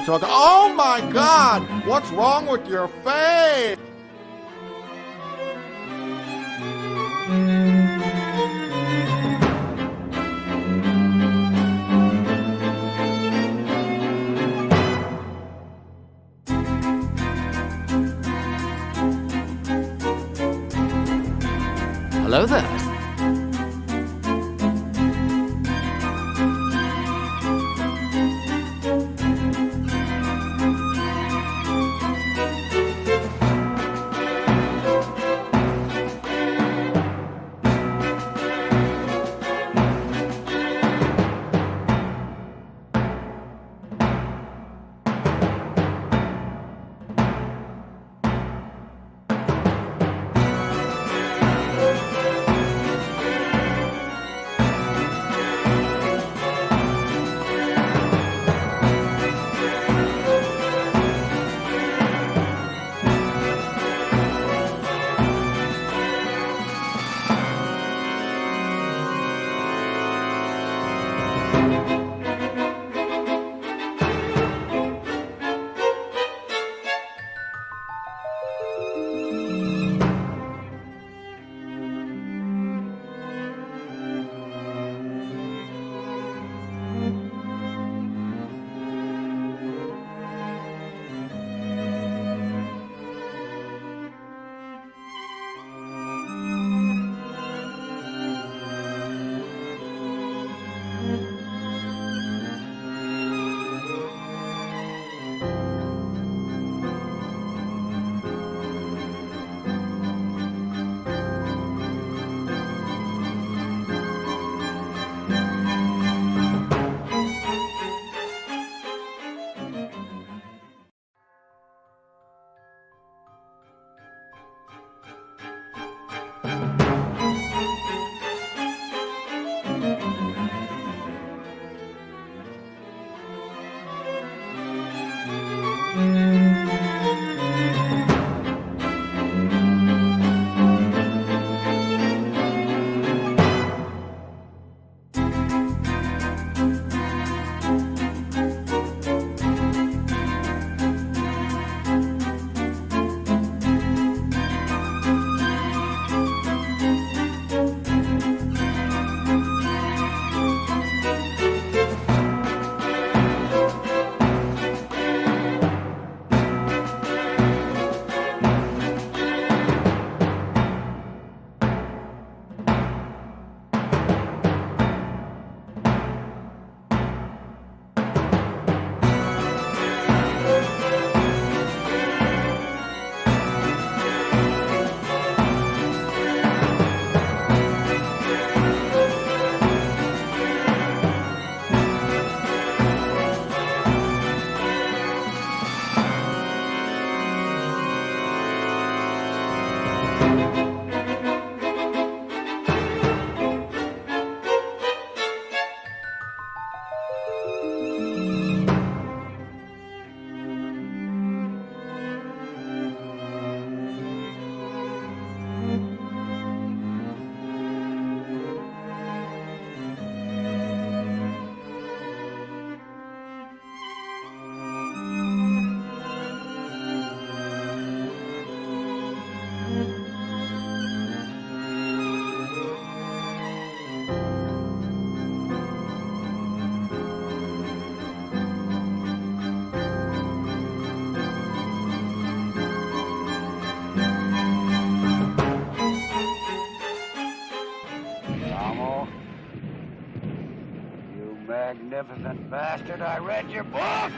Talking. Oh my God! What's wrong with your face? Hello there. magnificent bastard, I read your book!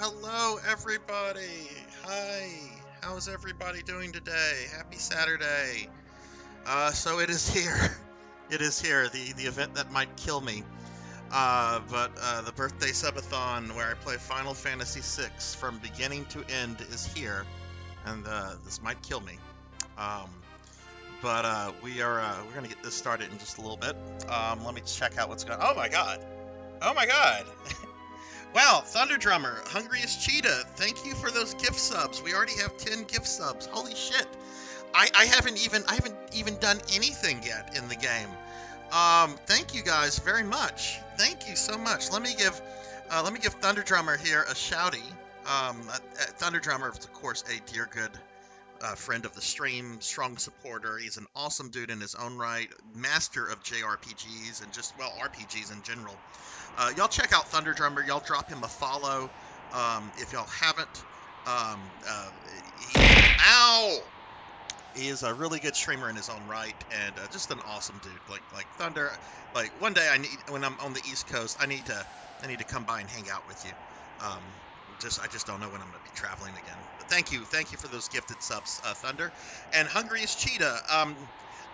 Hello, everybody. Hi. How's everybody doing today? Happy Saturday. So it is here. It is here, the event that might kill me. But the birthday Subathon, where I play Final Fantasy VI from beginning to end, is here, and this might kill me. But we're gonna get this started in just a little bit. Let me check out what's going on. Oh my god! Oh my god! Wow, Thunder Drummer, Hungriest Cheetah, thank you for those gift subs. We already have 10 gift subs. Holy shit. I haven't even done anything yet in the game. Thank you guys very much. Thank you so much. Let me give Thunder Drummer here a shouty. Thunder Drummer is of course a dear good friend of the stream, strong supporter. He's an awesome dude in his own right, master of JRPGs and just, well, RPGs in general. Y'all check out Thunder Drummer. Y'all drop him a follow if y'all haven't. He is a really good streamer in his own right, and just an awesome dude. Like Thunder. Like one day when I'm on the East Coast, I need to come by and hang out with you. I just don't know when I'm gonna be traveling again. But thank you for those gifted subs, Thunder, and Hungriest Cheetah.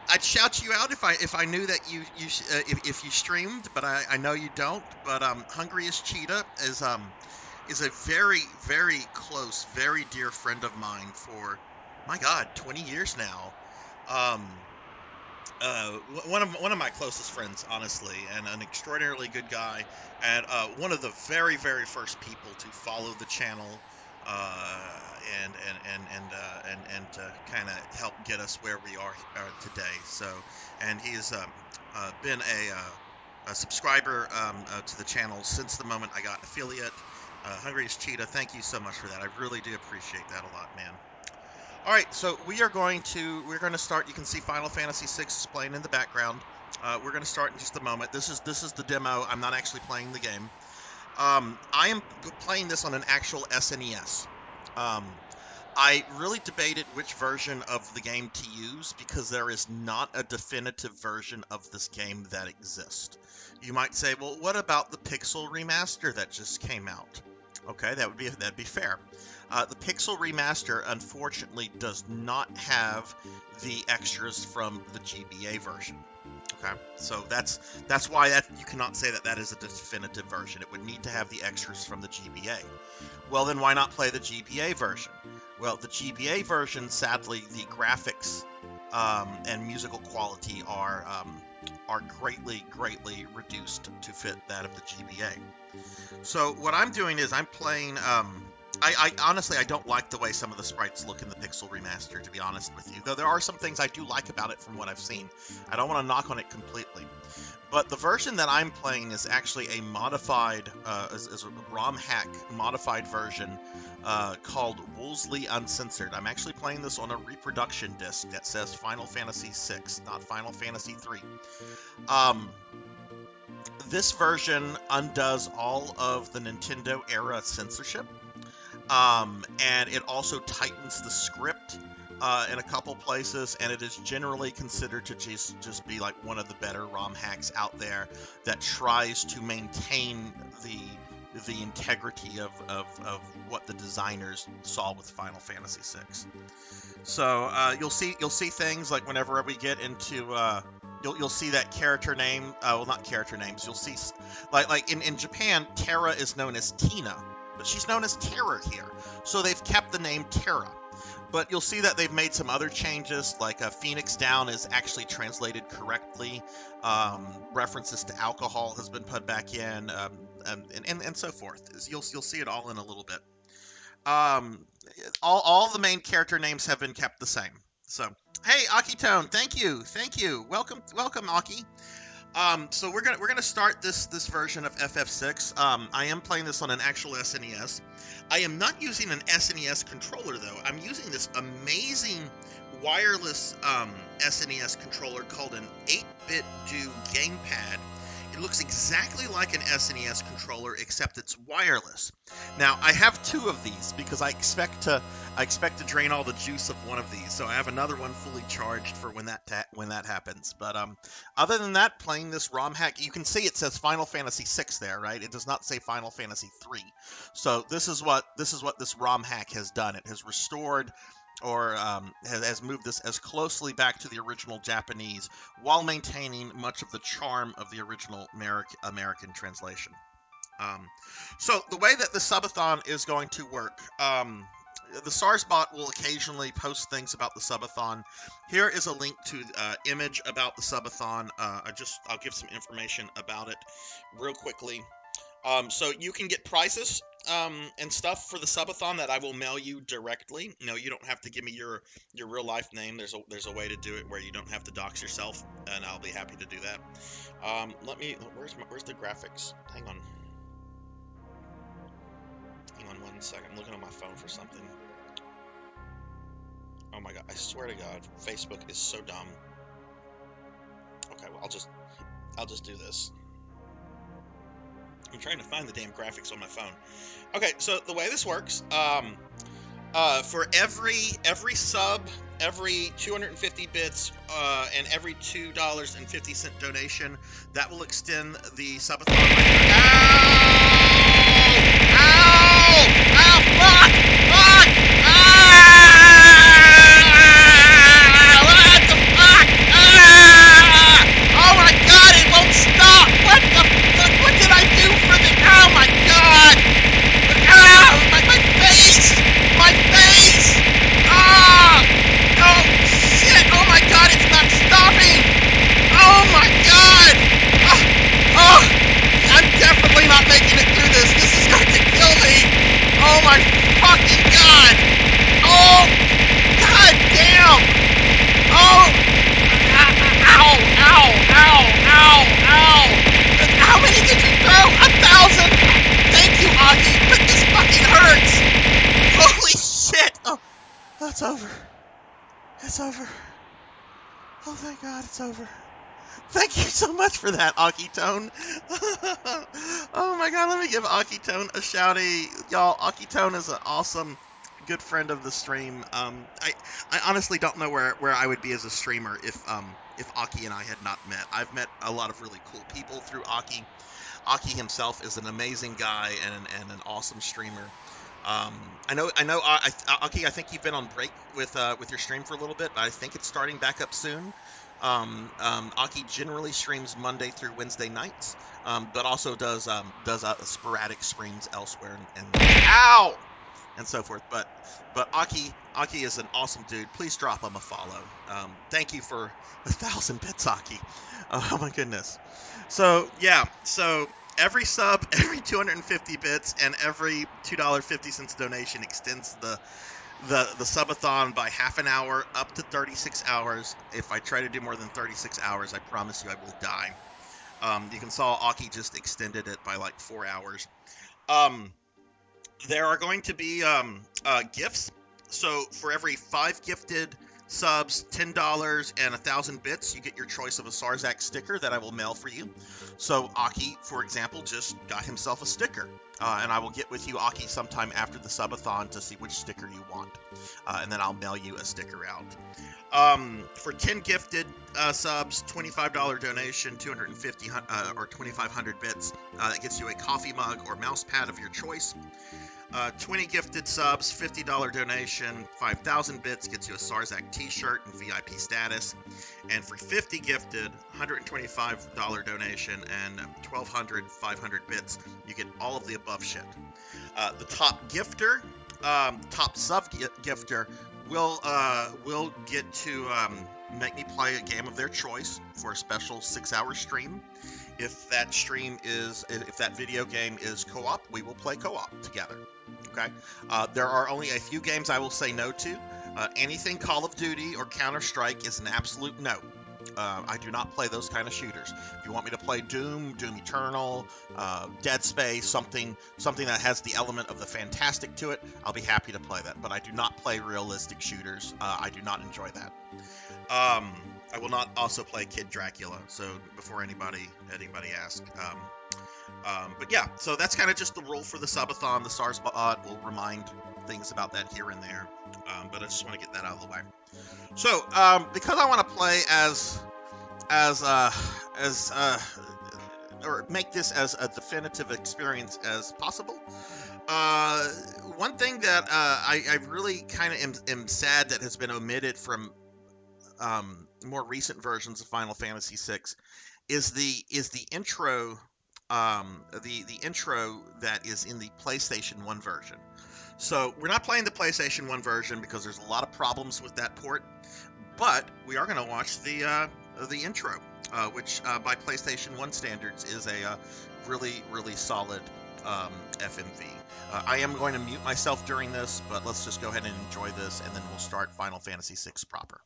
I'd shout you out if I knew that if you streamed, but I know you don't. But Hungriest Cheetah is a very, very close, very dear friend of mine for, my God, 20 years now. One of my closest friends, honestly, and an extraordinarily good guy, and one of the very, very first people to follow the channel, and to kind of help get us where we are today. So, and he's been a subscriber to the channel since the moment I got affiliate. Hungriest Cheetah, thank you so much for that. I really do appreciate that a lot, man. All right, so we're going to start. You can see Final Fantasy VI is playing in the background. We're going to start in just a moment. This is the demo. I'm not actually playing the game. I am playing this on an actual SNES. I really debated which version of the game to use because there is not a definitive version of this game that exists. You might say, well, what about the Pixel remaster that just came out? Okay, that'd be fair. The Pixel remaster, unfortunately, does not have the extras from the GBA version. Okay, so that's why you cannot say that is a definitive version. It would need to have the extras from the GBA. Well, then why not play the GBA version? Well, the GBA version, sadly, the graphics and musical quality are greatly reduced to fit that of the GBA. So what I'm doing is I'm playing I honestly, I don't like the way some of the sprites look in the Pixel remaster, to be honest with you. Though there are some things I do like about it from what I've seen. I don't want to knock on it completely. But the version that I'm playing is actually a modified, is a ROM hack modified version called Woolsey Uncensored. I'm actually playing this on a reproduction disc that says Final Fantasy VI, not Final Fantasy III. This version undoes all of the Nintendo era censorship. And it also tightens the script in a couple places, and it is generally considered to just be like one of the better ROM hacks out there that tries to maintain the integrity of what the designers saw with Final Fantasy VI. So you'll see things like whenever we get into you'll see that character name. Well, not character names. You'll see like in Japan, Terra is known as Tina. But she's known as Terra here, so they've kept the name Terra. But you'll see that they've made some other changes, like Phoenix Down is actually translated correctly. References to alcohol has been put back in, and so forth. You'll see it all in a little bit. All the main character names have been kept the same. So, hey, Akitone, thank you, welcome, Aki. So we're gonna start this version of FF6. I am playing this on an actual SNES. I am not using an SNES controller though. I'm using this amazing wireless SNES controller called an 8-bit do gamepad. It looks exactly like an SNES controller, except it's wireless. Now I have two of these because I expect to drain all the juice of one of these. So I have another one fully charged for when that happens. But other than that, playing this ROM hack, you can see it says Final Fantasy VI there, right? It does not say Final Fantasy III. So this is what this ROM hack has done. It has restored or has moved this as closely back to the original Japanese while maintaining much of the charm of the original American translation. So the way that the Subathon is going to work, the Sarzac will occasionally post things about the Subathon. Here is a link to image about the Subathon. I'll give some information about it real quickly. So you can get prizes and stuff for the Subathon that I will mail you directly. No, you don't have to give me your real life name. There's a way to do it where you don't have to dox yourself, and I'll be happy to do that. Where's the graphics? Hang on 1 second. I'm looking on my phone for something. Oh my god, I swear to God, Facebook is so dumb. Okay, well I'll just do this. I'm trying to find the damn graphics on my phone. Okay, so the way this works, for every sub, every 250 bits, and every $2.50 donation, that will extend the subathon. Ow! Fuck! What the fuck? Oh my god, it won't stop! What the fuck? What did I do for the... Oh my god! My face! My face! Oh shit! Oh my god, it's not stopping! Oh my god! I'm definitely not making it through this. This is going to kill me! Oh my fucking god! Oh! God damn! Oh! Ow! How many did you throw? 1,000! Thank you, Aki, but this fucking hurts! Holy shit! Oh, that's over. It's over. Oh, thank God, it's over. Thank you so much for that, Akitone. Oh my god, let me give Akitone a shouty. Y'all, Akitone is an awesome, good friend of the stream. I honestly don't know where I would be as a streamer if Aki and I had not met. I've met a lot of really cool people through Aki. Aki himself is an amazing guy and an awesome streamer. I know, Aki, I think you've been on break with your stream for a little bit, but I think it's starting back up soon. Aki generally streams Monday through Wednesday nights, but also does sporadic streams elsewhere and ow and so forth. But Aki is an awesome dude. Please drop him a follow. Thank you for 1,000 bits, Aki. Oh my goodness. So yeah, so every sub, every 250 bits, and every $2.50 donation extends the subathon by half an hour up to 36 hours. If I try to do more than 36 hours, I promise you I will die. You can saw Aki just extended it by like 4 hours. There are going to be gifts. So for every 5 gifted subs, $10, and 1,000 bits, you get your choice of a Sarzac sticker that I will mail for you. So Aki, for example, just got himself a sticker. And I will get with you, Aki, sometime after the subathon to see which sticker you want. And then I'll mail you a sticker out. For 10 gifted subs, $25 donation, 250 or 2,500 bits, that gets you a coffee mug or mouse pad of your choice. 20 gifted subs, $50 donation, 5,000 bits gets you a Sarzac t-shirt and VIP status. And for 50 gifted, $125 donation and 500 bits, you get all of the above shit. The top gifter, top sub gifter will get to make me play a game of their choice for a special 6-hour stream. If that video game is co-op, we will play co-op together. Okay. There are only a few games I will say no to. Anything Call of Duty or Counter-Strike is an absolute no. I do not play those kind of shooters. If you want me to play Doom Eternal, Dead Space, something that has the element of the fantastic to it, I'll be happy to play that. But I do not play realistic shooters. I do not enjoy that. I will not also play Kid Dracula. So before anybody asks. But yeah, so that's kind of just the rule for the subathon. The Sarsbot will remind things about that here and there. But I just want to get that out of the way. So, because I want to play or make this as a definitive experience as possible, one thing that I really kind of am sad that has been omitted from more recent versions of Final Fantasy VI is the intro. The intro that is in the PlayStation 1 version. So we're not playing the PlayStation 1 version because there's a lot of problems with that port, but we are going to watch the intro, which by PlayStation 1 standards is a really, really solid FMV. I am going to mute myself during this, but let's just go ahead and enjoy this, and then we'll start Final Fantasy VI proper.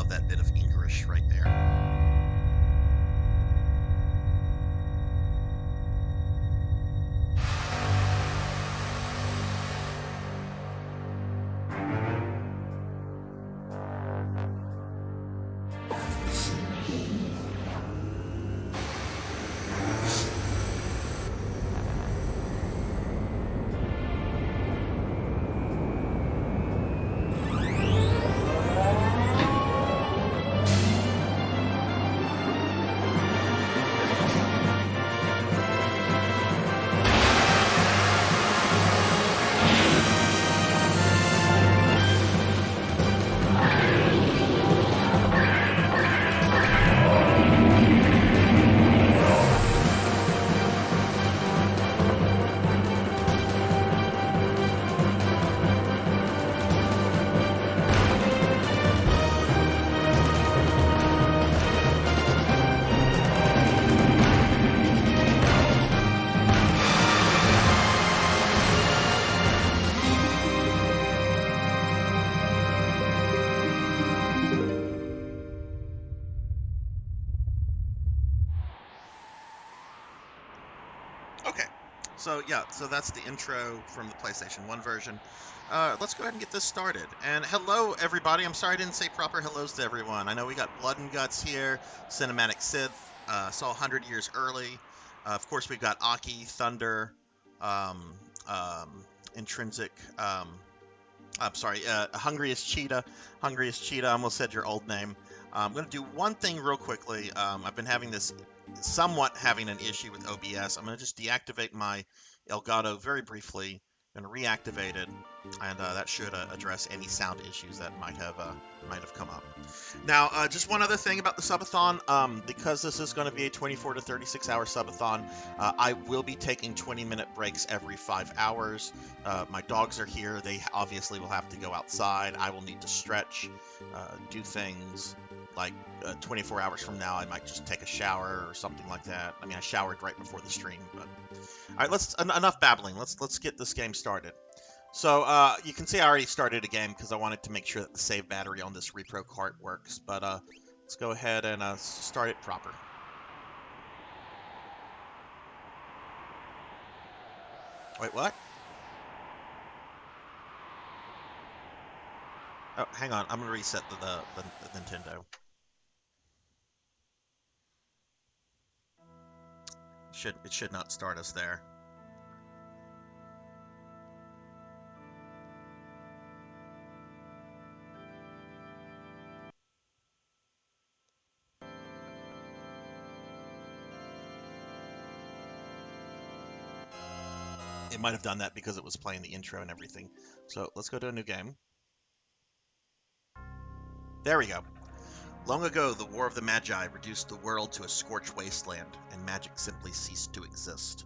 That bit of English right there. So yeah, so that's the intro from the PlayStation 1 version. Let's go ahead and get this started. And hello, everybody. I'm sorry I didn't say proper hellos to everyone. I know we got Blood and Guts here, Cinematic Sith, saw 100 years early. Of course, we've got Aki, Thunder, um, um, Intrinsic. I'm sorry, Hungriest Cheetah. Hungriest Cheetah, I almost said your old name. I'm going to do one thing real quickly. I've been having an issue with OBS. I'm going to just deactivate my Elgato very briefly. I'm going to reactivate it, and that should address any sound issues that might have come up. Now, just one other thing about the subathon. Because this is going to be a 24 to 36 hour subathon, I will be taking 20-minute breaks every 5 hours. My dogs are here. They obviously will have to go outside. I will need to stretch, do things. Like 24 hours from now, I might just take a shower or something like that. I mean, I showered right before the stream, but all right. Enough babbling. Let's get this game started. So you can see I already started a game because I wanted to make sure that the save battery on this repro cart works. But let's go ahead and start it proper. Wait, what? Oh, hang on. I'm gonna reset the Nintendo. It should not start us there. It might have done that because it was playing the intro and everything. So let's go to a new game. There we go. Long ago, the War of the Magi reduced the world to a scorched wasteland, and magic simply ceased to exist.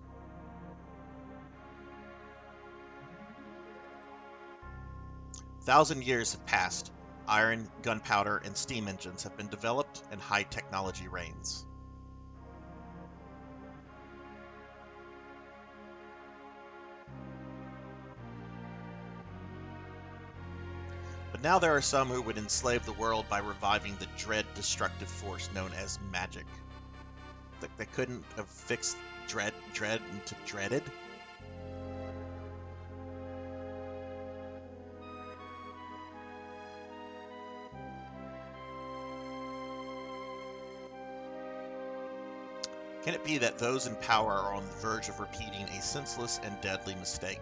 Thousand years have passed. Iron, gunpowder, and steam engines have been developed, and high technology reigns. But now there are some who would enslave the world by reviving the dread destructive force known as magic. They couldn't have fixed dread into dreaded? Can it be that those in power are on the verge of repeating a senseless and deadly mistake?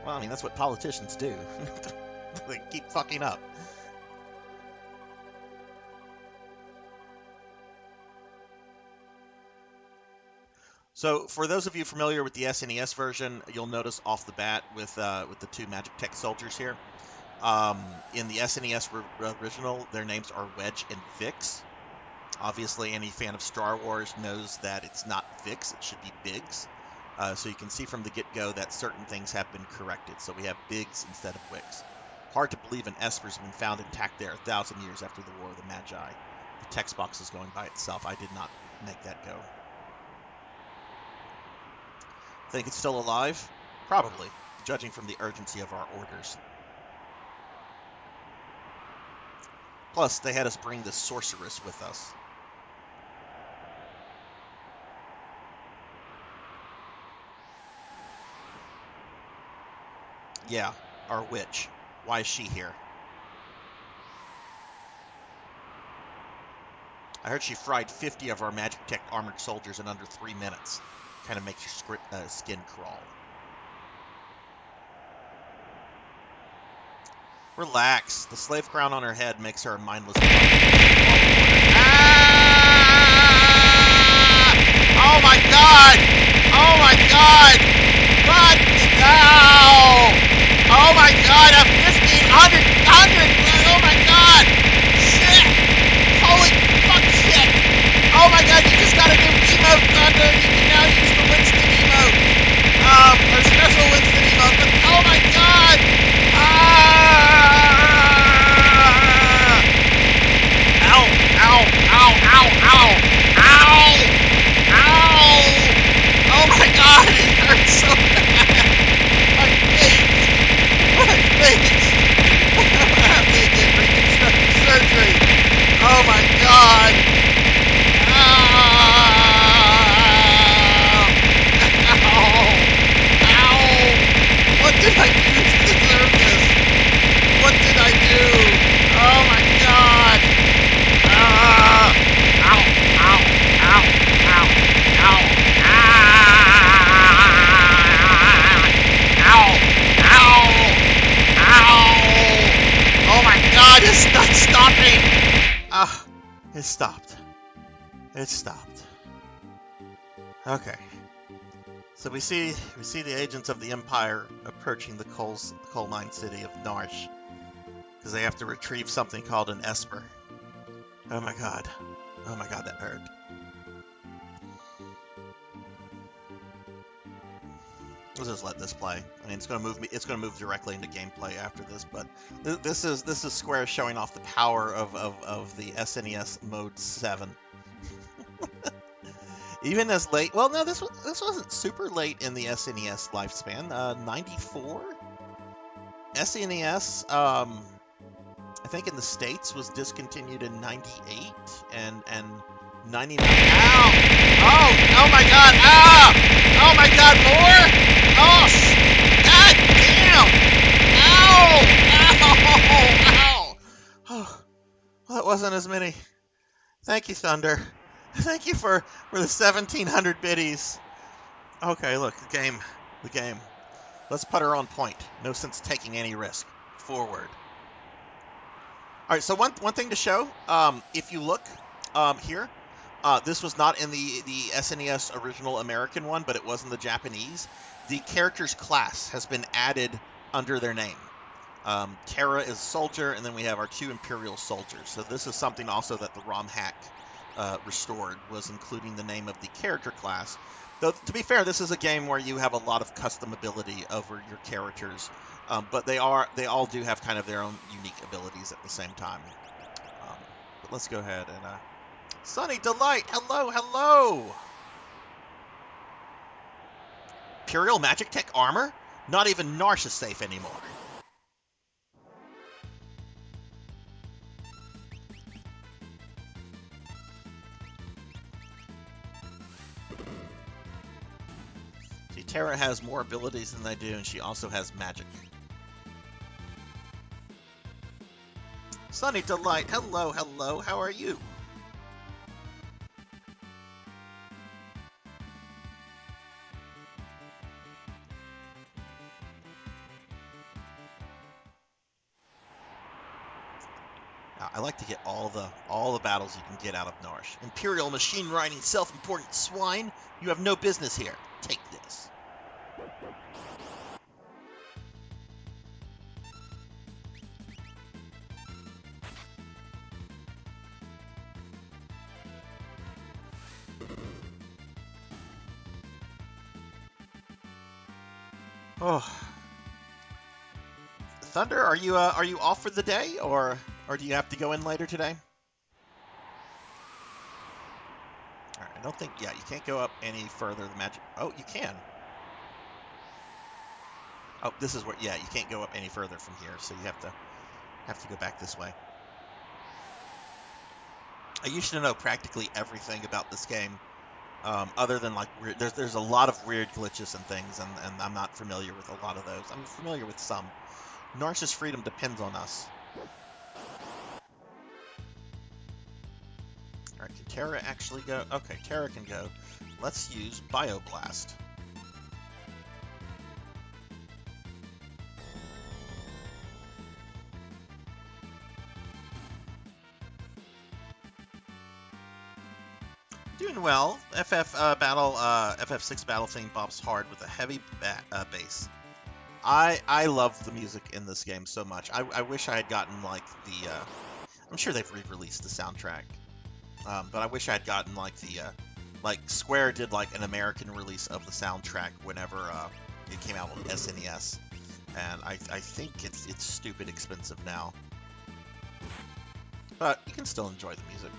Well, I mean, that's what politicians do. They keep fucking up. So, for those of you familiar with the SNES version, you'll notice off the bat with the two Magic Tech soldiers here. In the SNES original, their names are Wedge and Vix. Obviously, any fan of Star Wars knows that it's not Vix, it should be Biggs. So you can see from the get-go that certain things have been corrected. So we have Biggs instead of Wix. Hard to believe an Esper's been found intact there 1,000 years after the War of the Magi. The text box is going by itself. I did not make that go. Think it's still alive? Probably, judging from the urgency of our orders. Plus, they had us bring this sorceress with us. Yeah, our witch. Why is she here? I heard she fried 50 of our Magic Tech armored soldiers in under 3 minutes. Kind of makes your skin crawl. Relax. The slave crown on her head makes her a mindless... Ah! Oh my god! Oh my god! What? No! Oh my god! A 1,500! Oh my god! Shit! Holy fuck shit! Oh my god, you just got a new emote, Thunder! You can now use the Winston emote! Or special Winston emote, but oh my god! Ow! Ow! Ow! Ow! Ow! Ow! Ow! Oh my god, it hurts so bad! My face! My face! Ah, it stopped. It stopped. Okay. So we see the agents of the Empire approaching the coal mine city of Narsh because they have to retrieve something called an Esper. Oh my god. Oh my god, that hurt. We'll just let this play. I mean, it's gonna move directly into gameplay after this, but this is Square showing off the power of the SNES Mode 7. Even as late, well, no, this wasn't super late in the SNES lifespan. 94. SNES, I think in the States was discontinued in 98 and 99. Ow! Oh my god! Ah! Oh my god! More! Oh! God damn! Ow! Ow! Ow! Oh, well, that wasn't as many. Thank you, Thunder. Thank you for the 1700 biddies. Okay, look, the game. Let's put her on point. No sense taking any risk. Forward. All right, so one thing to show, if you look here, this was not in the SNES original American one, but it was in the Japanese. The character's class has been added under their name. Terra is soldier, and then we have our 2 Imperial soldiers. So this is something also that the ROM hack restored, was including the name of the character class. Though, to be fair, this is a game where you have a lot of customability over your characters, but they all do have kind of their own unique abilities at the same time. But let's go ahead and Sunny Delight, hello. Imperial Magic Tech armor? Not even Narsh is safe anymore. See, Terra has more abilities than I do, and she also has magic. Sunny Delight, hello, how are you? I like to get all the battles you can get out of Narsh. Imperial machine riding self-important swine, you have no business here. Take this. Oh, Thunder, are you off for the day, or do you have to go in later today? All right, I don't think. Yeah, you can't go up any further. The magic. Oh, you can. Oh, this is where. Yeah, you can't go up any further from here, so you have to go back this way. I used to know practically everything about this game, other than like weird. There's a lot of weird glitches and things, and I'm not familiar with a lot of those. I'm familiar with some. Narsh's freedom depends on us. All right, can Terra actually go? Okay, Terra can go. Let's use Bioblast. Doing well. FF6 battle theme bops hard with a heavy bass. I love the music in this game so much. I wish I had gotten like the. I'm sure they've re-released the soundtrack, but I wish I had gotten like the like Square did like an American release of the soundtrack whenever it came out with SNES, and I think it's stupid expensive now. But you can still enjoy the music.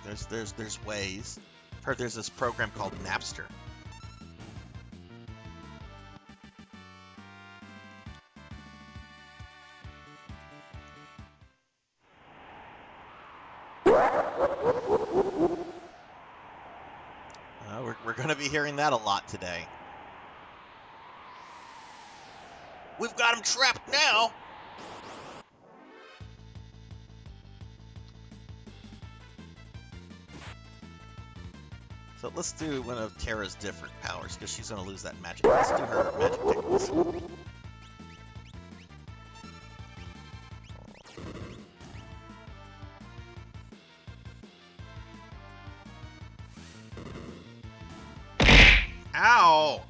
There's ways. I've heard there's this program called Napster. We're going to be hearing that a lot today. We've got him trapped now. So let's do one of Terra's different powers, because she's going to lose that magic. Let's do her magic techniques. Ow!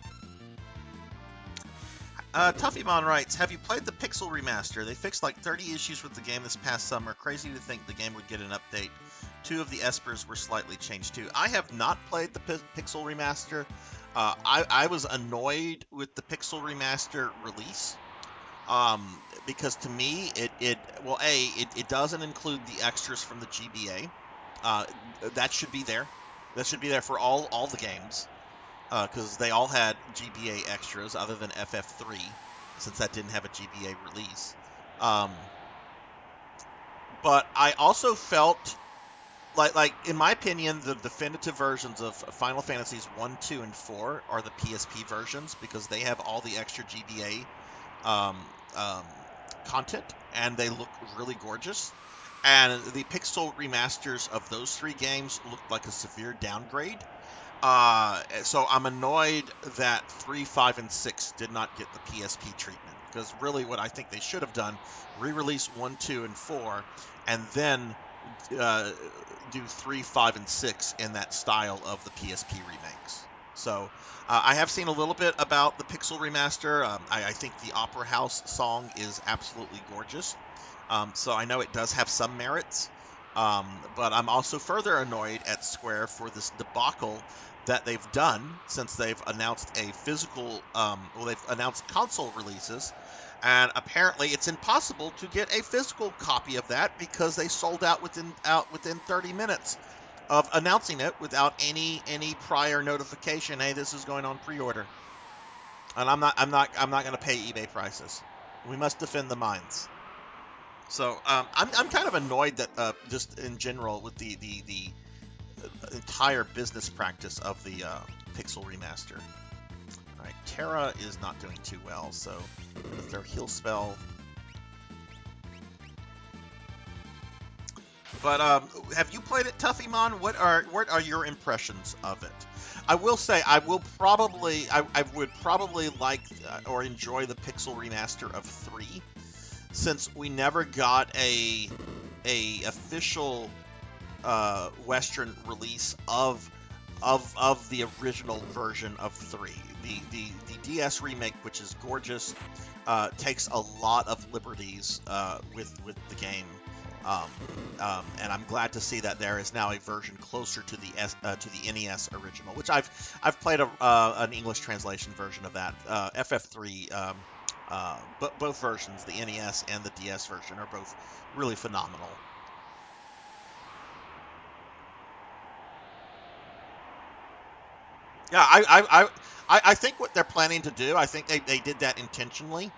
Tuffymon writes, have you played the Pixel Remaster? They fixed like 30 issues with the game this past summer. Crazy to think the game would get an update. 2 of the espers were slightly changed too. I have not played the Pixel Remaster. I was annoyed with the Pixel Remaster release. Because to me, it doesn't include the extras from the GBA. That should be there. That should be there for all the games. Because they all had GBA extras other than FF3, since that didn't have a GBA release. But I also felt like in my opinion, the definitive versions of Final Fantasies 1, 2, and 4 are the PSP versions because they have all the extra GBA content, and they look really gorgeous. And the pixel remasters of those 3 games looked like a severe downgrade. So I'm annoyed that 3, 5, and 6 did not get the PSP treatment. Because really what I think they should have done, re-release 1, 2, and 4, and then do 3, 5, and 6 in that style of the PSP remakes. So I have seen a little bit about the Pixel Remaster. I think the Opera House song is absolutely gorgeous. So I know it does have some merits. But I'm also further annoyed at Square for this debacle that they've done since they've announced a physical, they've announced console releases, and apparently it's impossible to get a physical copy of that because they sold out within 30 minutes of announcing it without any prior notification. Hey, this is going on pre-order, and I'm not going to pay eBay prices. We must defend the mines. So I'm kind of annoyed that just in general with the entire business practice of the Pixel Remaster. All right, Terra is not doing too well, so with their heal spell. But have you played it, Tuffymon? What are your impressions of it? I will say I would probably like or enjoy the Pixel Remaster of 3, since we never got a official Western release of the original version of 3. The DS remake, which is gorgeous, takes a lot of liberties with the game, and I'm glad to see that there is now a version closer to the NES original, which I've played an English translation version of that. FF3, both versions, the NES and the DS version, are both really phenomenal. Yeah, I think what they're planning to do, I think they did that intentionally,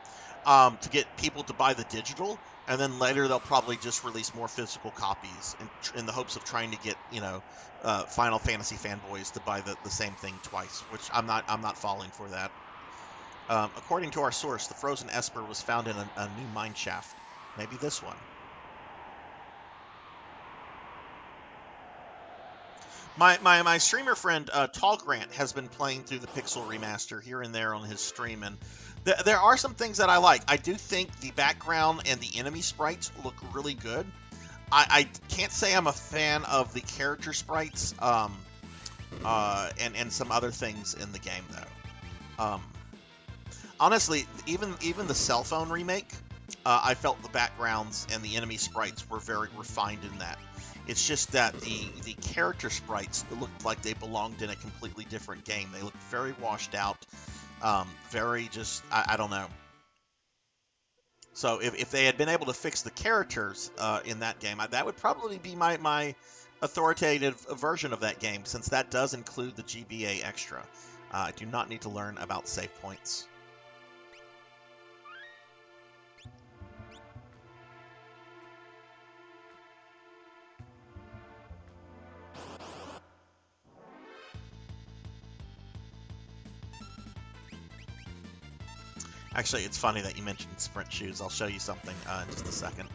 to get people to buy the digital, and then later they'll probably just release more physical copies in the hopes of trying to get Final Fantasy fanboys to buy the same thing twice, which I'm not falling for that. According to our source, the frozen Esper was found in a new mine shaft. Maybe this one. My streamer friend Tall Grant has been playing through the Pixel Remaster here and there on his stream, and there are some things that I like. I do think the background and the enemy sprites look really good. I can't say I'm a fan of the character sprites and some other things in the game though. Honestly, even the cell phone remake, I felt the backgrounds and the enemy sprites were very refined in that. It's just that the character sprites looked like they belonged in a completely different game. They looked very washed out, very just, I don't know. So if they had been able to fix the characters in that game, that would probably be my authoritative version of that game, since that does include the GBA extra. I do not need to learn about save points. Actually, it's funny that you mentioned sprint shoes. I'll show you something in just a second.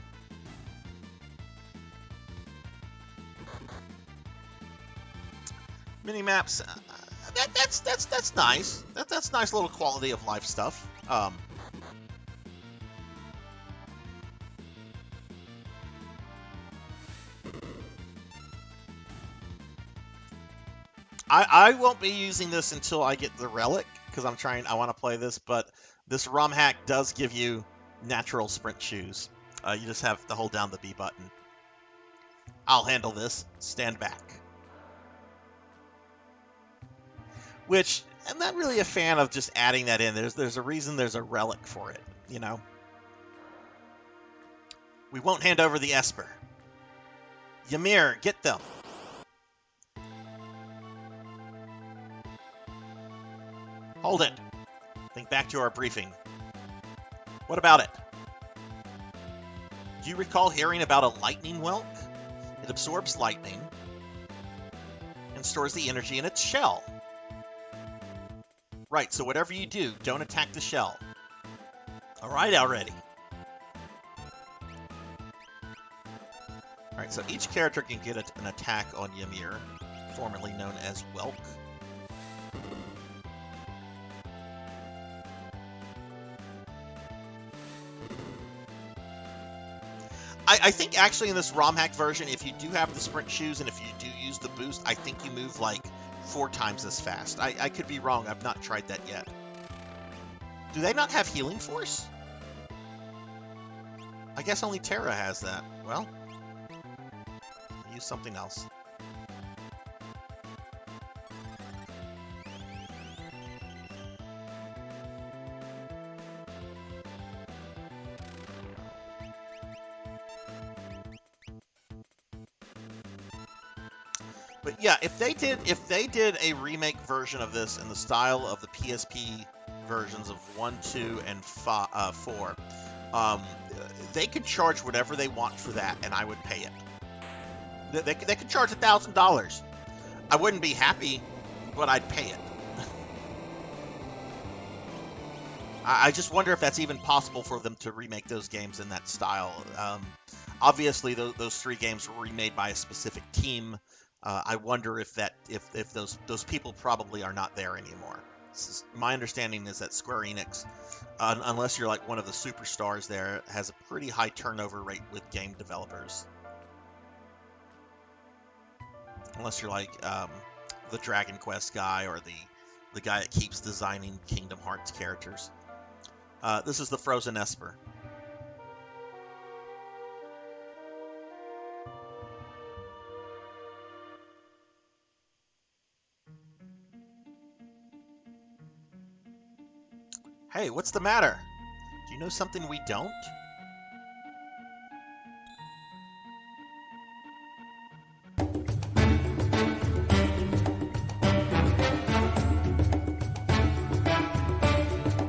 Mini maps, that's nice. That's nice little quality of life stuff. I won't be using this until I get the relic, because I want to play this, but this ROM hack does give you natural sprint shoes. You just have to hold down the B button. I'll handle this. Stand back. Which, I'm not really a fan of just adding that in. There's a reason there's a relic for it, you know? We won't hand over the Esper. Ymir, get them. Hold it. Think back to our briefing. What about it? Do you recall hearing about a lightning whelk? It absorbs lightning and stores the energy in its shell. Right, so whatever you do, don't attack the shell. Alright already. Alright, so each character can get an attack on Ymir, formerly known as Whelk. I think actually in this ROM hack version, if you do have the sprint shoes and if you do use the boost, I think you move like 4 times as fast. I could be wrong. I've not tried that yet. Do they not have healing force? I guess only Terra has that. Well, use something else. But yeah, if they did a remake version of this in the style of the PSP versions of 1, 2, and 4, they could charge whatever they want for that, and I would pay it. They could charge $1,000. I wouldn't be happy, but I'd pay it. I just wonder if that's even possible for them to remake those games in that style. Obviously, those 3 games were remade by a specific team. I wonder if those people probably are not there anymore. My understanding is that Square Enix, unless you're like one of the superstars there, has a pretty high turnover rate with game developers. Unless you're like the Dragon Quest guy or the guy that keeps designing Kingdom Hearts characters. This is the Frozen Esper. Hey, what's the matter? Do you know something we don't?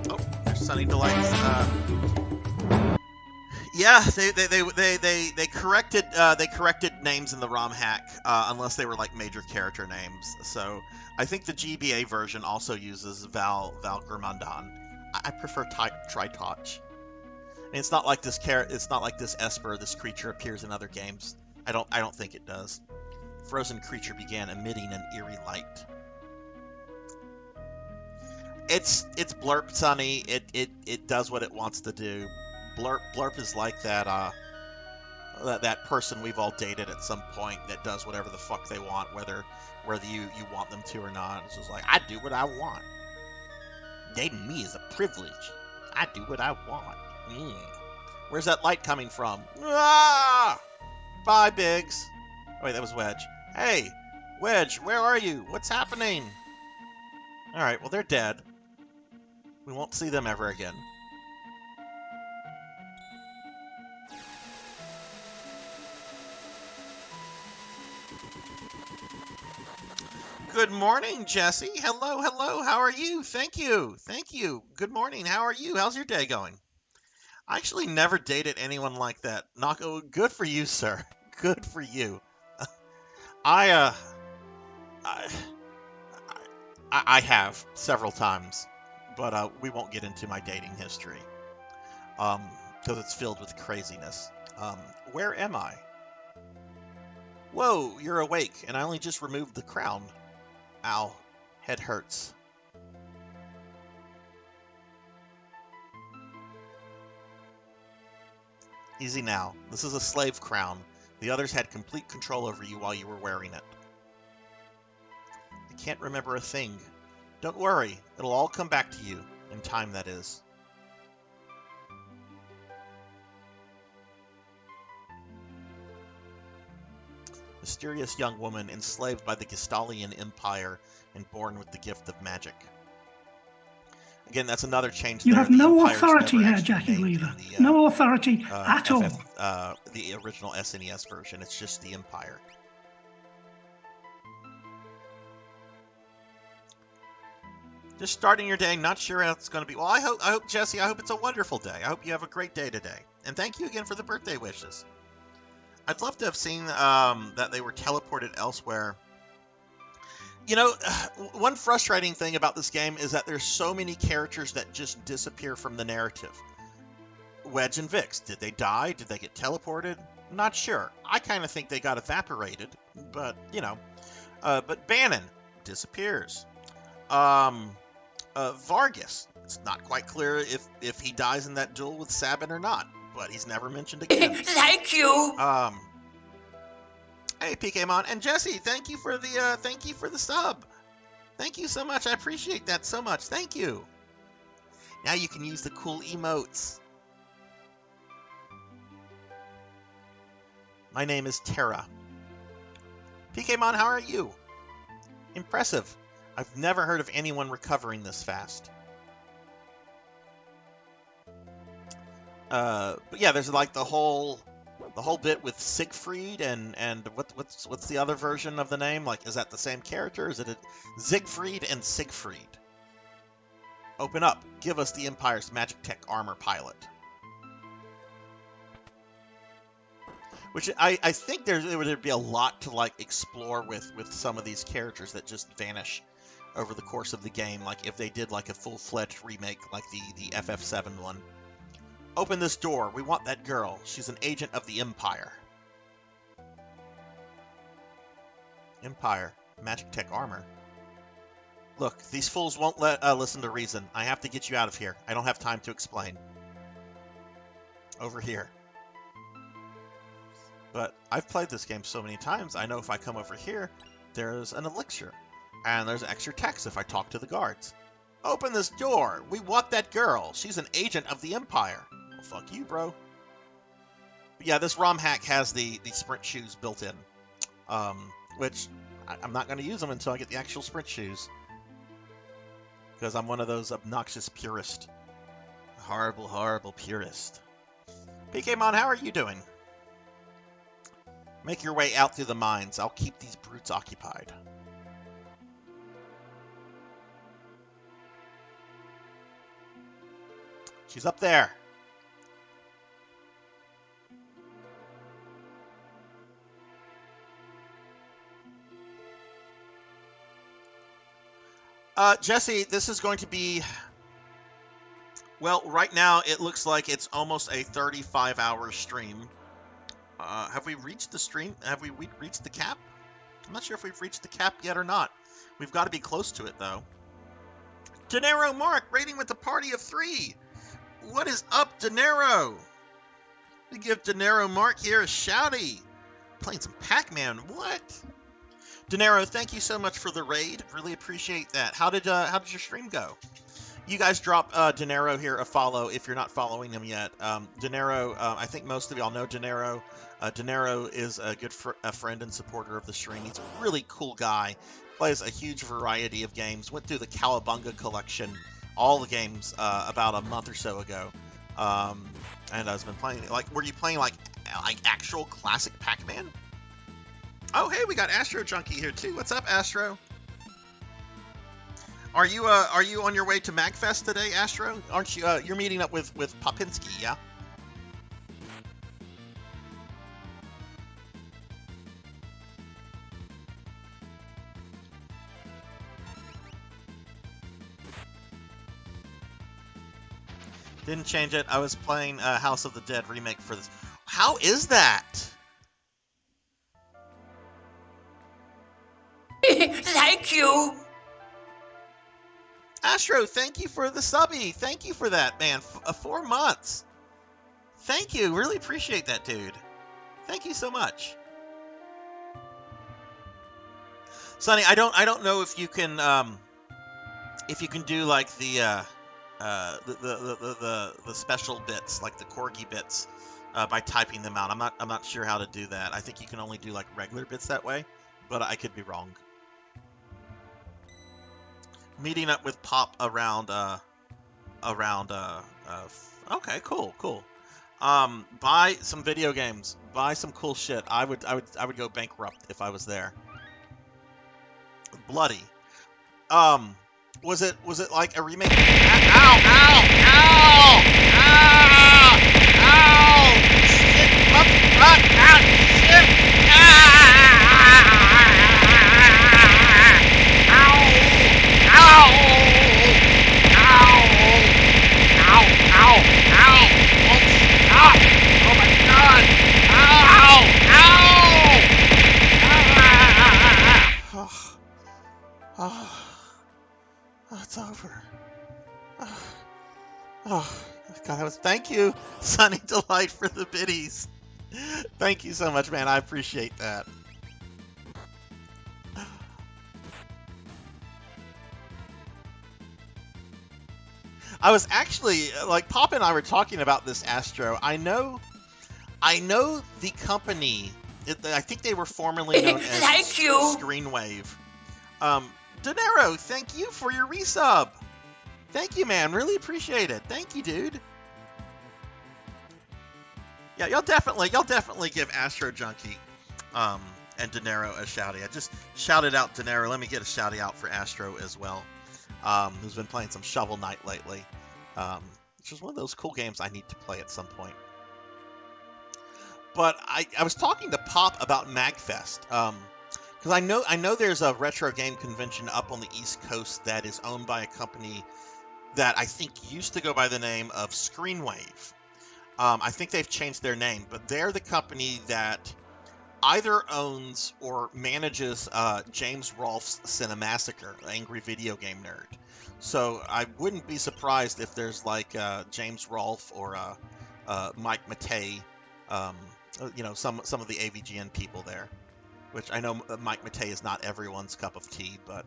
Oh, there's Sunny Delights. Yeah, they corrected names in the ROM hack, unless they were like major character names. So I think the GBA version also uses Valgrimandan. I prefer Tritouch. And it's not like this Esper, this creature appears in other games. I don't think it does. Frozen creature began emitting an eerie light. It's Blurp, Sunny. It does what it wants to do. Blurp is like that person we've all dated at some point that does whatever the fuck they want, whether you want them to or not. It's just like, I do what I want. Dating me is a privilege. I do what I want. Where's that light coming from? Ah! Bye, Biggs. Oh, wait, that was Wedge. Hey, Wedge, where are you? What's happening? Alright, well, they're dead. We won't see them ever again. Good morning, Jesse. Hello, hello. How are you? Thank you. Thank you. Good morning. How are you? How's your day going? I actually never dated anyone like that. Good for you, sir. Good for you. I have several times, but we won't get into my dating history because it's filled with craziness. Where am I? Whoa, you're awake, and I only just removed the crown. Ow, head hurts. Easy now. This is a slave crown. The others had complete control over you while you were wearing it. The can't remember a thing. Don't worry, it'll all come back to you. In time, that is. Mysterious young woman enslaved by the Gestalian Empire and born with the gift of magic. Again, that's another change. You there. have The no Empire's authority never here, actually Jackie named Weaver. in the, No authority at all. the original SNES version. It's just the Empire. Just starting your day, not sure how it's going to be. Well, I hope, Jesse, I hope it's a wonderful day. I hope you have a great day today. And thank you again for the birthday wishes. I'd love to have seen that they were teleported elsewhere. You know, one frustrating thing about this game is that there's so many characters that just disappear from the narrative. Wedge and Vix, did they die? Did they get teleported? Not sure. I kind of think they got evaporated, but, you know. But Bannon disappears. Vargas, it's not quite clear if he dies in that duel with Sabin or not, but he's never mentioned again. Thank you. Hey, PKmon, and Jesse, thank you for the sub. Thank you so much. I appreciate that so much. Thank you. Now you can use the cool emotes. My name is Terra. PKmon, how are you? Impressive. I've never heard of anyone recovering this fast. But yeah, there's like the whole bit with Siegfried and what's the other version of the name? Like, is that the same character? Is it Siegfried and Siegfried? Open up. Give us the Empire's magic tech armor pilot. Which I think there would be a lot to like explore with some of these characters that just vanish over the course of the game. Like if they did like a full-fledged remake like the FF7 one. Open this door. We want that girl. She's an agent of the Empire. Empire. Magic tech armor. Look, these fools won't listen to reason. I have to get you out of here. I don't have time to explain. Over here. But I've played this game so many times, I know if I come over here, there's an elixir. And there's extra text if I talk to the guards. Open this door. We want that girl. She's an agent of the Empire. Well, fuck you, bro. But yeah, this ROM hack has the sprint shoes built in. Which I'm not going to use them until I get the actual sprint shoes. Because I'm one of those obnoxious purists. Horrible, horrible purist. PKmon, how are you doing? Make your way out through the mines. I'll keep these brutes occupied. She's up there. Jesse, this is going to be... Well, right now it looks like it's almost a 35-hour stream. Have we reached the stream? Have we reached the cap? I'm not sure if we've reached the cap yet or not. We've got to be close to it, though. Dinero Mark, raiding with a party of 3. What is up, Dinero? We give Dinero Mark here a shouty. Playing some Pac-Man. What? Dinero, thank you so much for the raid. Really appreciate that. How did your stream go? You guys drop Dinero here a follow if you're not following him yet. Dinero, I think most of y'all know Dinero. Dinero is a good friend and supporter of the stream. He's a really cool guy. Plays a huge variety of games. Went through the Cowabunga collection, all the games about a month or so ago. And I've been playing. Like, were you playing like actual classic Pac-Man? Oh, hey, we got Astro Junkie here too. What's up, Astro? Are you on your way to MagFest today, Astro? Aren't you? You're meeting up with Popinski, yeah? Didn't change it. I was playing House of the Dead remake for this. How is that? Thank you. Astro, thank you for the subby. Thank you for that, man. 4 months. Thank you. Really appreciate that, dude. Thank you so much. Sonny, I don't know if you can do like the special bits, like the corgi bits, by typing them out. I'm not sure how to do that. I think you can only do like regular bits that way, but I could be wrong. Meeting up with Pop around okay, cool. Buy some video games, buy some cool shit. I would go bankrupt if I was there. Bloody. Was it like a remake? Ow! Shit! Shit! Oh my God! Oh, it's over. Oh, God, thank you, Sunny Delight, for the biddies. Thank you so much, man. I appreciate that. I was actually, like, Pop and I were talking about this Astro. I know the company, I think they were formerly known as Thank you. Screenwave. Donero, thank you for your resub. Thank you, man. Really appreciate it. Thank you, dude. Yeah, y'all definitely give Astro Junkie and Donero a shouty. I just shouted out Donero. Let me get a shouty out for Astro as well, who's been playing some Shovel Knight lately, which is one of those cool games I need to play at some point. But I was talking to Pop about MagFest, because I know there's a retro game convention up on the East Coast that is owned by a company that I think used to go by the name of Screenwave. I think they've changed their name, but they're the company that either owns or manages James Rolfe's Cinemassacre, Angry Video Game Nerd. So I wouldn't be surprised if there's like James Rolfe or Mike Matei, some of the AVGN people there. Which I know Mike Matei is not everyone's cup of tea, but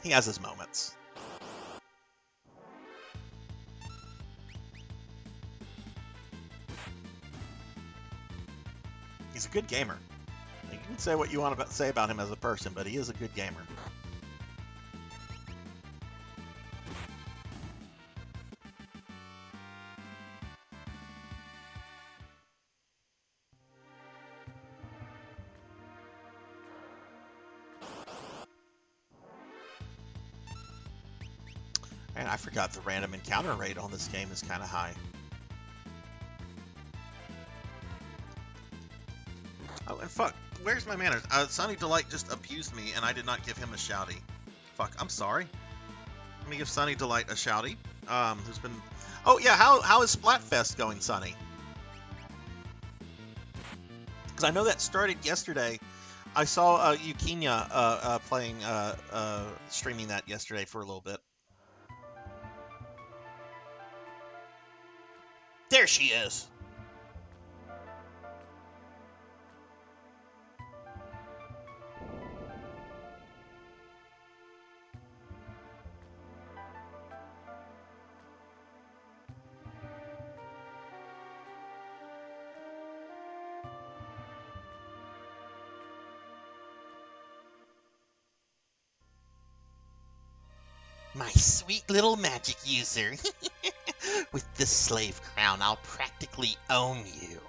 he has his moments. He's a good gamer. You can say what you want to say about him as a person, but he is a good gamer. And I forgot the random encounter rate on this game is kind of high. Oh, and fuck, where's my manners? Sunny Delight just abused me, and I did not give him a shouty. Fuck, I'm sorry. Let me give Sunny Delight a shouty. Who's been... Oh, yeah, how is Splatfest going, Sunny? Because I know that started yesterday. I saw Eugenia streaming that yesterday for a little bit. There she is. My sweet little magic user. With this slave crown, I'll practically own you.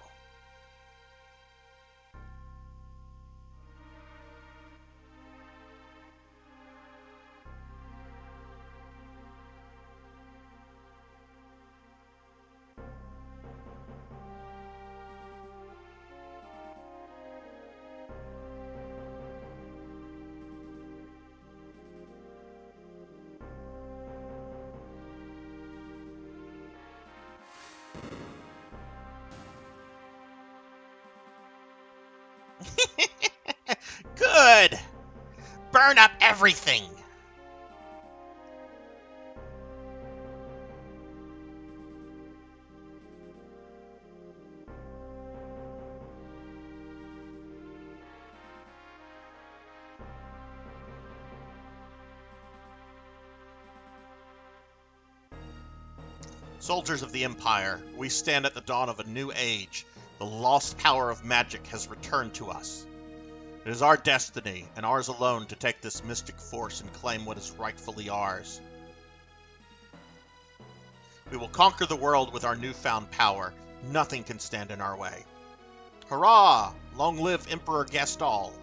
Good! Burn up everything! Soldiers of the Empire, we stand at the dawn of a new age. The lost power of magic has returned to us. It is our destiny, and ours alone, to take this mystic force and claim what is rightfully ours. We will conquer the world with our newfound power. Nothing can stand in our way. Hurrah! Long live Emperor Gastal.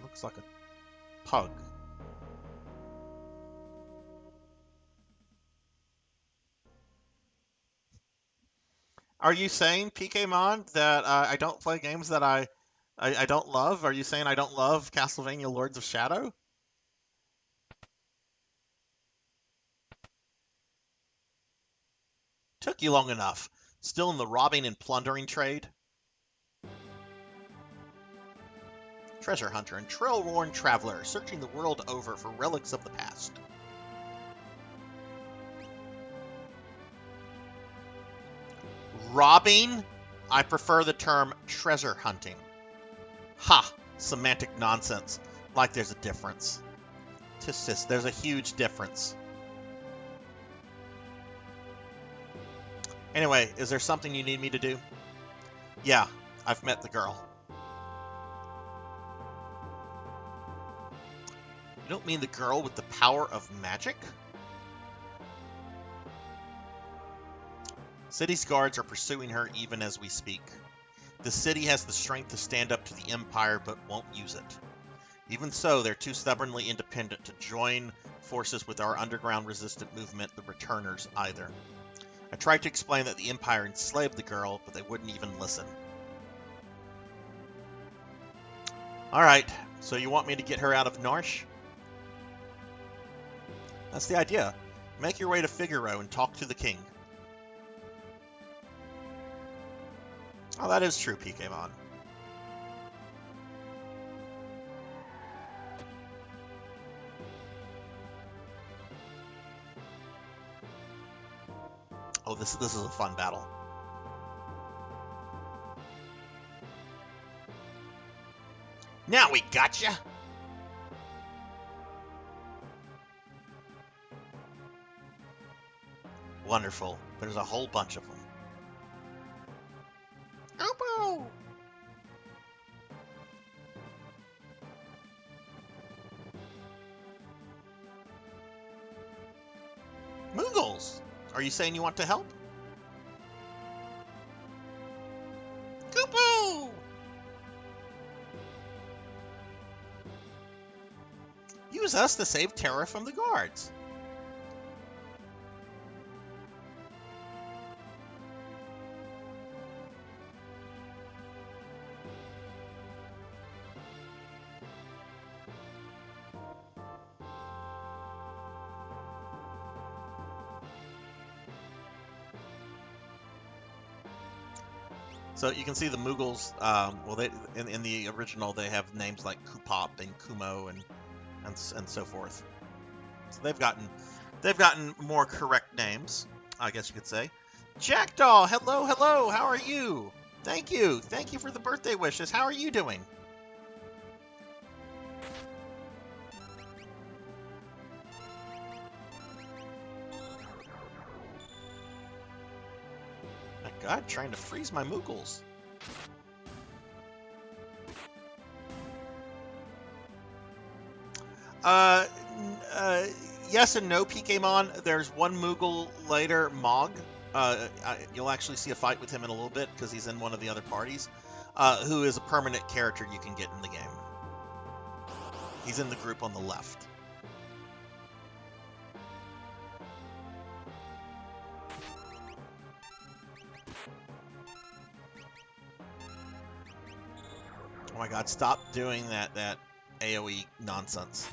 Looks like a pug. Are you saying, PKmon, that I don't play games that I don't love? Are you saying I don't love Castlevania Lords of Shadow? Took you long enough. Still in the robbing and plundering trade? Treasure hunter and trail-worn traveler, searching the world over for relics of the past. Robbing? I prefer the term treasure hunting. Ha! Semantic nonsense. Like there's a difference. Tis, there's a huge difference. Anyway, is there something you need me to do? Yeah, I've met the girl. You don't mean the girl with the power of magic? City's guards are pursuing her even as we speak. The city has the strength to stand up to the Empire, but won't use it. Even so, they're too stubbornly independent to join forces with our underground resistant movement, the Returners, either. I tried to explain that the Empire enslaved the girl, but they wouldn't even listen. Alright, so you want me to get her out of Narsh? That's the idea. Make your way to Figaro and talk to the king. Oh, that is true, PKmon. Oh, this is a fun battle. Now we gotcha! Wonderful. There's a whole bunch of them. Opo! Moogles! Are you saying you want to help? Kupo! Use us to save Terra from the guards. So you can see the Moogles. Well, they in the original they have names like Kupop and Kumo and so forth. So they've gotten more correct names, I guess you could say. Jackdaw, hello, hello. How are you? Thank you for the birthday wishes. How are you doing? God, trying to freeze my Moogles. Yes and no, PKmon. There's one Moogle later, Mog. You'll actually see a fight with him in a little bit because he's in one of the other parties, who is a permanent character you can get in the game. He's in the group on the left. Oh my god, stop doing that AoE nonsense.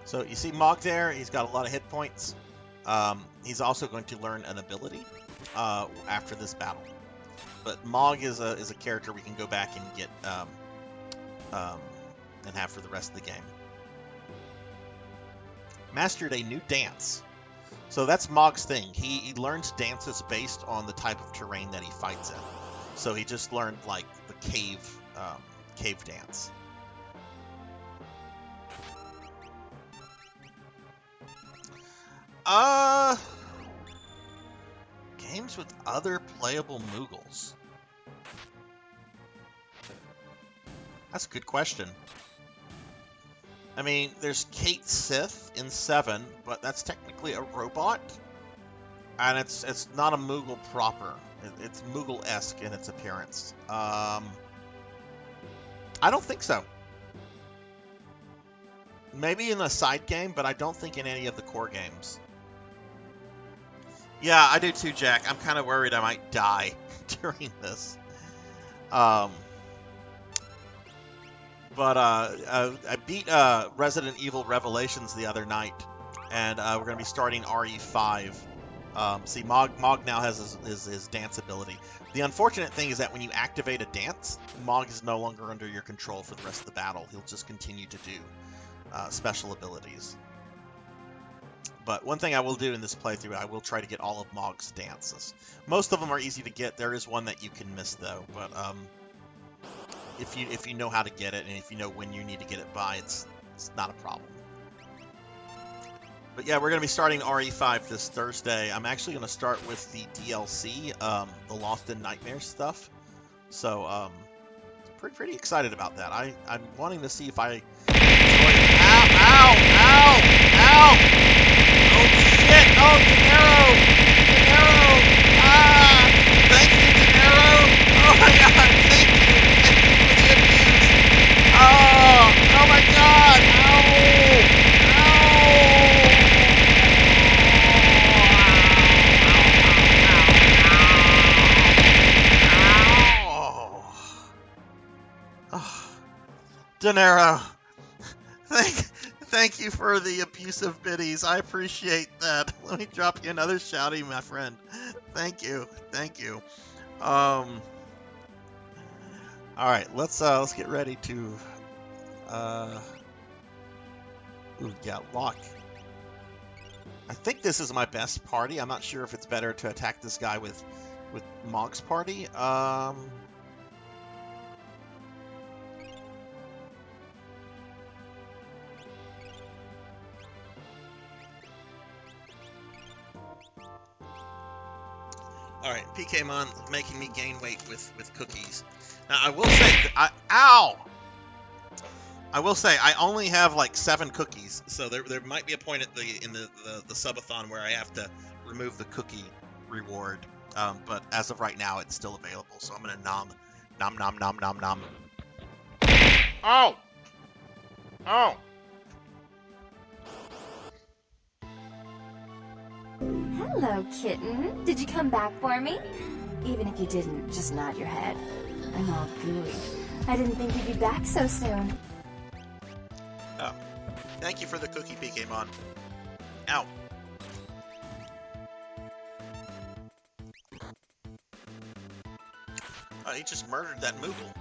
So you see Mog there, he's got a lot of hit points. He's also going to learn an ability after this battle. But Mog is a character we can go back and get and have for the rest of the game. Mastered a new dance. So that's Mog's thing. He learns dances based on the type of terrain that he fights in. So he just learned like the cave dance. Games with other playable Moogles. That's a good question. I mean, there's Kate Sith in 7, but that's technically a robot, and it's not a Moogle proper. It's Moogle-esque in its appearance. I don't think so. Maybe in a side game, but I don't think in any of the core games. Yeah, I do too, Jack. I'm kind of worried I might die during this. But I beat Resident Evil Revelations the other night, and we're going to be starting RE5. See, Mog now has his dance ability. The unfortunate thing is that when you activate a dance, Mog is no longer under your control for the rest of the battle. He'll just continue to do special abilities. But one thing I will do in this playthrough, I will try to get all of Mog's dances. Most of them are easy to get. There is one that you can miss, though. But if you know how to get it, and if you know when you need to get it by, it's not a problem. But yeah, we're going to be starting RE5 this Thursday. I'm actually going to start with the DLC, the Lost in Nightmare stuff. So, pretty excited about that. I'm wanting to see if I... Ow! Oh, shit! Oh, Dinero! Ah! Thank you, Dinero! Oh, my God! Thank you for the abuse! Oh my God! Dinero, thank you for the abusive biddies. I appreciate that. Let me drop you another shouty, my friend. Thank you. All right, let's get ready to lock. I think this is my best party. I'm not sure if it's better to attack this guy with Mog's party. All right, PKmon making me gain weight with cookies. Now I will say, I will say I only have like 7 cookies, so there might be a point at the subathon where I have to remove the cookie reward. But as of right now, it's still available, so I'm gonna nom. Oh. Hello, kitten. Did you come back for me? Even if you didn't, just nod your head. I'm all gooey. I didn't think you'd be back so soon. Oh. Thank you for the cookie, PKmon. Ow. Oh, he just murdered that Moogle.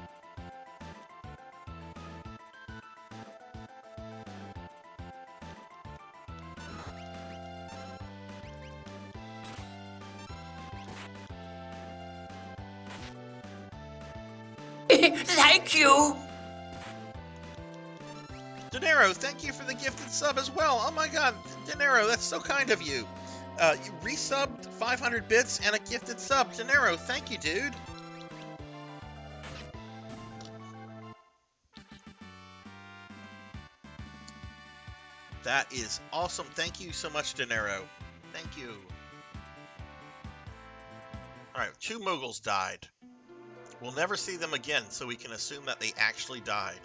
Thank you. Dinero, thank you for the gifted sub as well. Oh my God, Dinero, that's so kind of you. You resubbed 500 bits and a gifted sub. Dinero, thank you, dude. That is awesome. Thank you so much, Dinero. Thank you. Alright, 2 Moogles died. We'll never see them again, so we can assume that they actually died.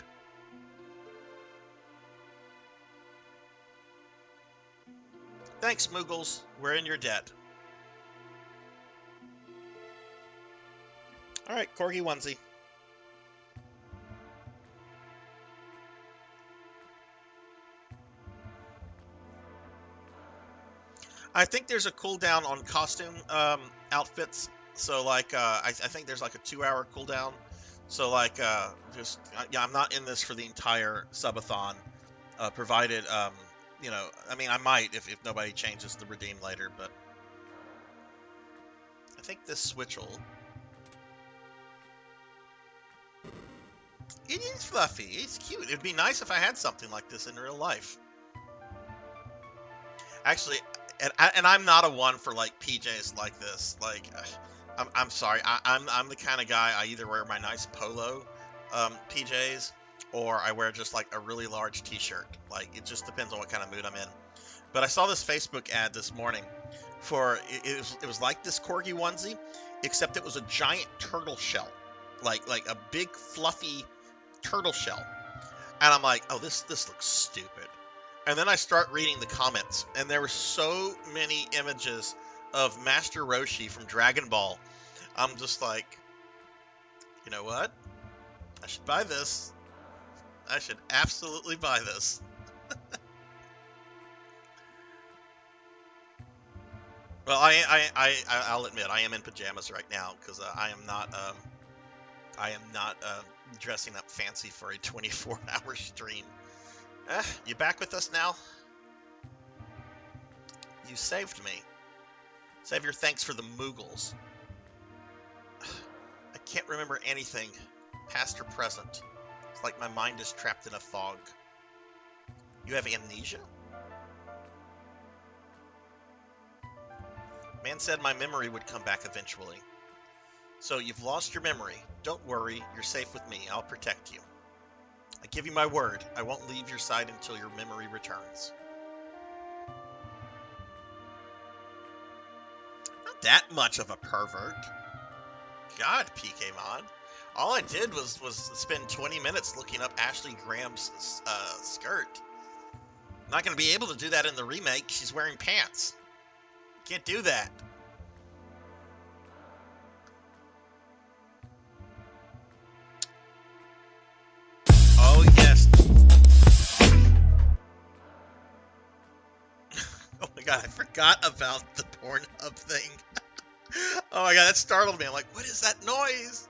Thanks, Moogles. We're in your debt. Alright, Corgi onesie. I think there's a cooldown on costume outfits. So, like, I think there's like a 2-hour cooldown. So, like, I'm not in this for the entire subathon, provided You know, I mean, I might if nobody changes the redeem later, but I think this switch will. It is fluffy. It's cute. It'd be nice if I had something like this in real life. Actually, and I'm not a one for like PJs like this. Like, I'm sorry. I'm the kind of guy, I either wear my nice polo PJs, or I wear just like a really large T-shirt. Like, it just depends on what kind of mood I'm in. But I saw this Facebook ad this morning for it was like this corgi onesie, except it was a giant turtle shell, like a big fluffy turtle shell. And I'm like, oh, this looks stupid. And then I start reading the comments, and there were so many images of Master Roshi from Dragon Ball. I'm just like, you know what? I should buy this. I should absolutely buy this. Well, I'll admit I am in pajamas right now because I am not dressing up fancy for a 24-hour stream. You back with us now? You saved me. Save your thanks for the Moogles. I can't remember anything, past or present. It's like my mind is trapped in a fog. You have amnesia? Man said my memory would come back eventually. So you've lost your memory. Don't worry, you're safe with me. I'll protect you. I give you my word, I won't leave your side until your memory returns. Not that much of a pervert. God, PKmon. All I did was spend 20 minutes looking up Ashley Graham's skirt. I'm not going to be able to do that in the remake. She's wearing pants. Can't do that. Oh, yes. Oh my god, I forgot about the Pornhub thing. Oh my god, that startled me. I'm like, what is that noise?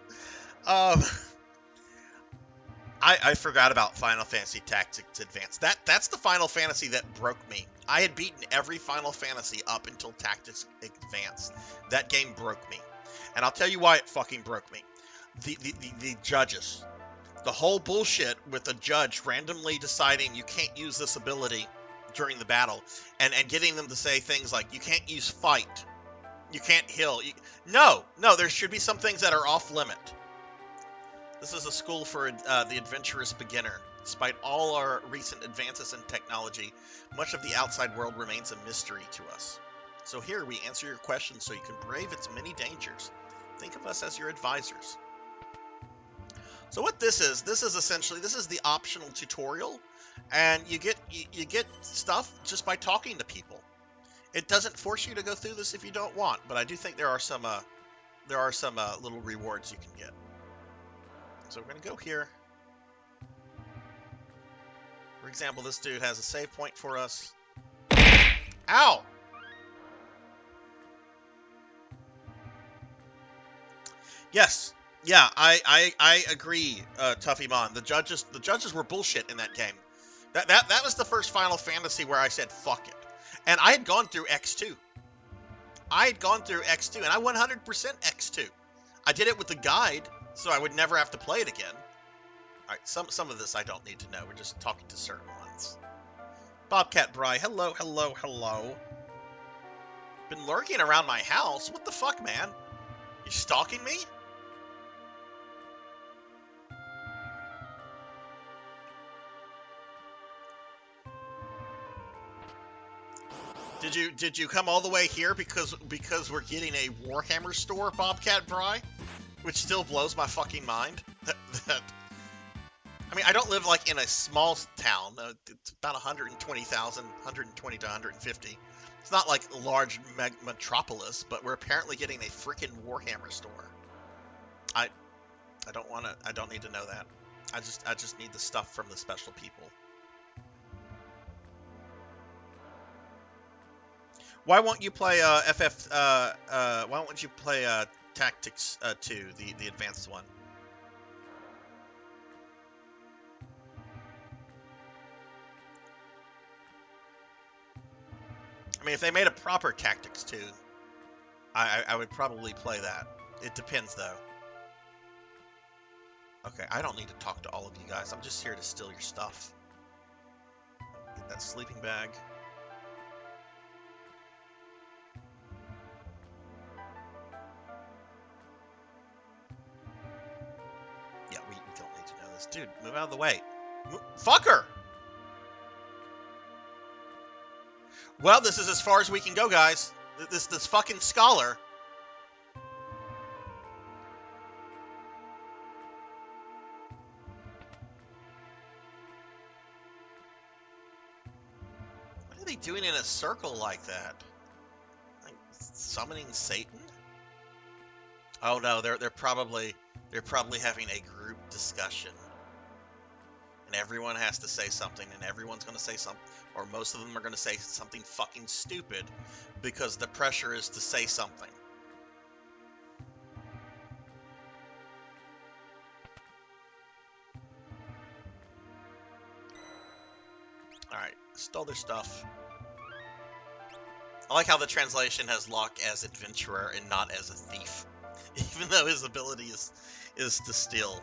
I forgot about Final Fantasy Tactics Advance. That's the Final Fantasy that broke me. I had beaten every Final Fantasy up until Tactics Advance. That game broke me. And I'll tell you why it fucking broke me. The judges. The whole bullshit with the judge randomly deciding you can't use this ability during the battle, and getting them to say things like, you can't use fight, you can't heal. No, there should be some things that are off limit. This is a school for the adventurous beginner. Despite all our recent advances in technology, much of the outside world remains a mystery to us. So here we answer your questions so you can brave its many dangers. Think of us as your advisors. So what this is essentially, this is the optional tutorial, and you get stuff just by talking to people. It doesn't force you to go through this if you don't want, but I do think there are some little rewards you can get. So we're going to go here. For example, this dude has a save point for us. Ow! Yes. Yeah, I agree, Tuffymon. The judges were bullshit in that game. That was the first Final Fantasy where I said, fuck it. And I had gone through X2. and I 100% X2. I did it with the guide, so I would never have to play it again. Alright, some of this I don't need to know. We're just talking to certain ones. Bobcat Bry, hello. Been lurking around my house? What the fuck, man? You stalking me? Did you come all the way here because we're getting a Warhammer store, Bobcat Bry? Which still blows my fucking mind. I mean, I don't live like in a small town. It's about 120,000, 120 to 150. It's not like a large metropolis, but we're apparently getting a freaking Warhammer store. I don't need to know that. I just need the stuff from the special people. Why won't you play why won't you play Tactics 2, the advanced one? I mean, if they made a proper Tactics 2, I would probably play that. It depends, though. Okay, I don't need to talk to all of you guys. I'm just here to steal your stuff. Get that sleeping bag. Yeah, we don't need to know this. Dude, move out of the way. Fucker! Well, this is as far as we can go, guys. This fucking scholar. What are they doing in a circle like that? Like summoning Satan? Oh no, they're probably having a group discussion. And everyone has to say something, and everyone's going to say something, or most of them are going to say something fucking stupid because the pressure is to say something. Alright, stole their stuff. I like how the translation has Locke as adventurer and not as a thief, even though his ability is to steal.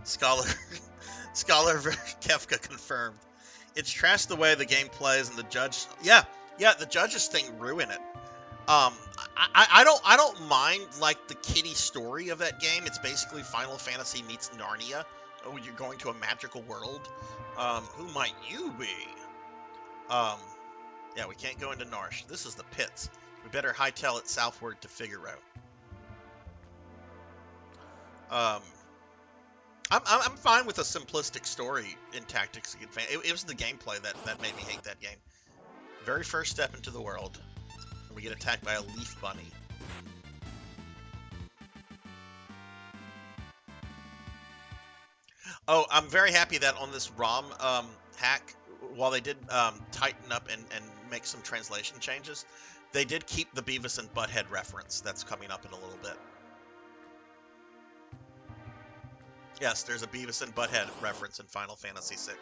Scholar Kefka confirmed. It's trash the way the game plays, and the judge. Yeah, the judges thing ruin it. I don't mind like the kiddie story of that game. It's basically Final Fantasy meets Narnia. Oh, you're going to a magical world. Who might you be? Yeah, we can't go into Narsh. This is the pits. We better hightail it southward to Figaro. I'm fine with a simplistic story in Tactics. It was the gameplay that made me hate that game. Very first step into the world, and we get attacked by a leaf bunny. Oh, I'm very happy that on this ROM hack, while they did tighten up and make some translation changes, they did keep the Beavis and Butthead reference that's coming up in a little bit. Yes, there's a Beavis and Butthead reference in Final Fantasy VI.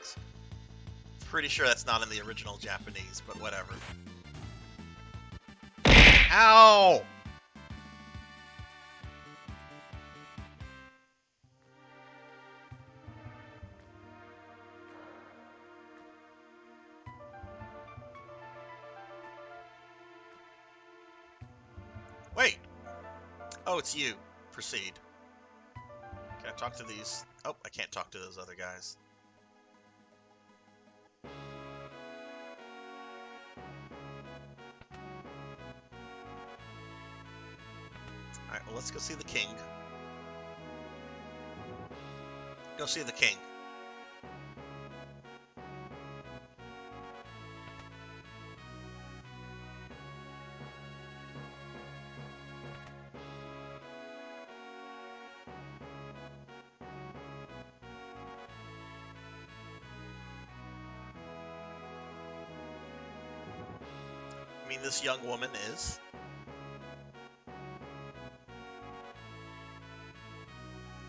Pretty sure that's not in the original Japanese, but whatever. Ow! Wait! Oh, it's you. Proceed. Can I talk to these? Oh, I can't talk to those other guys. Alright, well, let's go see the king. Go see the king. I mean, this young woman is.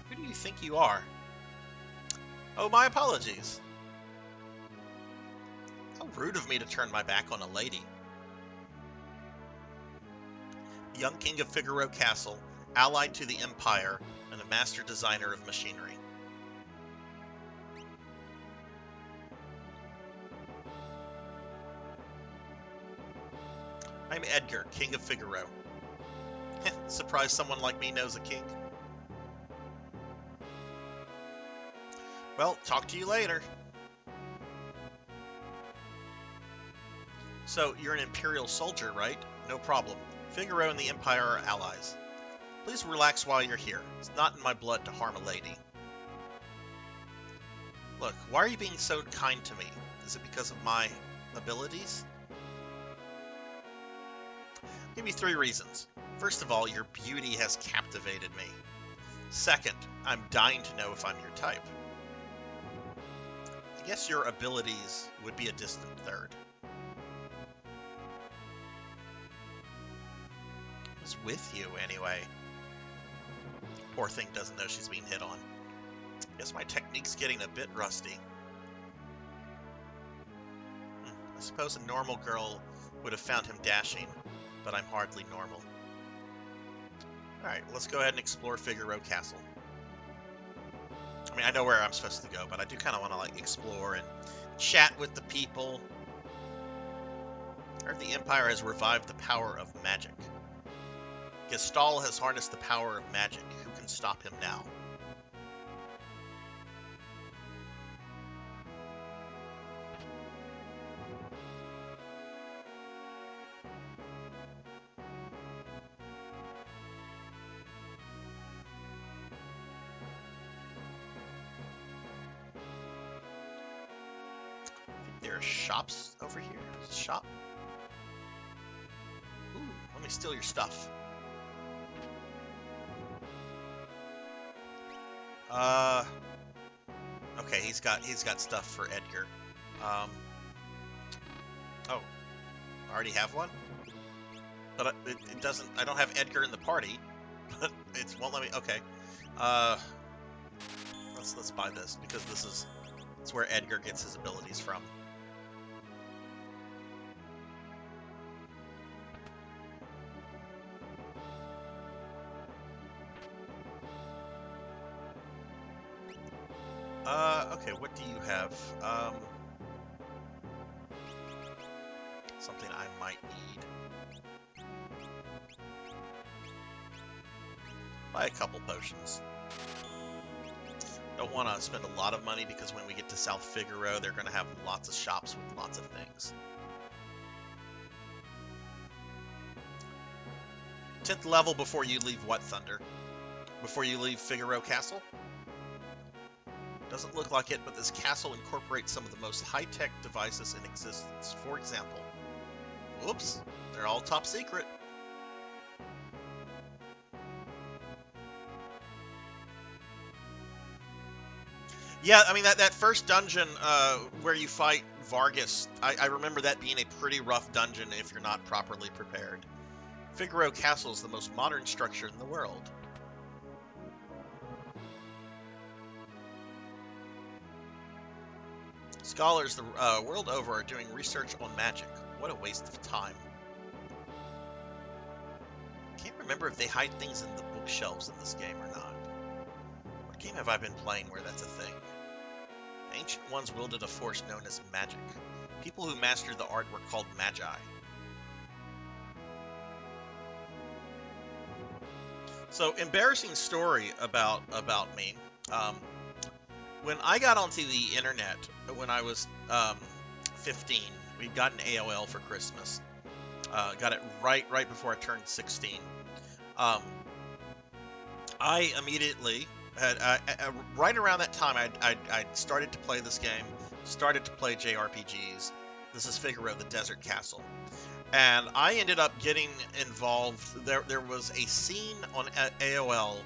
Who do you think you are? Oh, my apologies. How rude of me to turn my back on a lady. The young king of Figaro Castle, allied to the Empire, and a master designer of machinery. I'm Edgar, king of Figaro. Surprised someone like me knows a king. Well, talk to you later. So, you're an Imperial soldier, right? No problem. Figaro and the Empire are allies. Please relax while you're here. It's not in my blood to harm a lady. Look, why are you being so kind to me? Is it because of my abilities? I'll give you 3 reasons. First of all, your beauty has captivated me. Second, I'm dying to know if I'm your type. I guess your abilities would be a distant third. What's with you, anyway? Poor thing doesn't know she's being hit on. Guess my technique's getting a bit rusty. I suppose a normal girl would have found him dashing, but I'm hardly normal. Alright, let's go ahead and explore Figaro Castle. I mean, I know where I'm supposed to go, but I do kind of want to, like, explore and chat with the people. I heard the Empire has revived the power of magic. Gestahl has harnessed the power of magic. Who can stop him now? There are shops over here. Shop. Ooh, let me steal your stuff. Okay, he's got stuff for Edgar. Oh, I already have one, but it doesn't. I don't have Edgar in the party, but it won't let me. Okay, let's buy this because it's where Edgar gets his abilities from. Okay, what do you have? Something I might need. Buy a couple potions. Don't want to spend a lot of money because when we get to South Figaro, they're going to have lots of shops with lots of things. 10th level before you leave what, Thunder? Before you leave Figaro Castle? Doesn't look like it, but this castle incorporates some of the most high-tech devices in existence. For example, whoops, they're all top secret. Yeah, I mean, that first dungeon where you fight Vargas, I remember that being a pretty rough dungeon if you're not properly prepared. Figaro Castle is the most modern structure in the world. Scholars the world over are doing research on magic. What a waste of time. Can't remember if they hide things in the bookshelves in this game or not. What game have I been playing where that's a thing? Ancient ones wielded a force known as magic. People who mastered the art were called magi. So, embarrassing story about me. When I got onto the internet when I was 15, we'd gotten AOL for Christmas. Got it right before I turned 16. I immediately had right around that time I started to play this game, started to play JRPGs. This is Figaro, the Desert Castle. And I ended up getting involved. There was a scene on AOL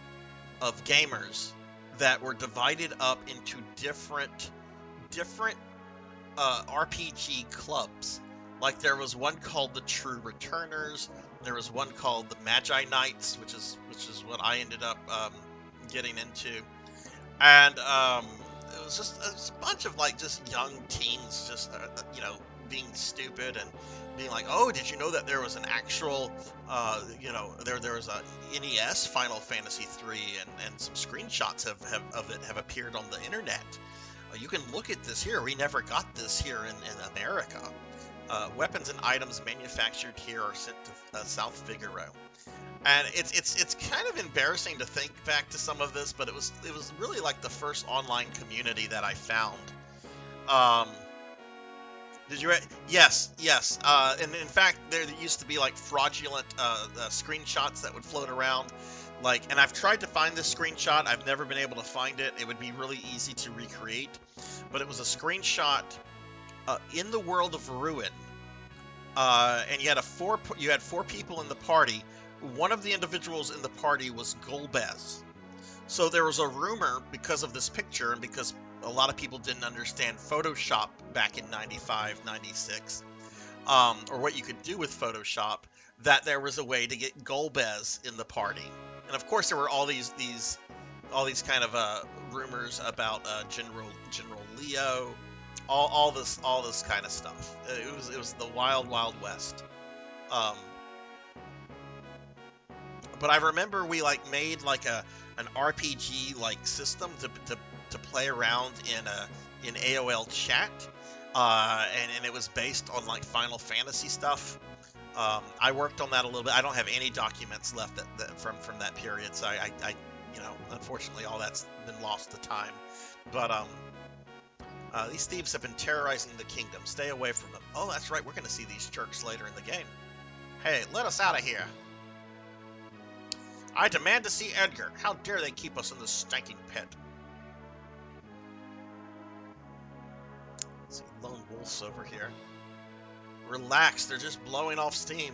of gamers that were divided up into different RPG clubs. Like there was one called the True Returners. There was one called the Magi Knights, which is what I ended up getting into. And it was just a bunch of like just young teens, just being stupid and being like, oh, did you know that there was an actual, there was a NES Final Fantasy 3 and some screenshots of it have appeared on the internet. You can look at this here. We never got this here in America. Weapons and items manufactured here are sent to South Figaro. And it's kind of embarrassing to think back to some of this, but it was really like the first online community that I found. Did you? Yes. And in fact, there used to be like fraudulent screenshots that would float around. And I've tried to find this screenshot. I've never been able to find it. It would be really easy to recreate, but it was a screenshot in the world of Ruin, and you had four people in the party. One of the individuals in the party was Golbez. So there was a rumor because of this picture and because a lot of people didn't understand Photoshop back in 95, 96, or what you could do with Photoshop, that there was a way to get Golbez in the party. And of course there were all these kind of rumors about General Leo, all this kind of stuff. It was the wild west. But I remember we like made like an RPG like system to play around in AOL chat, and it was based on like Final Fantasy stuff. I worked on that a little bit. I don't have any documents left from that period, so I you know, unfortunately all that's been lost to time. But these thieves have been terrorizing the kingdom. Stay away from them. Oh, that's right. We're going to see these jerks later in the game. Hey, let us out of here. I demand to see Edgar. How dare they keep us in this stinking pit? Let's see, lone wolves over here. Relax, they're just blowing off steam.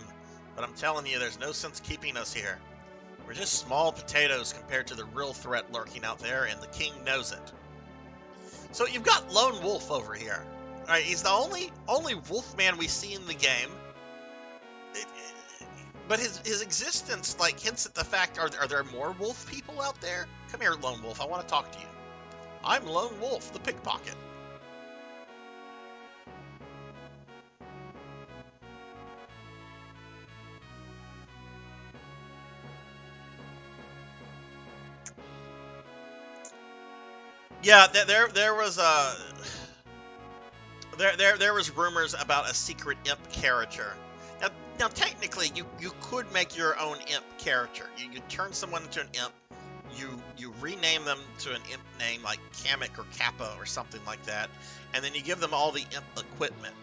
But I'm telling you, there's no sense keeping us here. We're just small potatoes compared to the real threat lurking out there, and the king knows it. So you've got Lone Wolf over here. All right, he's the only wolf man we see in the game. But his existence like hints at the fact, are there more wolf people out there? Come here, Lone Wolf, I want to talk to you. I'm Lone Wolf, the pickpocket. Yeah, there was rumors about a secret imp character. Now technically, you could make your own imp character. You turn someone into an imp. You rename them to an imp name like Kamek or Kappa or something like that, and then you give them all the imp equipment.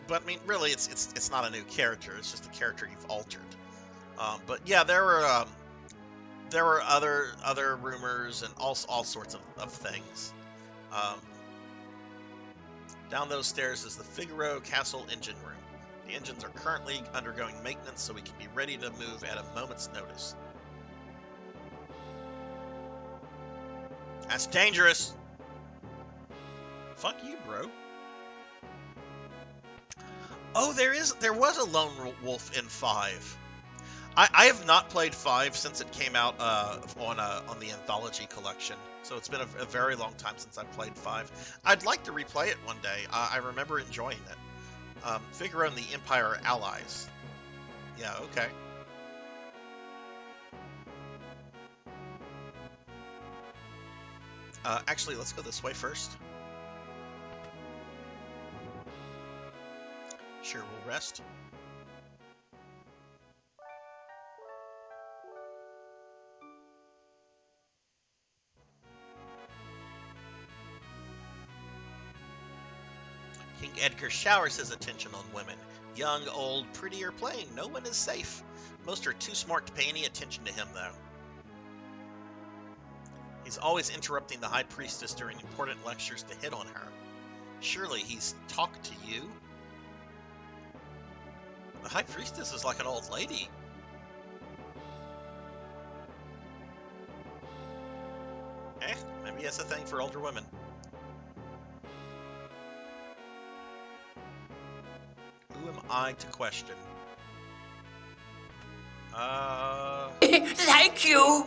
But I mean, really, it's not a new character. It's just a character you've altered. But yeah, there were other rumors and all sorts of things. Down those stairs is the Figaro Castle engine room. The engines are currently undergoing maintenance, so we can be ready to move at a moment's notice. That's dangerous. Fuck you, bro. Oh, there was a lone wolf in 5. I have not played 5 since it came out on the Anthology collection, so it's been a very long time since I played 5. I'd like to replay it one day. I remember enjoying it. Figaro and the Empire are allies. Yeah, okay. Actually, let's go this way first. Sure, we'll rest. King Edgar showers his attention on women. Young, old, pretty, or plain, no one is safe. Most are too smart to pay any attention to him, though. He's always interrupting the High Priestess during important lectures to hit on her. Surely he's talked to you? The High Priestess is like an old lady. Maybe he has a thing for older women. Who am I to question? Thank you.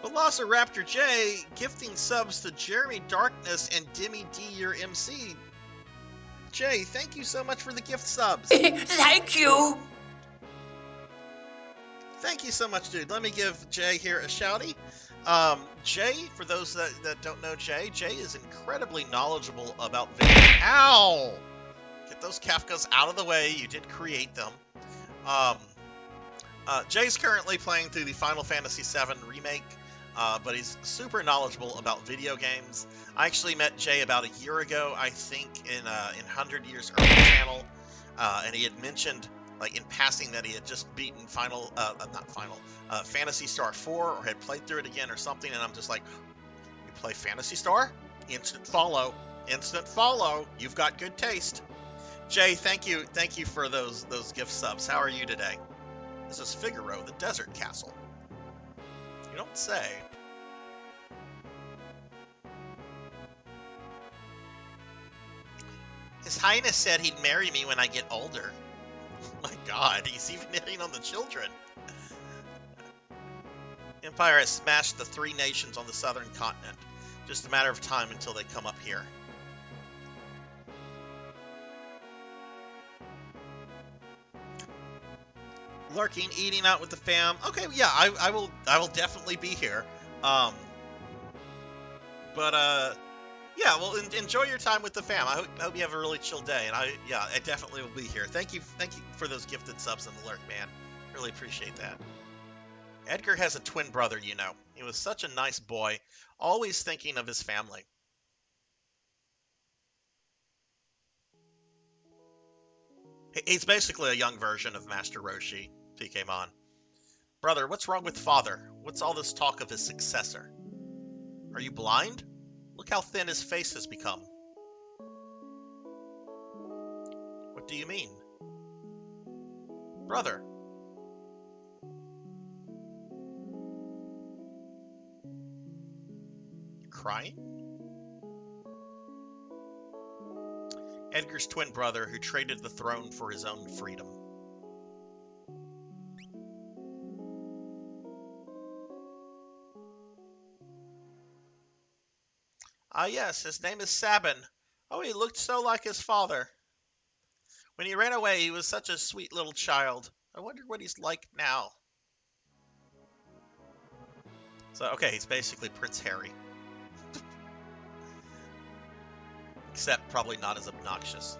Velociraptor J gifting subs to Jeremy Darkness and Demi D, your MC. Jay, thank you so much for the gift subs. Thank you. Thank you so much, dude. Let me give Jay here a shouty. Jay, for those that don't know Jay is incredibly knowledgeable about video. Ow! Get those Kafkas out of the way. You did create them. Jay's currently playing through the Final Fantasy VII Remake, but he's super knowledgeable about video games. I actually met Jay about a year ago, I think, in 100 Years Early channel, and he had mentioned, like in passing, that he had just beaten Phantasy Star 4, or had played through it again or something, and I'm just like, you play Phantasy Star? Instant follow. Instant follow. You've got good taste. Jay, thank you for those gift subs. How are you today? This is Figaro, the desert castle. You don't say. His Highness said he'd marry me when I get older. Oh my god, he's even hitting on the children. Empire has smashed the 3 nations on the southern continent. Just a matter of time until they come up here. Lurking, eating out with the fam. Okay, yeah, I will definitely be here. Yeah, well, enjoy your time with the fam. I hope you have a really chill day, and I definitely will be here. Thank you for those gifted subs in the lurk, man. Really appreciate that. Edgar has a twin brother, you know. He was such a nice boy, always thinking of his family. He's basically a young version of Master Roshi, TKmon. Brother, what's wrong with father? What's all this talk of his successor? Are you blind? Look how thin his face has become. What do you mean? Brother. Crying? Edgar's twin brother who traded the throne for his own freedom. Ah, yes, his name is Sabin. Oh, he looked so like his father. When he ran away, he was such a sweet little child. I wonder what he's like now. So, okay, he's basically Prince Harry. Except probably not as obnoxious.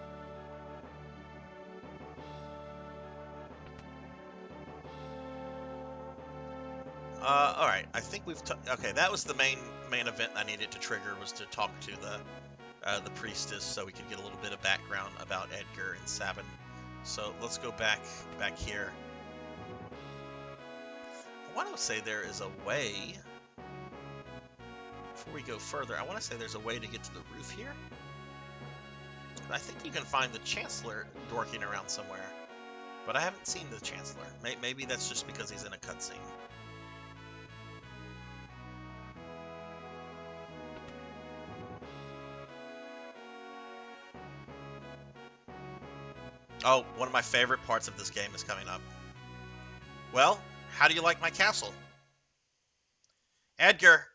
Alright, I think we've... Okay, that was the main event I needed to trigger, was to talk to the priestess so we could get a little bit of background about Edgar and Sabin. So let's go back here. I want to say there is a way... Before we go further, I want to say there's a way to get to the roof here. I think you can find the Chancellor dorking around somewhere. But I haven't seen the Chancellor. Maybe that's just because he's in a cutscene. Oh, one of my favorite parts of this game is coming up. Well, how do you like my castle? Edgar,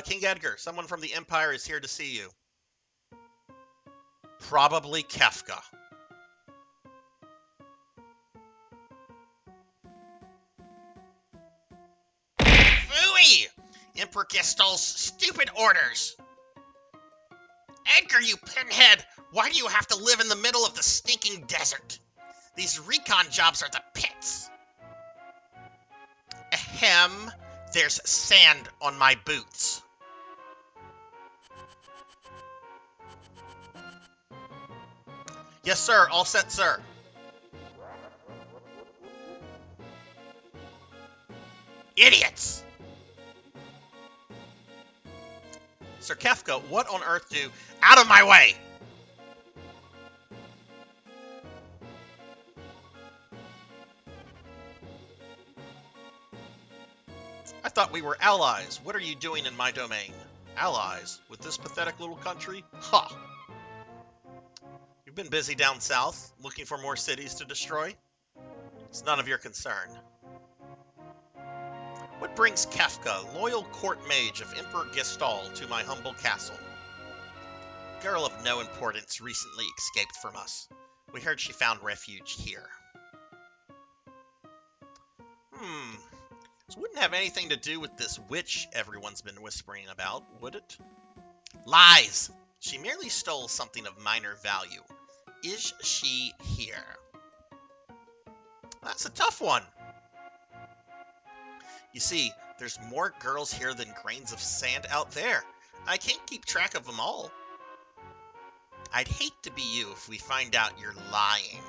King Edgar, someone from the Empire is here to see you. Probably Kefka. Phooey! Emperor Gestol's stupid orders. Edgar, you pinhead! Why do you have to live in the middle of the stinking desert? These recon jobs are the pits. Ahem. There's sand on my boots. Yes, sir. All set, sir. Idiots! Sir Kefka, what on earth do... Out of my way! I thought we were allies. What are you doing in my domain? Allies? With this pathetic little country? Ha! You've been busy down south, looking for more cities to destroy? It's none of your concern. What brings Kefka, loyal court mage of Emperor Gestol, to my humble castle? A girl of no importance recently escaped from us. We heard she found refuge here. This wouldn't have anything to do with this witch everyone's been whispering about, would it? Lies! She merely stole something of minor value. Is she here? That's a tough one. You see, there's more girls here than grains of sand out there. I can't keep track of them all. I'd hate to be you if we find out you're lying.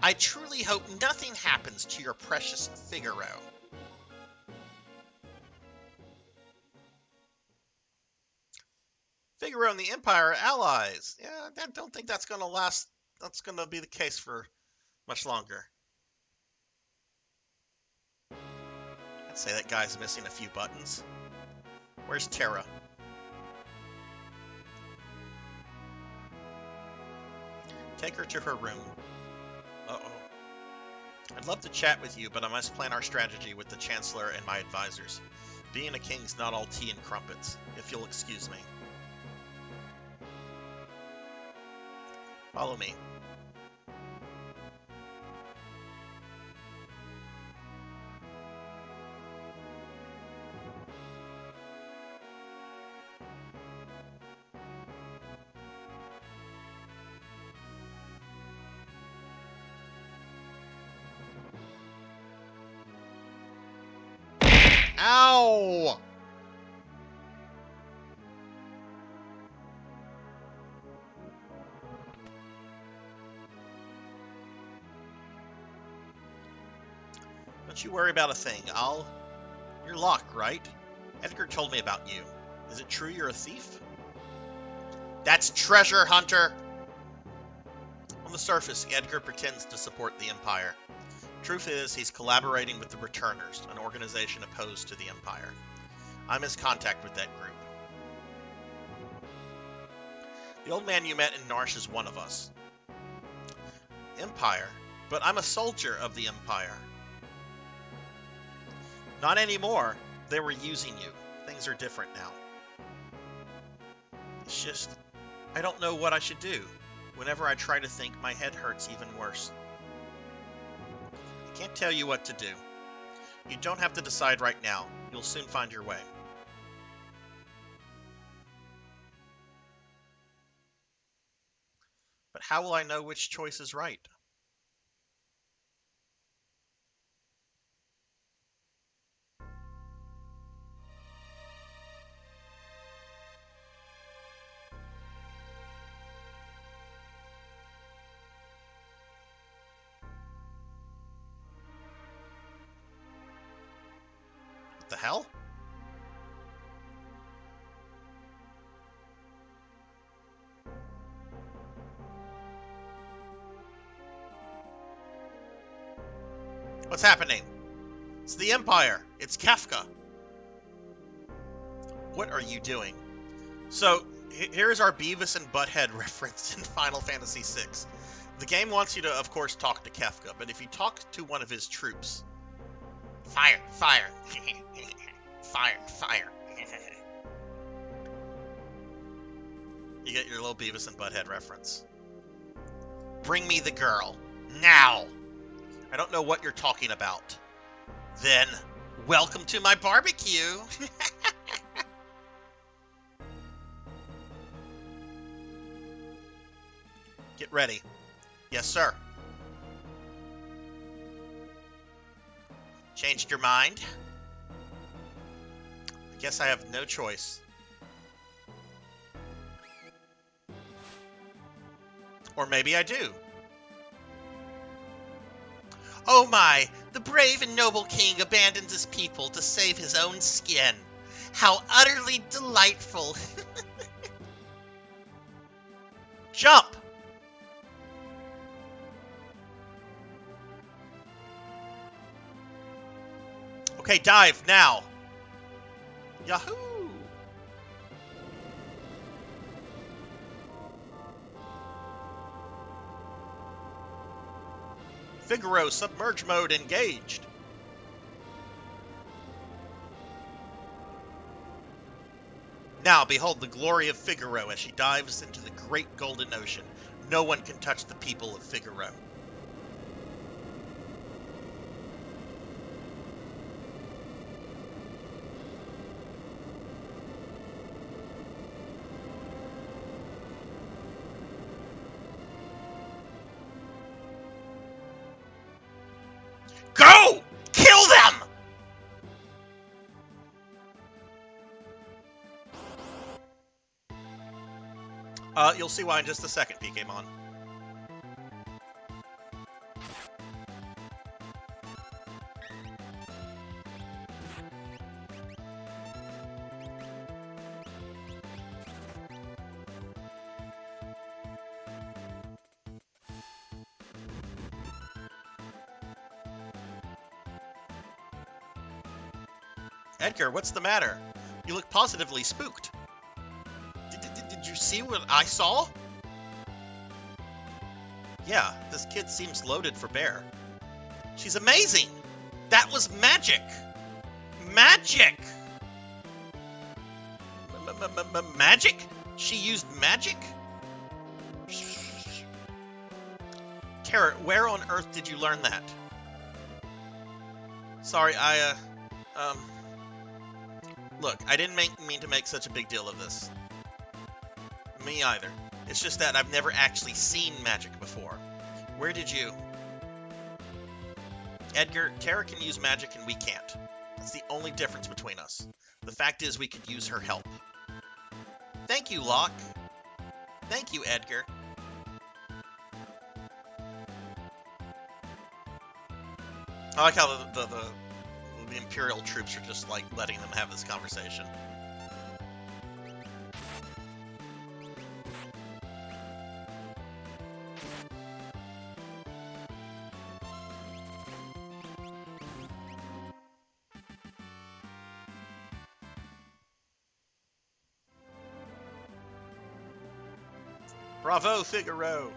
I truly hope nothing happens to your precious Figaro. Figaro and the Empire are allies. Yeah, I don't think that's going to last. That's going to be the case for much longer. I'd say that guy's missing a few buttons. Where's Terra? Take her to her room. Uh-oh. I'd love to chat with you, but I must plan our strategy with the Chancellor and my advisors. Being a king's not all tea and crumpets, if you'll excuse me. Follow me. Ow! Don't you worry about a thing. You're Locke, right? Edgar told me about you. Is it true you're a thief? That's treasure hunter. On the surface, Edgar pretends to support the Empire. Truth is, he's collaborating with the Returners, an organization opposed to the Empire. I'm his contact with that group. The old man you met in Narsh is one of us. Empire? But I'm a soldier of the Empire. Not anymore. They were using you. Things are different now. It's just, I don't know what I should do. Whenever I try to think, my head hurts even worse. I can't tell you what to do. You don't have to decide right now. You'll soon find your way. But how will I know which choice is right? What the hell? What's happening? It's the Empire. It's Kafka. What are you doing? So, here's our Beavis and Butthead reference in Final Fantasy VI. The game wants you to, of course, talk to Kafka, but if you talk to one of his troops... Fire, fire. Fire, fire. You get your little Beavis and Butthead reference. Bring me the girl. Now. I don't know what you're talking about. Then, welcome to my barbecue. Get ready. Yes, sir. Changed your mind? I guess I have no choice. Or maybe I do. Oh my, the brave and noble king abandons his people to save his own skin. How utterly delightful. Jump! Okay, dive now. Yahoo! Figaro, submerge mode engaged. Now behold the glory of Figaro as she dives into the great golden ocean. No one can touch the people of Figaro. Go! Kill them! You'll see why in just a second, Pokemon. Edgar, what's the matter? You look positively spooked. Did you see what I saw? Yeah, this kid seems loaded for bear. She's amazing! That was magic! Magic! Magic? She used magic? Tara, where on earth did you learn that? Sorry, Look, I didn't mean to make such a big deal of this. Me either. It's just that I've never actually seen magic before. Where did you? Edgar, Tara can use magic and we can't. That's the only difference between us. The fact is we could use her help. Thank you, Locke. Thank you, Edgar. I like how the Imperial troops are just, like, letting them have this conversation. Bravo, Figaro!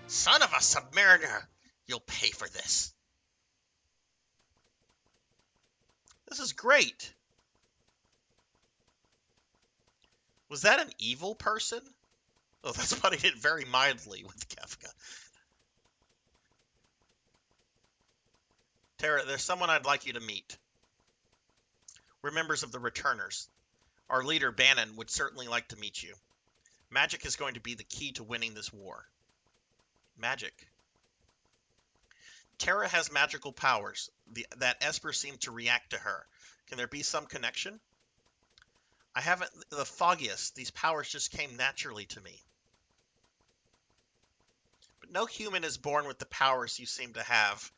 Son of a submariner! You'll pay for this. This is great. Was that an evil person? Oh, that's putting it very mildly with Kefka. Tara, there's someone I'd like you to meet. We're members of the Returners. Our leader, Bannon, would certainly like to meet you. Magic is going to be the key to winning this war. Magic. Tara has magical powers. That Esper seemed to react to her. Can there be some connection? I haven't the foggiest. These powers just came naturally to me. But no human is born with the powers you seem to have.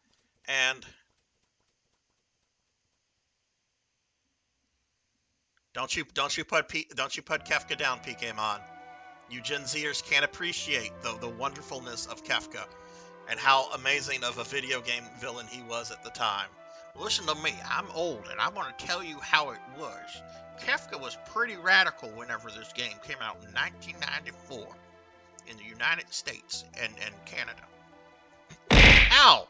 And don't you put Kefka down, Pokemon. You Gen Zers can't appreciate the wonderfulness of Kefka and how amazing of a video game villain he was at the time. Listen to me, I'm old, and I want to tell you how it was. Kefka was pretty radical whenever this game came out in 1994 in the United States and Canada. Ow!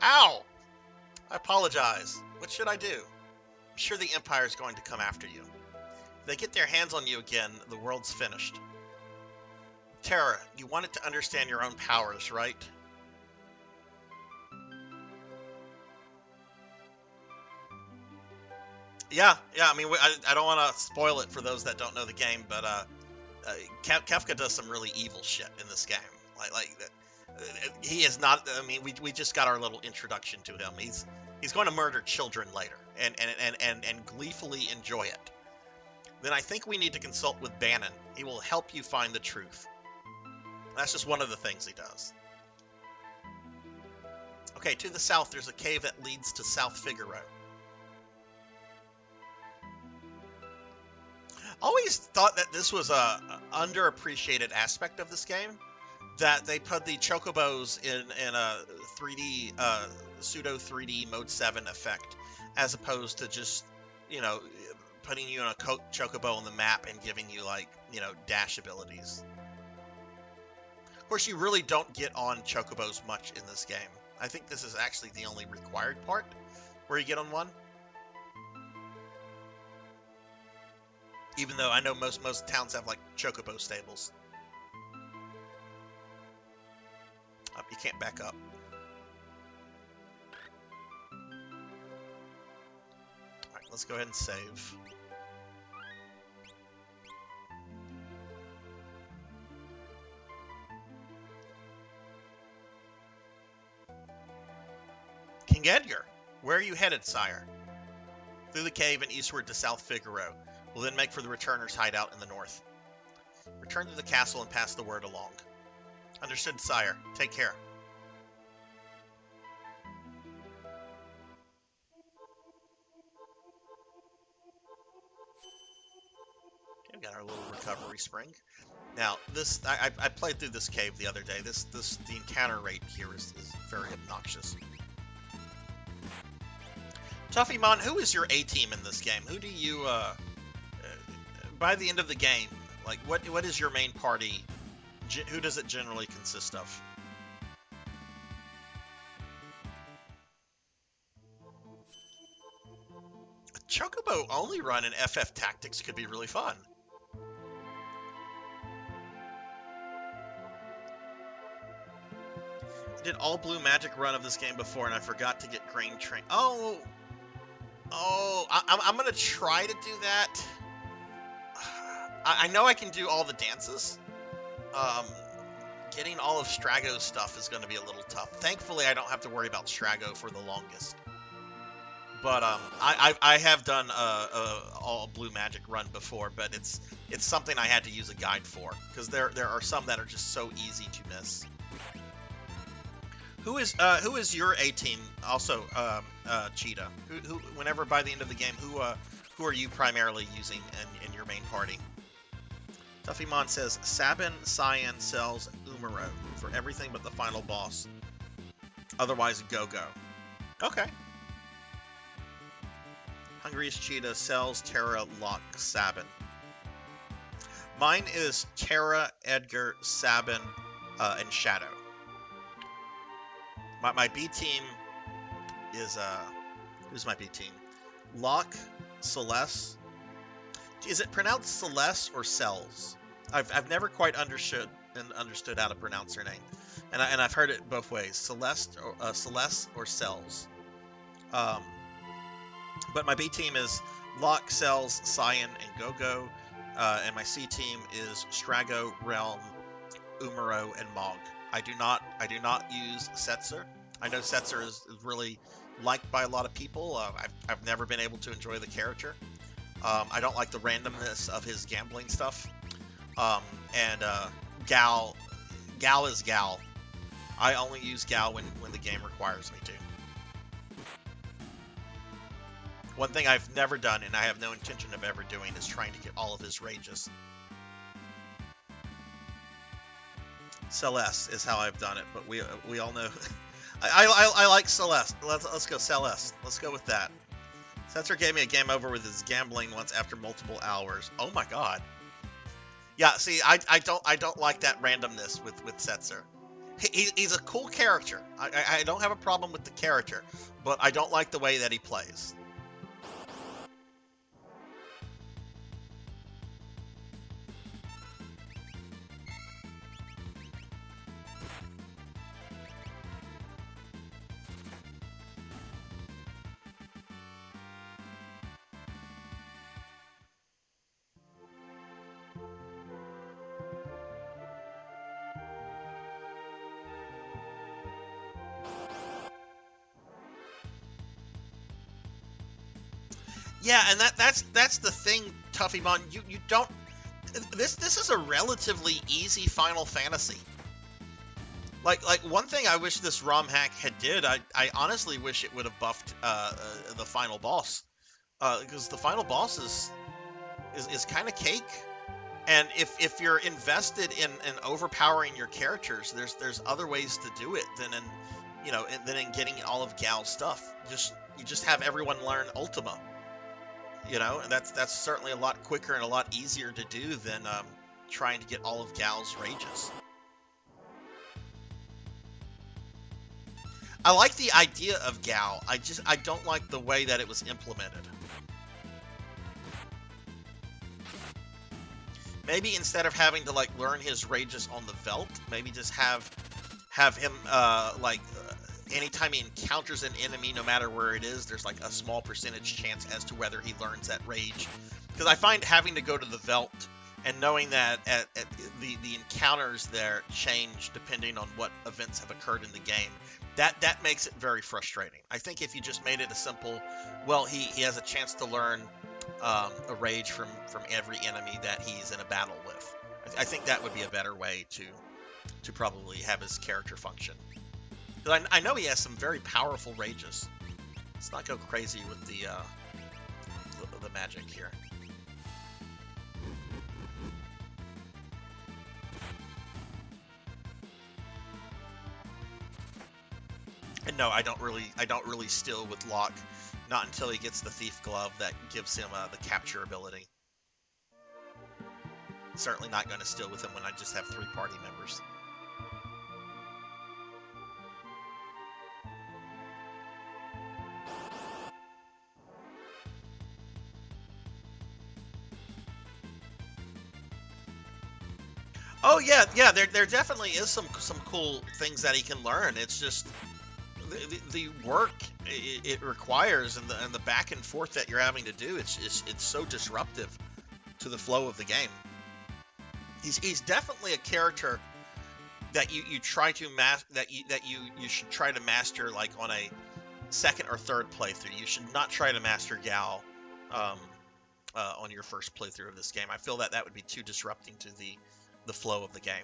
Ow! I apologize. What should I do? I'm sure the Empire's going to come after you. If they get their hands on you again, the world's finished. Tara, you wanted to understand your own powers, right? Yeah, I mean, I don't want to spoil it for those that don't know the game, but Kefka does some really evil shit in this game. He is not, I mean, we just got our little introduction to him. He's going to murder children later and gleefully enjoy it. Then I think we need to consult with Bannon. He will help you find the truth. That's just one of the things he does. Okay, to the south, there's a cave that leads to South Figaro. Always thought that this was a underappreciated aspect of this game, that they put the chocobos in a 3D pseudo 3D mode 7 effect, as opposed to just, you know, putting you in a chocobo on the map and giving you, like, you know, dash abilities. Of course, you really don't get on chocobos much in this game. I think this is actually the only required part where you get on one. Even though I know most towns have, like, chocobo stables. Oh, you can't back up. Alright, let's go ahead and save. King Edgar, where are you headed, sire? Through the cave and eastward to South Figaro. We'll then make for the Returners' hideout in the north. Return to the castle and pass the word along. Understood, sire. Take care. Okay, we got our little recovery spring. Now, this I played through this cave the other day. The encounter rate here is very obnoxious. Tuffymon, who is your A-team in this game? Who do you by the end of the game, like, what is your main party? Who does it generally consist of? A Chocobo only run in FF Tactics could be really fun. I did all blue magic run of this game before, and I forgot to get green train. Oh, I'm gonna try to do that. I know I can do all the dances. getting all of Strago's stuff is going to be a little tough. Thankfully, I don't have to worry about Strago for the longest. But I have done all Blue Magic run before, but it's something I had to use a guide for, because there are some that are just so easy to miss. Who is your A team? Also, Cheetah. Who whenever by the end of the game, who are you primarily using in your main party? Tuffymon says Sabin, Cyan, Cells, Umaro for everything but the final boss. Otherwise, Go-Go. Okay. Hungriest Cheetah, Cells, Terra, Locke, Sabin. Mine is Terra, Edgar, Sabin, and Shadow. My B team is who's my B team? Locke, Celeste. Is it pronounced Celeste or Cells? I've never quite understood how to pronounce her name, and I've heard it both ways, Celeste or Cells. But my B team is Locke, Cells, Cyan, and Go-Go, and my C team is Strago, Realm, Umaro, and Mog. I do not use Setzer. I know Setzer is really liked by a lot of people. I've never been able to enjoy the character. I don't like the randomness of his gambling stuff. And Gal is Gal. I only use Gal when the game requires me to. One thing I've never done, and I have no intention of ever doing, is trying to get all of his rages. Celeste is how I've done it, but we all know. I like Celeste. Let's go Celeste. Let's go with that. Setzer gave me a game over with his gambling once after multiple hours. Oh my god. Yeah, see, I don't like that randomness with Setzer. He's a cool character. I don't have a problem with the character, but I don't like the way that he plays. Yeah, and that's the thing, Tuffymon. You don't. This is a relatively easy Final Fantasy. Like one thing I wish this ROM hack had did. I honestly wish it would have buffed the final boss, because the final boss is kind of cake. And if you're invested in overpowering your characters, there's other ways to do it than in getting all of Gal's stuff. You just have everyone learn Ultima. And that's certainly a lot quicker and a lot easier to do than trying to get all of Gal's rages. I like the idea of Gal. I don't like the way that it was implemented. Maybe instead of having to learn his rages on the Velt, maybe just have him anytime he encounters an enemy, no matter where it is, there's a small percentage chance as to whether he learns that rage. Because I find having to go to the Velt and knowing that the encounters there change depending on what events have occurred in the game, that makes it very frustrating. I think if you just made it a simple, well, he has a chance to learn a rage from every enemy that he's in a battle with. I think that would be a better way to probably have his character function. Because I know he has some very powerful rages. Let's not go crazy with the magic here. And no, I don't really steal with Locke. Not until he gets the Thief Glove that gives him the capture ability. Certainly not going to steal with him when I just have 3 party members. Oh yeah. There definitely is some cool things that he can learn. It's just the work it requires and the back and forth that you're having to do. It's so disruptive to the flow of the game. He's definitely a character that you try to you should try to master like on a second or third playthrough. You should not try to master Gal on your first playthrough of this game. I feel that would be too disrupting to the flow of the game.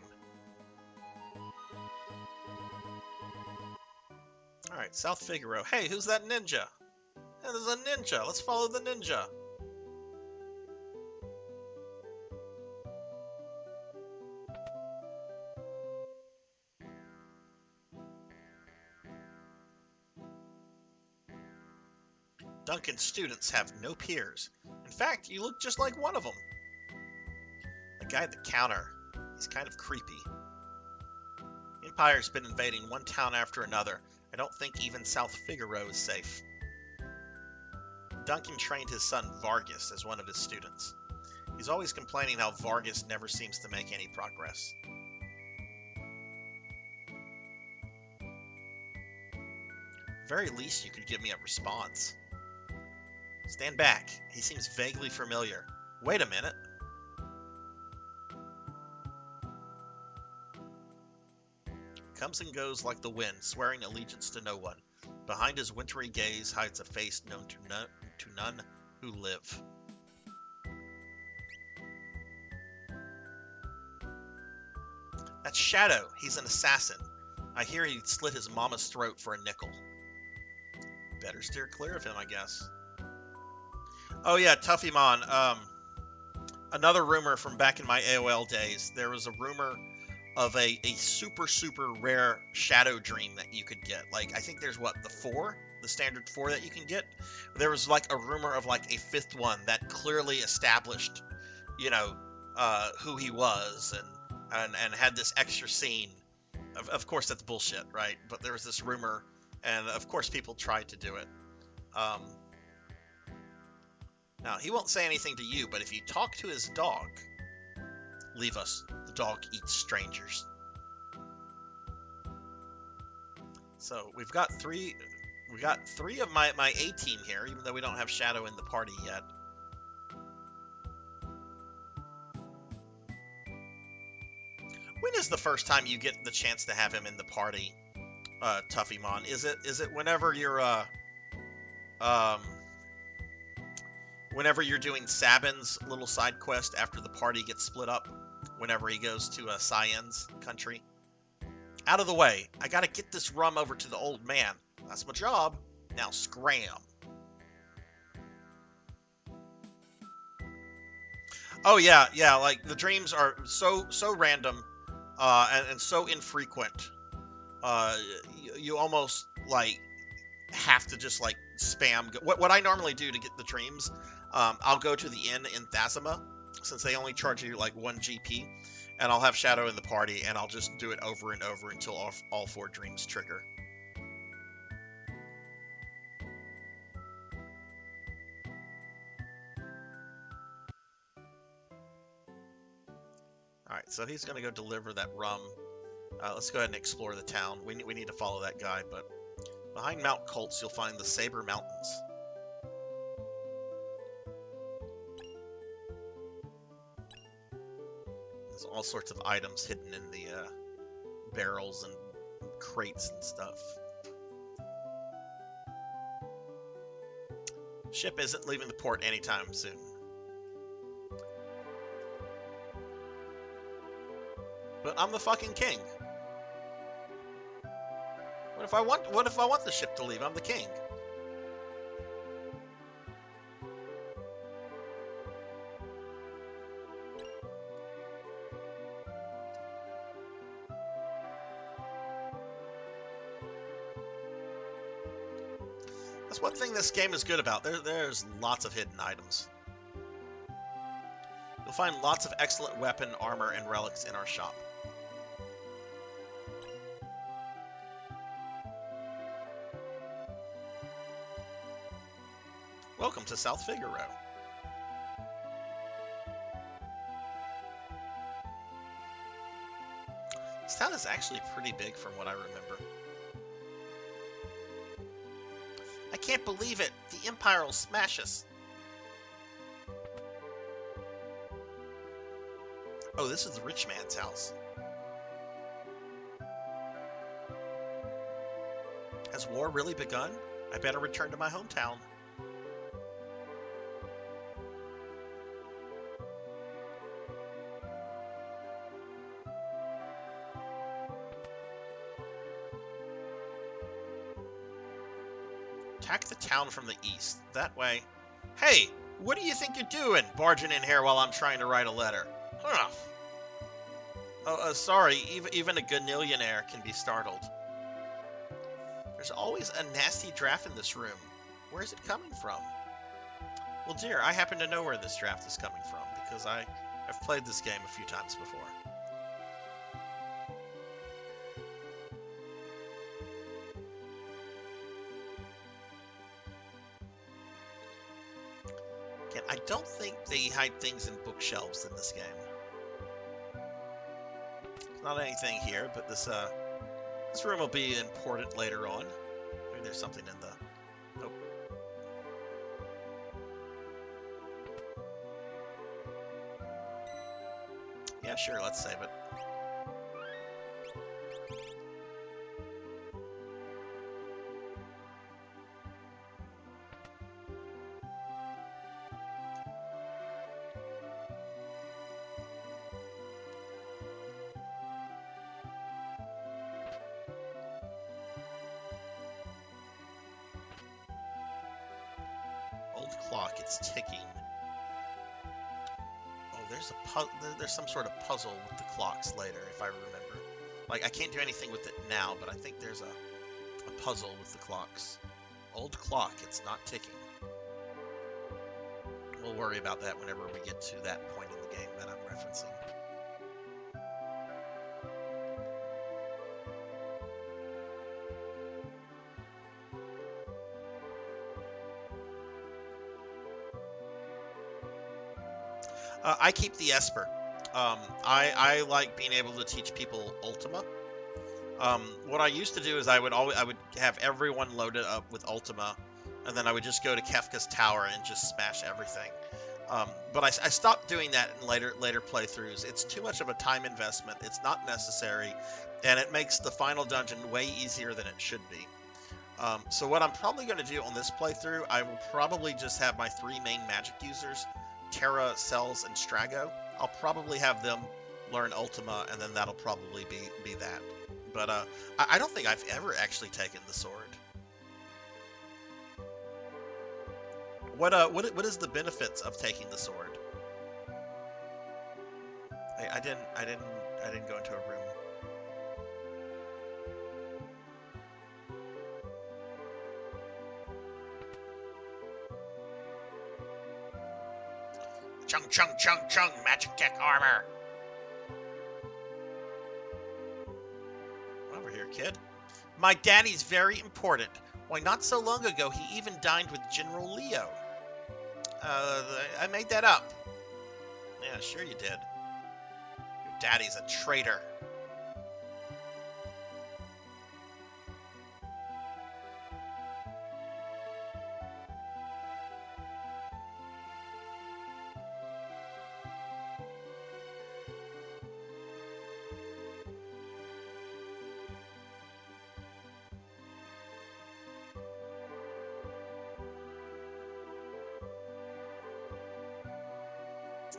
All right, South Figaro. Hey, who's that ninja? Hey, there's a ninja. Let's follow the ninja. Duncan's students have no peers. In fact, you look just like one of them. The guy at the counter, he's kind of creepy. The Empire's been invading one town after another. I don't think even South Figaro is safe. Duncan trained his son Vargas as one of his students. He's always complaining how Vargas never seems to make any progress. At the very least, you could give me a response. Stand back. He seems vaguely familiar. Wait a minute. Comes and goes like the wind, swearing allegiance to no one. Behind his wintry gaze hides a face known to none who live. That's Shadow. He's an assassin. I hear he slit his mama's throat for a nickel. Better steer clear of him, I guess. Oh yeah, Tuffymon. Another rumor from back in my AOL days. There was a rumor of a super rare Shadow Dream that you could get. Like, I think there's the standard 4 that you can get. There was like a rumor of like a 5th one that clearly established, who he was and had this extra scene. Of course, that's bullshit, right? But there was this rumor, and of course people tried to do it. Now, he won't say anything to you, but if you talk to his dog, leave us. The dog eats strangers. So we've got three of my A team here, even though we don't have Shadow in the party yet. When is the first time you get the chance to have him in the party, Tuffymon? Is it whenever you're whenever you're doing Sabin's little side quest after the party gets split up? Whenever he goes to Cyan's country? Out of the way. I gotta get this rum over to the old man. That's my job. Now scram. Oh yeah, like the dreams are so random and so infrequent. You almost like have to just like spam. What I normally do to get the dreams, I'll go to the inn in Thasima, since they only charge you like 1 GP, and I'll have Shadow in the party, and I'll just do it over and over until all 4 dreams trigger. Alright, so he's going to go deliver that rum. Let's go ahead and explore the town. We need to follow that guy, but behind Mount Colts, you'll find the Saber Mountains. There's all sorts of items hidden in the barrels and crates and stuff. Ship isn't leaving the port anytime soon. But I'm the fucking king. What if I want the ship to leave? I'm the king. That's one thing this game is good about. There's lots of hidden items. You'll find lots of excellent weapon, armor, and relics in our shop. Welcome to South Figaro. This town is actually pretty big from what I remember. I can't believe it! The Empire will smash us! Oh, this is the rich man's house. Has war really begun? I better return to my hometown. Attack the town from the east. That way. Hey, what do you think you're doing, barging in here while I'm trying to write a letter? Huh. Oh, sorry. Even a ganillionaire can be startled. There's always a nasty draft in this room. Where is it coming from? Well, dear, I happen to know where this draft is coming from, because I've played this game a few times before. Again, I don't think they hide things in bookshelves in this game. There's not anything here, but this room will be important later on. Maybe there's something in the... Oh. Yeah, sure, let's save it. Clock, it's ticking. Oh, there's some sort of puzzle with the clocks later, if I remember. Like, I can't do anything with it now, but I think there's a puzzle with the clocks. Old clock, it's not ticking. We'll worry about that whenever we get to that point in the game that I'm referencing. I keep the Esper. I like being able to teach people Ultima. What I used to do is I would have everyone loaded up with Ultima, and then I would just go to Kefka's Tower and just smash everything. But I stopped doing that in later playthroughs. It's too much of a time investment. It's not necessary, and it makes the final dungeon way easier than it should be. So what I'm probably going to do on this playthrough, I will probably just have my 3 main magic users, Terra, Cells, and Strago. I'll probably have them learn Ultima, and then that'll probably be that. But I don't think I've ever actually taken the sword. What is the benefits of taking the sword? I didn't go into a room. Chung, chung, chung, chung, magic tech armor. Over here, kid. My daddy's very important. Why, not so long ago, he even dined with General Leo. I made that up. Yeah, sure you did. Your daddy's a traitor.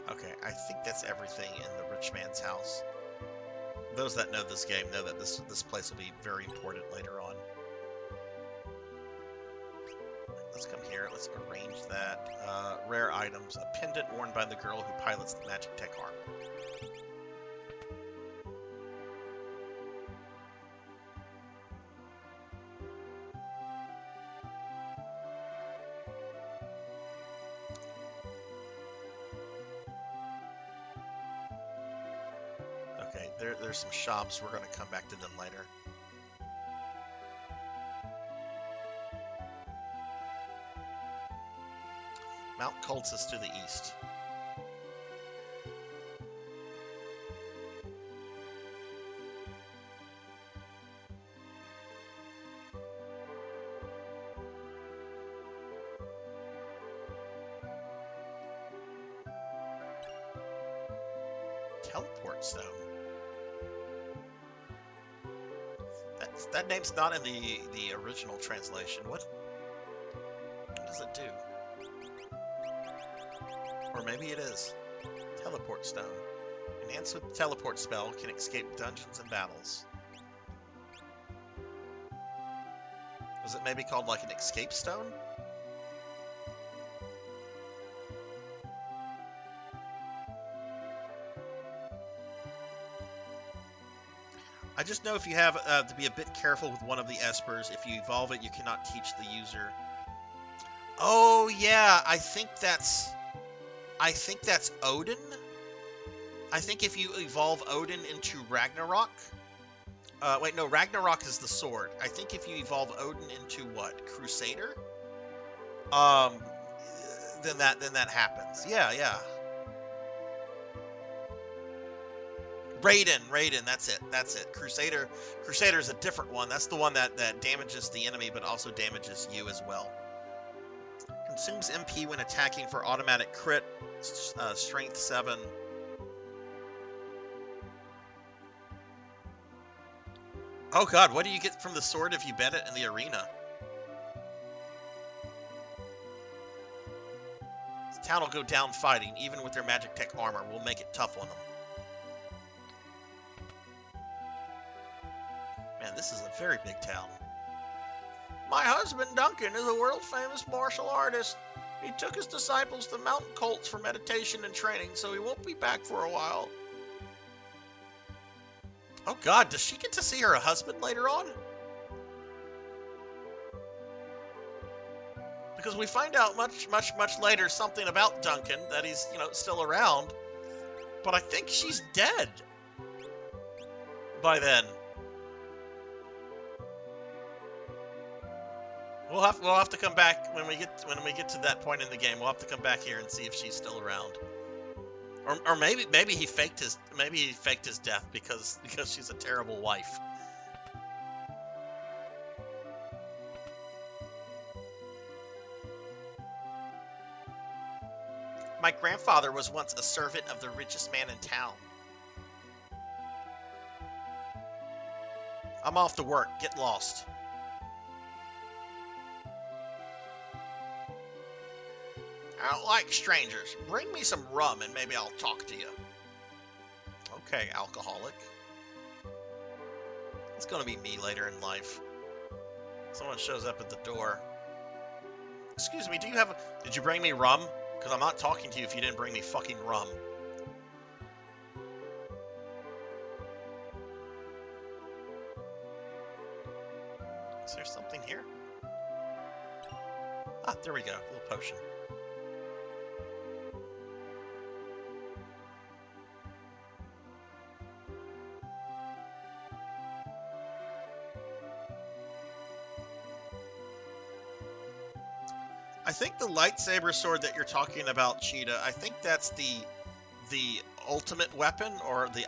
Okay, I think that's everything in the rich man's house. Those that know this game know that this place will be very important later on. Let's come here. Let's arrange that. Rare items. A pendant worn by the girl who pilots the magic tech armor. Okay, there's some shops. We're going to come back to them later. Mount Coltis to the east. Teleport stone. That name's not in the original translation. What does it do? Or maybe it is. Teleport stone. Enhanced with teleport spell, can escape dungeons and battles. Was it maybe called like an escape stone? I just know if you have to be a bit careful with one of the espers. If you evolve it, you cannot teach the user. Oh yeah, I think that's Odin. I think if you evolve Odin into Ragnarok, wait, no, Ragnarok is the sword. I think if you evolve Odin into what, Crusader, then that happens. Yeah. Raiden, that's it. Crusader's a different one. That's the one that damages the enemy, but also damages you as well. Consumes MP when attacking for automatic crit, strength 7. Oh god, what do you get from the sword if you bet it in the arena? This town will go down fighting, even with their magic tech armor. We'll make it tough on them. Man, this is a very big town. My husband, Duncan, is a world-famous martial artist. He took his disciples to mountain cults for meditation and training, so he won't be back for a while. Oh god, does she get to see her husband later on? Because we find out much later something about Duncan, that he's, still around. But I think she's dead by then. We'll have to come back when we get to that point in the game. We'll have to come back here and see if she's still around. Or maybe he faked his death because she's a terrible wife. My grandfather was once a servant of the richest man in town. I'm off to work. Get lost. I don't like strangers. Bring me some rum and maybe I'll talk to you. Okay, alcoholic. It's gonna be me later in life. Someone shows up at the door. Excuse me, did you bring me rum? Because I'm not talking to you if you didn't bring me fucking rum. Is there something here? Ah, there we go. A little potion. I think the lightsaber sword that you're talking about, Cheetah, I think that's the ultimate weapon, or the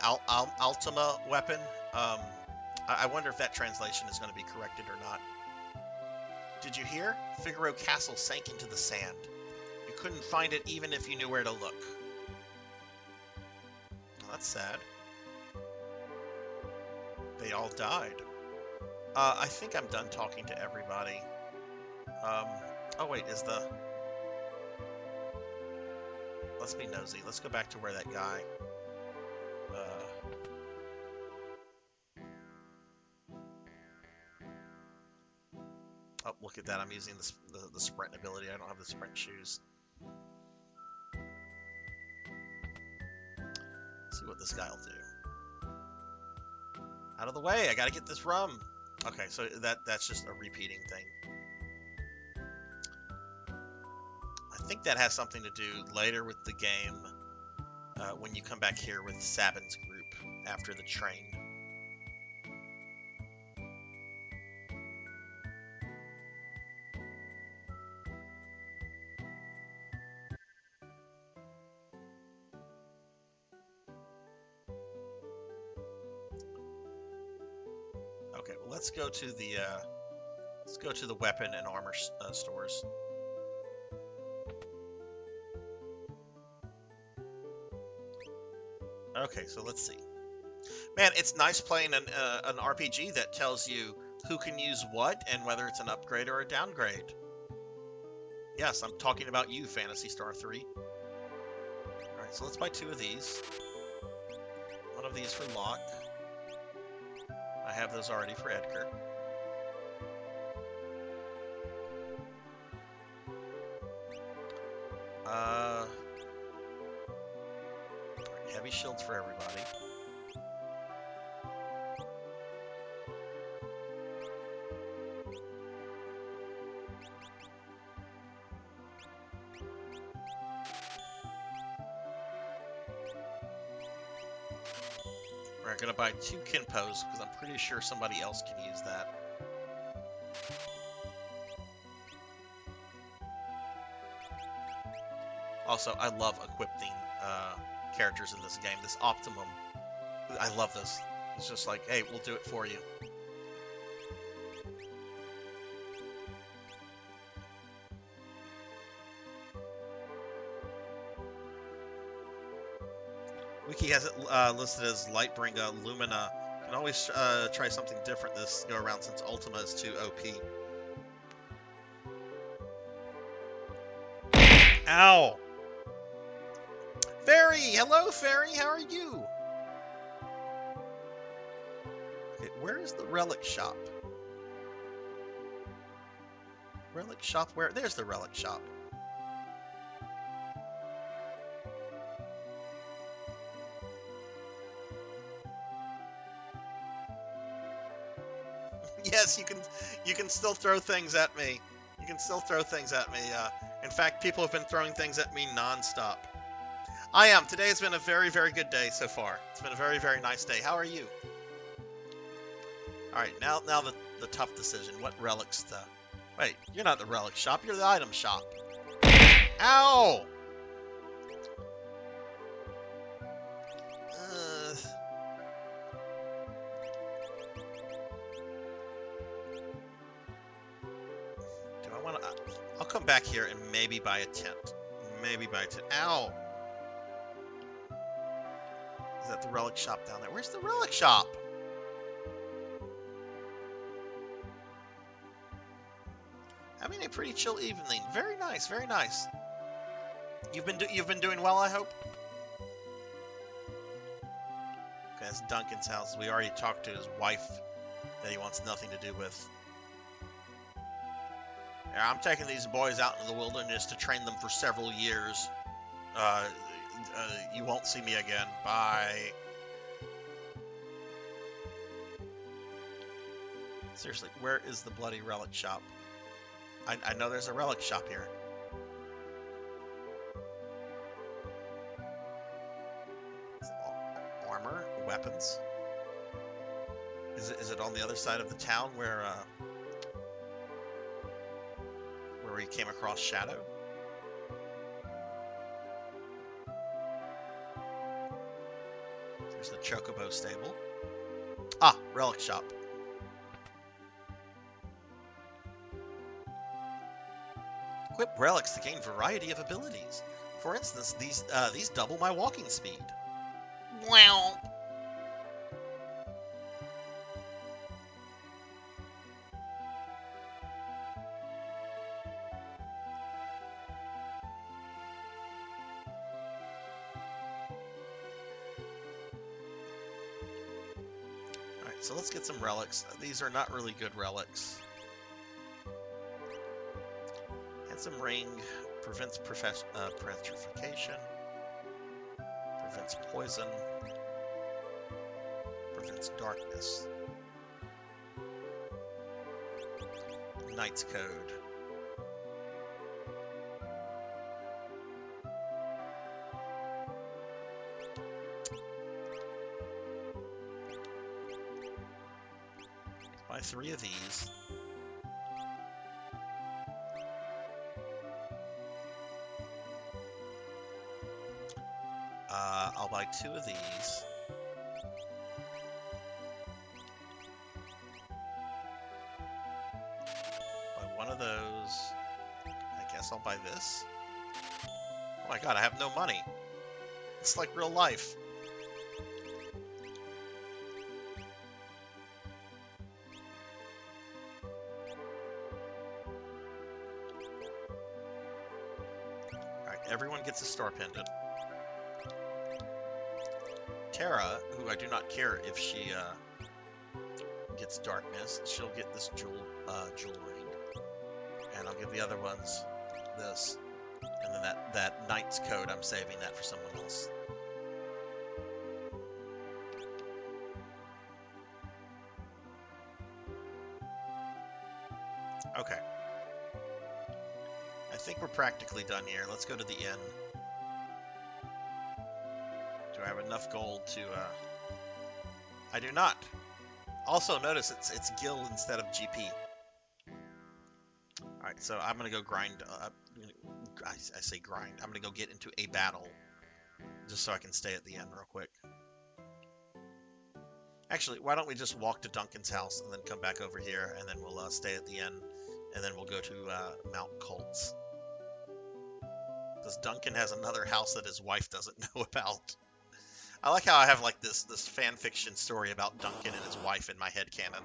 Ultima weapon. I wonder if that translation is going to be corrected or not. Did you hear? Figaro Castle sank into the sand. You couldn't find it even if you knew where to look. Well, that's sad. They all died. I think I'm done talking to everybody. Oh wait, let's be nosy. Let's go back to where that guy... Oh, look at that. I'm using the sprint ability. I don't have the sprint shoes. Let's see what this guy will do. Out of the way. I gotta get this rum. Okay, so that's just a repeating thing. I think that has something to do later with the game, when you come back here with Sabin's group after the train. Okay, well, let's go to the weapon and armor stores. Okay, so let's see. Man, it's nice playing an RPG that tells you who can use what and whether it's an upgrade or a downgrade. Yes, I'm talking about you, Phantasy Star 3. Alright, so let's buy 2 of these. One of these for Locke. I have those already for Edgar. Heavy shields for everybody. We're gonna buy 2 Kinpos because I'm pretty sure somebody else can use that. Also, I love equipping characters in this game. This Optimum, I love this. It's just like, hey, we'll do it for you. Wiki has it listed as Lightbringer Lumina. Can always try something different this go around since Ultima is too OP. Ow! Fairy! Hello, Fairy! How are you? Okay, where is the relic shop? Relic shop where? There's the relic shop. Yes, you can still throw things at me. You can still throw things at me. In fact, people have been throwing things at me non-stop. I am. Today has been a very, very good day so far. It's been a very, very nice day. How are you? All right, now the tough decision. What relics to... Wait, you're not the relic shop. You're the item shop. Ow! Do I want to... I'll come back here and maybe buy a tent. Maybe buy a tent. Ow! Is that the relic shop down there? Where's the relic shop? Having a pretty chill evening. Very nice, very nice. You've been doing well, I hope. Okay, that's Duncan's house. We already talked to his wife that he wants nothing to do with. Yeah, I'm taking these boys out into the wilderness to train them for several years. You won't see me again. Bye. Seriously, where is the bloody relic shop? I know there's a relic shop here. Armor, weapons. Is it on the other side of the town where we came across Shadow? There's the Chocobo stable. Ah, relic shop. Equip relics to gain variety of abilities. For instance, these double my walking speed. Wow. Alright, so let's get some relics. These are not really good relics. Handsome ring prevents petrification, prevents poison, prevents darkness. Knight's Code. Buy 3 of these. I'll buy 2 of these. Buy 1 of those. I guess I'll buy this. Oh my god, I have no money. It's like real life. Everyone gets a star pendant. Tara, who I do not care if she gets darkness, she'll get this jewel ring, and I'll give the other ones this, and then that knight's coat, I'm saving that for someone else. Okay. I think we're practically done here. Let's go to the inn. Do I have enough gold to, I do not. Also, notice it's gil instead of GP. Alright, so I'm gonna go grind, I say grind. I'm gonna go get into a battle, just so I can stay at the inn real quick. Actually, why don't we just walk to Duncan's house and then come back over here, and then we'll stay at the inn, and then we'll go to Mount Colts. Because Duncan has another house that his wife doesn't know about. I like how I have like this fan fiction story about Duncan and his wife in my headcanon.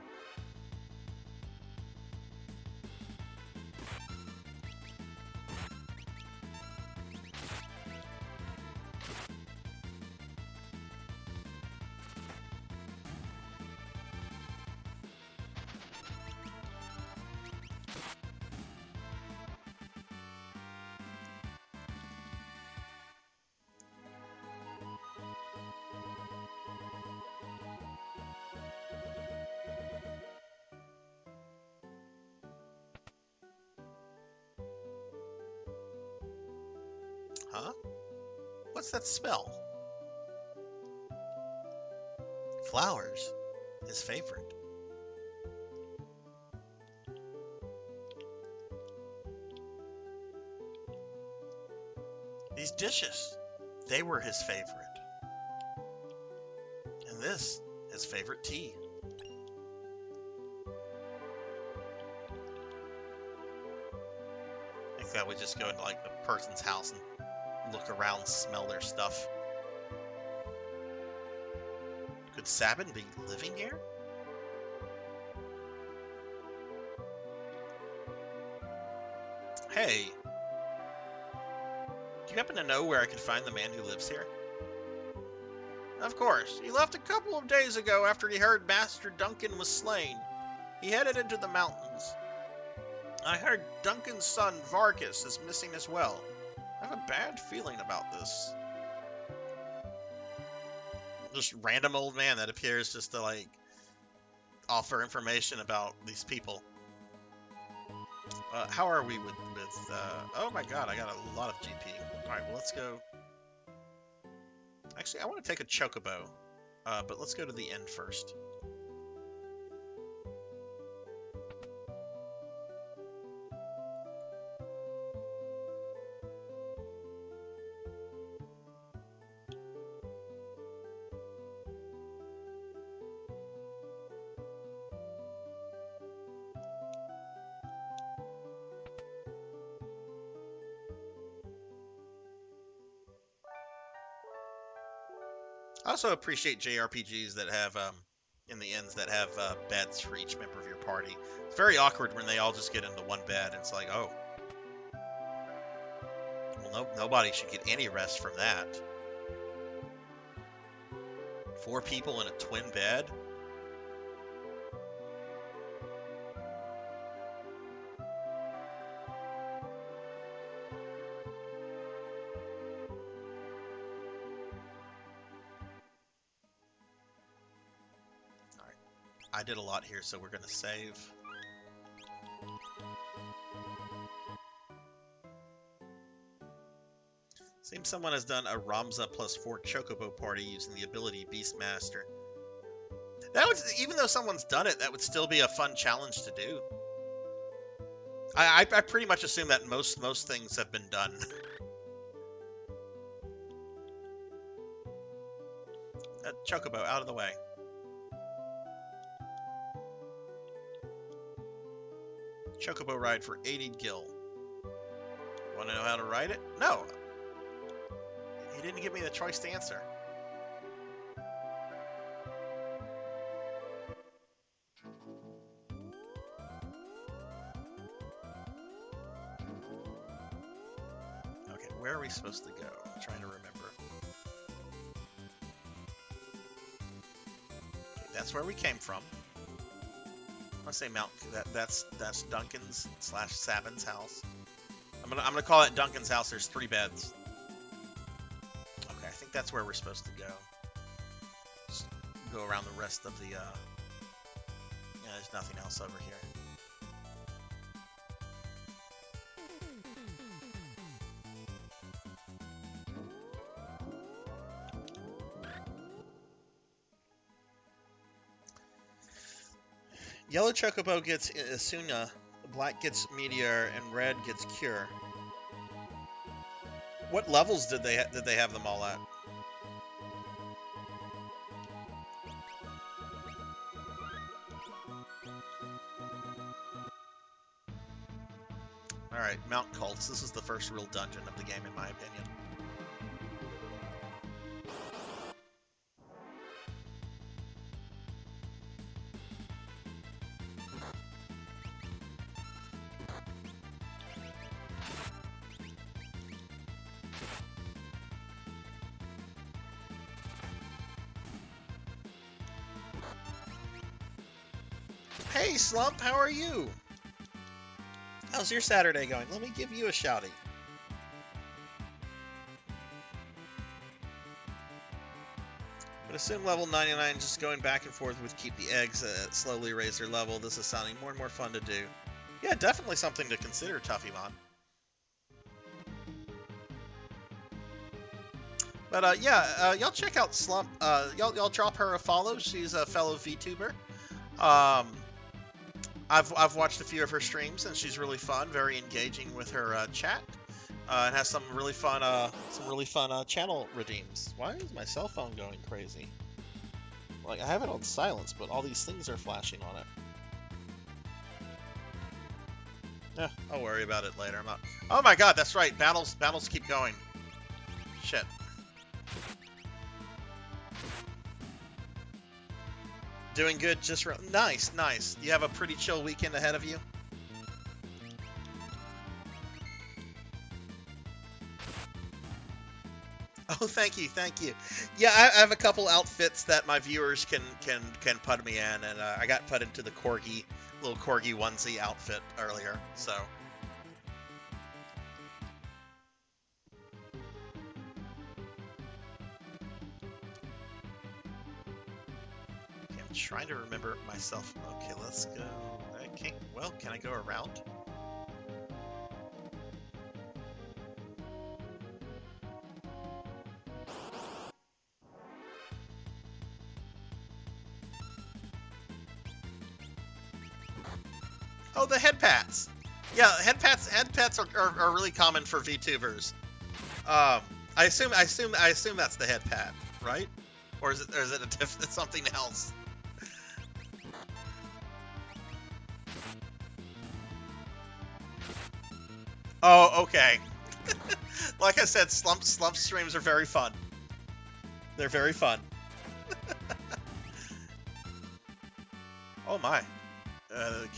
Huh? What's that spell? Flowers. His favorite. These dishes. They were his favorite. And this, his favorite tea. I think that would just go into like the person's house and look around, smell their stuff. Could Sabin be living here? Hey, do you happen to know where I can find the man who lives here? Of course. He left a couple of days ago after he heard Master Duncan was slain. He headed into the mountains. I heard Duncan's son, Vargas, is missing as well. I have a bad feeling about this. Just random old man that appears just to, like, offer information about these people. How are we with oh my god, I got a lot of GP. Alright, well, let's go. Actually, I want to take a chocobo, but let's go to the end first. I also appreciate JRPGs that have, in the ends, that have beds for each member of your party. It's very awkward when they all just get into one bed. It's like, oh. Well, nobody should get any rest from that. 4 people in a twin bed? I did a lot here, so we're going to save. Seems someone has done a Ramza plus 4 Chocobo party using the ability Beastmaster. That would, even though someone's done it, that would still be a fun challenge to do. I pretty much assume that most things have been done. Chocobo, out of the way. Chocobo ride for 80 gil. Want to know how to ride it? No. He didn't give me the choice to answer. Okay, where are we supposed to go? I'm trying to remember. Okay, that's where we came from. I say Mount. That's Duncan's / Sabin's house. I'm gonna call it Duncan's house. There's 3 beds. Okay, I think that's where we're supposed to go. Just go around the rest of the. Yeah, there's nothing else over here. Yellow Chocobo gets Asuna, black gets Meteor, and red gets Cure. What levels did they have them all at? All right, Mount Cults. This is the first real dungeon of the game, in my opinion. Hey, Slump, how are you? How's your Saturday going? Let me give you a shouty. But assume level 99, just going back and forth with keep the eggs slowly raise their level. This is sounding more and more fun to do. Yeah, definitely something to consider, Tuffymon. But y'all check out Slump. Y'all drop her a follow. She's a fellow VTuber. I've watched a few of her streams, and she's really fun, very engaging with her chat, and has some really fun channel redeems. Why is my cell phone going crazy? Like, I have it on silence, but all these things are flashing on it. Yeah, I'll worry about it later. I'm not. Oh my God, that's right. Battles keep going. Shit. Doing good, just nice. You have a pretty chill weekend ahead of you? Oh, thank you. Yeah, I have a couple outfits that my viewers can put me in, and I got put into the little corgi onesie outfit earlier, so. Trying to remember myself. Okay, let's go. Can I go around? Oh, the head pats. Yeah, head pats are really common for VTubers. I assume that's the head pat, right? Or is it something else? Oh, okay. Like I said, slump streams are very fun. They're very fun. Oh my.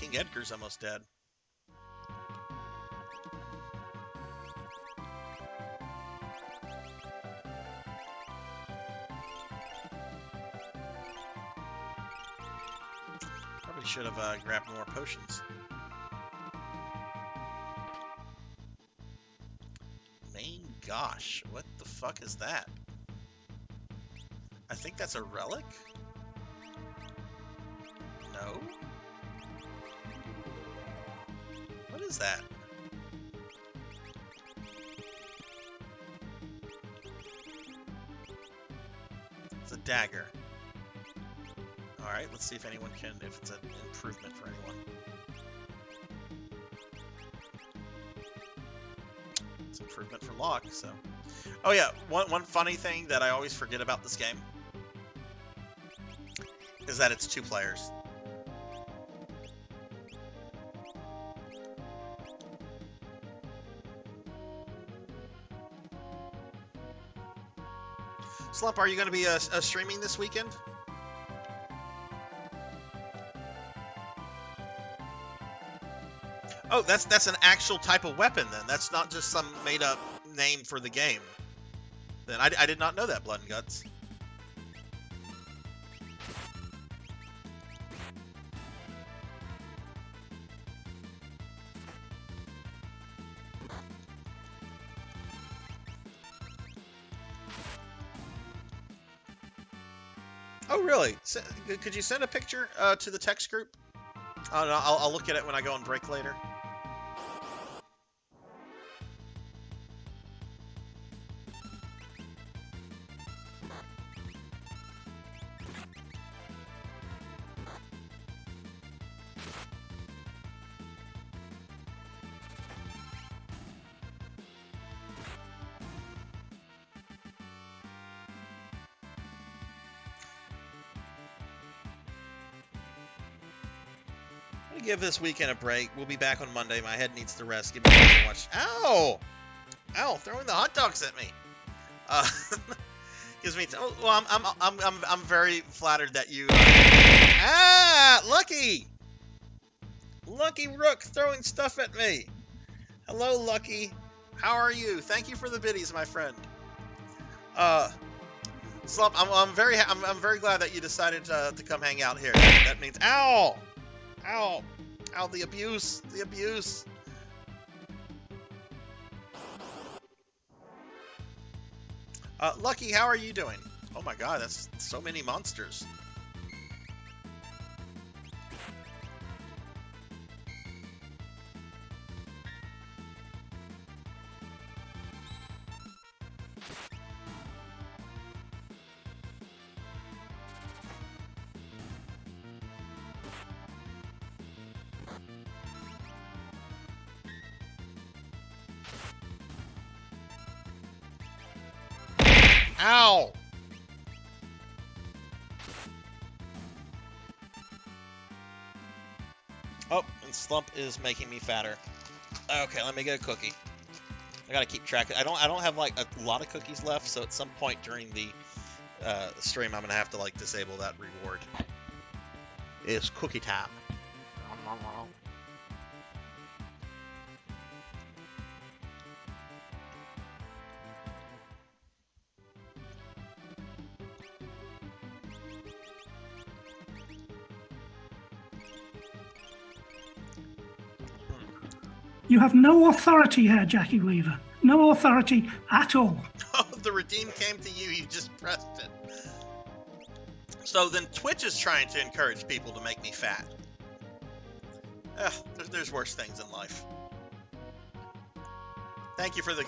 King Edgar's almost dead. Probably should have grabbed more potions. Gosh, what the fuck is that? I think that's a relic? No? What is that? It's a dagger. Alright, let's see if it's an improvement for anyone. Improvement for Locke, so. Oh yeah, one funny thing that I always forget about this game is that it's 2 players. Slump, are you going to be streaming this weekend? Oh, that's an actual type of weapon then. That's not just some made up name for the game. Then I did not know that, Blood and Guts. Oh, really? Could you send a picture to the text group? Oh, no, I'll look at it when I go on break later. Give this weekend a break. We'll be back on Monday. My head needs to rest. Give me a watch. Ow! Ow! Throwing the hot dogs at me. Gives me. Oh, well, I'm very flattered that you. Lucky! Lucky Rook throwing stuff at me. Hello, Lucky. How are you? Thank you for the biddies, my friend. Slump. I'm very glad that you decided to come hang out here. That means. Ow! Ow! Ow, the abuse! The abuse! Lucky, how are you doing? Oh my god, that's so many monsters. Ow! Oh, and Slump is making me fatter. Okay, let me get a cookie. I gotta keep track. I don't have like a lot of cookies left, so at some point during the stream, I'm gonna have to like disable that reward. It's cookie time. You have no authority here, Jackie Weaver. No authority at all. Oh, the redeem came to you. You just pressed it. So then Twitch is trying to encourage people to make me fat. There's worse things in life. Thank you for the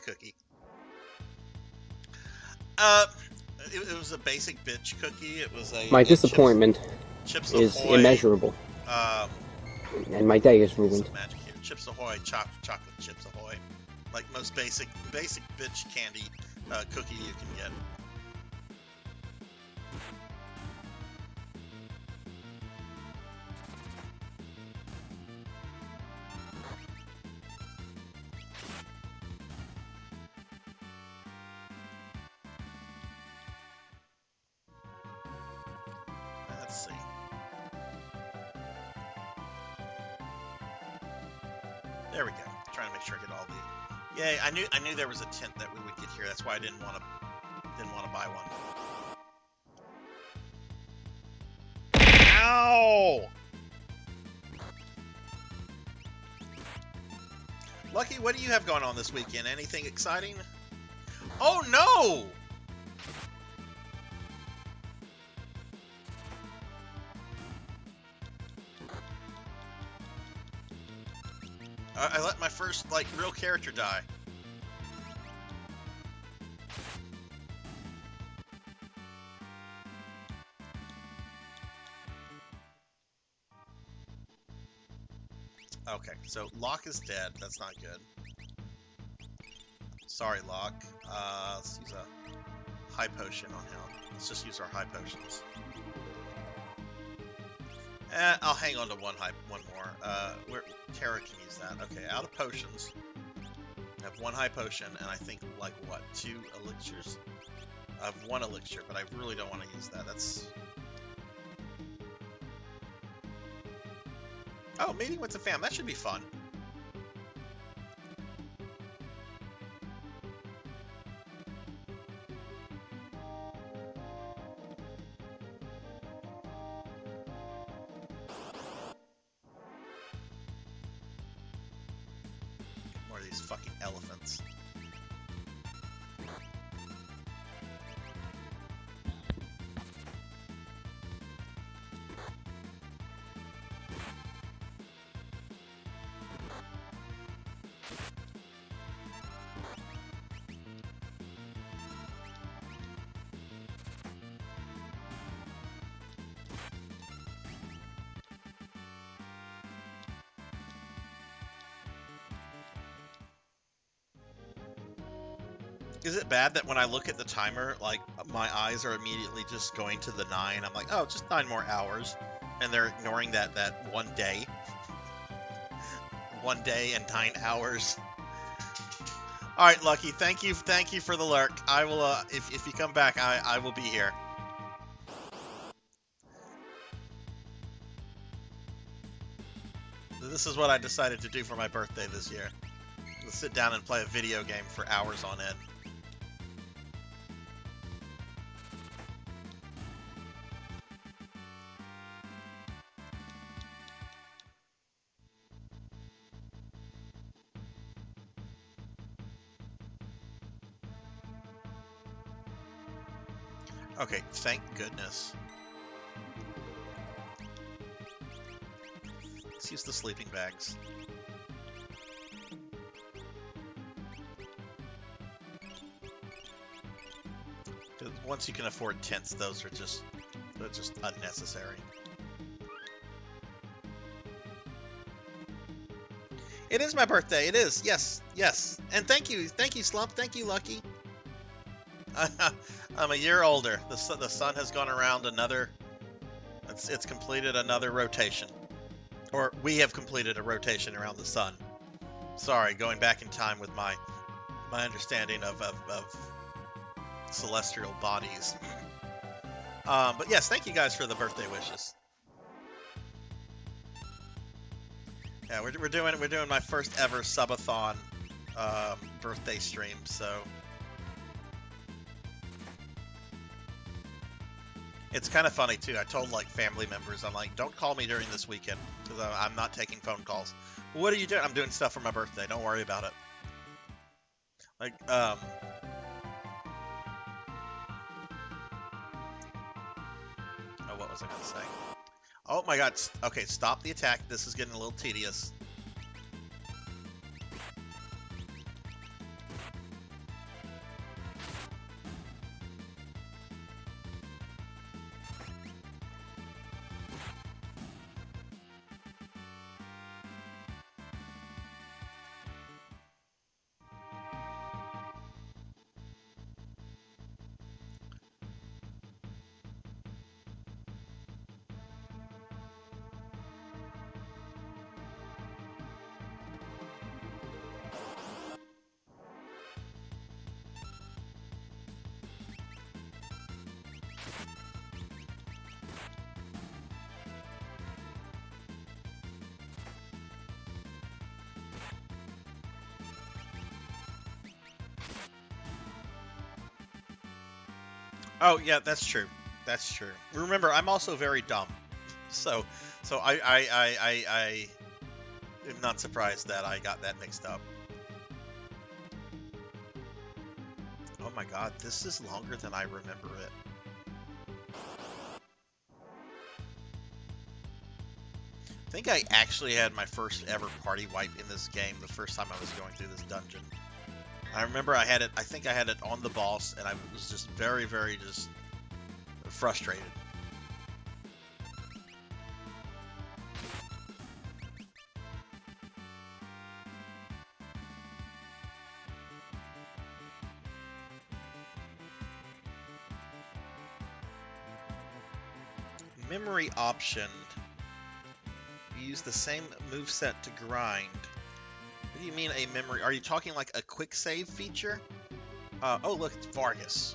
cookie. It was a basic bitch cookie. It was a my disappointment Chips is Ahoy, immeasurable, and my day is ruined. Magic here. Chips Ahoy, chocolate Chips Ahoy, like most basic bitch candy cookie you can get. Let's see. There we go. Trying to make sure I get all the. Yay! I knew there was a tent that we would get here. That's why I didn't want to buy one. Ow! Lucky, what do you have going on this weekend? Anything exciting? Oh no! I let my first, like, real character die. Okay, so Locke is dead. That's not good. Sorry, Locke. Let's use a high potion on him. Let's just use our high potions. I'll hang on to one more. Where Terra can use that. Okay, out of potions. I have one high potion, and I think, like, what, 2 elixirs? I have 1 elixir, but I really don't want to use that. That's... Oh, meeting with the fam. That should be fun. these fucking elephants. Is it bad that when I look at the timer, like, my eyes are immediately just going to the 9? I'm like, oh, just 9 more hours. And they're ignoring that 1 day. 1 day and 9 hours. Alright, Lucky, thank you for the lurk. I will, if you come back, I will be here. This is what I decided to do for my birthday this year. Let's sit down and play a video game for hours on end. Okay, thank goodness. Let's use the sleeping bags. Once you can afford tents, those are just unnecessary. It is my birthday. It is. Yes, yes. And thank you, Slump. Thank you, Lucky. I'm a year older. The sun has gone around another. It's completed another rotation, or we have completed a rotation around the sun. Sorry, going back in time with my understanding of celestial bodies. But yes, thank you guys for the birthday wishes. Yeah, we're doing my first ever subathon birthday stream, so it's kind of funny too. I told like family members, I'm like, don't call me during this weekend because I'm not taking phone calls. What are you doing? I'm doing stuff for my birthday. Don't worry about it. Like, oh, what was I gonna say? Oh my God. Okay, stop the attack. This is getting a little tedious. Oh yeah, that's true. That's true. Remember, I'm also very dumb, so I am not surprised that I got that mixed up. Oh my God, this is longer than I remember it. I think I actually had my first ever party wipe in this game the first time I was going through this dungeon. I remember I think I had it on the boss, and I was just very, very just frustrated. Memory option. You use the same moveset to grind. What do you mean a memory? Are you talking like a quick save feature? Oh, look, it's Vargas.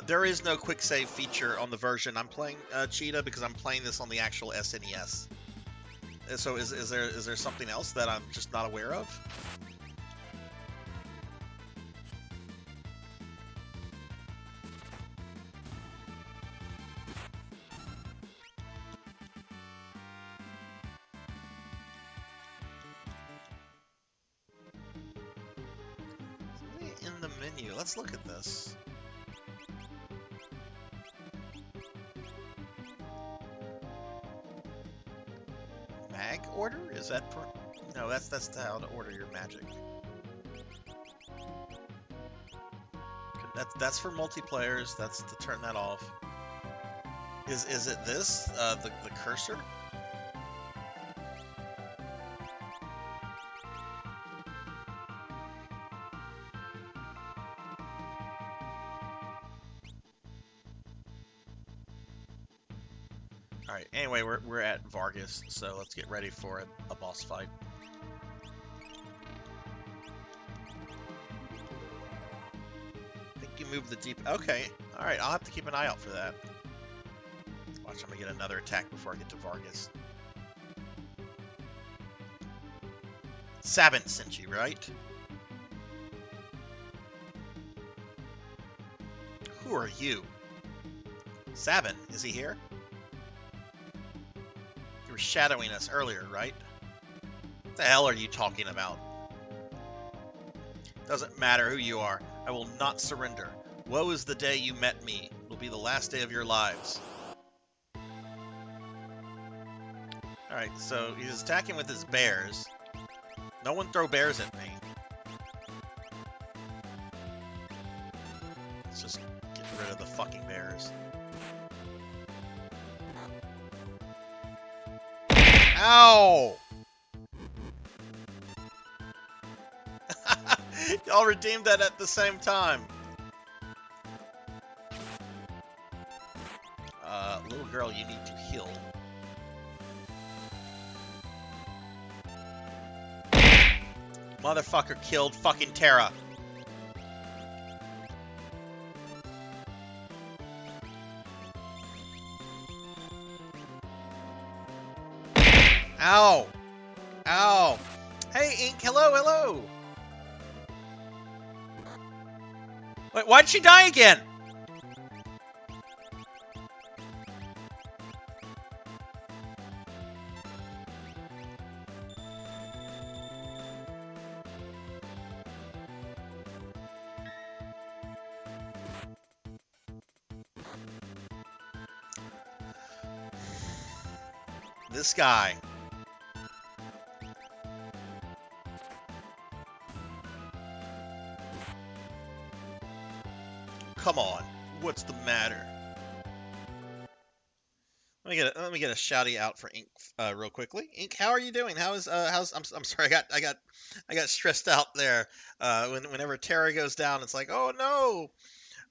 There is no quick save feature on the version I'm playing, Cheetah, because I'm playing this on the actual SNES. So is there something else that I'm just not aware of? menu. Let's look at this. Mag order? Is that for... No, that's how to order your magic. That's for multiplayers. That's to turn that off. Is it this? The cursor? Alright, anyway, we're at Vargas, so let's get ready for a boss fight. I think you moved the deep... Okay, alright, I'll have to keep an eye out for that. Watch, I'm gonna get another attack before I get to Vargas. Sabin sent you, right? Who are you? Sabin, is he here? You were shadowing us earlier, right? What the hell are you talking about? Doesn't matter who you are. I will not surrender. Woe is the day you met me. It will be the last day of your lives. Alright, so he's attacking with his bears. No one throw bears at me. Let's just get rid of the fucking bears. Ow! Y'all redeemed that at the same time. Little girl, you need to heal. Motherfucker killed fucking Terra. Ow! Ow! Hey, Ink, hello, hello! Wait, why'd she die again? This guy. Come on, what's the matter? Let me get a shouty out for Ink real quickly. Ink, how are you doing? How's I'm sorry, I got stressed out there. Whenever Terra goes down, it's like, oh no.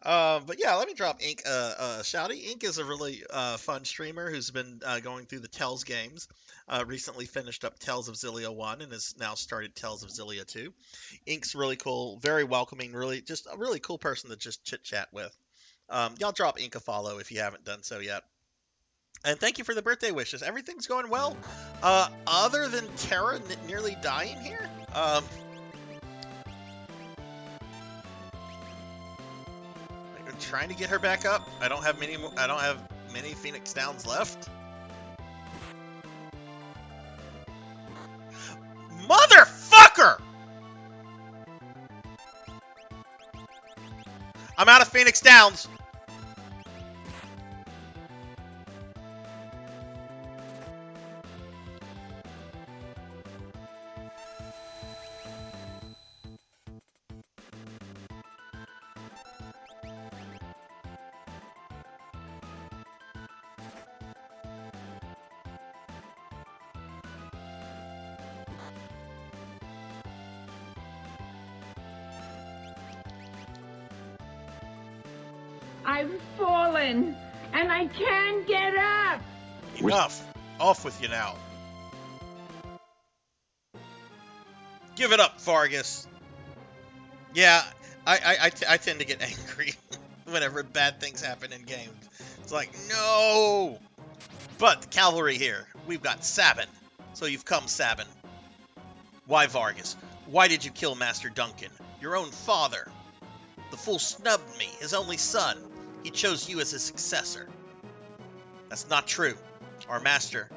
But yeah, let me drop Ink a shouty. Ink is a really fun streamer who's been going through the Tales games. Recently finished up Tales of Xillia 1 and has now started Tales of Xillia 2. Ink's really cool, very welcoming, really just a really cool person to just chit-chat with. Y'all drop Ink a follow if you haven't done so yet. And thank you for the birthday wishes. Everything's going well. Other than Terra nearly dying here. I'm trying to get her back up. I don't have many Phoenix Downs left. Motherfucker! I'm out of Phoenix Downs. I've fallen, and I can't get up. Enough. Off with you now. Give it up, Vargas. Yeah, I tend to get angry whenever bad things happen in games. It's like, no! But the cavalry here. We've got Sabin. So you've come, Sabin. Why, Vargas? Why did you kill Master Duncan? Your own father. The fool snubbed me, his only son. He chose you as his successor. That's not true. Our master.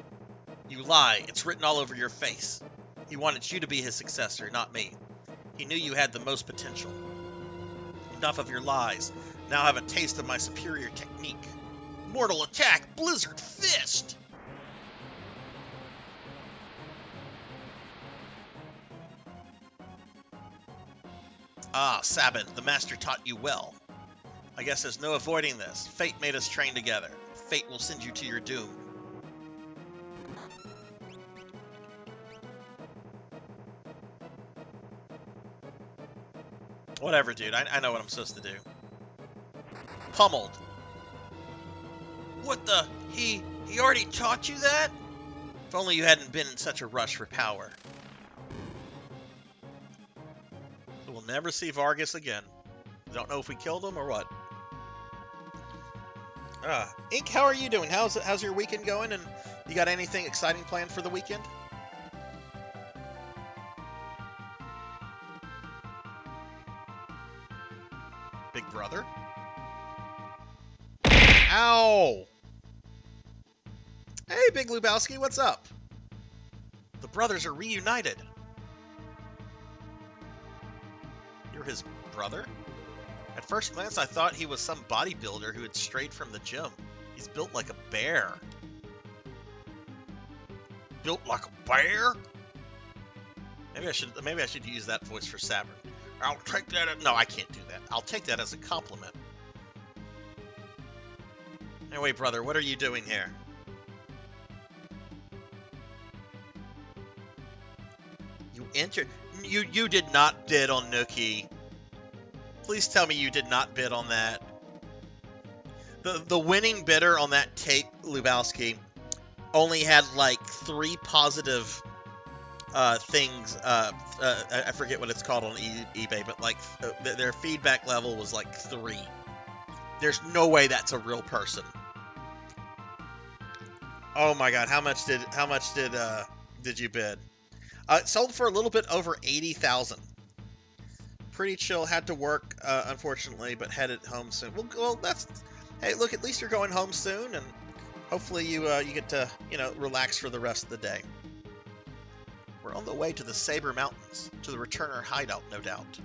You lie. It's written all over your face. He wanted you to be his successor, not me. He knew you had the most potential. enough of your lies. Now have a taste of my superior technique. Mortal Attack, Blizzard Fist! Ah, Sabin, the master taught you well. I guess there's no avoiding this. Fate made us train together. Fate will send you to your doom. Whatever, dude. I know what I'm supposed to do. Pummeled. What the? He already taught you that? If only you hadn't been in such a rush for power. So we'll never see Vargas again. Don't know if we killed him or what. Ink, how are you doing? How's your weekend going? And you got anything exciting planned for the weekend? Big brother? Ow! Hey, Big Lubowski, what's up? The brothers are reunited. You're his brother? At first glance, I thought he was some bodybuilder who had strayed from the gym. He's built like a bear. Built like a bear? Maybe I should use that voice for Savern. I'll take that. No, I can't do that. I'll take that as a compliment. Anyway, brother, what are you doing here? You entered. You did not bid on Nookie. Please tell me you did not bid on that. The winning bidder on that tape, Lubowski, only had like 3 positive things. I forget what it's called on eBay, but like their feedback level was like 3. There's no way that's a real person. Oh my God! How much did you bid? It sold for a little bit over 80,000. Pretty chill. Had to work, unfortunately, but headed home soon. Well, that's. Hey, look. At least you're going home soon, and hopefully you get to relax for the rest of the day. We're on the way to the Saber Mountains, to the Returner hideout, no doubt.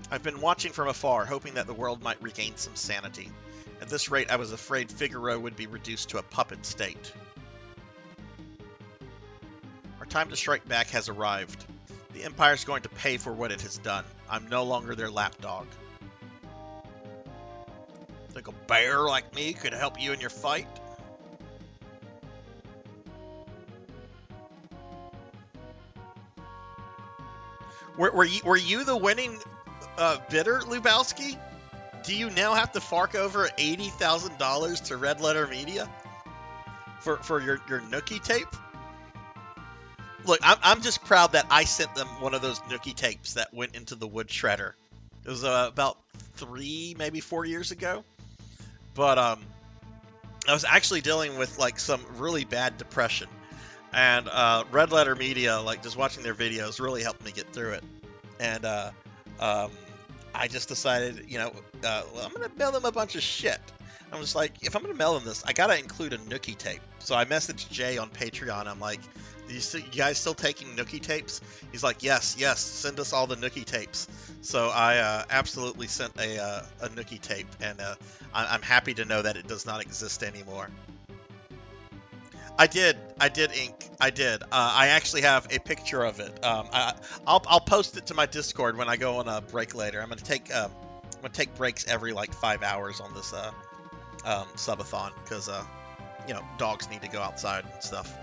I've been watching from afar, hoping that the world might regain some sanity. At this rate, I was afraid Figaro would be reduced to a puppet state. Our time to strike back has arrived. The Empire's going to pay for what it has done. I'm no longer their lapdog. Think a bear like me could help you in your fight? Were you the winning bidder, Lubowski? Do you now have to fork over $80,000 to Red Letter Media for your Nookie tape? Look, I'm just proud that I sent them one of those Nookie tapes that went into the wood shredder. It was about 3, maybe 4 years ago. But I was actually dealing with like some really bad depression, and Red Letter Media, like just watching their videos, really helped me get through it. And I just decided, well, I'm gonna mail them a bunch of shit. I'm just like, if I'm gonna mail them this, I gotta include a Nookie tape. So I messaged Jay on Patreon. I'm like, you guys still taking Nookie tapes? He's like, yes, send us all the Nookie tapes. So I absolutely sent a Nookie tape, and I'm happy to know that it does not exist anymore. I did, Ink. I did. I actually have a picture of it. I'll post it to my Discord when I go on a break later. I'm gonna take breaks every like 5 hours on this subathon because dogs need to go outside and stuff.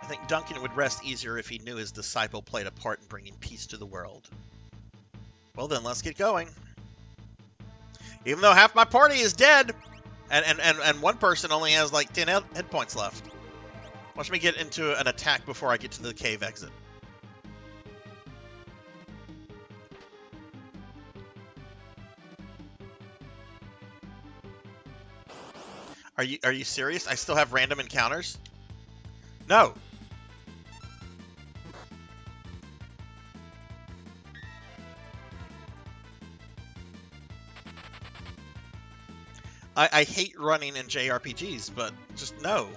I think Duncan would rest easier if he knew his disciple played a part in bringing peace to the world. Well then, let's get going. Even though half my party is dead, and one person only has like 10 hit points left. Watch me get into an attack before I get to the cave exit. Are you serious? I still have random encounters? No. I hate running in JRPGs, but just no.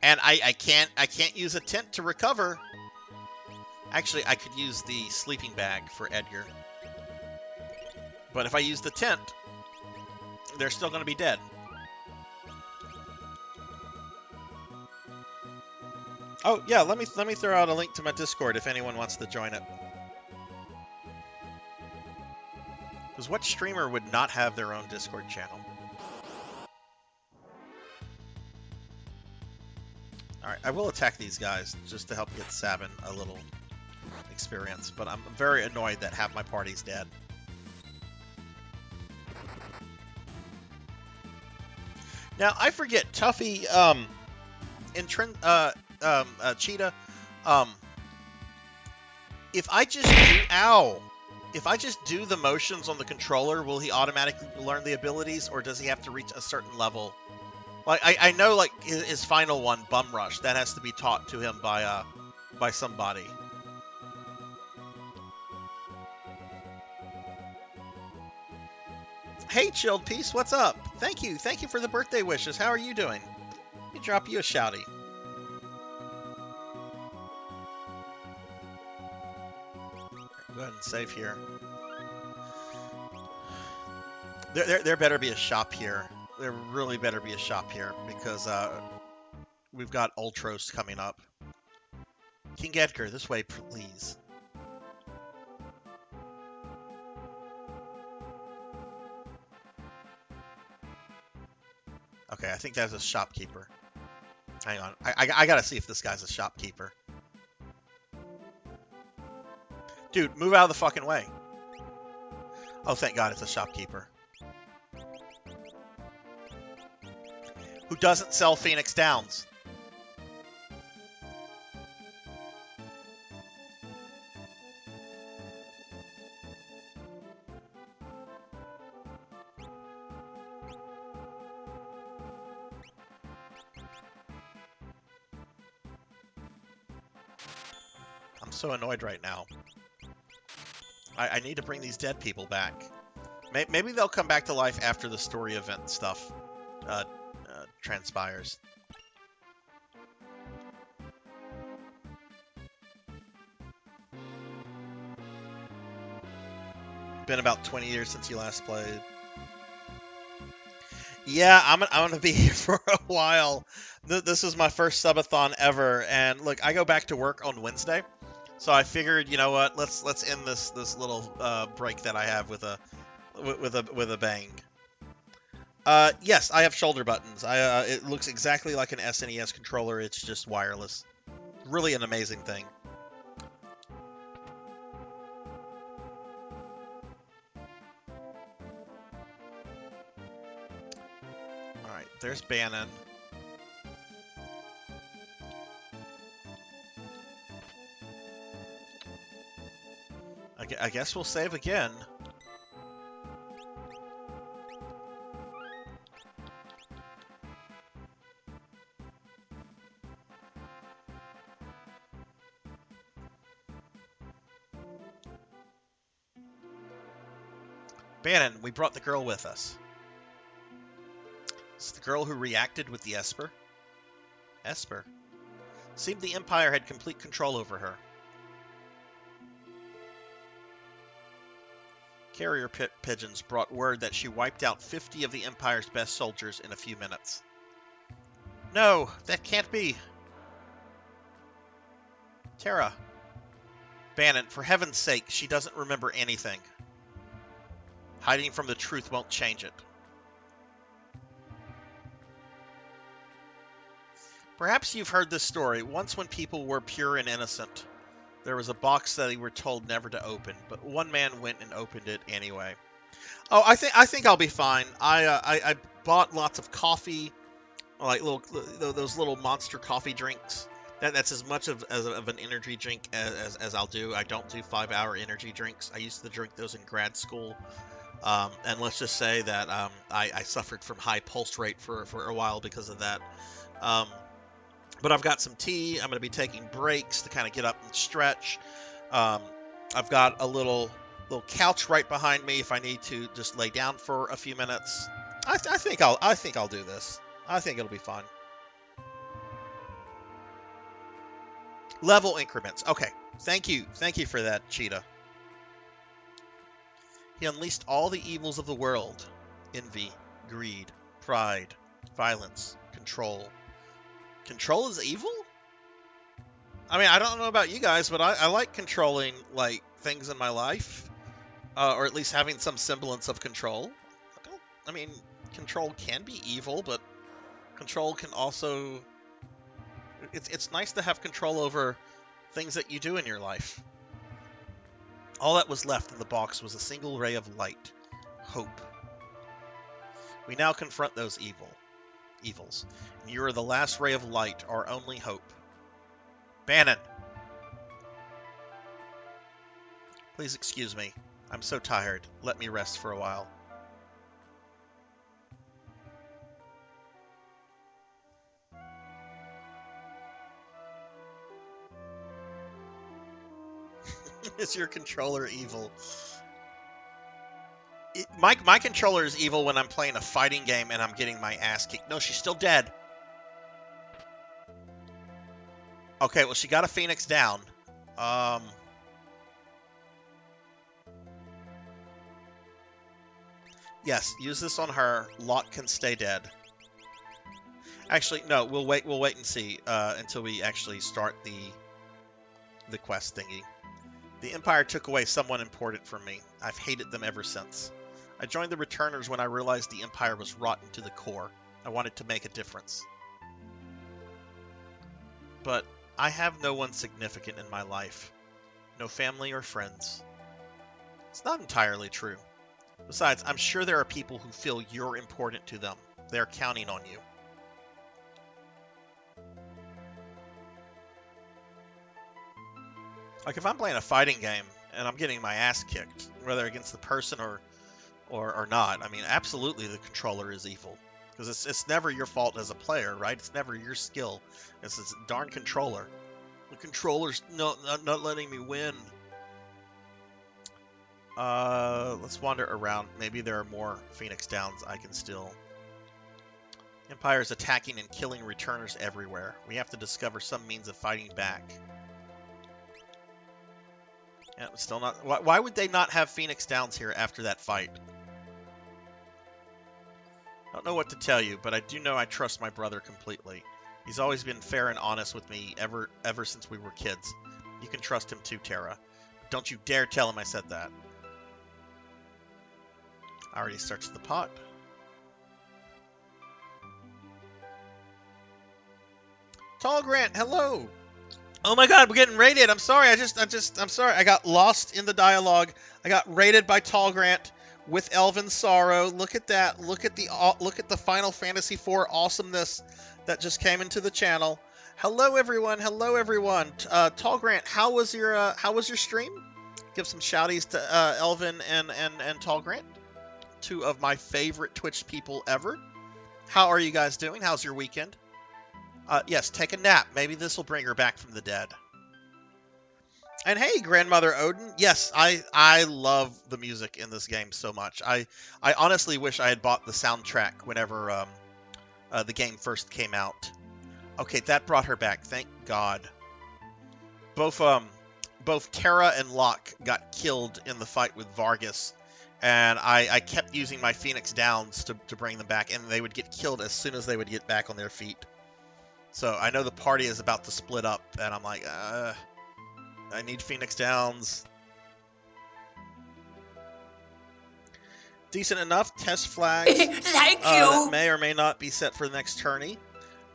And I can't use a tent to recover. Actually, I could use the sleeping bag for Edgar. But if I use the tent, they're still going to be dead. Oh, yeah, let me throw out a link to my Discord if anyone wants to join it. Because what streamer would not have their own Discord channel? Alright, I will attack these guys just to help get Sabin a little experience, but I'm very annoyed that half my party's dead. Now, I forget, Tuffy, Cheetah, if I just do the motions on the controller, will he automatically learn the abilities, or does he have to reach a certain level? Like, I know, like, his final one, Bum Rush, that has to be taught to him by somebody. Hey, Chilled Piece, what's up? Thank you for the birthday wishes. How are you doing? Let me drop you a shouty. Go ahead and save here. There better be a shop here. There really better be a shop here, because we've got Ultros coming up. King Edgar, this way, please. Okay, I think that's a shopkeeper. Hang on. I gotta see if this guy's a shopkeeper. Dude, move out of the fucking way. Oh, thank God it's a shopkeeper. Who doesn't sell Phoenix Downs? I'm so annoyed right now. I need to bring these dead people back. Maybe they'll come back to life after the story event stuff transpires. Been about 20 years since you last played. Yeah, I'm gonna be here for a while. This is my first subathon ever, and look, I go back to work on Wednesday, so I figured, you know what, let's end this little break that I have with a bang. Yes, I have shoulder buttons. It looks exactly like an SNES controller. It's just wireless. Really an amazing thing. All right, there's Bannon. I guess we'll save again. Bannon, we brought the girl with us. It's the girl who reacted with the Esper. Esper? Seemed the Empire had complete control over her. Carrier pigeons brought word that she wiped out 50 of the Empire's best soldiers in a few minutes. No, that can't be. Terra. Bannon, for heaven's sake, she doesn't remember anything. Hiding from the truth won't change it. Perhaps you've heard this story. Once when people were pure and innocent, there was a box that they were told never to open, but one man went and opened it anyway. Oh, I think I'll be fine. I bought lots of coffee, like those little monster coffee drinks. That's as much of an energy drink as I'll do. I don't do 5-hour energy drinks. I used to drink those in grad school. And let's just say that I suffered from high pulse rate for a while because of that. But I've got some tea. I'm going to be taking breaks to kind of get up and stretch. I've got a little couch right behind me if I need to just lay down for a few minutes. I think I'll do this. I think it'll be fun. Level increments. Okay. Thank you for that, Cheetah. He unleashed all the evils of the world: envy, greed, pride, violence, control. Control is evil? I mean, I don't know about you guys, but I like controlling, like, things in my life. Or at least having some semblance of control. I mean, control can be evil, but control can also... It's nice to have control over things that you do in your life. All that was left in the box was a single ray of light. Hope. We now confront those evils. And you are the last ray of light, our only hope. Bannon! Please excuse me. I'm so tired. Let me rest for a while. Is your controller evil? My controller is evil when I'm playing a fighting game and I'm getting my ass kicked. No, she's still dead. Okay, well, she got a Phoenix down. Yes, use this on her. Lot can stay dead. Actually, no, we'll wait and see until we actually start the quest thingy. The Empire took away someone important from me. I've hated them ever since. I joined the Returners when I realized the Empire was rotten to the core. I wanted to make a difference. But I have no one significant in my life. No family or friends. It's not entirely true. Besides, I'm sure there are people who feel you're important to them. They're counting on you. Like, if I'm playing a fighting game and I'm getting my ass kicked, whether against the person or not, I mean, absolutely the controller is evil. Because it's never your fault as a player, right? It's never your skill. It's this darn controller. The controller's not letting me win. Let's wander around. Maybe there are more Phoenix Downs I can still... Empire's attacking and killing returners everywhere. We have to discover some means of fighting back. Yeah, still not... Why would they not have Phoenix Downs here after that fight? I don't know what to tell you, but I do know I trust my brother completely. He's always been fair and honest with me ever since we were kids. You can trust him too, Tara. But don't you dare tell him I said that. I already searched the pot. Tall Grant, hello. Oh my God, we're getting raided. I'm sorry. I'm sorry. I got lost in the dialogue. I got raided by Tall Grant with Elven Sorrow. Look at that. Look at the Final Fantasy IV awesomeness that just came into the channel. Hello everyone. Hello everyone. Tall Grant, how was your stream? Give some shouties to Elven and Tall Grant, two of my favorite Twitch people ever. How are you guys doing? How's your weekend? Yes, take a nap. Maybe this will bring her back from the dead. And hey, Grandmother Odin. Yes, I love the music in this game so much. I honestly wish I had bought the soundtrack whenever the game first came out. Okay, that brought her back. Thank God. Both Terra and Locke got killed in the fight with Vargas, and I kept using my Phoenix Downs to bring them back, and they would get killed as soon as they would get back on their feet. So I know the party is about to split up, and I'm like, I need Phoenix Downs. Decent enough. Test flags. Thank you. That may or may not be set for the next tourney.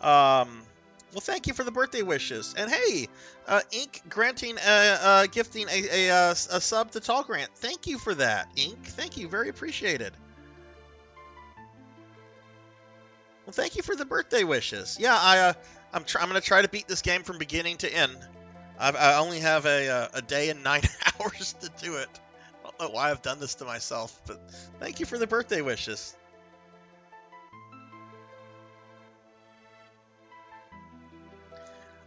Well, thank you for the birthday wishes. And hey, Ink granting gifting a sub to Tall Grant. Thank you for that, Ink. Thank you. Very appreciated. Well, thank you for the birthday wishes. Yeah, I'm going to try to beat this game from beginning to end. I only have a day and 9 hours to do it. I don't know why I've done this to myself, but thank you for the birthday wishes.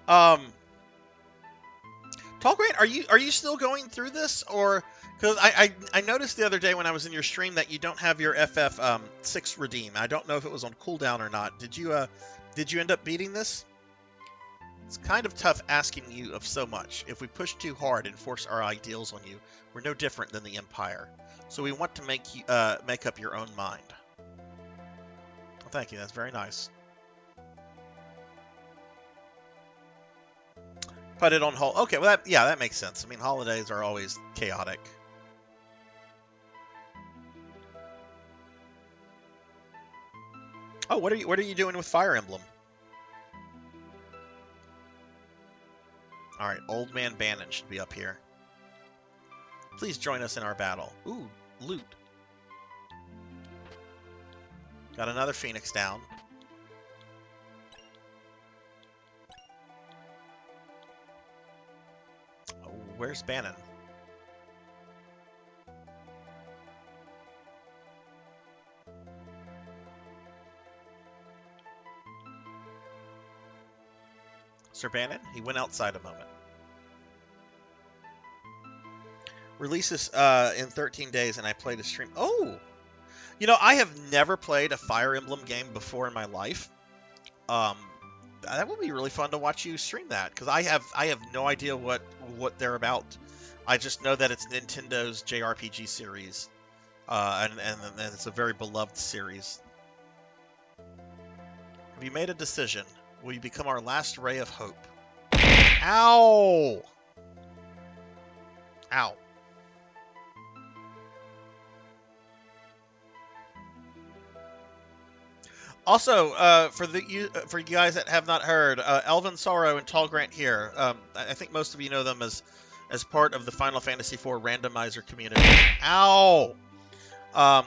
Tall Grant, are you still going through this, or because I noticed the other day when I was in your stream that you don't have your FF 6 redeem. I don't know if it was on cooldown or not. Did you end up beating this? It's kind of tough asking you of so much. If we push too hard and force our ideals on you, we're no different than the Empire. So we want to make up your own mind. Well, thank you. That's very nice. Put it on hold. Okay, well, that makes sense. I mean, holidays are always chaotic. Oh, what are you doing with Fire Emblem? All right, Old Man Bannon should be up here. Please join us in our battle. Ooh, loot. Got another Phoenix down. Oh, where's Bannon? Sir Bannon? He went outside a moment. Releases in 13 days, and I played a stream. Oh! You know, I have never played a Fire Emblem game before in my life. That would be really fun to watch you stream that, because I have no idea what they're about. I just know that it's Nintendo's JRPG series, and it's a very beloved series. Have you made a decision? Will you become our last ray of hope? Ow! Ow. Also, for you guys that have not heard, Elvin Sorrow and Tall Grant here. I think most of you know them as part of the Final Fantasy IV randomizer community. Ow! I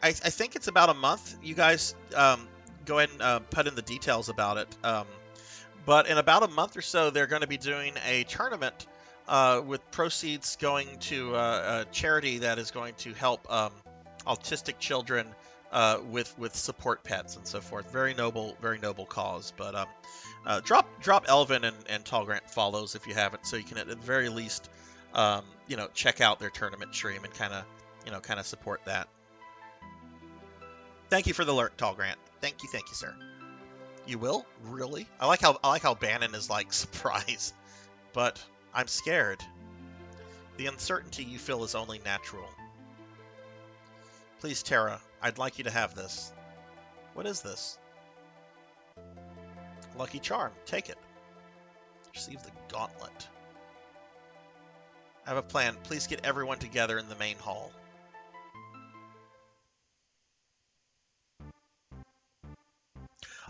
think it's about a month. You guys go ahead and put in the details about it. But in about a month or so, they're going to be doing a tournament with proceeds going to a charity that is going to help autistic children with support pets and so forth. Very noble cause. But drop Elvin and Tall Grant follows if you haven't, so you can at the very least check out their tournament stream and kind of support that. Thank you for the alert, Tall Grant. Thank you, sir. You will? Really? I like how Bannon is like surprised, but I'm scared. The uncertainty you feel is only natural. Please, Terra, I'd like you to have this. What is this? Lucky charm. Take it. Receive the gauntlet. I have a plan. Please get everyone together in the main hall.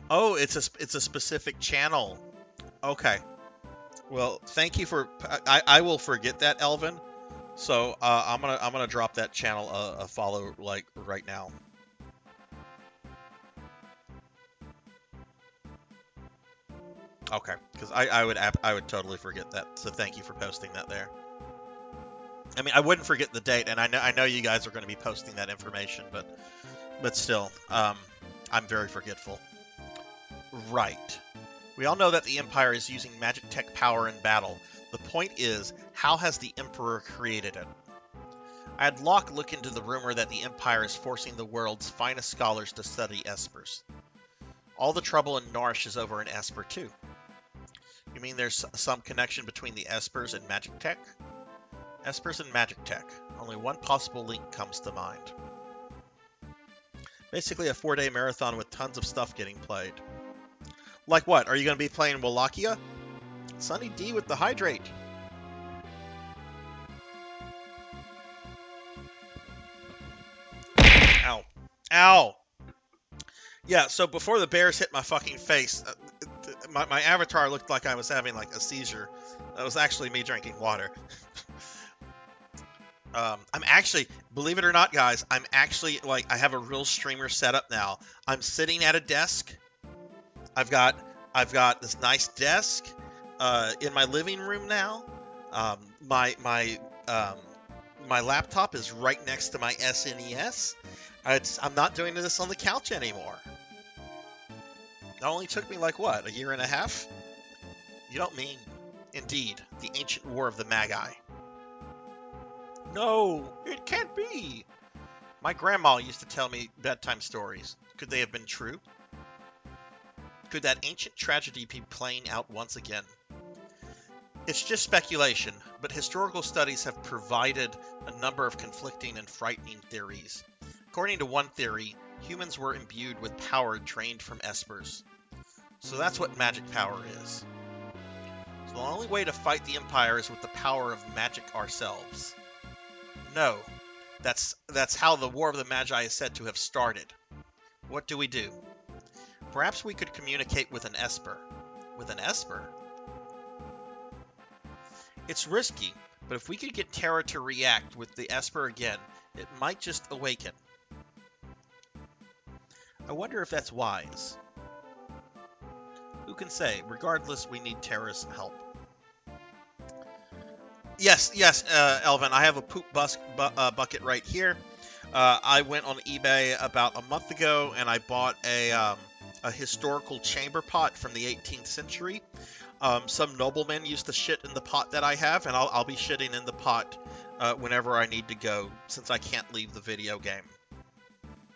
Oh, it's a specific channel. Okay. Well, thank you for. I will forget that, Elvin. So I'm gonna drop that channel a follow like right now. Okay, because I would totally forget that. So thank you for posting that there. I mean, I wouldn't forget the date, and I know you guys are going to be posting that information, but still, I'm very forgetful. Right. We all know that the Empire is using magic tech power in battle. The point is, how has the Emperor created it? I had Locke look into the rumor that the Empire is forcing the world's finest scholars to study Espers. All the trouble in Nourish is over in Esper too. You mean there's some connection between the Espers and magic tech? Espers and magic tech. Only one possible link comes to mind. Basically a 4-day marathon with tons of stuff getting played. Like what? Are you going to be playing Wallachia? Sunny D with the hydrate. Ow. Ow! Yeah, so before the bears hit my fucking face, my avatar looked like I was having like a seizure. That was actually me drinking water. I'm actually, believe it or not, guys, I'm actually, like, I have a real streamer setup now. I'm sitting at a desk. I've got this nice desk in my living room now. My laptop is right next to my SNES. I'm not doing this on the couch anymore. It only took me like what, a year and a half You don't mean, indeed, the ancient war of the Magi? No, it can't be. My grandma used to tell me bedtime stories. Could they have been true? Could that ancient tragedy be playing out once again? It's just speculation, but historical studies have provided a number of conflicting and frightening theories. According to one theory, humans were imbued with power drained from espers. So that's what magic power is. So the only way to fight the Empire is with the power of magic ourselves. No, that's how the War of the Magi is said to have started. What do we do? Perhaps we could communicate with an esper. With an esper? It's risky, but if we could get Terra to react with the esper again, it might just awaken. I wonder if that's wise. Who can say? Regardless, we need Terra's help. Yes, Elvin, I have a poop bucket right here. I went on eBay about a month ago, and I bought a historical chamber pot from the 18th century. Some noblemen used to shit in the pot that I have, and I'll be shitting in the pot whenever I need to go, since I can't leave the video game.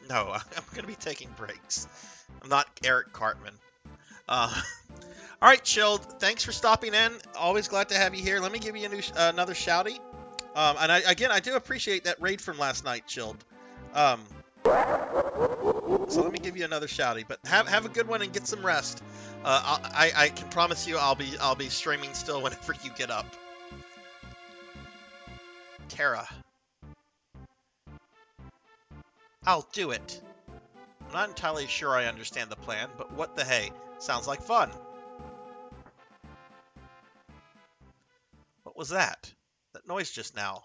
No, I'm going to be taking breaks. I'm not Eric Cartman. All right, Chilled, thanks for stopping in. Always glad to have you here. Let me give you another shouty. And I do appreciate that raid from last night, Chilled. So let me give you another shouty. But have a good one and get some rest. I can promise you I'll be streaming still whenever you get up. Terra. I'll do it. I'm not entirely sure I understand the plan, but what the hey? Sounds like fun. What was that? That noise just now.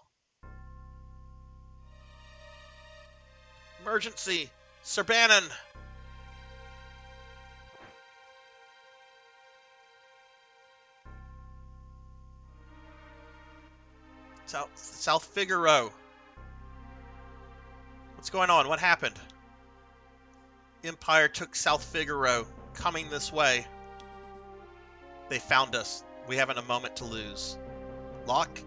Emergency! Sir Bannon! South Figaro. What's going on? What happened? Empire took South Figaro. Coming this way. They found us. We haven't a moment to lose. Locke?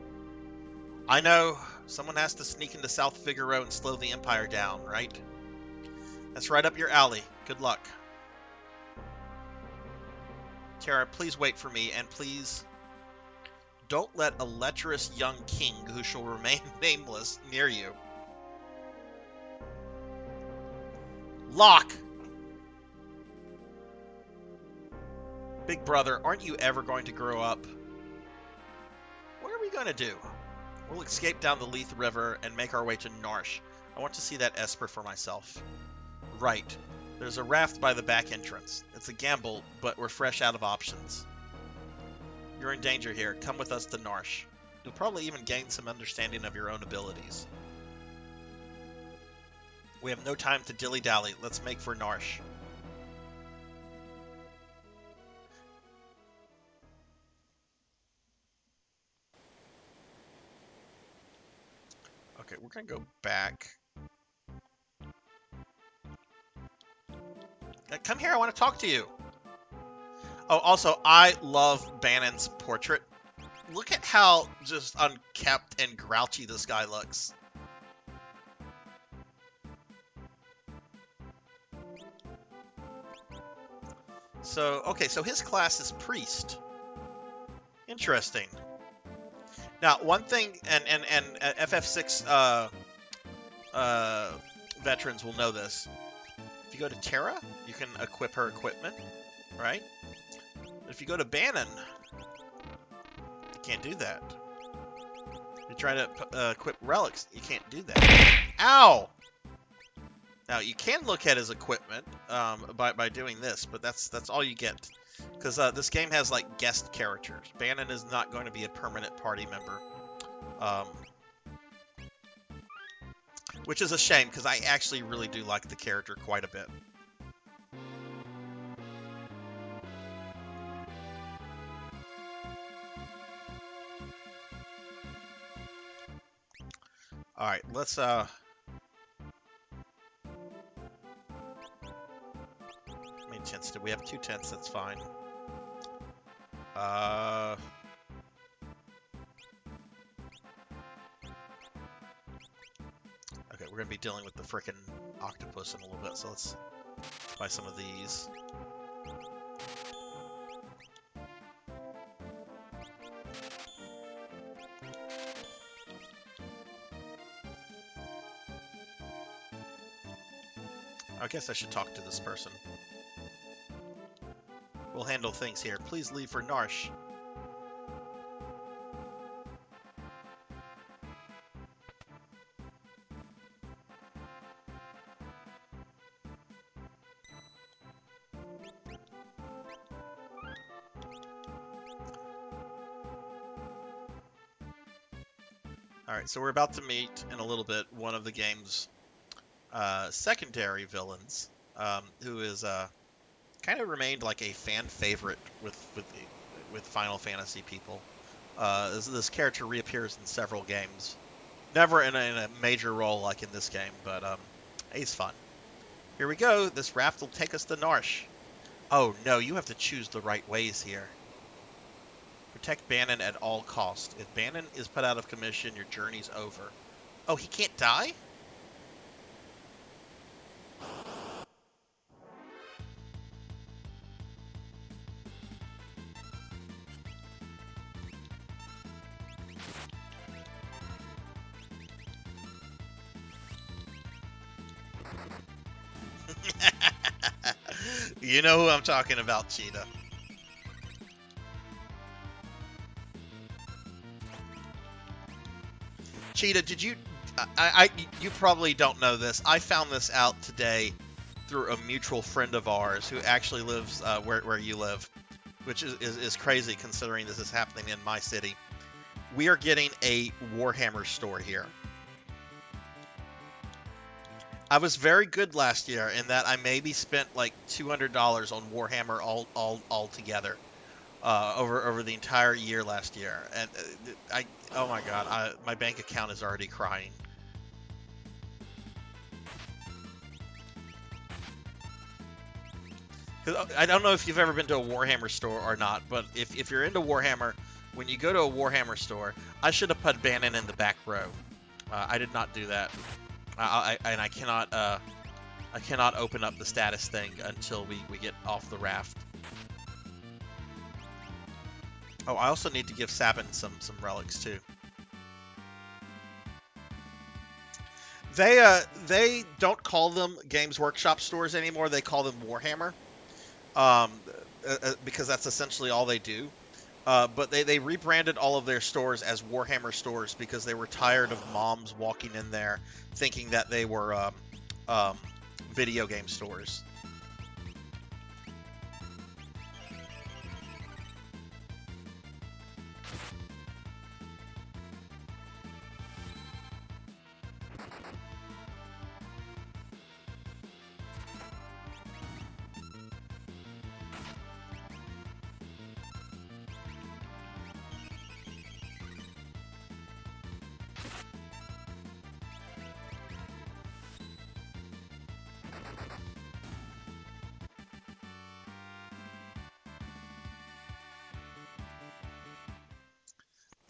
I know. Someone has to sneak into South Figaro and slow the Empire down, right? That's right up your alley. Good luck. Terra, please wait for me, and please don't let a lecherous young king who shall remain nameless near you. Locke! Big brother, aren't you ever going to grow up? What are we going to do? We'll escape down the Leith River and make our way to Narsh. I want to see that Esper for myself. Right. There's a raft by the back entrance. It's a gamble, but we're fresh out of options. You're in danger here. Come with us to Narsh. You'll probably even gain some understanding of your own abilities. We have no time to dilly-dally. Let's make for Narsh. Okay, we're gonna go back. Come here, I want to talk to you. Oh, also, I love Bannon's portrait. Look at how just unkept and grouchy this guy looks. So, okay, so his class is priest. Interesting. Now, one thing, and FF6 veterans will know this. If you go to Terra, you can equip her equipment, right? But if you go to Bannon, you can't do that. You try to equip relics, you can't do that. Ow! Now, you can look at his equipment by doing this, but that's all you get. Because this game has, like, guest characters. Bannon is not going to be a permanent party member. Which is a shame, because I actually really do like the character quite a bit. Alright, let's, How many tents do we have? 2 tents, that's fine. Okay, we're gonna be dealing with the frickin' octopus in a little bit, so let's buy some of these. I guess I should talk to this person. We'll handle things here. Please leave for Narsh. Alright, so we're about to meet, in a little bit, one of the game's secondary villains, who is kind of remained like a fan favorite with Final Fantasy people. This character reappears in several games. Never in a major role like in this game, but he's fun. Here we go. This raft will take us to Narsh. Oh no, you have to choose the right ways here. Protect Bannon at all costs. If Bannon is put out of commission, your journey's over. Oh, he can't die? You know who I'm talking about, Cheetah. Cheetah, did you... you probably don't know this. I found this out today through a mutual friend of ours who actually lives where you live, which is crazy considering this is happening in my city. We are getting a Warhammer store here. I was very good last year in that I maybe spent like $200 on Warhammer all together over the entire year last year, and oh my god, my bank account is already crying. I don't know if you've ever been to a Warhammer store or not, but if you're into Warhammer, when you go to a Warhammer store, I should have put Bannon in the back row. I did not do that. And I cannot open up the status thing until we get off the raft. Oh, I also need to give Sabin some relics too. They don't call them Games Workshop stores anymore. They call them Warhammer, because that's essentially all they do. But they rebranded all of their stores as Warhammer stores because they were tired of moms walking in there thinking that they were video game stores.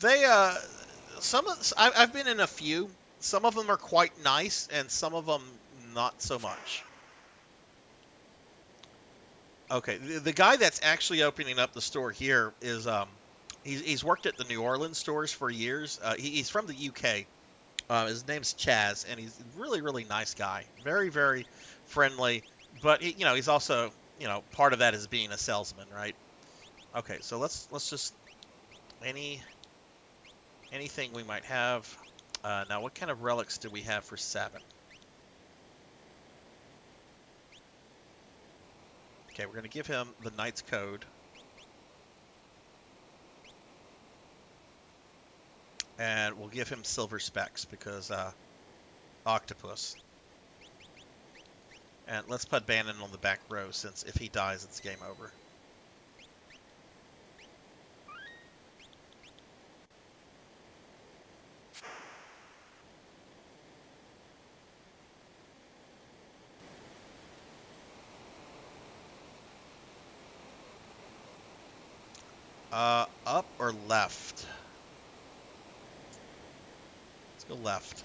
They I've been in a few. Some of them are quite nice, and some of them not so much. Okay, the guy that's actually opening up the store here is he's worked at the New Orleans stores for years. He's from the UK. His name's Chaz, and he's a really nice guy. Very friendly, but he's also part of that is being a salesman, right? Okay, so let's just anything we might have. Now, what kind of relics do we have for Sabin? Okay, we're going to give him the Knight's Code. And we'll give him Silver Specs because Octopus. And let's put Bannon on the back row since if he dies, it's game over. Up or left? Let's go left.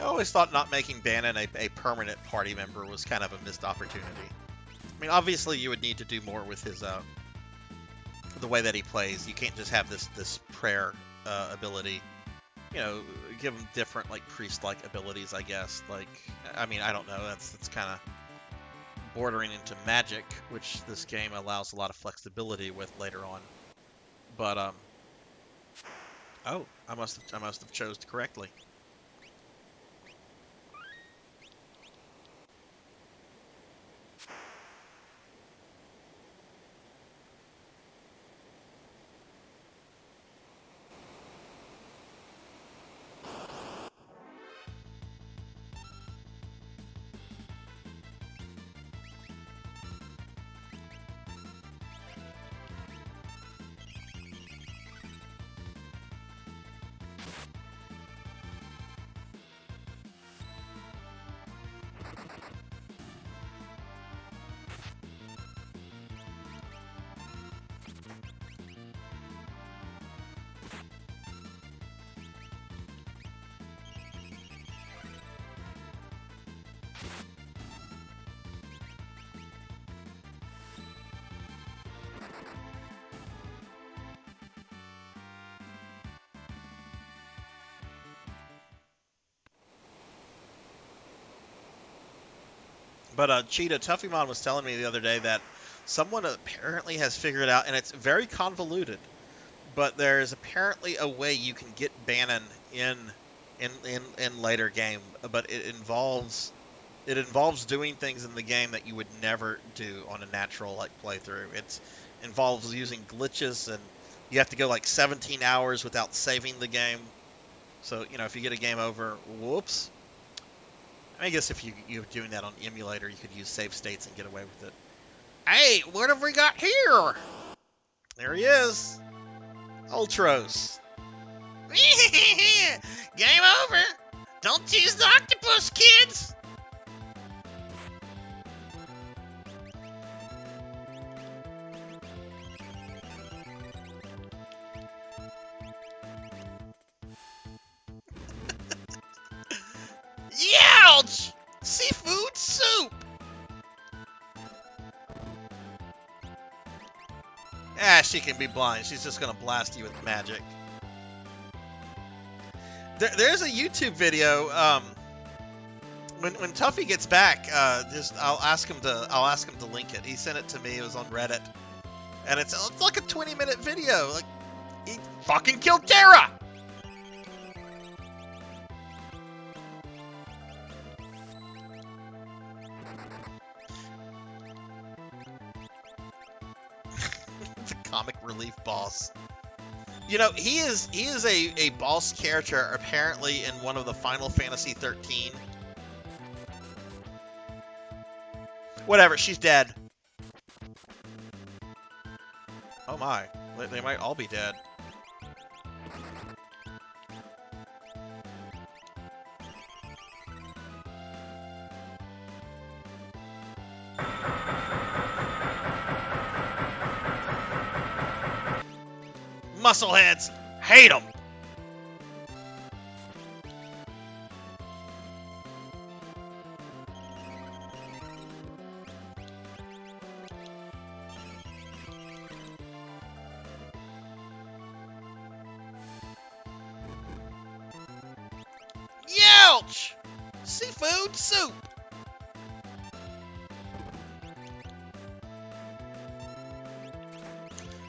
I always thought not making Bannon a permanent party member was kind of a missed opportunity. I mean, obviously you would need to do more with his the way that he plays. You can't just have this prayer ability. You know, give him different like priest-like abilities, I guess. Like, I mean, I don't know. That's kind of bordering into magic, which this game allows a lot of flexibility with later on. But oh, I must have chose correctly. But Cheetah, Tuffymon was telling me the other day that someone apparently has figured out, and it's very convoluted, but there's apparently a way you can get Bannon in later game, but it involves doing things in the game that you would never do on a natural like playthrough. It involves using glitches, and you have to go like 17 hours without saving the game. So, you know, if you get a game over, whoops. I guess if you're doing that on emulator, you could use save states and get away with it. Hey, what have we got here? There he is. Ultros. Game over. Don't tease the octopus, kids. Youch! Seafood soup! Ah, she can be blind. She's just gonna blast you with magic. There's a YouTube video. When Tuffy gets back, I'll ask him to link it. He sent it to me. It was on Reddit, and it's like a 20-minute video. Like, he fucking killed Terra. Comic relief boss. You know, he is a boss character apparently in one of the Final Fantasy 13. Whatever, she's dead. Oh my, they might all be dead. Muscleheads! Hate them! Youch! Seafood soup!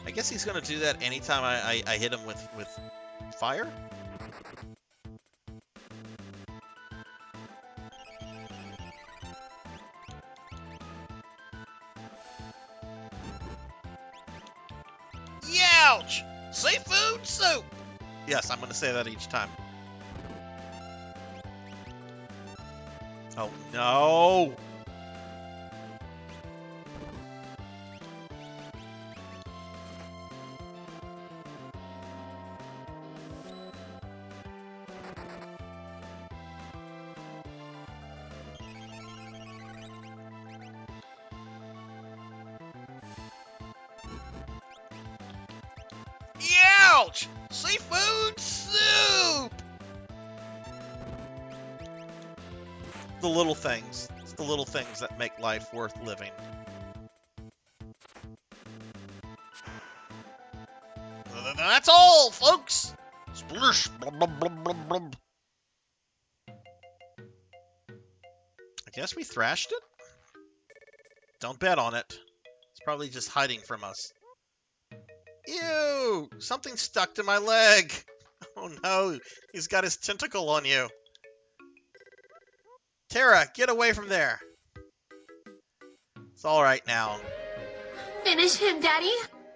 I guess he's gonna do that anytime I hit him with fire. Ouch! Seafood soup! Yes, I'm going to say that each time. Oh, no! Ouch! Seafood soup! The little things. It's the little things that make life worth living. That's all, folks! Splish! Blub, blub, blub, blub, blub. I guess we thrashed it? Don't bet on it. It's probably just hiding from us. Ew! Something stuck to my leg! Oh no, he's got his tentacle on you. Tara, get away from there. It's alright now. Finish him, Daddy.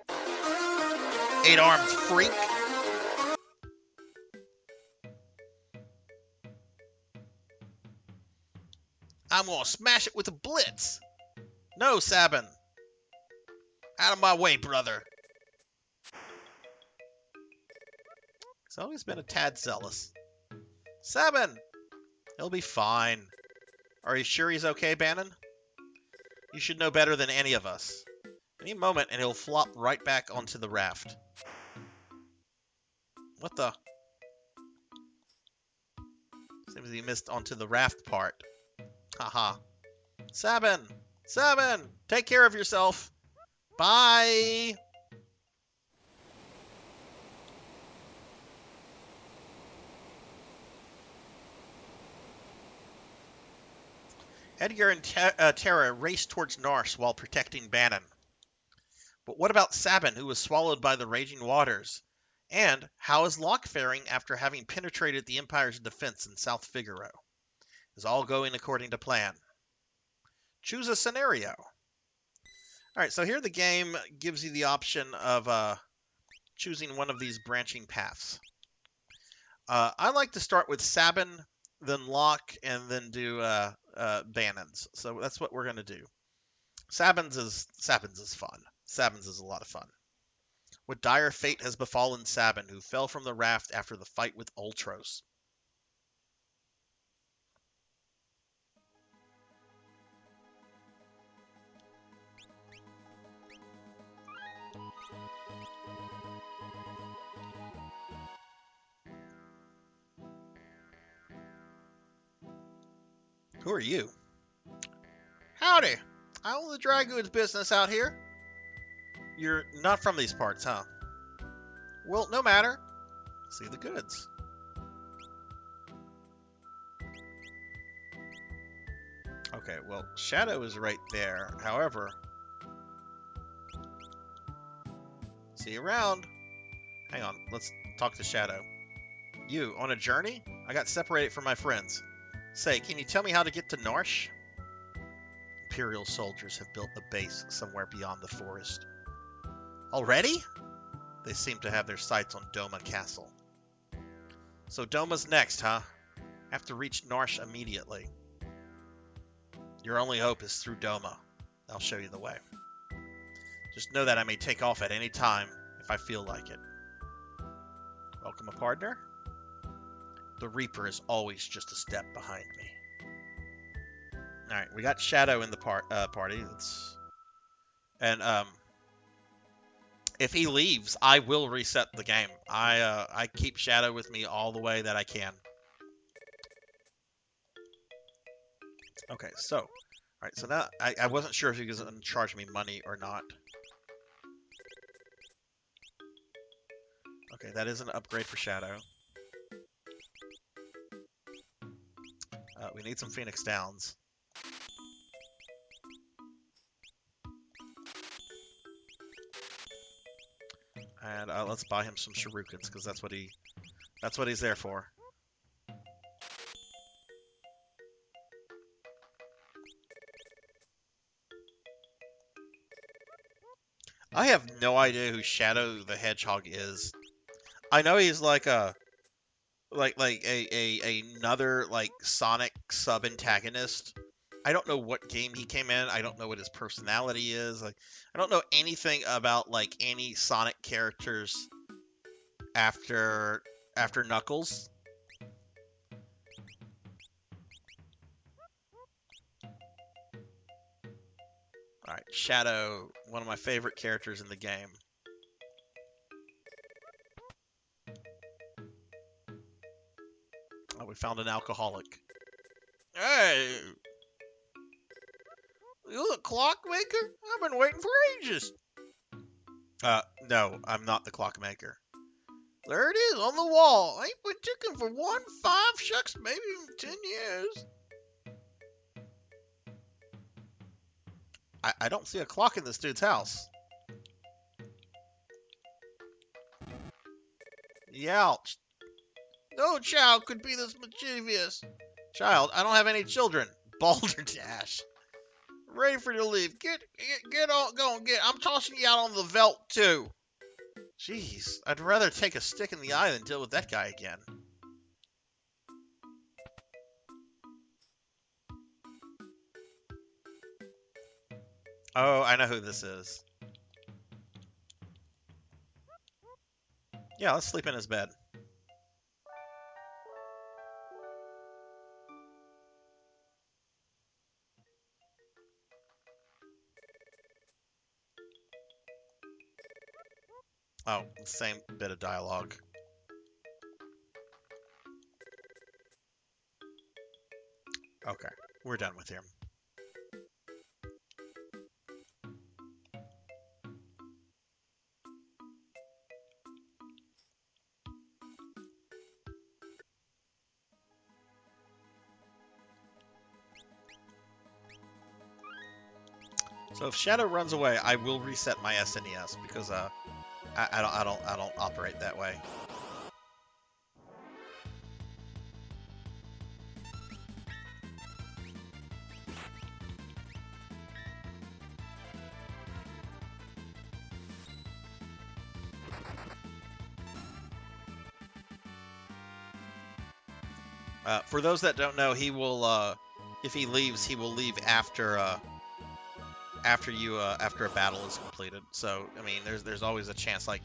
8-armed freak. I'm gonna smash it with a blitz. No, Sabin. Out of my way, brother. He's always been a tad zealous. Sabin! He'll be fine. Are you sure he's okay, Bannon? You should know better than any of us. Any moment and he'll flop right back onto the raft. What the? Seems he missed onto the raft part. Haha. Sabin! Sabin! Take care of yourself! Bye! Edgar and Tara raced towards Narsh while protecting Bannon. But what about Sabin, who was swallowed by the raging waters? And how is Locke faring after having penetrated the Empire's defense in South Figaro? Is all going according to plan? Choose a scenario. Alright, so here the game gives you the option of choosing one of these branching paths. I like to start with Sabin, then Locke, and then do Bannon's. So that's what we're going to do. Sabin's is fun. Sabin's is a lot of fun. What dire fate has befallen Sabin, who fell from the raft after the fight with Ultros? Who are you? Howdy! I own the dry goods business out here. You're not from these parts, huh? Well, no matter. See the goods. Okay, well, Shadow is right there. However, see you around. Hang on, let's talk to Shadow. You, on a journey? I got separated from my friends. Say, can you tell me how to get to Narsh? Imperial soldiers have built a base somewhere beyond the forest. Already? They seem to have their sights on Doma Castle. So Doma's next, huh? Have to reach Narsh immediately. Your only hope is through Doma. I'll show you the way. Just know that I may take off at any time if I feel like it. Welcome a partner? The Reaper is always just a step behind me. Alright, we got Shadow in the party. If he leaves, I will reset the game. I keep Shadow with me all the way that I can. Okay, so. Alright, so now I wasn't sure if he was going to charge me money or not. Okay, that is an upgrade for Shadow. We need some Phoenix Downs. And let's buy him some shurikens, because that's what he's there for. I have no idea who Shadow the Hedgehog is. I know he's like a another like Sonic sub antagonist. I don't know what game he came in. I don't know what his personality is. Like I don't know anything about like any Sonic characters after Knuckles. All right, Shadow, one of my favorite characters in the game. Oh, we found an alcoholic. Hey, you the clockmaker? I've been waiting for ages. No, I'm not the clockmaker. There it is on the wall. Ain't been ticking for 5 shucks, maybe even 10 years. I don't see a clock in this dude's house. Youch. No child could be this mischievous. Child, I don't have any children. Balderdash. Ready for you to leave. Get on, go and get. I'm tossing you out on the veldt too. Jeez, I'd rather take a stick in the eye than deal with that guy again. Oh, I know who this is. Yeah, let's sleep in his bed. Oh, same bit of dialogue. Okay, we're done with him. So if Shadow runs away, I will reset my SNES because I don't operate that way. For those that don't know, he will if he leaves, he will leave after after a battle is completed. So I mean, there's always a chance like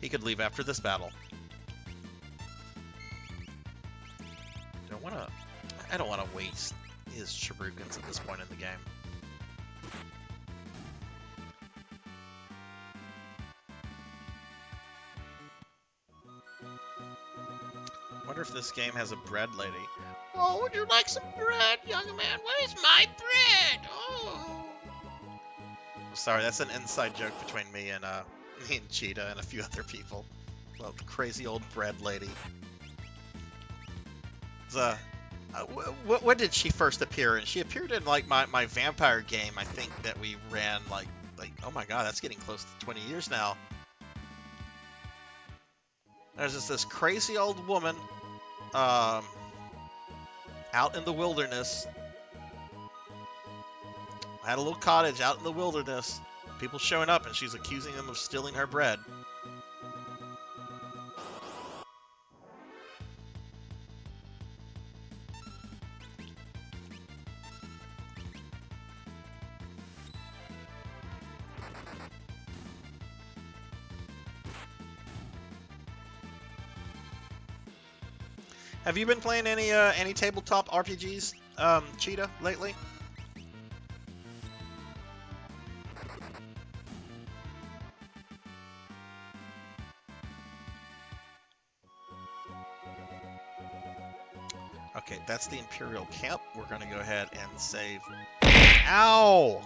he could leave after this battle. I don't wanna waste his shurikens at this point in the game. Wonder if this game has a bread lady. Oh, would you like some bread, young man? Where's my bread? Oh. Sorry, that's an inside joke between me and Cheetah and a few other people. Well, the crazy old bread lady. When did she first appear? And she appeared in like my vampire game, I think, that we ran like oh my god, that's getting close to 20 years now. There's just this crazy old woman out in the wilderness. I had a little cottage out in the wilderness. People showing up and she's accusing them of stealing her bread. Have you been playing any tabletop RPGs, Cheetah, lately? Okay, that's the Imperial camp. We're gonna go ahead and save. Ow!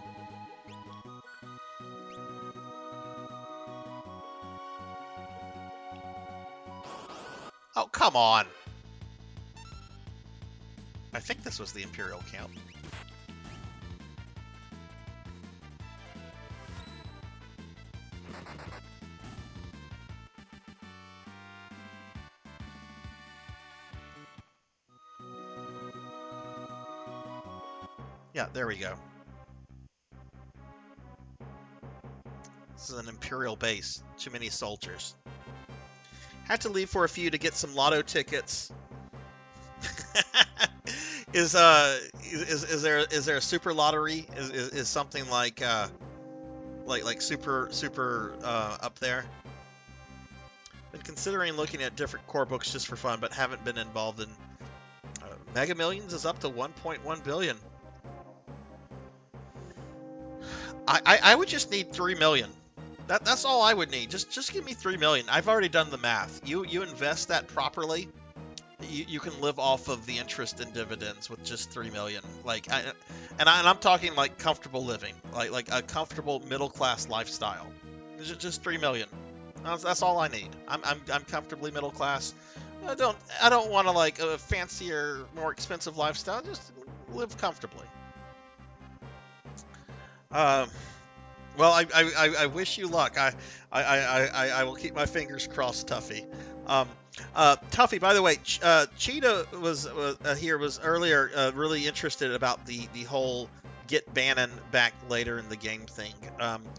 Oh, come on! I think this was the Imperial camp. Yeah, there we go. This is an Imperial base. Too many soldiers. Had to leave for a few to get some lotto tickets. Is there a super lottery? Is something like super up there? Been considering looking at different core books just for fun, but haven't been involved in. Mega Millions is up to 1.1 billion. I would just need 3 million. That's all I would need. Just give me 3 million. I've already done the math. You invest that properly, you can live off of the interest and dividends with just 3 million. Like, I'm talking like comfortable living, like a comfortable middle class lifestyle. Just 3 million. That's all I need. I'm comfortably middle class. I don't want to like a fancier, more expensive lifestyle. Just live comfortably. Well, I wish you luck. I will keep my fingers crossed, Tuffy. Tuffy, by the way, Cheetah was earlier really interested about the whole get Bannon back later in the game thing.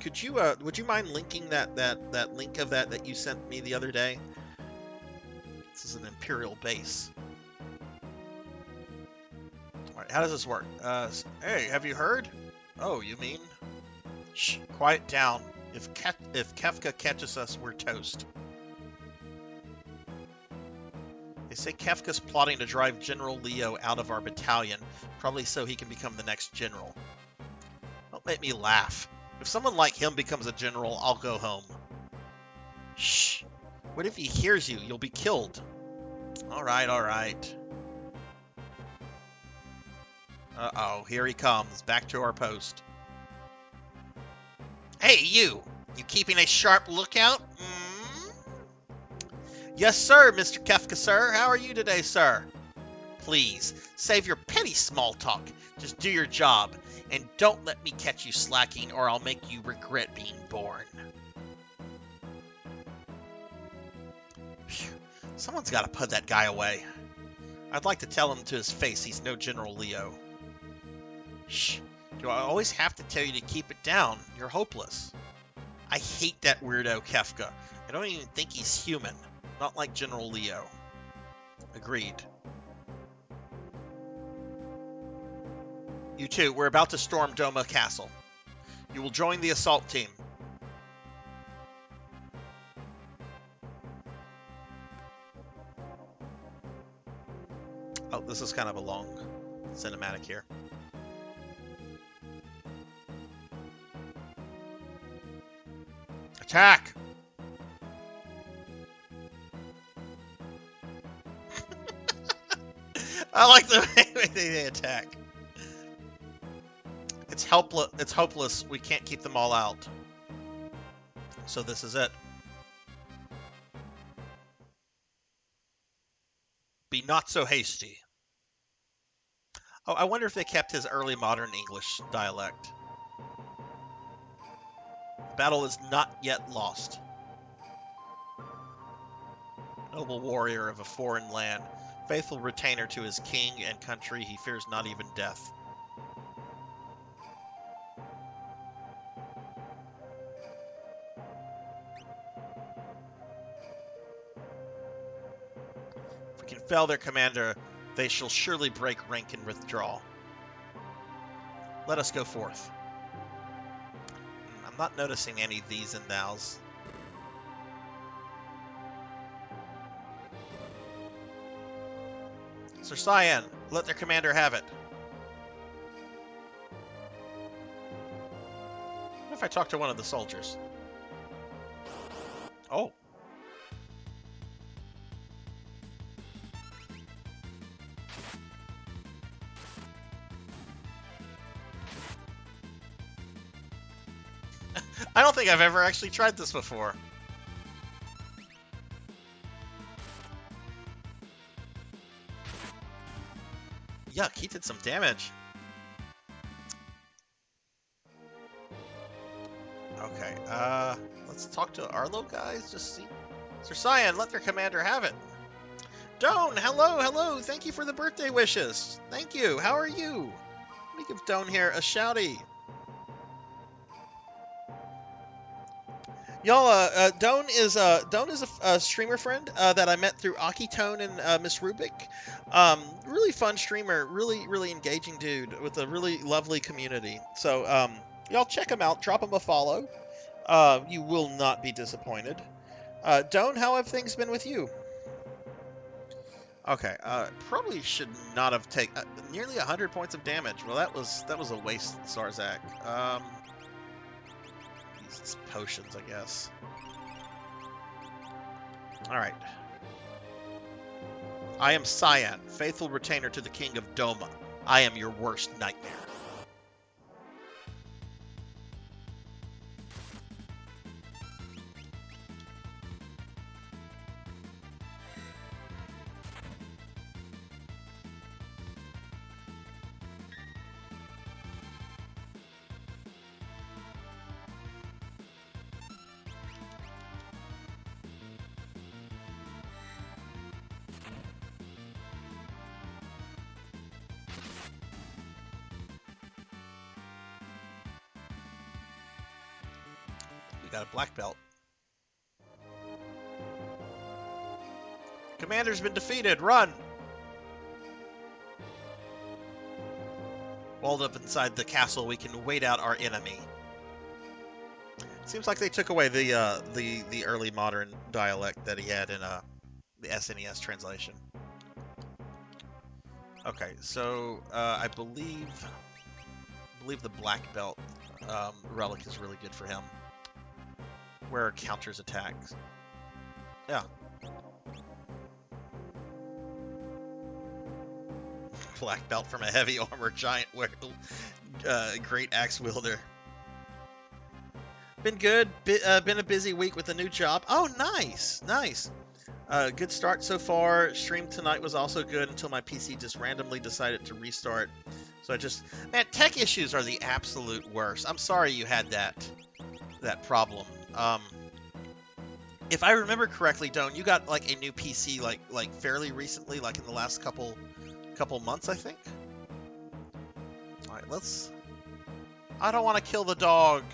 Would you mind linking that link of that you sent me the other day? This is an Imperial base. All right, how does this work? Hey, have you heard? Oh, you mean? Shh, quiet down. If Kefka catches us, we're toast. They say Kefka's plotting to drive General Leo out of our battalion, probably so he can become the next general. Don't make me laugh. If someone like him becomes a general, I'll go home. Shh. What if he hears you? You'll be killed. All right. Uh-oh, here he comes. Back to our post. Hey, you! You keeping a sharp lookout? Yes, sir, Mr. Kefka, sir. How are you today, sir? Please, save your petty small talk. Just do your job. And don't let me catch you slacking, or I'll make you regret being born. Phew. Someone's got to put that guy away. I'd like to tell him to his face he's no General Leo. Shh. Do I always have to tell you to keep it down? You're hopeless. I hate that weirdo Kefka. I don't even think he's human. Not like General Leo. Agreed. You two, we're about to storm Doma Castle. You will join the assault team. Oh, this is kind of a long cinematic here. Attack! I like the way they attack. It's helpless. It's hopeless. We can't keep them all out. So this is it. Be not so hasty. Oh, I wonder if they kept his early modern English dialect. The battle is not yet lost. Noble warrior of a foreign land, faithful retainer to his king and country, he fears not even death. If we can fell their commander, they shall surely break rank and withdraw. Let us go forth. I'm not noticing any these and thous. Sir Cyan, let their commander have it. What if I talk to one of the soldiers? Oh. I don't think I've ever actually tried this before. Yuck, he did some damage. Okay, let's talk to Arlo guys, just see. Sir Cyan, let their commander have it. Doan, hello, thank you for the birthday wishes. Thank you, how are you? Let me give Doan here a shouty. Y'all, Doan is a streamer friend that I met through Akitone and Miss Rubik. Really fun streamer, really engaging dude with a really lovely community. So y'all check him out, drop him a follow. You will not be disappointed. Doan, how have things been with you? Okay, probably should not have taken nearly 100 points of damage. Well, that was a waste, Sarzac. These potions, I guess. All right. I am Cyan, faithful retainer to the king of Doma. I am your worst nightmare. We got a black belt. Commander's been defeated. Run! Walled up inside the castle, we can wait out our enemy. Seems like they took away the early modern dialect that he had in the SNES translation. Okay, so I believe the black belt relic is really good for him. Where counters attacks. Yeah. Black belt from a heavy armor giant great axe wielder. Been good. Been a busy week with a new job. Oh, nice. Good start so far. Stream tonight was also good until my PC just randomly decided to restart. So man, tech issues are the absolute worst. I'm sorry you had that problem. If I remember correctly, Doan, you got like a new PC like fairly recently, like in the last couple months, I think. All right, I don't want to kill the dog.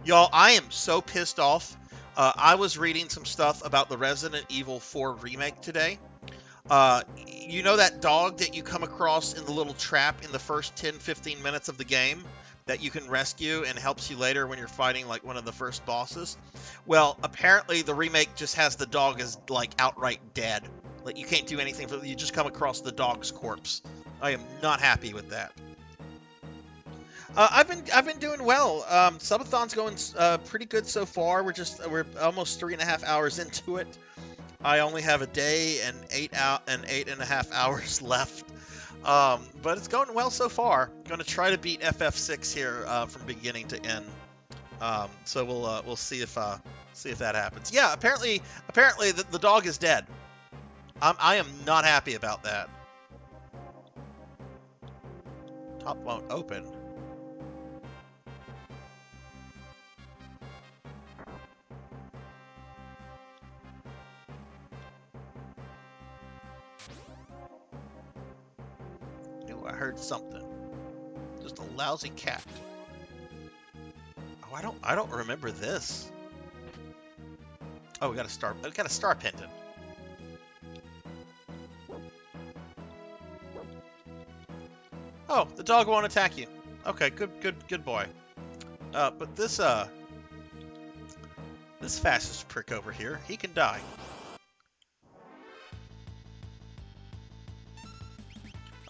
Y'all, I am so pissed off. I was reading some stuff about the Resident Evil 4 remake today. You know that dog that you come across in the little trap in the first 10-15 minutes of the game that you can rescue and helps you later when you're fighting like one of the first bosses? Well, apparently the remake just has the dog as like outright dead. Like you can't do anything for it. You just come across the dog's corpse. I am not happy with that. I've been doing well. Subathon's going pretty good so far. We're almost 3.5 hours into it. I only have a day and 8.5 hours left. But it's going well so far. Going to try to beat FF6 here from beginning to end. So we'll see if that happens. Yeah, apparently the dog is dead. I am not happy about that. Top won't open. I heard something. Just a lousy cat. Oh, I don't remember this. Oh, we got a star pendant. Oh, the dog won't attack you. Okay, good boy. But this fastest prick over here, he can die.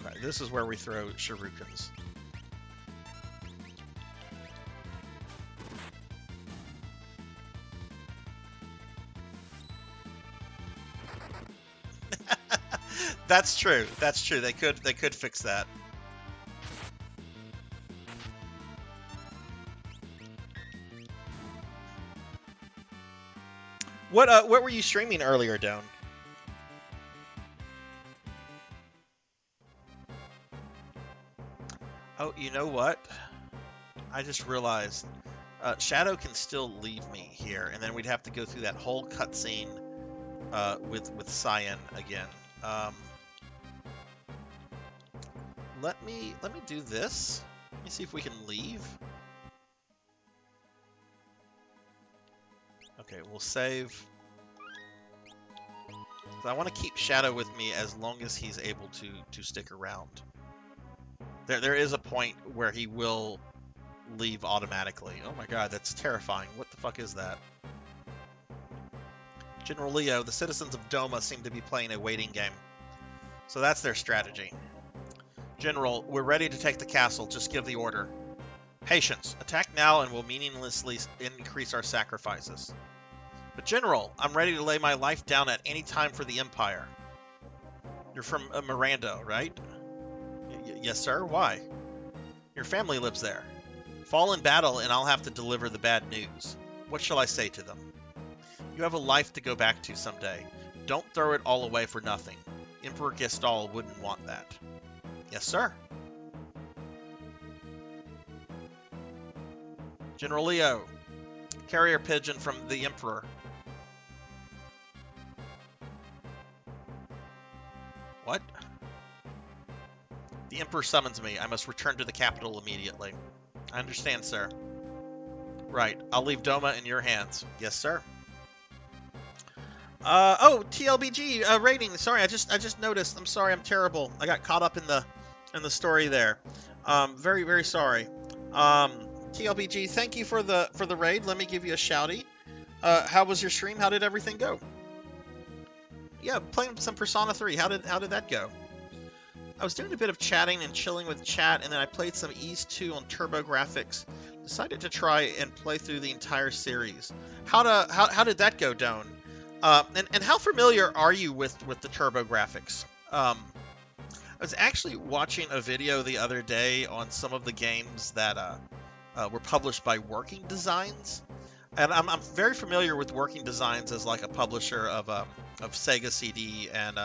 Okay, this is where we throw shurikens. That's true. They could fix that. What were you streaming earlier, Doan? Oh, you know what? I just realized Shadow can still leave me here, and then we'd have to go through that whole cutscene with Cyan again. Let me do this. Let me see if we can leave. Okay, we'll save. I want to keep Shadow with me as long as he's able to stick around. There is a point where he will leave automatically. Oh my god, that's terrifying. What the fuck is that? General Leo, the citizens of Doma seem to be playing a waiting game. So that's their strategy. General, we're ready to take the castle. Just give the order. Patience. Attack now and we'll meaninglessly increase our sacrifices. But General, I'm ready to lay my life down at any time for the Empire. You're from Miranda, right? Yes, sir. Why? Your family lives there. Fall in battle and I'll have to deliver the bad news. What shall I say to them? You have a life to go back to someday. Don't throw it all away for nothing. Emperor Gestal wouldn't want that. Yes, sir. General Leo, carrier pigeon from the Emperor. What? The Emperor summons me. I must return to the capital immediately. I understand, sir. Right. I'll leave Doma in your hands. Yes, sir. Oh, TLBG rating. Sorry, I just noticed. I'm sorry. I'm terrible. I got caught up in the story there. Very, very sorry. TLBG, thank you for the raid. Let me give you a shouty. How was your stream? How did everything go? Yeah, playing some Persona 3. How did that go? I was doing a bit of chatting and chilling with chat, and then I played some Ease 2 on TurboGrafx. Decided to try and play through the entire series. How did that go, Doan? And how familiar are you with the TurboGrafx? I was actually watching a video the other day on some of the games that were published by Working Designs, and I'm very familiar with Working Designs as like a publisher of Sega CD and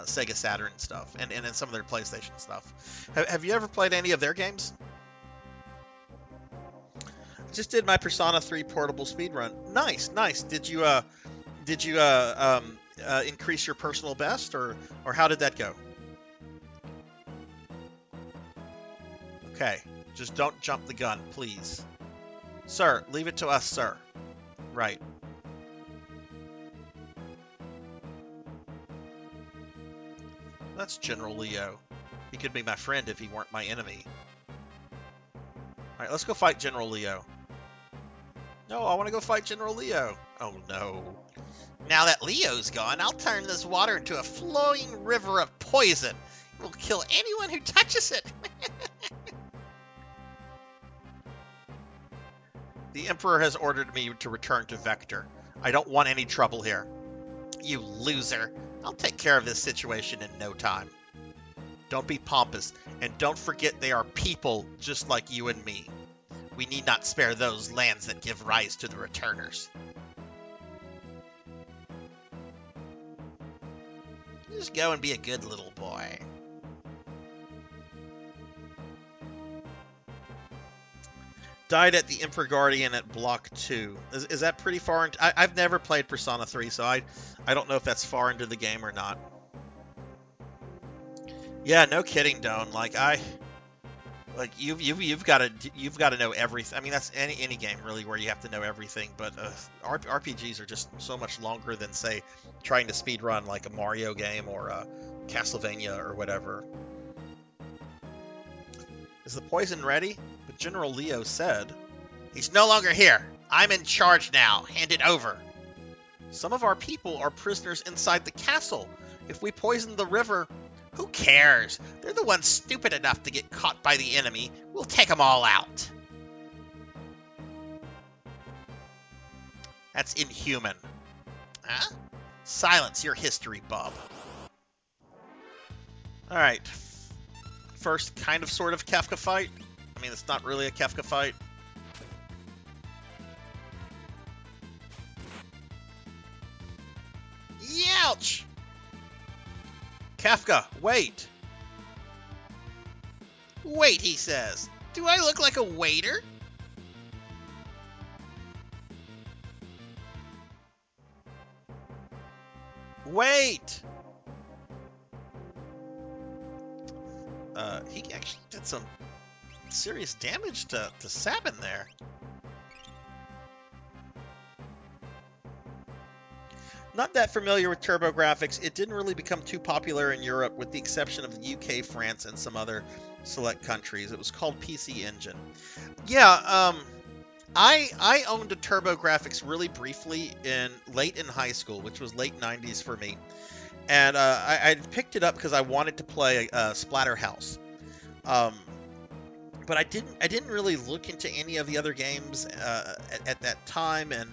Sega Saturn stuff, and then some of their PlayStation stuff. Have you ever played any of their games? I just did my Persona 3 portable speedrun. Nice. Did you increase your personal best, or how did that go? Okay, just don't jump the gun, please. Sir, leave it to us, sir. Right. That's General Leo. He could be my friend if he weren't my enemy. Alright, let's go fight General Leo. No, I want to go fight General Leo. Oh no. Now that Leo's gone, I'll turn this water into a flowing river of poison. It will kill anyone who touches it. The Emperor has ordered me to return to Vector. I don't want any trouble here. You loser. I'll take care of this situation in no time. Don't be pompous, and don't forget they are people just like you and me. We need not spare those lands that give rise to the returners. Just go and be a good little boy. Died at the Emperor Guardian at Block 2. Is that pretty far? I've never played Persona 3, so I don't know if that's far into the game or not. Yeah, no kidding, Doan. You've got to know everything. I mean, that's any game really where you have to know everything. But RPGs are just so much longer than, say, trying to speedrun like a Mario game or a Castlevania or whatever. Is the poison ready? But General Leo said, "He's no longer here. I'm in charge now. Hand it over." Some of our people are prisoners inside the castle. If we poison the river, who cares? They're the ones stupid enough to get caught by the enemy. We'll take them all out. That's inhuman. Huh? Silence your history, bub. Alright. First kind of sort of Kefka fight. I mean, it's not really a Kefka fight. Youch! Kefka, wait! Wait, he says. Do I look like a waiter? Wait! He actually did some serious damage to Sabin there. Not that familiar with TurboGrafx. It didn't really become too popular in Europe, with the exception of the UK, France, and some other select countries. It was called PC Engine. Yeah, I owned a TurboGrafx really briefly late in high school, which was late 90s for me. And I picked it up because I wanted to play Splatterhouse. But I didn't really look into any of the other games at that time, and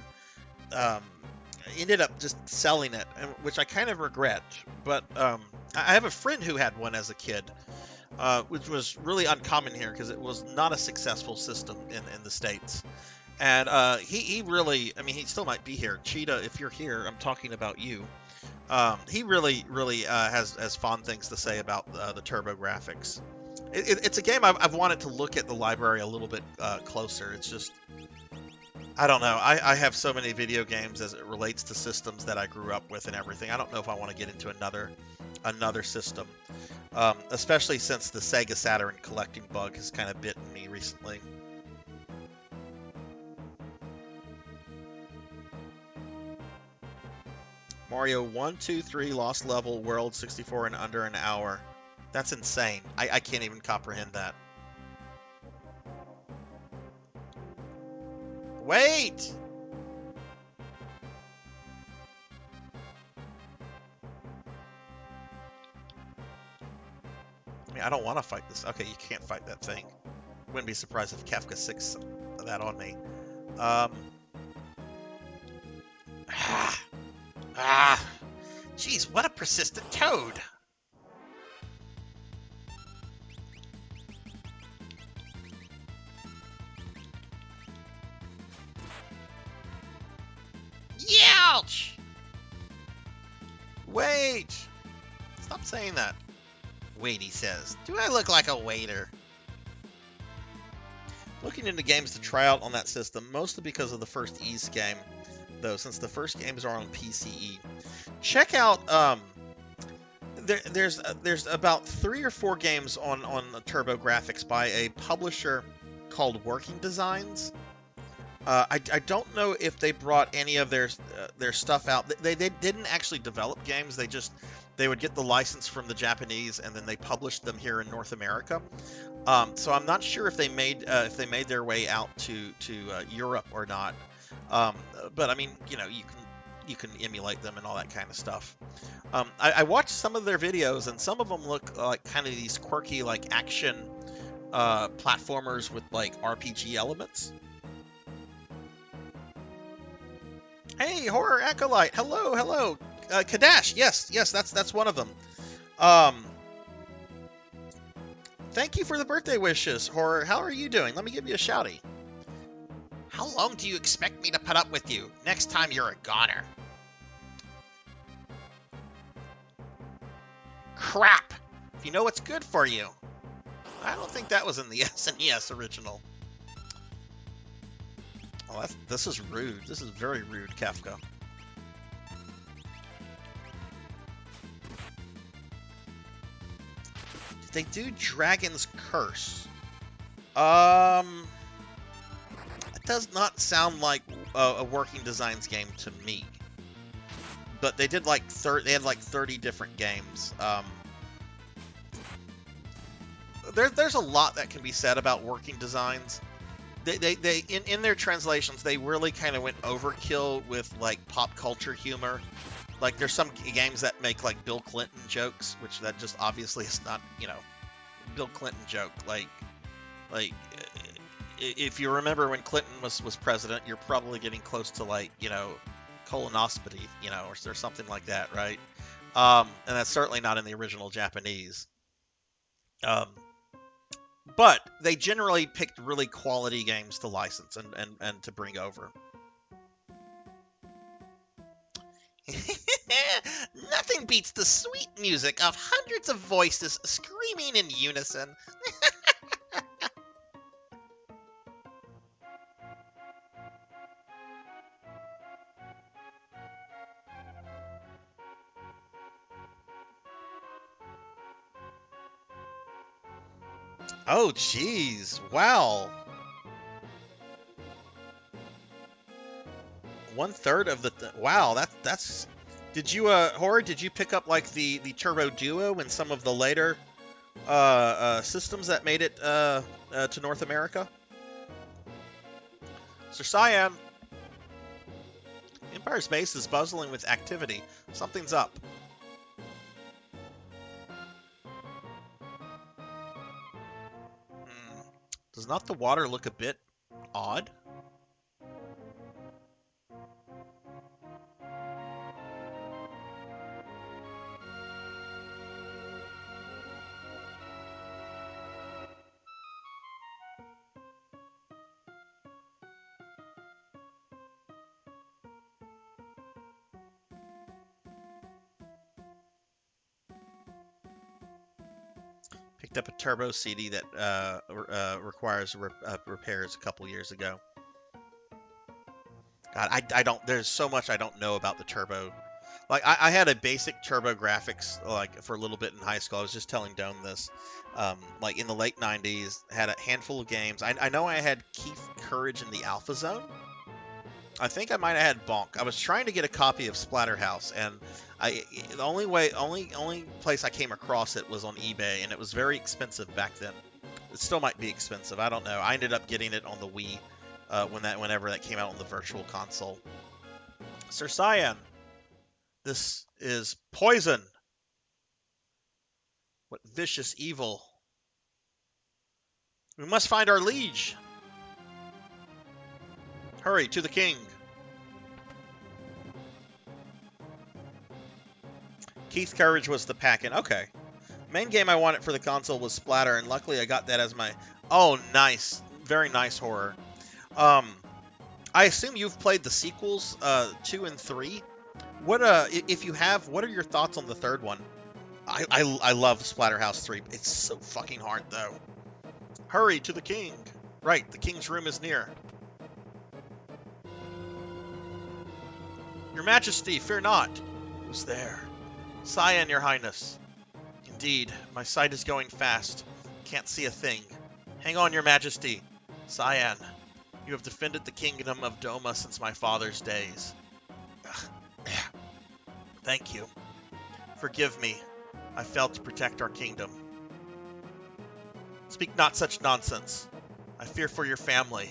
ended up just selling it, which I kind of regret. But I have a friend who had one as a kid, which was really uncommon here because it was not a successful system in the States. And he really, I mean, he still might be here. Cheetah, if you're here, I'm talking about you. He really has fond things to say about the TurboGrafx. It's a game I've wanted to look at the library a little bit closer. It's just, I don't know. I have so many video games as it relates to systems that I grew up with and everything. I don't know if I want to get into another system, especially since the Sega Saturn collecting bug has kind of bitten me recently. Mario 1, 2, 3, Lost Level, World 64 in under an hour. That's insane. I can't even comprehend that. Wait! I mean, I don't want to fight this. Okay, you can't fight that thing. Wouldn't be surprised if Kafka 6 that on me. Jeez, what a persistent toad. Ouch! Wait! Stop saying that. Wait, he says. Do I look like a waiter? Looking into games to try out on that system, mostly because of the first Ys game, though, since the first games are on PCE. Check out, there's about 3 or 4 games on the TurboGrafx by a publisher called Working Designs. I don't know if they brought any of their stuff out. They didn't actually develop games. They would get the license from the Japanese, and then they published them here in North America. So I'm not sure if they made their way out to Europe or not. But I mean, you know, you can emulate them and all that kind of stuff. I watched some of their videos, and some of them look like kind of these quirky, like, action platformers with like RPG elements. Hey, Horror Acolyte. Hello. Kadash. Yes, that's one of them. Thank you for the birthday wishes, Horror. How are you doing? Let me give you a shouty. How long do you expect me to put up with you? Next time you're a goner. Crap! If you know what's good for you. I don't think that was in the SNES original. Oh, this is rude. This is very rude, Kafka. Did they do Dragon's Curse? It does not sound like a Working Designs game to me. But they did like they had like 30 different games. There's a lot that can be said about Working Designs. They in their translations, they really kind of went overkill with like pop culture humor. Like there's some games that make like Bill Clinton jokes, which that just obviously is not, you know, Bill Clinton joke. Like if you remember when Clinton was president, you're probably getting close to like, you know, colonoscopy, you know, or something like that, right? And that's certainly not in the original Japanese. But they generally picked really quality games to license and to bring over. Nothing beats the sweet music of hundreds of voices screaming in unison. Oh, jeez. Wow. 1/3 of the... wow, that's Did you, Horror, did you pick up, like, the Turbo Duo and some of the later systems that made it to North America? Sir Cyan. Empire's base is buzzing with activity. Something's up. Does not the water look a bit odd? Picked up a turbo CD that requires repairs a couple years ago. God, I don't. There's so much I don't know about the turbo. Like I had a basic turbo graphics like for a little bit in high school. I was just telling Dome this. Like in the late '90s, had a handful of games. I know I had Keith Courage in the Alpha Zone. I think I might have had Bonk. I was trying to get a copy of Splatterhouse, and the only place I came across it was on eBay, and it was very expensive back then. It still might be expensive. I don't know. I ended up getting it on the Wii whenever that came out on the Virtual Console. Sir Cyan, this is poison. What vicious evil. We must find our liege. Hurry, to the king. Keith Courage was the pack-in. Okay. Main game I wanted for the console was Splatter, and luckily I got that as my... Oh, nice. Very nice, Horror. I assume you've played the sequels, 2 and 3. What, if you have, what are your thoughts on the third one? I love Splatterhouse 3. It's so fucking hard, though. Hurry, to the king. Right, the king's room is near. Your Majesty, fear not. Who's there? Cyan, your highness. Indeed, my sight is going fast. Can't see a thing. Hang on, your Majesty. Cyan, you have defended the kingdom of Doma since my father's days. Thank you. Forgive me. I failed to protect our kingdom. Speak not such nonsense. I fear for your family.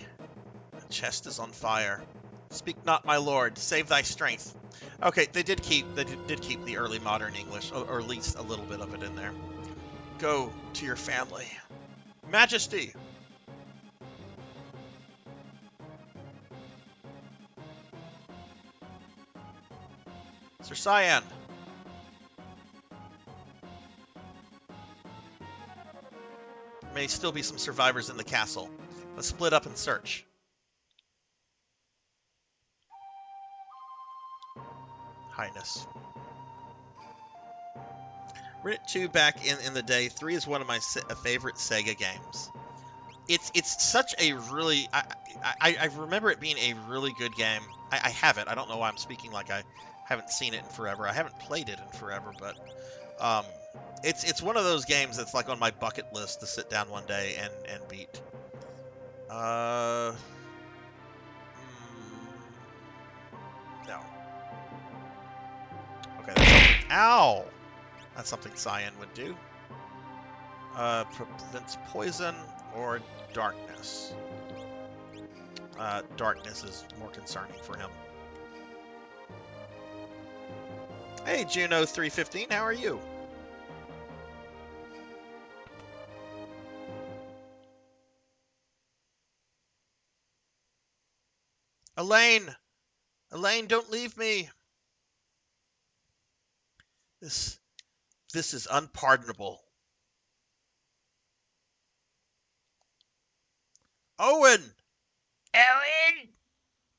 The chest is on fire. Speak not, my lord. Save thy strength. Okay, they did keep the early modern English, or at least a little bit of it in there. Go to your family. Majesty! Sir Cyan! There may still be some survivors in the castle. Let's split up and search. Highness. Read it 2 back in the day. 3 is one of my favorite Sega games. It's such a really... I remember it being a really good game. I have it. I don't know why I'm speaking like I haven't seen it in forever. I haven't played it in forever, but... It's one of those games that's like on my bucket list to sit down one day and beat. No. Okay, that's something. Ow! That's something Cyan would do. Prevents poison or darkness. Darkness is more concerning for him. Hey, Juno 315, how are you? Elaine! Elaine, don't leave me! This is unpardonable. Owen! Owen!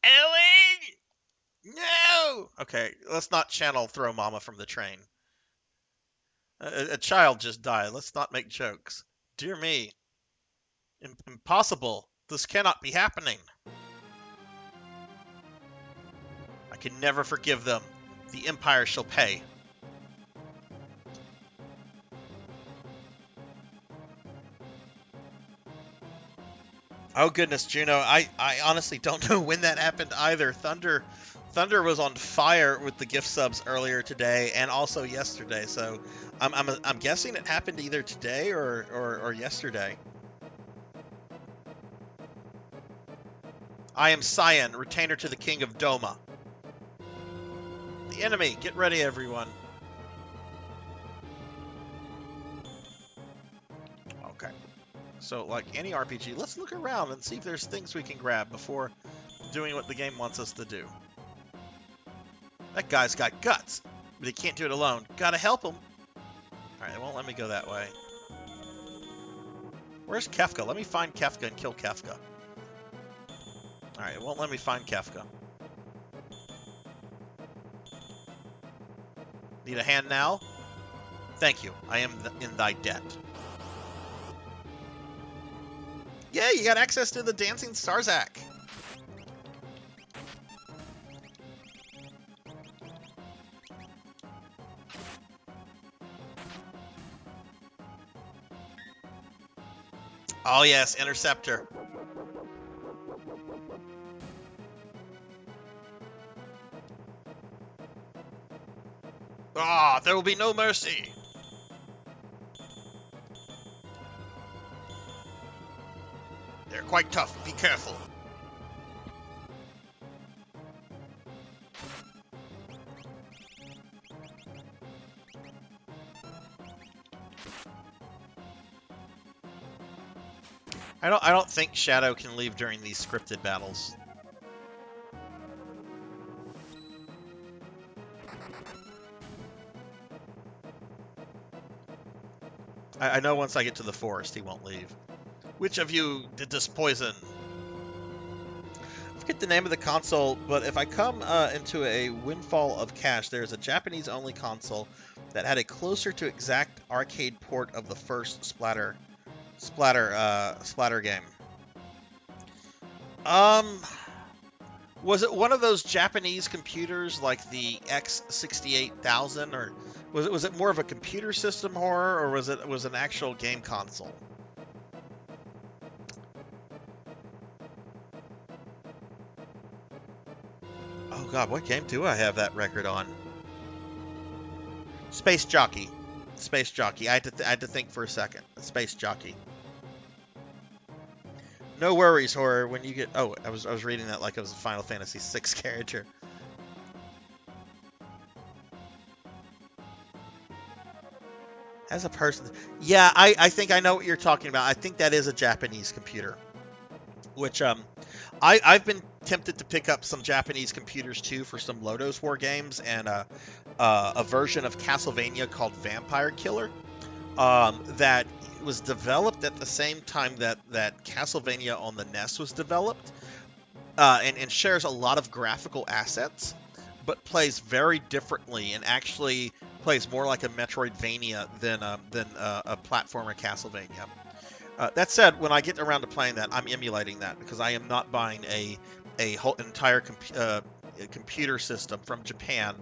Owen! No! Okay, let's not channel Throw Mama from the train. A child just died. Let's not make jokes. Dear me. Impossible. This cannot be happening. I can never forgive them. The Empire shall pay. Oh goodness, Juno, I honestly don't know when that happened either. Thunder Thunder was on fire with the gift subs earlier today and also yesterday. So I'm guessing it happened either today or yesterday. I am Cyan, retainer to the King of Doma. The enemy, get ready, everyone. Okay. So, like any RPG, let's look around and see if there's things we can grab before doing what the game wants us to do. That guy's got guts, but he can't do it alone. Gotta help him. Alright, it won't let me go that way. Where's Kefka? Let me find Kefka and kill Kefka. Alright, it won't let me find Kefka. Need a hand now? Thank you. I am in thy debt. Yeah, you got access to the dancing Sarzac. Oh yes, Interceptor. Ah, there will be no mercy. They're quite tough. Be careful. I don't think Shadow can leave during these scripted battles. I know once I get to the forest, he won't leave. Which of you did this poison? I forget the name of the console, but if I come into a windfall of cash, there's a Japanese-only console that had a closer to exact arcade port of the first Splatter game. Was it one of those Japanese computers like the X68000, or was it more of a computer system horror, or was it an actual game console? Oh god, what game do I have that record on? Space Jockey. Space Jockey. I had to think for a second. Space Jockey. No worries, horror. When you get I was reading that like it was a Final Fantasy VI character. As a person, yeah, I think I know what you're talking about. I think that is a Japanese computer, which I've been tempted to pick up some Japanese computers too for some Lodos War games and a version of Castlevania called Vampire Killer that was developed at the same time that Castlevania on the NES was developed and shares a lot of graphical assets, but plays very differently and actually plays more like a Metroidvania than a platformer Castlevania. That said, when I get around to playing that, I'm emulating that because I am not buying a whole entire computer system from Japan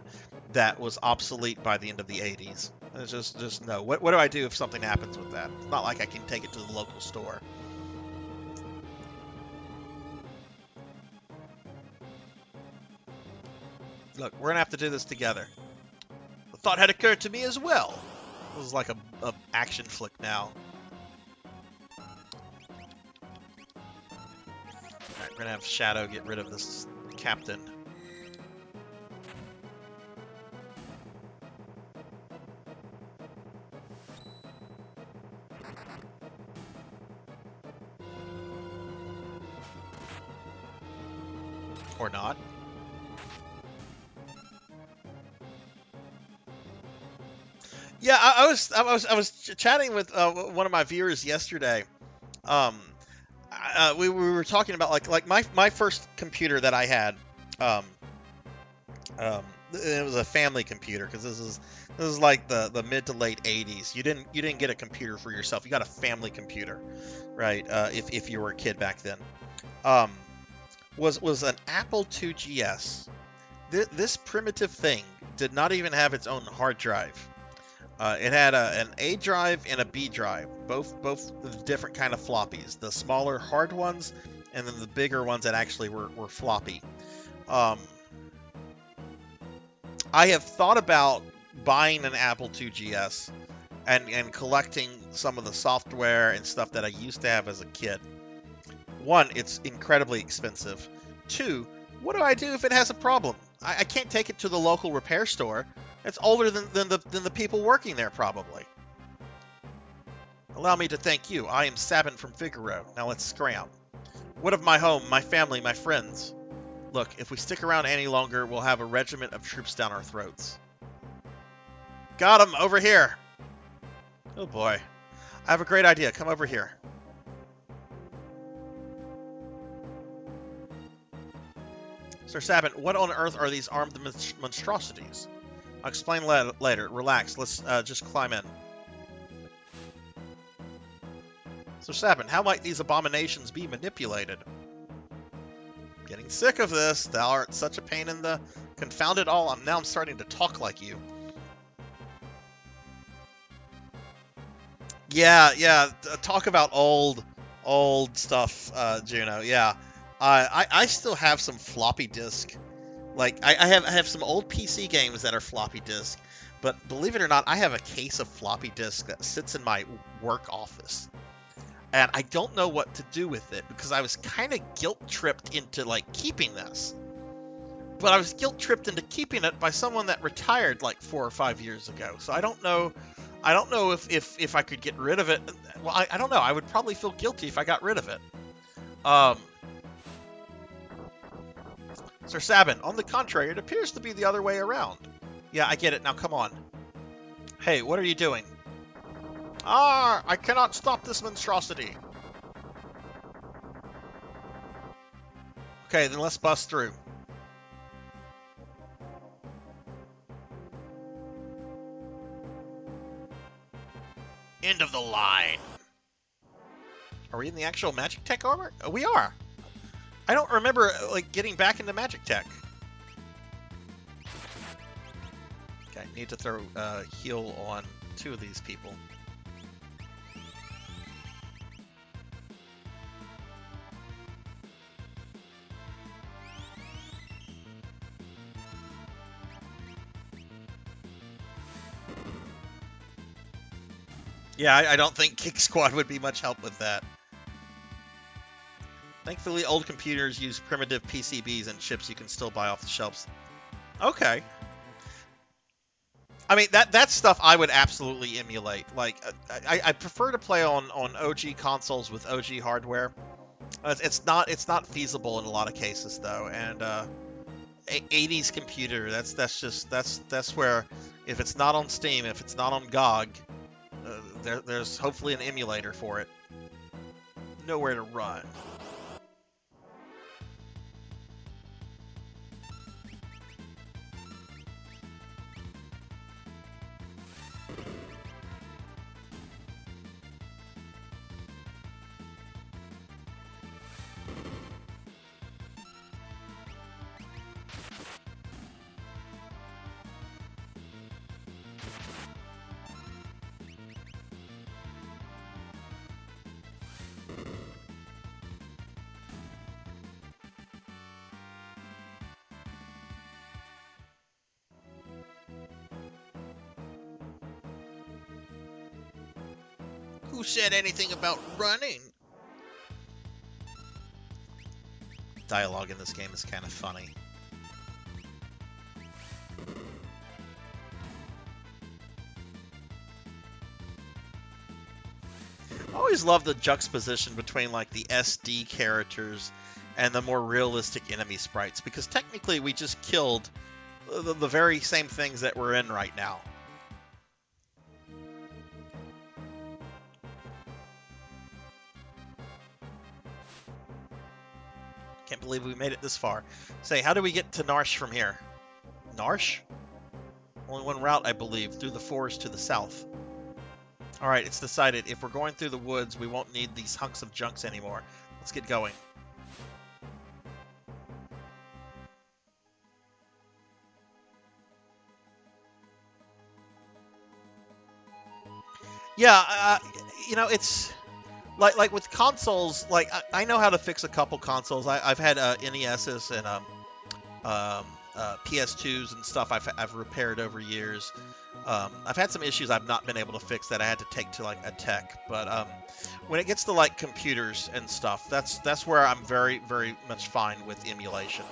that was obsolete by the end of the 80s. It's just no. What do I do if something happens with that? It's not like I can take it to the local store. Look, we're gonna have to do this together. The thought had occurred to me as well. This is like a action flick now. Alright, we're gonna have Shadow get rid of this captain. Or not. Yeah, I was chatting with one of my viewers yesterday. We were talking about like my first computer that I had. It was a family computer because this is like the mid to late 80s. You didn't get a computer for yourself. You got a family computer, right? If you were a kid back then. Was an Apple II GS. This primitive thing did not even have its own hard drive. It had an A drive and a B drive, both different kind of floppies. The smaller hard ones, and then the bigger ones that actually were floppy. I have thought about buying an Apple II GS and collecting some of the software and stuff that I used to have as a kid. One, it's incredibly expensive. Two, what do I do if it has a problem? I can't take it to the local repair store. It's older than the people working there, probably. Allow me to thank you. I am Sabin from Figaro. Now let's scram. What of my home, my family, my friends? Look, if we stick around any longer, we'll have a regiment of troops down our throats. Got him! Over here! Oh boy. I have a great idea. Come over here. Sir Sabin, what on earth are these armed monstrosities? I'll explain later. Relax. Let's just climb in. Sir Sabin, how might these abominations be manipulated? Getting sick of this. Thou art such a pain in the... Confound it all. Now I'm starting to talk like you. Yeah. Talk about old stuff, Juno. Yeah. I still have some floppy disk. Like, I have some old PC games that are floppy disk. But believe it or not, I have a case of floppy disk that sits in my work office. And I don't know what to do with it because I was kind of guilt-tripped into, like, keeping this. But I was guilt-tripped into keeping it by someone that retired, like, 4 or 5 years ago. So I don't know if I could get rid of it. Well, I don't know. I would probably feel guilty if I got rid of it. Sir Sabin, on the contrary, it appears to be the other way around. Yeah, I get it. Now, come on. Hey, what are you doing? Ah, I cannot stop this monstrosity. Okay, then let's bust through. End of the line. Are we in the actual Magic Tech armor? Oh, we are. I don't remember, like, getting back into Magic Tech. Okay, need to throw heal on 2 of these people. Yeah, I don't think Kick Squad would be much help with that. Thankfully, old computers use primitive PCBs and chips you can still buy off the shelves. Okay. I mean, that's stuff I would absolutely emulate. Like, I prefer to play on OG consoles with OG hardware. It's not feasible in a lot of cases though. And 80s computer, that's where, if it's not on Steam, if it's not on GOG, there's hopefully an emulator for it. Nowhere to run. Who said anything about running? Dialogue in this game is kind of funny. I always love the juxtaposition between like the SD characters and the more realistic enemy sprites, because technically we just killed the very same things that we're in right now. Can't believe we made it this far. Say, how do we get to Narsh from here? Narsh? Only one route, I believe, through the forest to the south. Alright, it's decided. If we're going through the woods, we won't need these hunks of junks anymore. Let's get going. Yeah, you know, it's... Like with consoles, like I know how to fix a couple consoles. I've had NESs and PS2s and stuff I've repaired over years. I've had some issues I've not been able to fix that I had to take to like a tech, but when it gets to like computers and stuff, that's where I'm very much fine with emulation.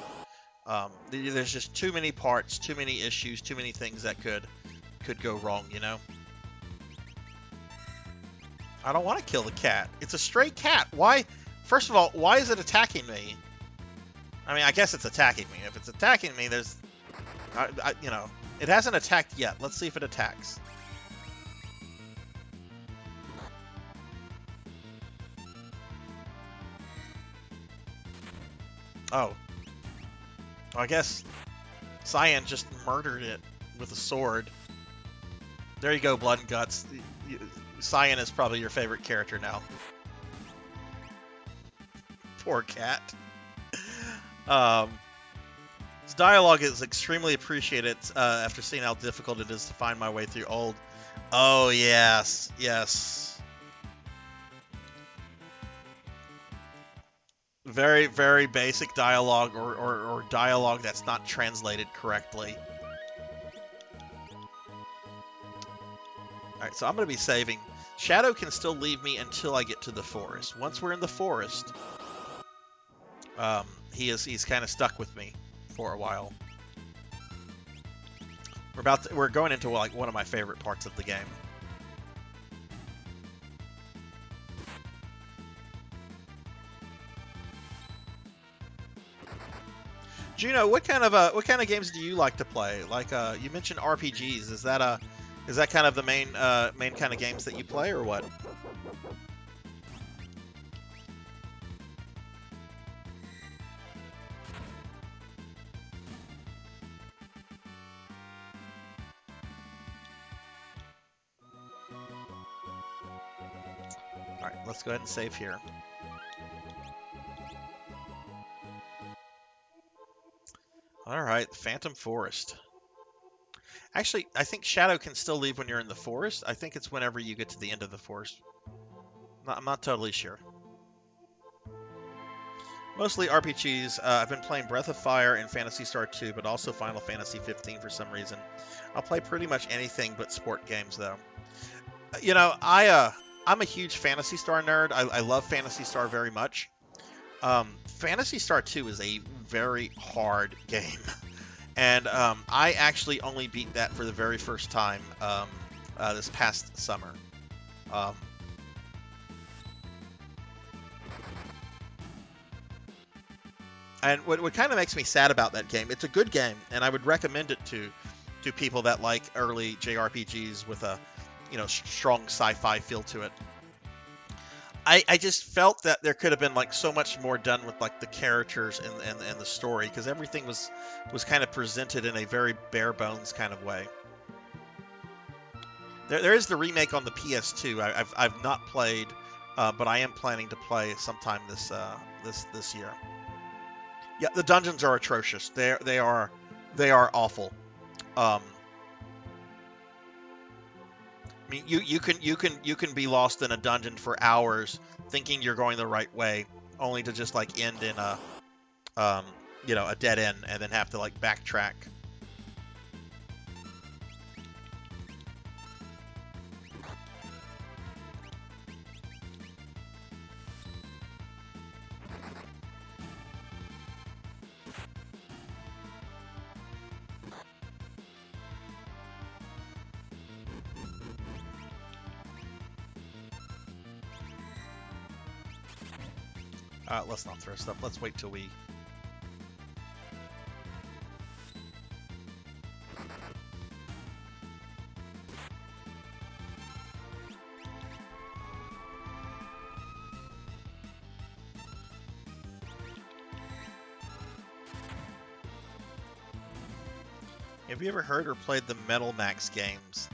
There's just too many parts, too many issues, too many things that could go wrong, you know. I don't want to kill the cat. It's a stray cat. Why? First of all, why is it attacking me? I mean, I guess it's attacking me. If it's attacking me, there's, you know, it hasn't attacked yet. Let's see if it attacks. Oh. I guess Cyan just murdered it with a sword. There you go, Blood and Guts. Cyan is probably your favorite character now. Poor cat. His dialogue is extremely appreciated after seeing how difficult it is to find my way through old. Oh, yes. Yes. Very, very basic dialogue or dialogue that's not translated correctly. Alright, so I'm going to be saving. Shadow can still leave me until I get to the forest. Once we're in the forest, he's kind of stuck with me for a while. We're going into like one of my favorite parts of the game. Juno, what kind of games do you like to play? Like you mentioned RPGs. Is that kind of the main kind of games that you play, or what? All right, let's go ahead and save here. All right, Phantom Forest. Actually, I think Shadow can still leave when you're in the forest. I think it's whenever you get to the end of the forest. I'm not totally sure. Mostly RPGs. I've been playing Breath of Fire and Phantasy Star 2, but also Final Fantasy 15 for some reason. I'll play pretty much anything but sport games, though. You know, I'm a huge Phantasy Star nerd. I love Phantasy Star very much. Phantasy Star 2 is a very hard game. And I actually only beat that for the very first time this past summer. And what kind of makes me sad about that game, it's a good game, and I would recommend it to people that like early JRPGs with a, you know, strong sci-fi feel to it. I just felt that there could have been like so much more done with like the characters and the story, because everything was kind of presented in a very bare bones kind of way. There is the remake on the PS2. I've not played, but I am planning to play sometime this year. Yeah, the dungeons are atrocious. They are awful. I mean, you can be lost in a dungeon for hours thinking you're going the right way, only to just like end in a you know, a dead end, and then have to like backtrack. Let's not throw stuff. Let's wait till we... Have you ever heard or played the Metal Max games?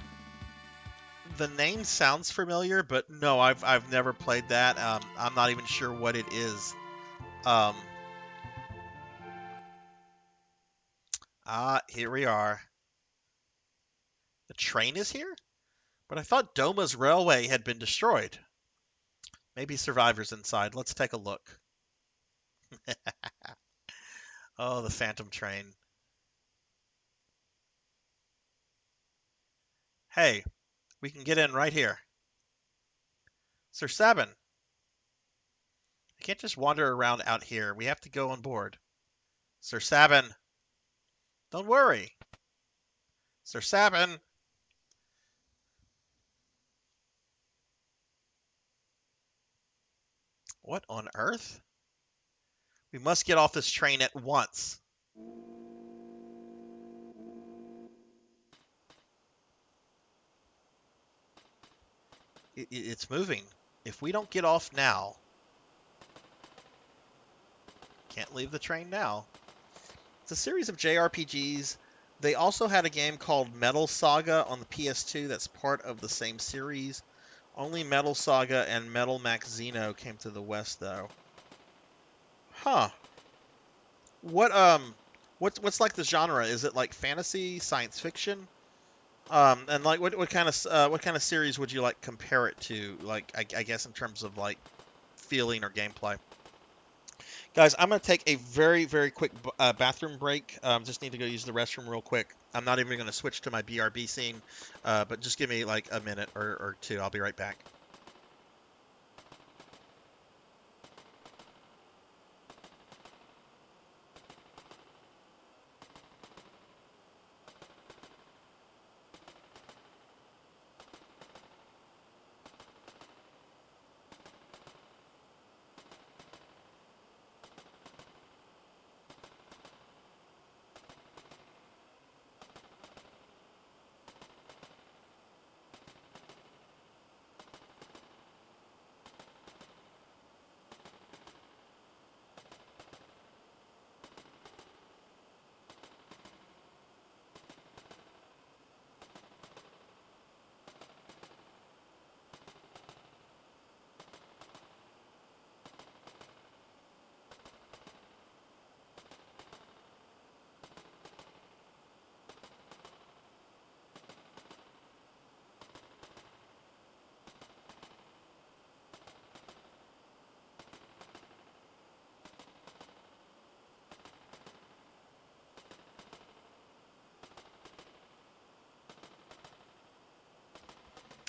The name sounds familiar, but no, I've never played that. I'm not even sure what it is. Here we are. The train is here? But I thought Doma's railway had been destroyed. Maybe survivors inside. Let's take a look. Oh, the Phantom train. Hey, we can get in right here. Sir Sabin. I can't just wander around out here. We have to go on board. Sir Sabin. Don't worry. Sir Sabin. What on earth? We must get off this train at once. It's moving. If we don't get off now, can't leave the train now. It's a series of JRPGs. They also had a game called Metal Saga on the PS2 that's part of the same series. Only Metal Saga and Metal Max Xeno came to the West, though. Huh. What's like the genre? Is it like fantasy, science fiction? And like what kind of series would you like compare it to? Like I guess in terms of like feeling or gameplay. Guys, I'm gonna take a very quick bathroom break. Just need to go use the restroom real quick. I'm not even gonna switch to my BRB scene, but just give me like a minute or two. I'll be right back.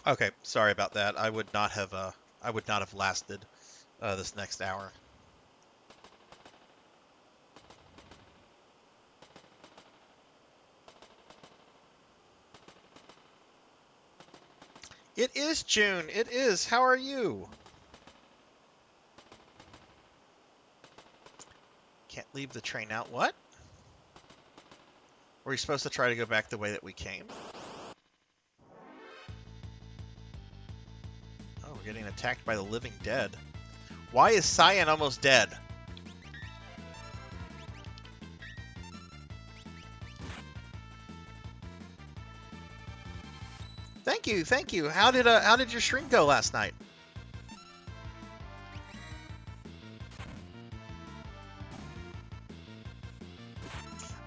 Okay, sorry about that. I would not have lasted this next hour. It is June. It is. How are you? Can't leave the train out. What? Were we supposed to try to go back the way that we came? Oh, we're getting attacked by the living dead. Why is Cyan almost dead? Thank you, thank you. How did your stream go last night?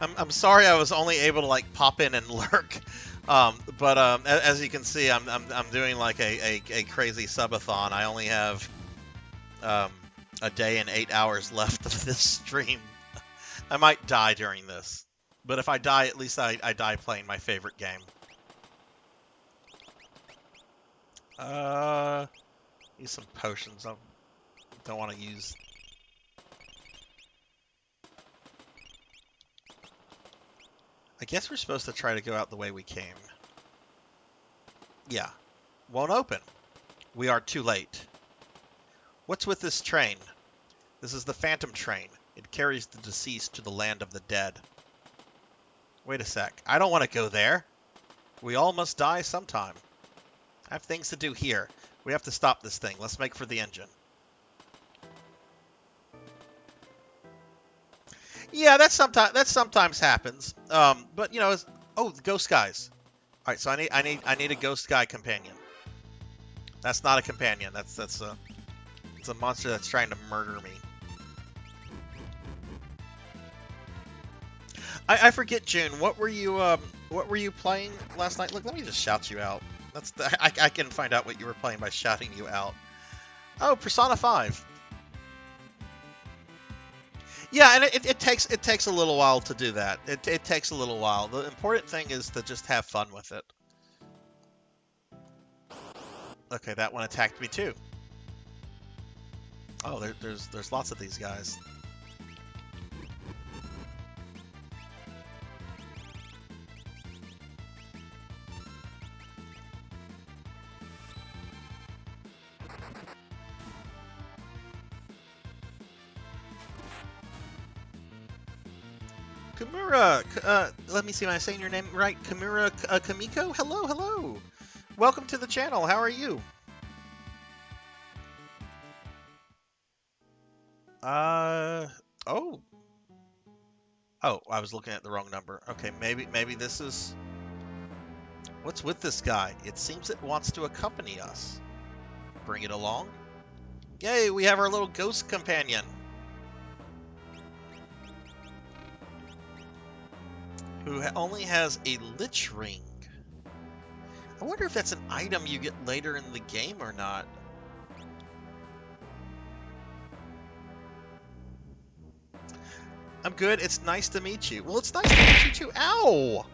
I'm sorry I was only able to like pop in and lurk, but as you can see, I'm doing like a crazy subathon. I only have a day and 8 hours left of this stream. I might die during this, but if I die, at least I die playing my favorite game. Use some potions. I don't want to use. I guess we're supposed to try to go out the way we came. Yeah. Won't open. We are too late. What's with this train? This is the Phantom train. It carries the deceased to the land of the dead. Wait a sec. I don't want to go there. We all must die sometime. I have things to do here. We have to stop this thing. Let's make for the engine. Yeah, that sometimes happens. But you know, oh, the ghost guys. All right, so I need a ghost guy companion. That's not a companion. It's a monster that's trying to murder me. I forget, June. What were you playing last night? Look, let me just shout you out. I can find out what you were playing by shouting you out. Oh, Persona 5. Yeah, and it takes a little while to do that. It takes a little while. The important thing is to just have fun with it. Okay, that one attacked me too. Oh, there's lots of these guys. Kimura, let me see, am I saying your name right? Kimura Kamiko? Hello, hello. Welcome to the channel. How are you? Oh. Oh, I was looking at the wrong number. Okay, maybe this is... What's with this guy? It seems it wants to accompany us. Bring it along. Yay, we have our little ghost companion. Who only has a lich ring. I wonder if that's an item you get later in the game or not. I'm good. It's nice to meet you. Well, it's nice to meet you too. Ow!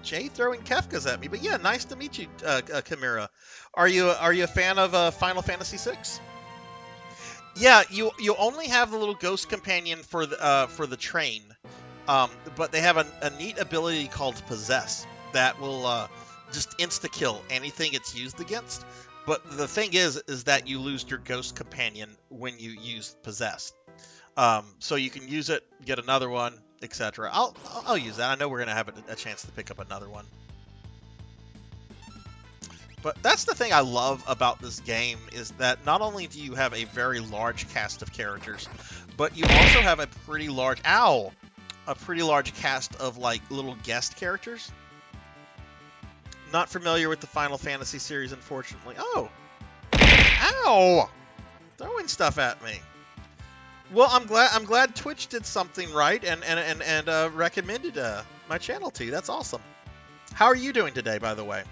Jay throwing Kefkas at me. But yeah, nice to meet you, Chimera. Are you a fan of Final Fantasy VI? Yeah, you only have the little ghost companion for the train. But they have a neat ability called Possess that will just insta-kill anything it's used against. But the thing is that you lose your ghost companion when you use Possess. So you can use it, get another one, etc. I'll use that. I know we're gonna have a chance to pick up another one. But that's the thing I love about this game is that not only do you have a very large cast of characters, but you also have a pretty large cast of like little guest characters. Not familiar with the Final Fantasy series, unfortunately. Oh, ow! Throwing stuff at me. Well, I'm glad Twitch did something right and recommended my channel to you. That's awesome. How are you doing today, by the way?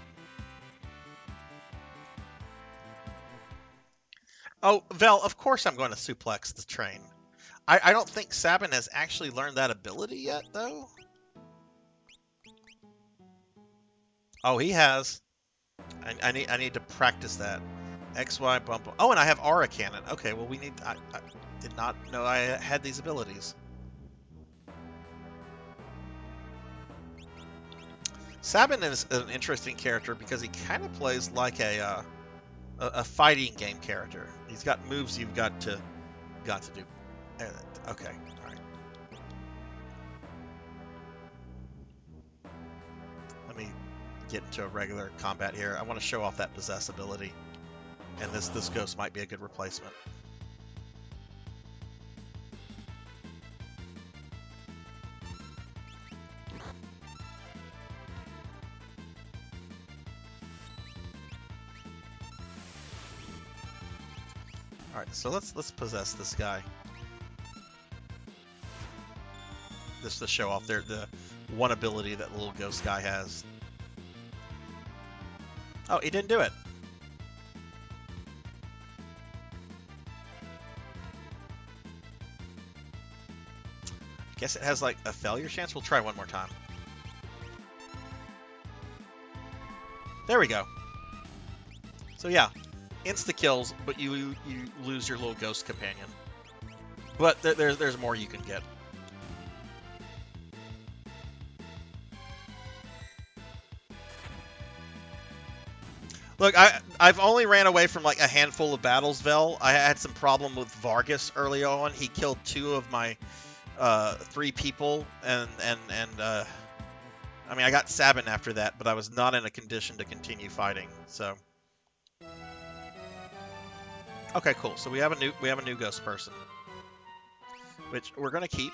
Oh, Vel, of course I'm going to suplex the train. I don't think Sabin has actually learned that ability yet, though. Oh, he has. I need to practice that. XY bump. Oh, and I have Aura Cannon. Okay, well we need. I did not know I had these abilities. Sabin is an interesting character because he kind of plays like a fighting game character. He's got moves you've got to do. Okay, all right. Let me get into a regular combat here. I want to show off that Possess ability, and this ghost might be a good replacement. All right, so let's possess this guy. Just to show off the one ability that little ghost guy has. Oh, he didn't do it. Guess it has like a failure chance. We'll try one more time. There we go. So yeah, insta kills, but you lose your little ghost companion. But there's more you can get. Look, I've only ran away from like a handful of battles, Vel. I had some problem with Vargas early on. He killed 2 of my 3 people, and I mean I got Sabin after that, but I was not in a condition to continue fighting. So okay, cool. So we have a new ghost person, which we're gonna keep.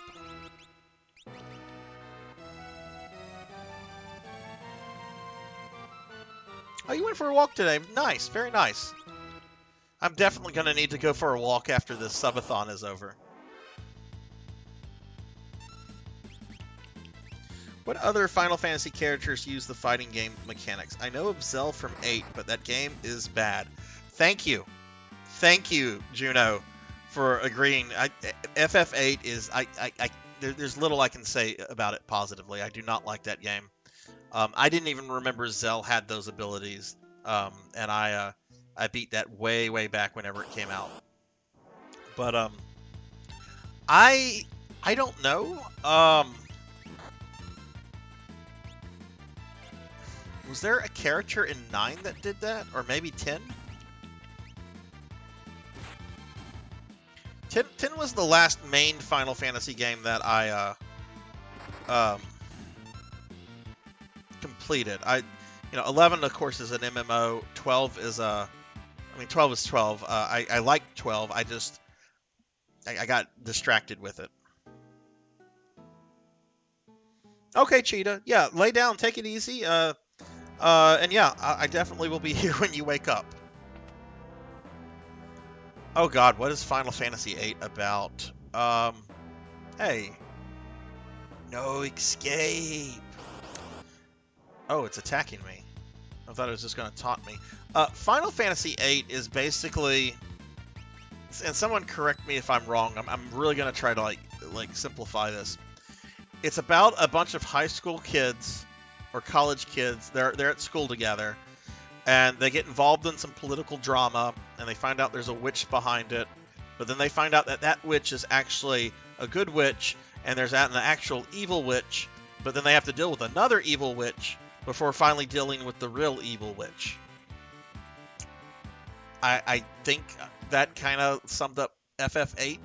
Oh, you went for a walk today. Nice, very nice. I'm definitely going to need to go for a walk after this subathon is over. What other Final Fantasy characters use the fighting game mechanics? I know of Zell from 8, but that game is bad. Thank you. Thank you, Juno, for agreeing. FF8 is... there's little I can say about it positively. I do not like that game. I didn't even remember Zell had those abilities, and I I beat that way back whenever it came out. But I don't know. Was there a character in 9 that did that, or maybe 10? 10 was the last main Final Fantasy game that I completed. 11 of course is an MMO. 12 is 12 is 12. I like 12. I got distracted with it. Okay, Cheetah. Yeah, lay down, take it easy. And yeah, I definitely will be here when you wake up. Oh God, what is Final Fantasy VIII about? Hey. No escape. Oh, it's attacking me. I thought it was just going to taunt me. Final Fantasy VIII is basically, and someone correct me if I'm wrong. I'm really going to try to like simplify this. It's about a bunch of high school kids or college kids. They're at school together, and they get involved in some political drama, and they find out there's a witch behind it. But then they find out that that witch is actually a good witch, and there's an actual evil witch. But then they have to deal with another evil witch before finally dealing with the real evil witch. I think that kind of summed up FF8.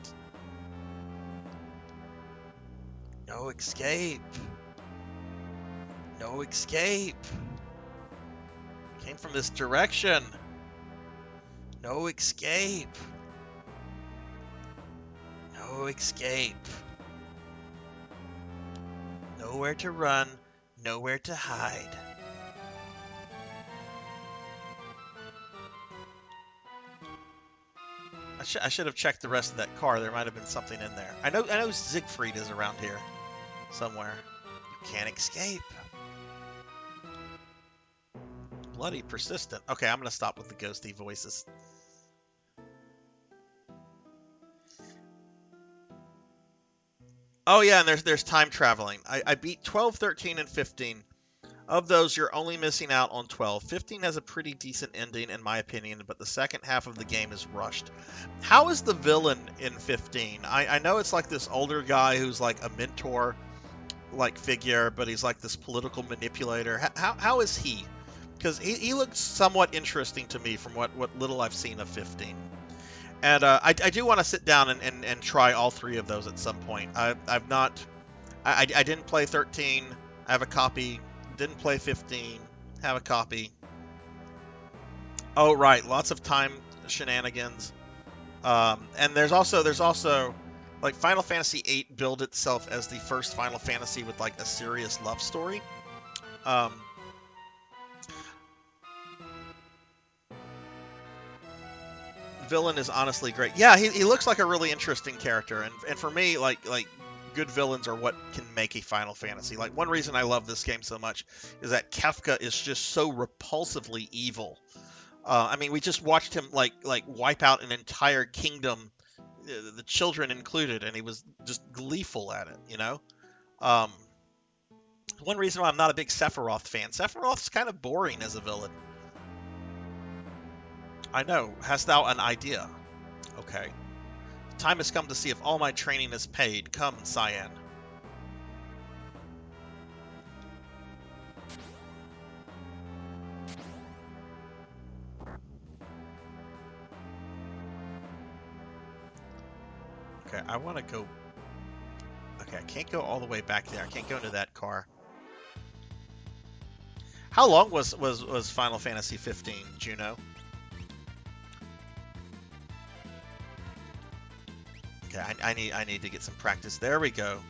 No escape. No escape. Came from this direction. No escape. No escape. Nowhere to run. Nowhere to hide. I should have checked the rest of that car. There might have been something in there. I know Siegfried is around here somewhere. You can't escape. Bloody persistent. Okay, I'm gonna stop with the ghosty voices. Oh yeah, and there's time traveling. I beat 12, 13, and 15. Of those, you're only missing out on 12. 15 has a pretty decent ending, in my opinion, but the second half of the game is rushed. How is the villain in 15? I know it's like this older guy who's like a mentor like figure, but he's like this political manipulator. How is he? Because he looks somewhat interesting to me from what little I've seen of 15. And I do want to sit down and try all 3 of those at some point. I didn't play 13. I have a copy. Didn't play 15. Have a copy. Oh right, lots of time shenanigans. And there's also like Final Fantasy VIII billed itself as the first Final Fantasy with like a serious love story. Villain is honestly great. Yeah, he looks like a really interesting character, and for me, like good villains are what can make a Final Fantasy. Like one reason I love this game so much is that Kefka is just so repulsively evil. I mean, we just watched him like wipe out an entire kingdom, the children included, and he was just gleeful at it. You know. One reason why I'm not a big Sephiroth fan. Sephiroth's kind of boring as a villain. I know. Hast thou an idea? Okay. Time has come to see if all my training is paid. Come, Cyan. Okay, I want to go... Okay, I can't go all the way back there. I can't go into that car. How long was Final Fantasy 15, Juno? Okay, I need to get some practice. There we go.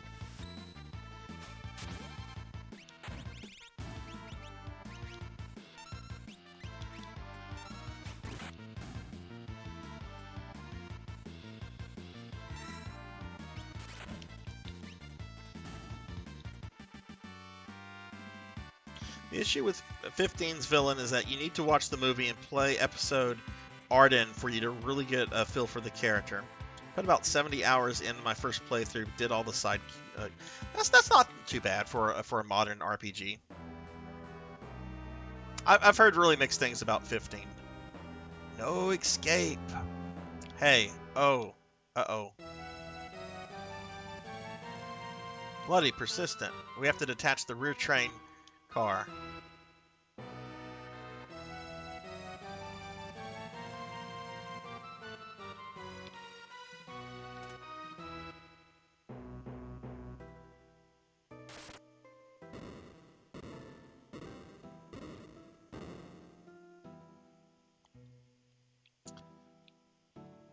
The issue with 15's villain is that you need to watch the movie and play episode Arden for you to really get a feel for the character. Put about 70 hours in my first playthrough. Did all the side. That's not too bad for a modern RPG. I've heard really mixed things about 15. No escape. Hey. Oh. Uh-oh. Bloody persistent. We have to detach the rear train car.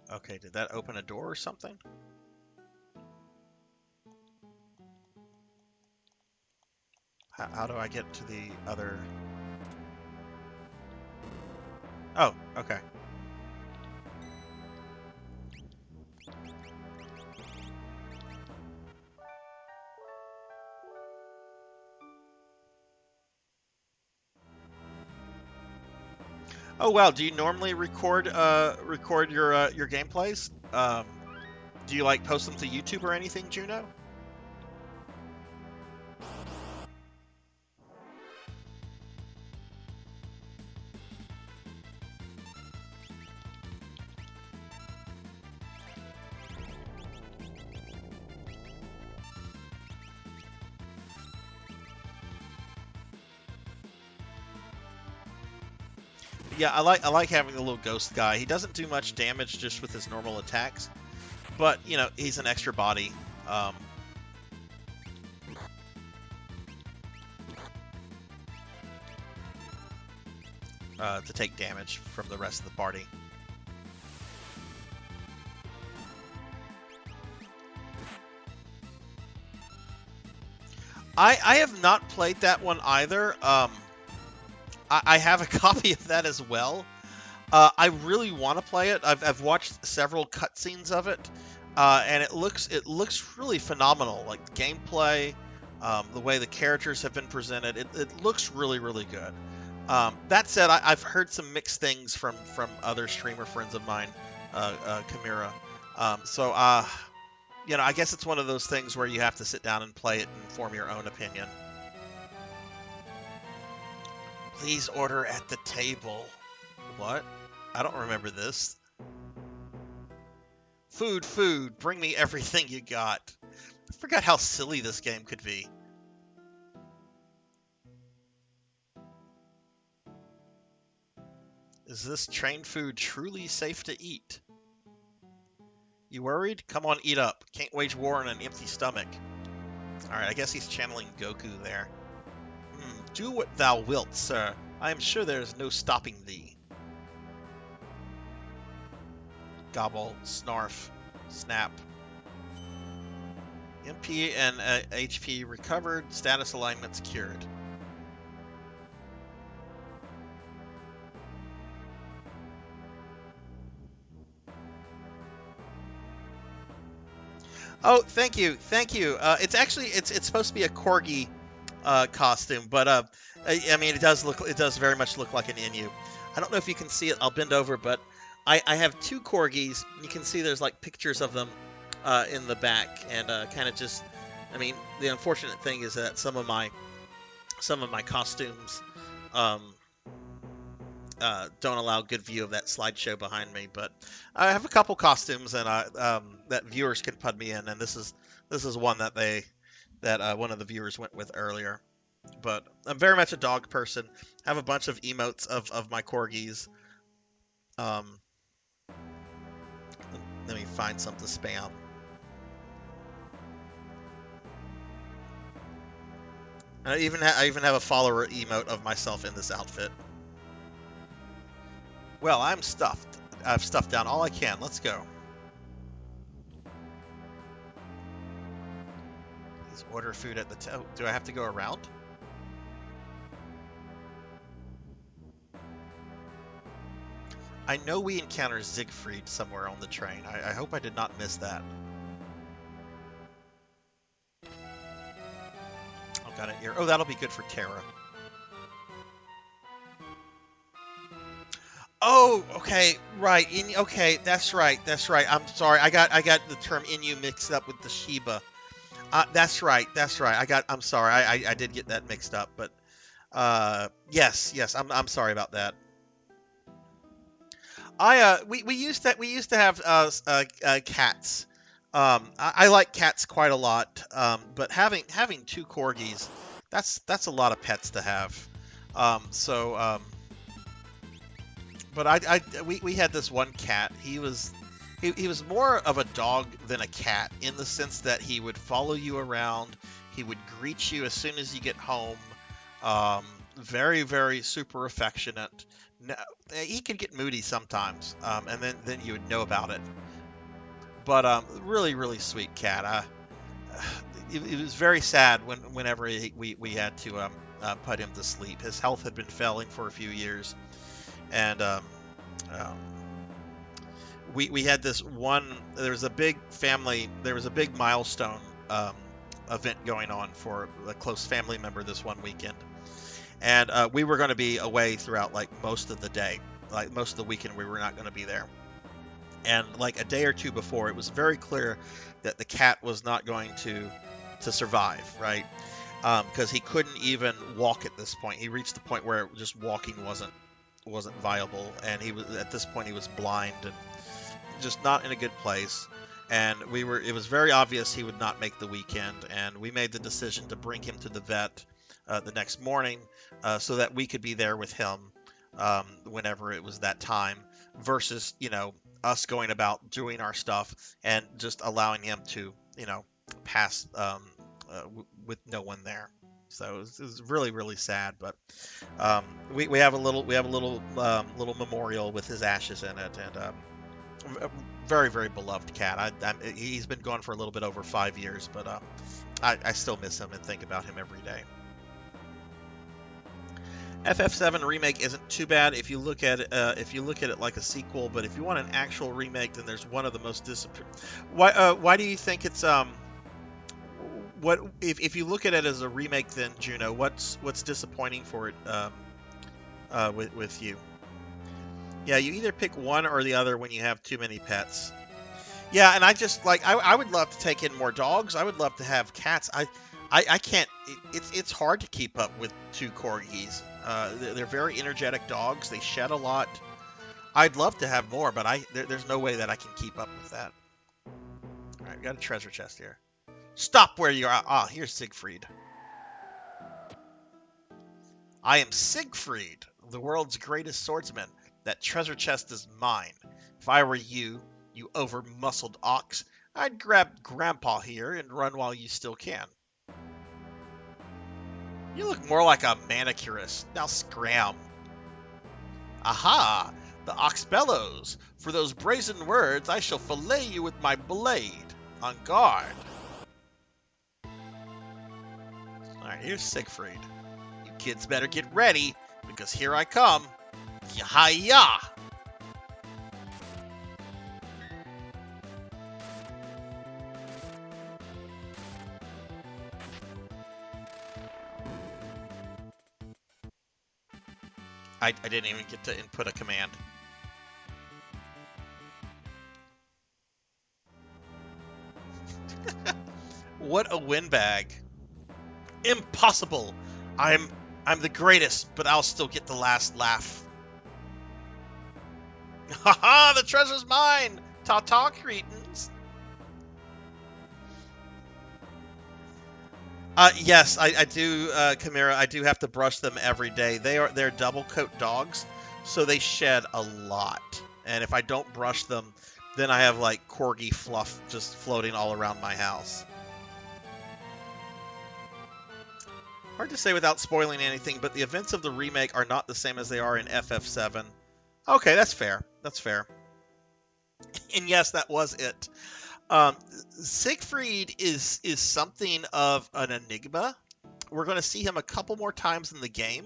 Okay, did that open a door or something? How do I get to the other... Oh, okay. Oh wow, do you normally record your gameplays? Do you like post them to YouTube or anything, Juno? Yeah, I like having the little ghost guy. He doesn't do much damage just with his normal attacks, but you know he's an extra body to take damage from the rest of the party. I have not played that one either. I have a copy of that as well. I really want to play it. I've watched several cutscenes of it, and it looks really phenomenal. Like the gameplay, the way the characters have been presented, it looks really good. That said, I've heard some mixed things from other streamer friends of mine, Chimera. You know, I guess it's one of those things where you have to sit down and play it and form your own opinion. Please order at the table. What? I don't remember this. Food, bring me everything you got. I forgot how silly this game could be. Is this train food truly safe to eat? You worried? Come on, eat up. Can't wage war on an empty stomach. Alright, I guess he's channeling Goku there. Do what thou wilt, sir. I am sure there is no stopping thee. Gobble, snarf, snap. MP and HP recovered. Status alignment secured. Oh, thank you. It's actually it's supposed to be a corgi costume, but I mean it does very much look like an Inu. I don't know if you can see it. I'll bend over, but I have two corgis. You can see there's like pictures of them in the back, and kind of just. I mean, the unfortunate thing is that some of my costumes don't allow good view of that slideshow behind me, but I have a couple costumes and that viewers can put me in, and this is one that one of the viewers went with earlier. But I'm very much a dog person. I have a bunch of emotes of my corgis. Let me find some to spam. I even have a follower emote of myself in this outfit. Well, I'm stuffed. I've stuffed down all I can. Let's go. Please order food at the do I have to go around? I know we encountered Siegfried somewhere on the train. I hope I did not miss that. Oh, got it here. Oh, that'll be good for Terra. Oh, okay, right. Okay, that's right. I'm sorry. I got the term Inu mixed up with the Shiba. That's right. I'm sorry. I did get that mixed up, but yes. I'm sorry about that. We used to have cats. I like cats quite a lot. But having two corgis, that's a lot of pets to have. But we had this one cat. He was more of a dog than a cat in the sense that he would follow you around. He would greet you as soon as you get home. Very, very super affectionate. No, he could get moody sometimes, and then you would know about it. But really, really sweet cat. It was very sad whenever we had to put him to sleep. His health had been failing for a few years, and we had this one. There was a big milestone event going on for a close family member this one weekend. And we were going to be away throughout like most of the day, like most of the weekend we were not going to be there. And like a day or two before, it was very clear that the cat was not going to survive, right? Because he couldn't even walk at this point. He reached the point where just walking wasn't viable, and at this point he was blind and just not in a good place. And it was very obvious he would not make the weekend, and we made the decision to bring him to the vet the next morning, so that we could be there with him whenever it was that time, versus us going about doing our stuff and just allowing him to pass with no one there. So it was really, really sad. But we have a little memorial with his ashes in it, and a very, very beloved cat. He's been gone for a little bit over 5 years, but I still miss him and think about him every day. FF7 remake isn't too bad if you look at it like a sequel, but if you want an actual remake, then there's one of the most disappointing. Why do you think it's what if you look at it as a remake, then Juno, what's disappointing for it with you? Yeah, you either pick one or the other when you have too many pets. Yeah, and I just I would love to take in more dogs. I would love to have cats. I can't. It's hard to keep up with two corgis. They're very energetic dogs. They shed a lot. I'd love to have more, but there's no way that I can keep up with that. All right, we got a treasure chest here. Stop where you are. Ah, here's Siegfried. I am Siegfried, the world's greatest swordsman. That treasure chest is mine. If I were you over-muscled ox, I'd grab Grandpa here and run while you still can. You look more like a manicurist. Now scram. Aha! The ox bellows. For those brazen words, I shall fillet you with my blade. On guard. Alright, here's Siegfried. You kids better get ready, because here I come. Yah-ya! I didn't even get to input a command. What a windbag. Impossible. I'm the greatest, but I'll still get the last laugh. Haha, the treasure's mine. Ta-ta, cretins. Yes, I do, Chimera. I do have to brush them every day. They're double coat dogs, so they shed a lot. And if I don't brush them, then I have like corgi fluff just floating all around my house. Hard to say without spoiling anything, but the events of the remake are not the same as they are in FF7. Okay, that's fair. That's fair. And yes, that was it. Siegfried is something of an enigma. We're going to see him a couple more times in the game.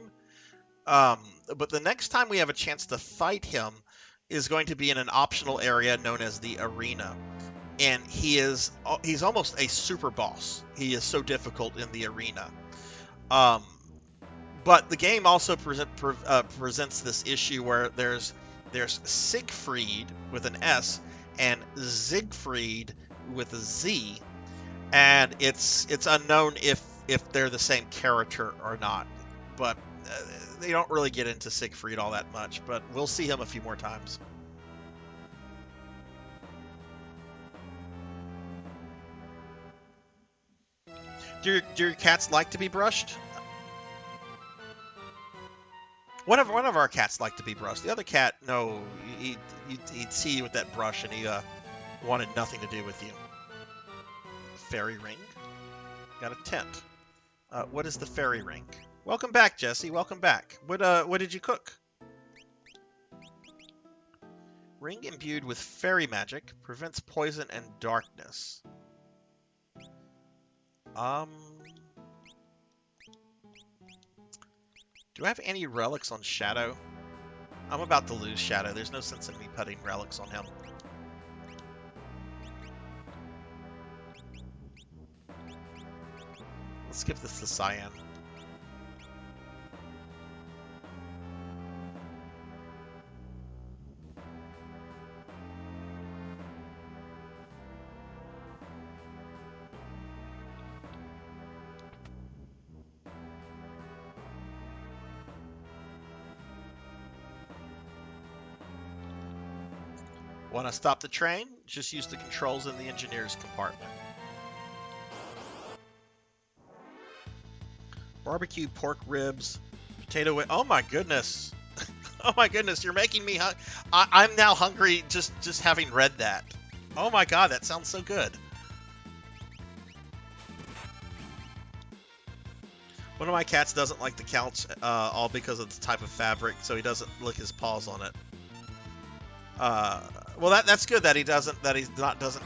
But the next time we have a chance to fight him is going to be in an optional area known as the arena. And he's almost a super boss. He is so difficult in the arena. But the game also presents this issue where there's Siegfried with an S and Siegfried with a Z, and it's unknown if they're the same character or not. But they don't really get into Siegfried all that much, but we'll see him a few more times. Do your cats like to be brushed? One of our cats like to be brushed. The other cat, no, he'd see you with that brush and he wanted nothing to do with you. Fairy ring. Got a tent. What is the fairy ring? Welcome back, Jesse. Welcome back. What did you cook? Ring imbued with fairy magic prevents poison and darkness. Do I have any relics on Shadow? I'm about to lose Shadow. There's no sense in me putting relics on him. Let's skip this to Cyan. Want to stop the train? Just use the controls in the engineer's compartment. Barbecue pork ribs, potato. Oh my goodness! Oh my goodness! You're making me. I'm now hungry just having read that. Oh my god, that sounds so good. One of my cats doesn't like the couch, all because of the type of fabric, so he doesn't lick his paws on it. Well, that's good that he doesn't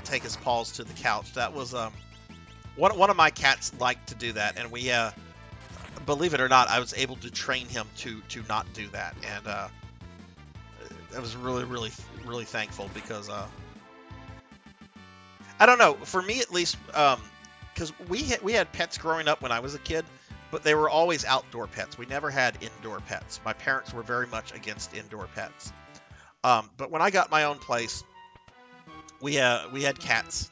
take his paws to the couch. That was one of my cats liked to do that, and we believe it or not, I was able to train him to not do that, and I was really thankful because I don't know, for me at least, because we had pets growing up when I was a kid, but they were always outdoor pets. We never had indoor pets. My parents were very much against indoor pets. But when I got my own place, we had cats.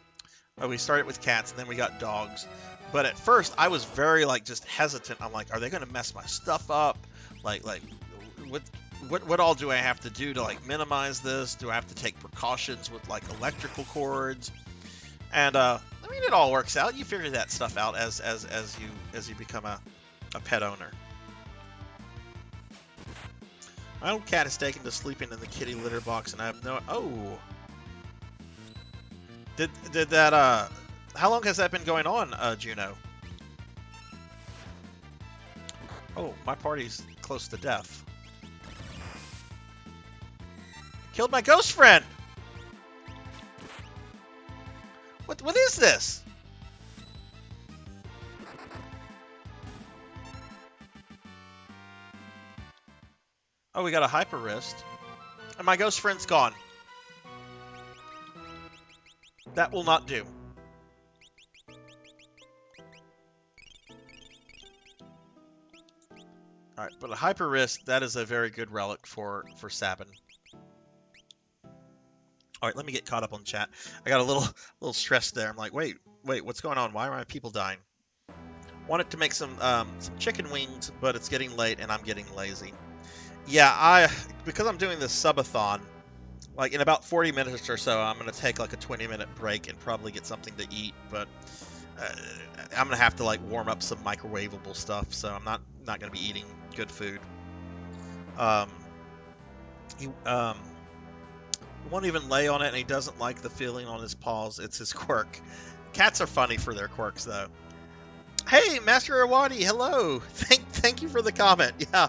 We started with cats, and then we got dogs. But at first, I was very just hesitant. I'm like, are they going to mess my stuff up? Like what all do I have to do to minimize this? Do I have to take precautions with electrical cords? And I mean, it all works out. You figure that stuff out as you become a pet owner. My old cat is taken to sleeping in the kitty litter box, and I have no. Oh, did that? How long has that been going on, Juno? Oh, my party's close to death. Killed my ghost friend. What is this? Oh, we got a hyper wrist. And my ghost friend's gone. That will not do. Alright, but a hyper wrist, that is a very good relic for Sabin. Alright, let me get caught up on chat. I got a little stressed there. I'm like, wait, what's going on? Why are my people dying? Wanted to make some chicken wings, but it's getting late and I'm getting lazy. Yeah, because I'm doing this subathon, in about 40 minutes or so, I'm going to take a 20-minute break and probably get something to eat, but I'm going to have to warm up some microwavable stuff, so I'm not going to be eating good food. He won't even lay on it, and he doesn't like the feeling on his paws. It's his quirk. Cats are funny for their quirks, though. Hey, Master Awadi, hello. Thank you for the comment. Yeah.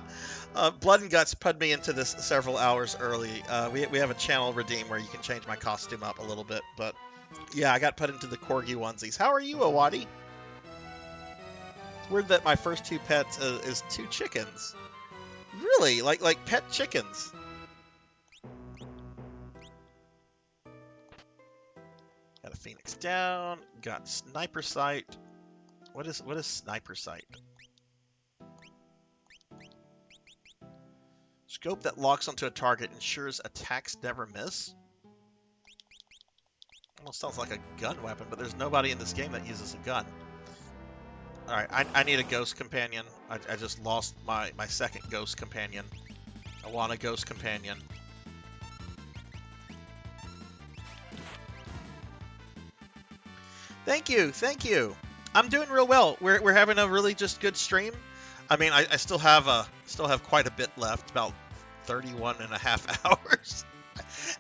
Blood and Guts put me into this several hours early. We have a channel redeem where you can change my costume up a little bit, but yeah, I got put into the corgi onesies. How are you, Awadi? It's weird that my first two pets is 2 chickens. Really? Like pet chickens? Got a phoenix down. Got sniper sight. What is sniper sight? Scope that locks onto a target ensures attacks never miss. Almost sounds like a gun weapon, but there's nobody in this game that uses a gun. Alright, I need a ghost companion. I just lost my second ghost companion. I want a ghost companion. Thank you, thank you. I'm doing real well. We're having a really just good stream. I mean, I still have quite a bit left, about 31 and a half hours.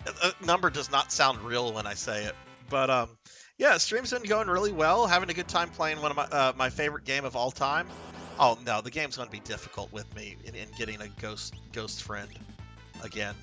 The number does not sound real when I say it, but yeah, stream's been going really well. Having a good time playing one of my favorite game of all time. Oh no, the game's going to be difficult with me in getting a ghost friend again.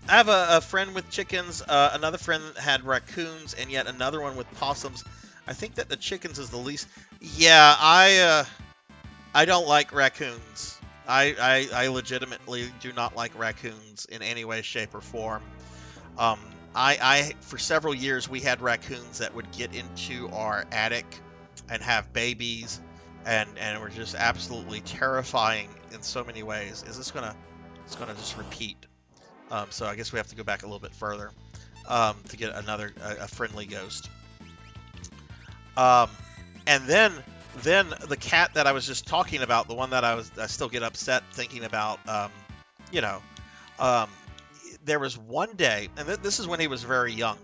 I have a friend with chickens, another friend that had raccoons, and yet another one with possums. I think that the chickens is the least. Yeah, I don't like raccoons. I legitimately do not like raccoons in any way, shape, or form. I for several years we had raccoons that would get into our attic and have babies, and were just absolutely terrifying in so many ways. Is this gonna? It's gonna just repeat. So I guess we have to go back a little bit further to get a friendly ghost. And then the cat that I was just talking about, the one that I still get upset thinking about, there was one day, and this is when he was very young.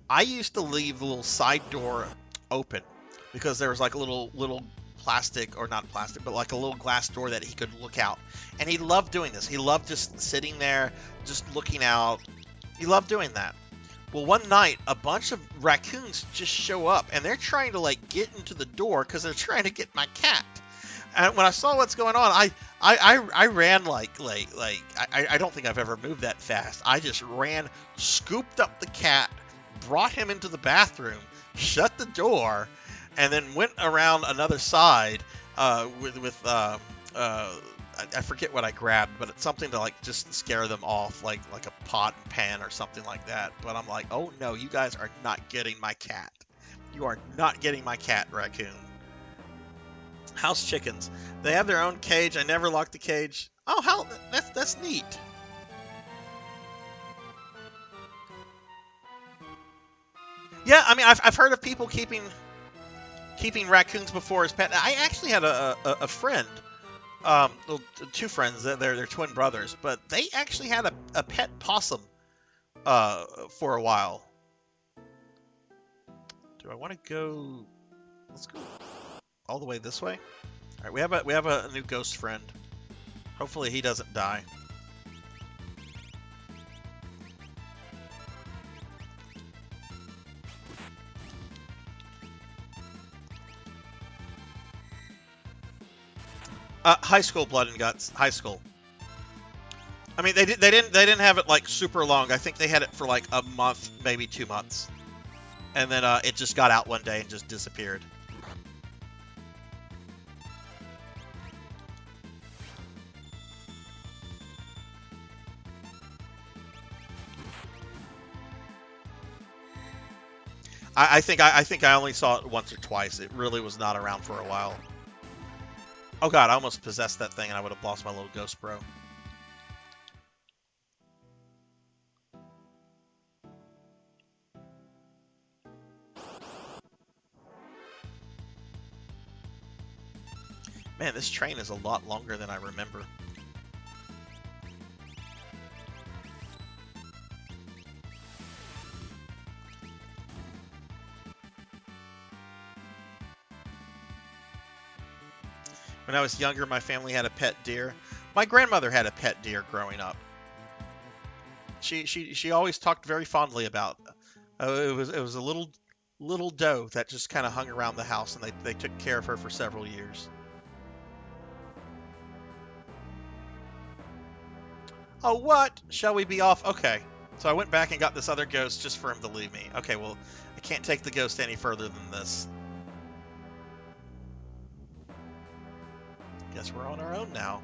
I used to leave the little side door open because there was like a little plastic, or not plastic, but like a little glass door that he could look out. And he loved doing this. He loved just sitting there, just looking out. He loved doing that. Well, one night, a bunch of raccoons just show up, and they're trying to like get into the door because they're trying to get my cat. And when I saw what's going on, I ran like I don't think I've ever moved that fast. I just ran, scooped up the cat, brought him into the bathroom, shut the door, and then went around another side with I forget what I grabbed, but it's something to like just scare them off, like a pot and pan or something like that. But I'm like, oh no, you guys are not getting my cat. You are not getting my cat, raccoon. House chickens. They have their own cage. I never locked the cage. Oh, how that's neat. Yeah, I mean, I've heard of people keeping raccoons before as pet. I actually had a friend, two friends. They're twin brothers, but they actually had a pet possum for a while. Do I want to go? Let's go all the way this way. All right, we have a new ghost friend. Hopefully he doesn't die. High school, Blood and Guts. High school. I mean, they didn't have it like super long. I think they had it for like a month, maybe 2 months, and then it just got out one day and just disappeared. I think I only saw it once or twice. It really was not around for a while. Oh god, I almost possessed that thing and I would have lost my little ghost bro. Man, this train is a lot longer than I remember. When I was younger, my family had a pet deer. My grandmother had a pet deer growing up. She always talked very fondly about. It was a little doe that just kind of hung around the house, and they took care of her for several years. Oh, what? Shall we be off? Okay. So I went back and got this other ghost just for him to leave me. Okay, well, I can't take the ghost any further than this. Guess we're on our own now.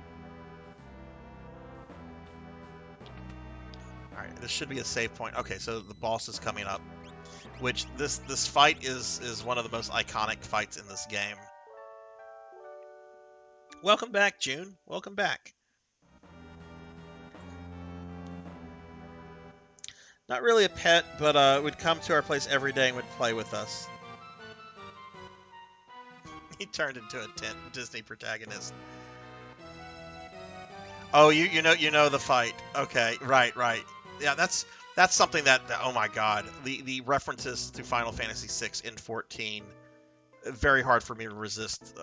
Alright, this should be a save point. Okay, so the boss is coming up. Which, this fight is one of the most iconic fights in this game. Welcome back, June. Welcome back. Not really a pet, but would come to our place every day and would play with us. He turned into a Disney protagonist. Oh, you know the fight. Okay, right. Yeah, that's something that, oh my god, the references to Final Fantasy VI in 14, very hard for me to resist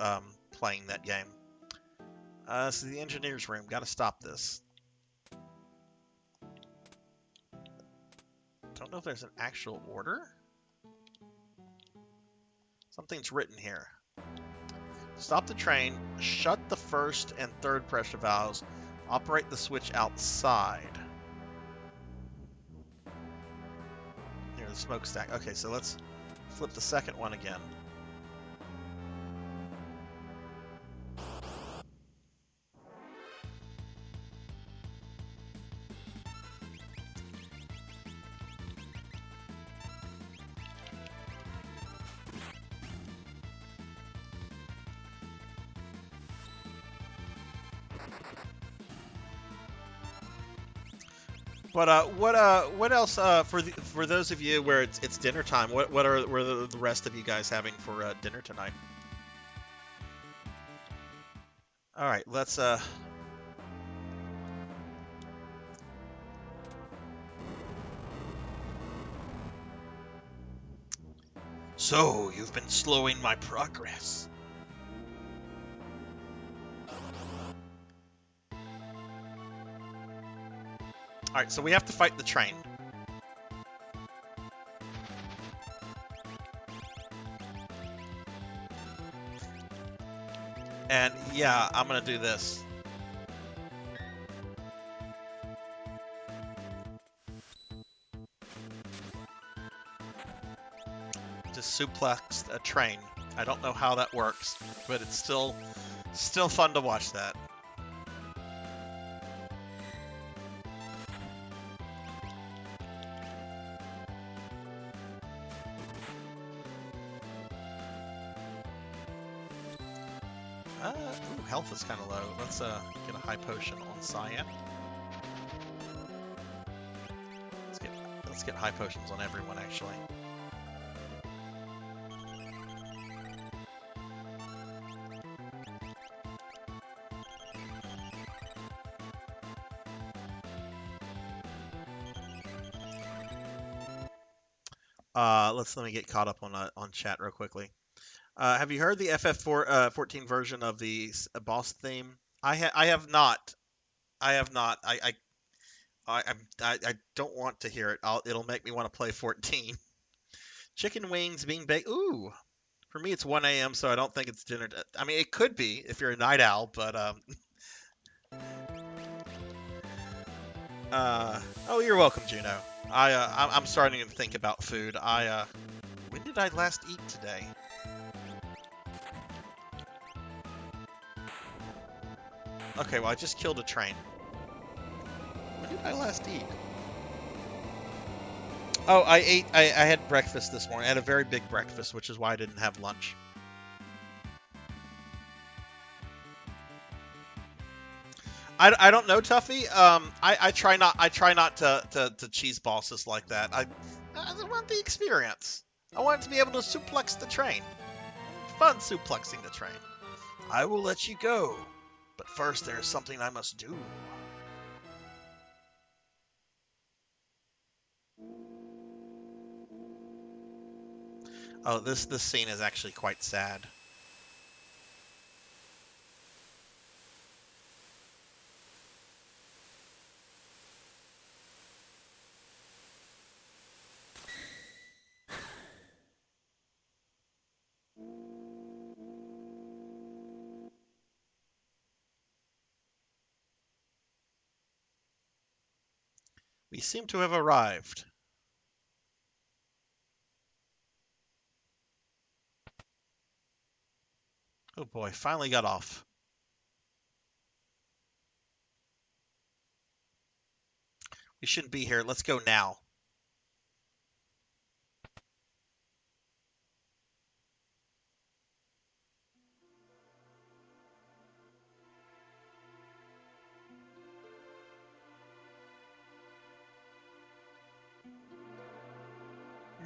playing that game. So the engineer's room, gotta stop this. Don't know if there's an actual order. Something's written here. Stop the train, shut the first and third pressure valves, operate the switch outside. Near the smokestack. Okay, so let's flip the second one again. But what else for those of you where it's dinner time? What are the rest of you guys having for dinner tonight? All right, let's So you've been slowing my progress. All right, so we have to fight the train. And yeah, I'm gonna do this. Just suplexed a train. I don't know how that works, but it's still fun to watch that. Ooh, health is kind of low. Let's get a high potion on Cyan. Let's get high potions on everyone, actually. Let me get caught up on chat real quickly. Have you heard the FF14 version of the boss theme? I have not. I have not. I don't want to hear it. It'll make me want to play 14. Chicken wings being baked. Ooh. For me, it's 1 a.m., so I don't think it's dinner. I mean, it could be if you're a night owl, but oh, you're welcome, Juno. I'm starting to think about food. When did I last eat today? Okay, well, I just killed a train. When did I last eat? Oh, I had breakfast this morning. I had a very big breakfast, which is why I didn't have lunch. I don't know, Tuffy. I try not to cheese bosses like that. I want the experience. I want to be able to suplex the train. Fun suplexing the train. I will let you go, but first there is something I must do. Oh, this scene is actually quite sad. We seem to have arrived. Oh boy, finally got off. We shouldn't be here. Let's go now.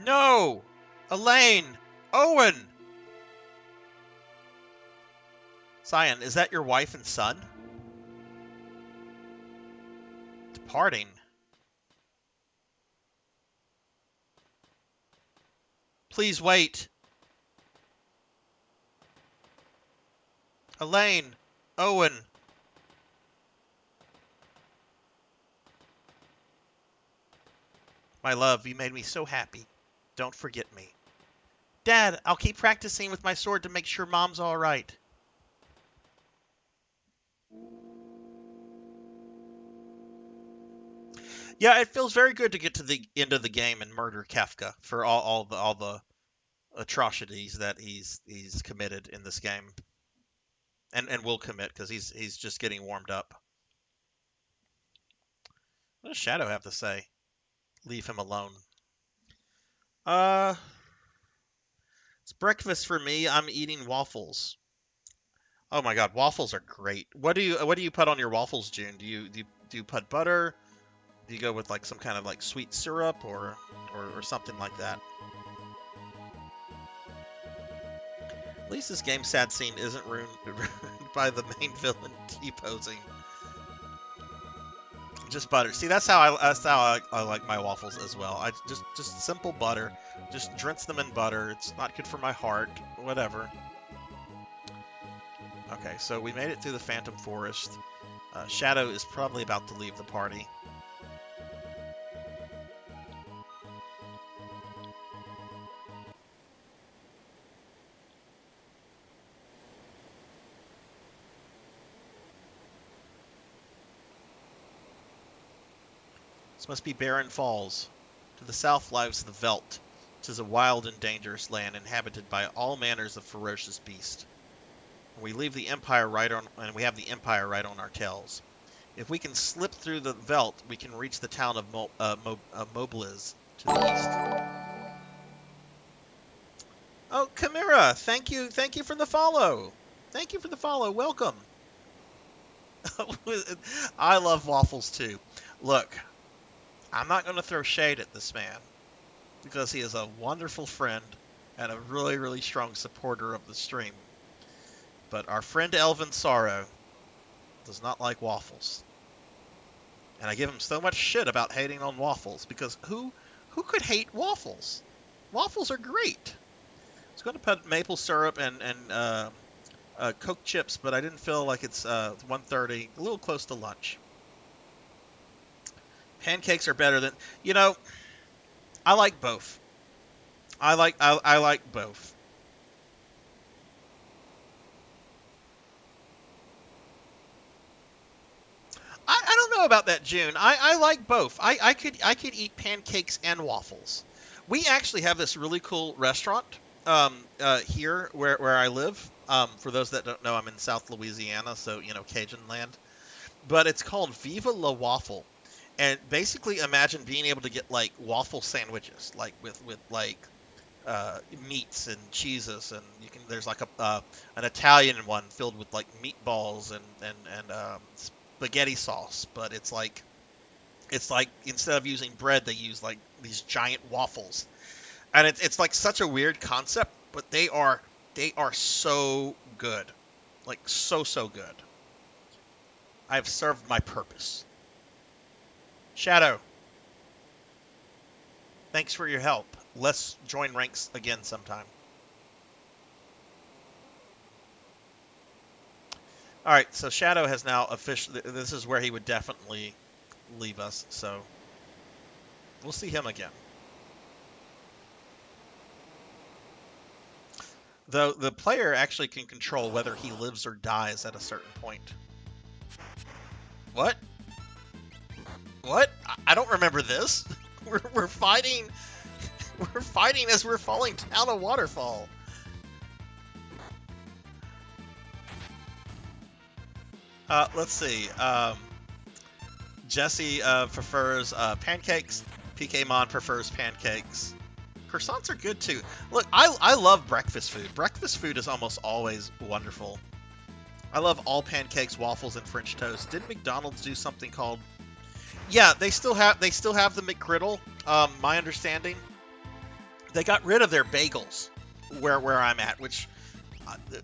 No! Elaine! Owen! Cyan, is that your wife and son? Departing. Please wait. Elaine. Owen. My love, you made me so happy. Don't forget me. Dad, I'll keep practicing with my sword to make sure Mom's all right. Yeah, it feels very good to get to the end of the game and murder Kefka for all the atrocities that he's committed in this game, and will commit because he's just getting warmed up. What does Shadow have to say? Leave him alone. It's breakfast for me. I'm eating waffles. Oh my god, waffles are great. What do you put on your waffles, June? Do you put butter? Do you go with like some kind of like sweet syrup or something like that? At least this game's sad scene isn't ruined by the main villain T-posing. Just butter. See, that's how I like my waffles as well. I just simple butter. Just drench them in butter. It's not good for my heart. Whatever. Okay, so we made it through the Phantom Forest. Shadow is probably about to leave the party. This must be Barren Falls. To the south lies the Veldt. 'Tis a wild and dangerous land inhabited by all manners of ferocious beasts. We leave the Empire right on, and we have the Empire right on our tails. If we can slip through the Veldt, we can reach the town of Mobliz to the east. Oh, Chimera, thank you for the follow. Thank you for the follow. Welcome. I love waffles too. Look, I'm not going to throw shade at this man because he is a wonderful friend and a really, really strong supporter of the stream. But our friend Elvin Sorrow does not like waffles. And I give him so much shit about hating on waffles because who could hate waffles? Waffles are great. I was going to put maple syrup and Coke chips, but I didn't feel like it's 1:30, a little close to lunch. Pancakes are better than, I like both. I like both. I don't know about that, June. I like both. I could eat pancakes and waffles. We actually have this really cool restaurant here where I live. For those that don't know, I'm in South Louisiana, so Cajun land. But it's called Viva La Waffle, and basically imagine being able to get like waffle sandwiches, like with meats and cheeses, and there's like an Italian one filled with like meatballs and spaghetti sauce, but it's like instead of using bread, they use like these giant waffles, and it's like such a weird concept, but they are so good, like so good. I've served my purpose. Shadow, thanks for your help. Let's join ranks again sometime. All right, so Shadow has now officially... This is where he would definitely leave us, so we'll see him again. Though the player actually can control whether he lives or dies at a certain point. What? What? I don't remember this. We're fighting... We're fighting as we're falling down a waterfall. Let's see. Jesse prefers pancakes. PKmon prefers pancakes. Croissants are good too. Look, I love breakfast food. Breakfast food is almost always wonderful. I love all pancakes, waffles, and French toast. Didn't McDonald's do something called? Yeah, they still have the McGriddle. My understanding, they got rid of their bagels where I'm at, which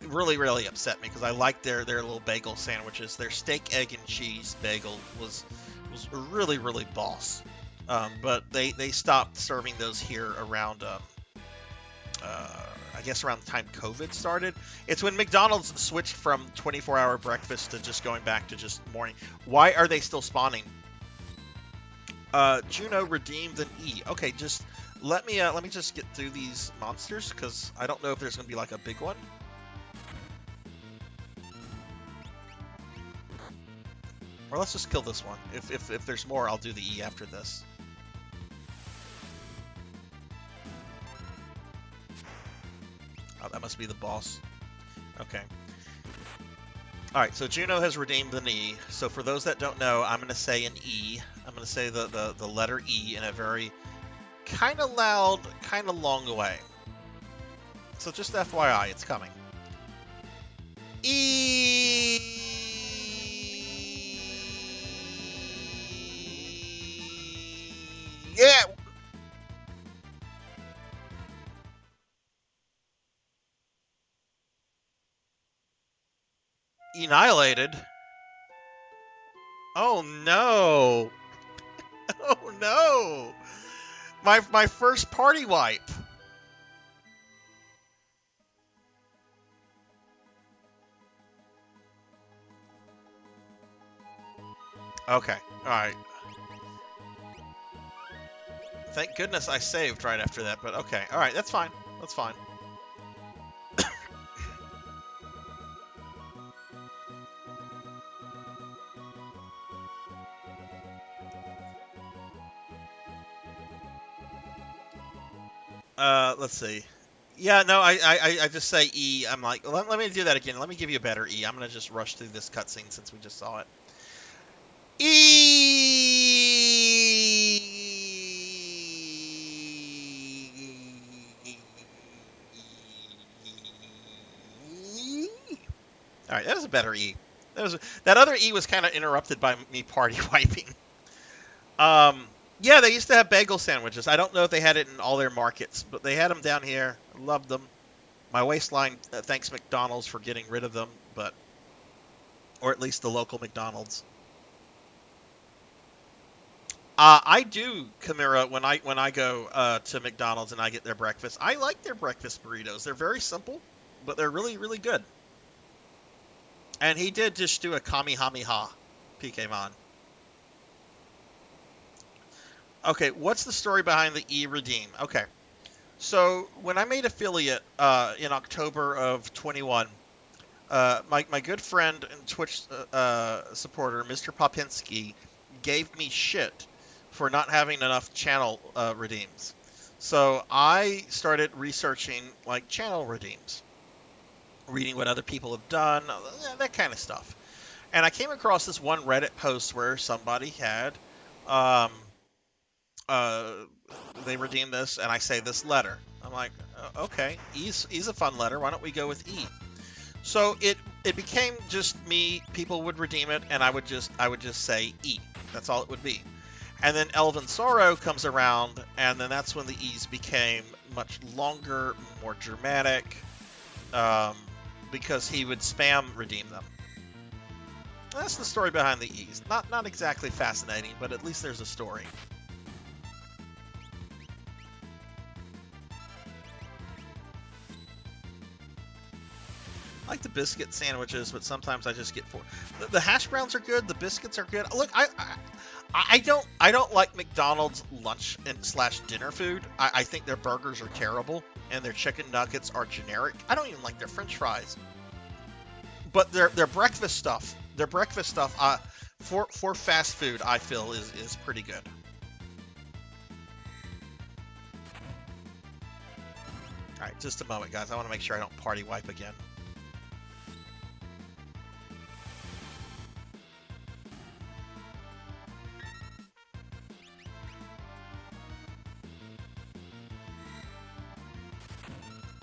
really upset me because I like their little bagel sandwiches. Their steak, egg, and cheese bagel was was really, really boss. But they stopped serving those here around, I guess around the time COVID started. It's when McDonald's switched from 24-hour breakfast to just going back to just morning. Why are they still spawning? Juno redeemed an E. Okay, just let me just get through these monsters, because I don't know if there's going to be like a big one. Or let's just kill this one. If there's more, I'll do the E after this. Oh, that must be the boss. Okay. Alright, so Juno has redeemed an E. So for those that don't know, I'm going to say an E. I'm going to say the letter E in a very kind of loud, kind of long way. So just FYI, it's coming. E. Yeah. Annihilated. Oh no. Oh no. My first party wipe. Okay. All right. Thank goodness I saved right after that, but okay. All right, that's fine. That's fine. Let's see. Yeah, no, I just say E. I'm like, let me do that again. Let me give you a better E. I'm going to just rush through this cutscene since we just saw it. All right, that was a better E. That other E was kind of interrupted by me party wiping. Yeah, they used to have bagel sandwiches. I don't know if they had it in all their markets, but they had them down here. I loved them. My waistline thanks McDonald's for getting rid of them, or at least the local McDonald's. I do, Chimera, when I go to McDonald's and I get their breakfast. I like their breakfast burritos. They're very simple, but they're really, really good. And he did just do a Kamehameha, PKmon. Okay, what's the story behind the E-Redeem? Okay, so when I made affiliate in October of 21, my good friend and Twitch supporter, Mr. Popinski, gave me shit for not having enough channel redeems. So I started researching like channel redeems, reading what other people have done, that kind of stuff. And I came across this one Reddit post where somebody had, they redeemed this, and I say this letter. I'm like, okay, E's a fun letter. Why don't we go with E? So it became just me. People would redeem it, and I would just say E. That's all it would be. And then Elven Sorrow comes around, and then that's when the E's became much longer, more dramatic, because he would spam redeem them. That's the story behind the E's. Not exactly fascinating, but at least there's a story. I like the biscuit sandwiches, but sometimes I just get four. The hash browns are good. The biscuits are good. Look, I don't like McDonald's lunch and / dinner food. I think their burgers are terrible and their chicken nuggets are generic. I don't even like their French fries. But their breakfast stuff, for fast food, I feel is pretty good. All right, just a moment, guys. I want to make sure I don't party wipe again.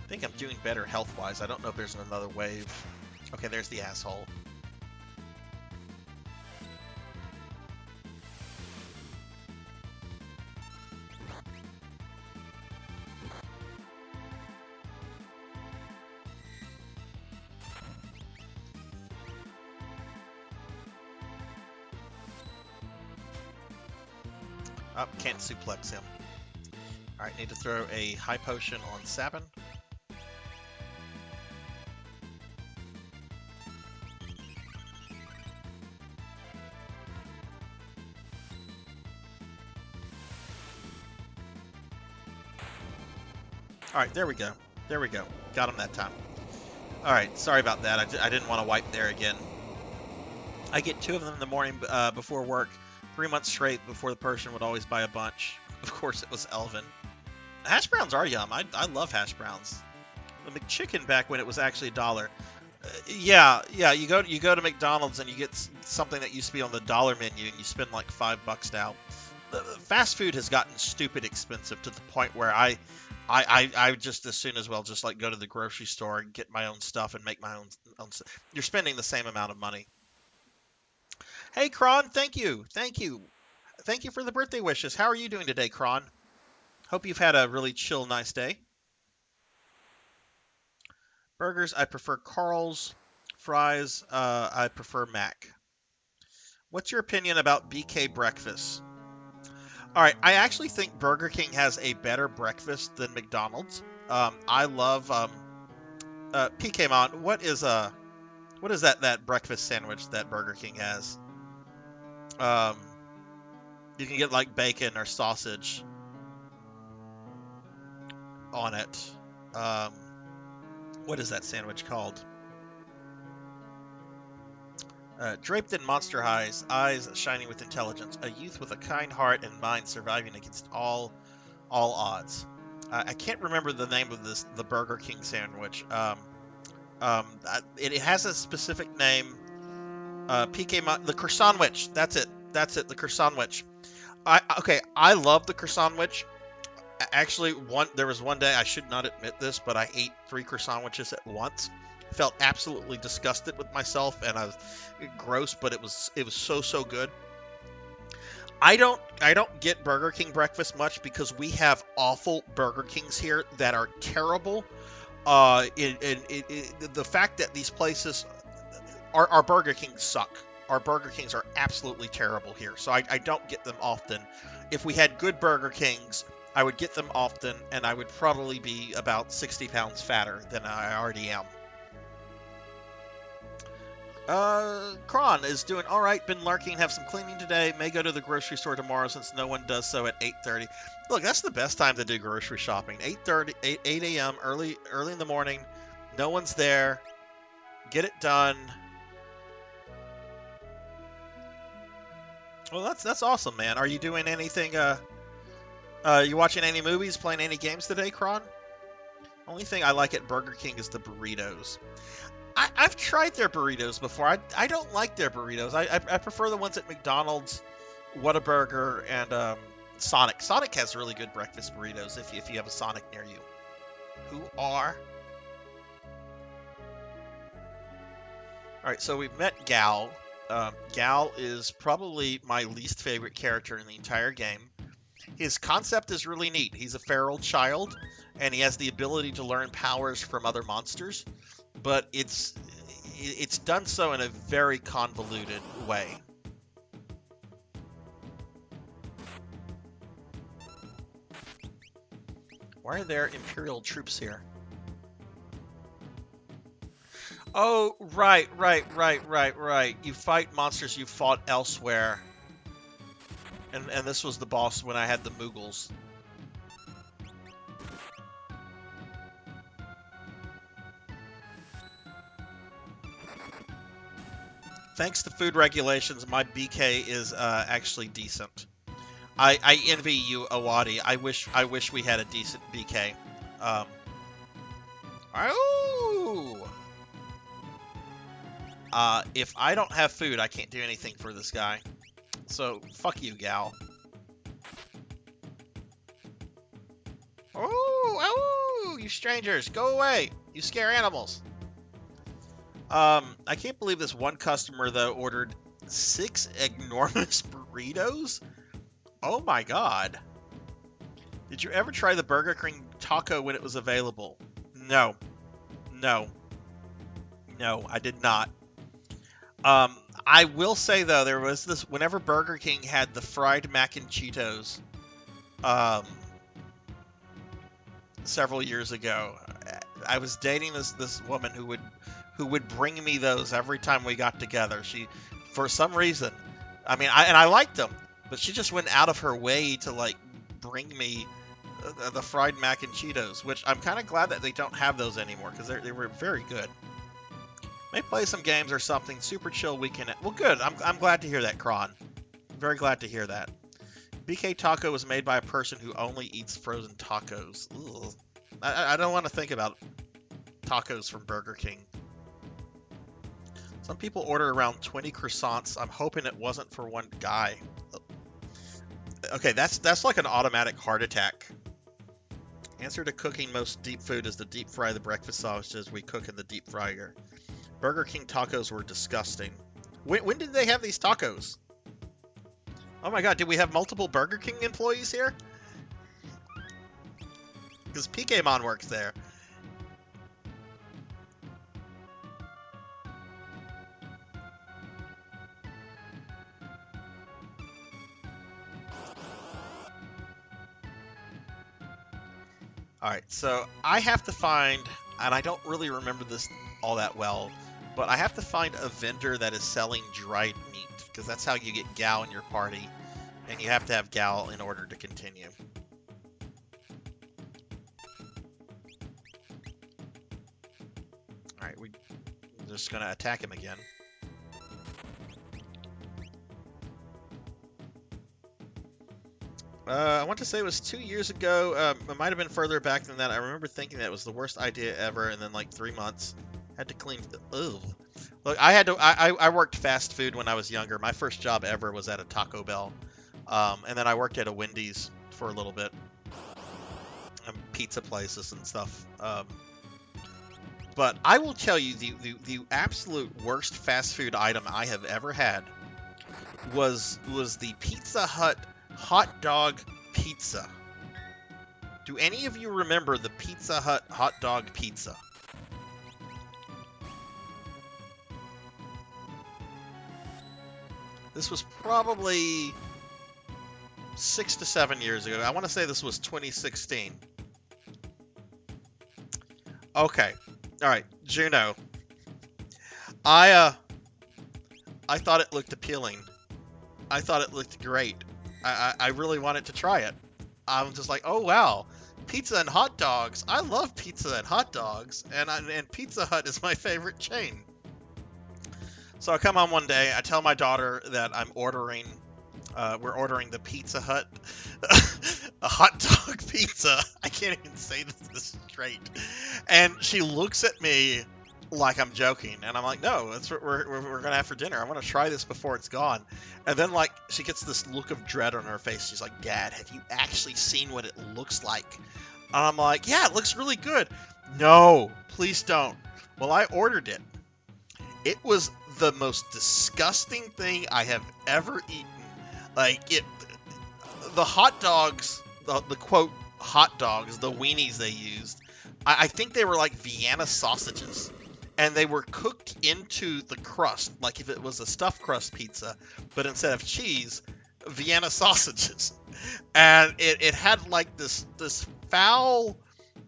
I think I'm doing better health-wise. I don't know if there's another wave. Okay, there's the asshole. Oh, can't suplex him. Alright, need to throw a high potion on Sabin. Alright, there we go. There we go. Got him that time. Alright, sorry about that. I didn't want to wipe there again. I get 2 of them in the morning before work. 3 months straight before the person would always buy a bunch. Of course, it was Elvin. Hash browns are yum. I love hash browns. The McChicken back when it was actually $1. Yeah. You go to McDonald's and you get something that used to be on the dollar menu and you spend like $5 now. Fast food has gotten stupid expensive to the point where I just as soon as well just like go to the grocery store and get my own stuff and make my own You're spending the same amount of money. Hey, Kron, thank you for the birthday wishes. How are you doing today, Kron? Hope you've had a really chill, nice day. Burgers, I prefer Carl's. Fries, I prefer Mac. What's your opinion about BK breakfast? All right, I actually think Burger King has a better breakfast than McDonald's. I love PKmon. What is that breakfast sandwich that Burger King has? You can get like bacon or sausage on it. What is that sandwich called? Draped in monster eyes shining with intelligence, a youth with a kind heart and mind surviving against all odds. I can't remember the name of the Burger King sandwich. It has a specific name. The croissant witch. That's it. The croissant witch. I love the croissant witch. Actually, there was one day, I should not admit this, but I ate 3 croissant witches at once. Felt absolutely disgusted with myself, and I was gross, but it was so good. I don't get Burger King breakfast much because we have awful Burger Kings here that are terrible. The fact that these places, our Burger Kings suck. Our Burger Kings are absolutely terrible here, so I don't get them often. If we had good Burger Kings, I would get them often, and I would probably be about 60 pounds fatter than I already am. Kron is doing all right. Been lurking, have some cleaning today. May go to the grocery store tomorrow since no one does so at 8:30. Look, that's the best time to do grocery shopping. 8 a.m. early in the morning. No one's there. Get it done. Well, that's awesome, man. Are you doing anything? You watching any movies? Playing any games today, Kron? Only thing I like at Burger King is the burritos. I've tried their burritos before. I don't like their burritos. I prefer the ones at McDonald's, Whataburger, and Sonic. Sonic has really good breakfast burritos if you have a Sonic near you. Who are? Alright, so we've met Gal. Gal is probably my least favorite character in the entire game. His concept is really neat. He's a feral child, and he has the ability to learn powers from other monsters. But it's done so in a very convoluted way. Why are there Imperial troops here? Oh, right. You fight monsters you fought elsewhere. And this was the boss when I had the Moogles. Thanks to food regulations, my BK is actually decent. I envy you, Awadi. I wish we had a decent BK. If I don't have food, I can't do anything for this guy. So fuck you, Gal. Oh, you strangers, go away! You scare animals. I can't believe this one customer, though, ordered 6 enormous burritos? Oh my god. Did you ever try the Burger King taco when it was available? No, I did not. I will say, though, there was this, whenever Burger King had the fried mac and Cheetos, several years ago. I was dating this woman who would bring me those every time we got together. She, for some reason, I liked them, but she just went out of her way to like bring me the fried mac and Cheetos, which I'm kind of glad that they don't have those anymore because they were very good. May play some games or something. Super chill weekend. Well, good. I'm glad to hear that, Kron. Very glad to hear that. BK Taco was made by a person who only eats frozen tacos. Ugh. I don't want to think about tacos from Burger King. Some people order around 20 croissants. I'm hoping it wasn't for one guy. Okay, that's like an automatic heart attack. Answer to cooking most deep food is to deep fry the breakfast sausages we cook in the deep fryer. Burger King tacos were disgusting. When did they have these tacos? Oh my god, did we have multiple Burger King employees here? Because PKmon works there. Alright, so I have to find, and I don't really remember this all that well, but I have to find a vendor that is selling dried meat, because that's how you get Gal in your party, and you have to have Gal in order to continue. Alright, we're just going to attack him again. I want to say it was 2 years ago. It might have been further back than that. I remember thinking that it was the worst idea ever, and then like 3 months, had to clean. Ugh. Look, I worked fast food when I was younger. My first job ever was at a Taco Bell, and then I worked at a Wendy's for a little bit, and pizza places and stuff. But I will tell you, the absolute worst fast food item I have ever had was the Pizza Hut hot dog pizza. Do any of you remember the Pizza Hut hot dog pizza? This was probably 6 to 7 years ago. I want to say this was 2016. Okay. All right, Juno. I thought it looked appealing. I thought it looked great. I really wanted to try it. I'm just like, oh wow, pizza and hot dogs. I love pizza and hot dogs, and Pizza Hut is my favorite chain. So I come on one day, I tell my daughter that I'm ordering, we're ordering the Pizza Hut, a hot dog pizza. I can't even say this straight. And she looks at me like I'm joking, and I'm like, no, that's what we're gonna have for dinner. I want to try this before it's gone. And then like she gets this look of dread on her face. She's like, Dad, have you actually seen what it looks like? And I'm like, yeah, it looks really good. No, please don't. Well, I ordered it. It was the most disgusting thing I have ever eaten. Like the hot dogs, the quote hot dogs, the weenies they used, I think they were like Vienna sausages. And they were cooked into the crust, like if it was a stuffed crust pizza, but instead of cheese, Vienna sausages. And it had like this foul,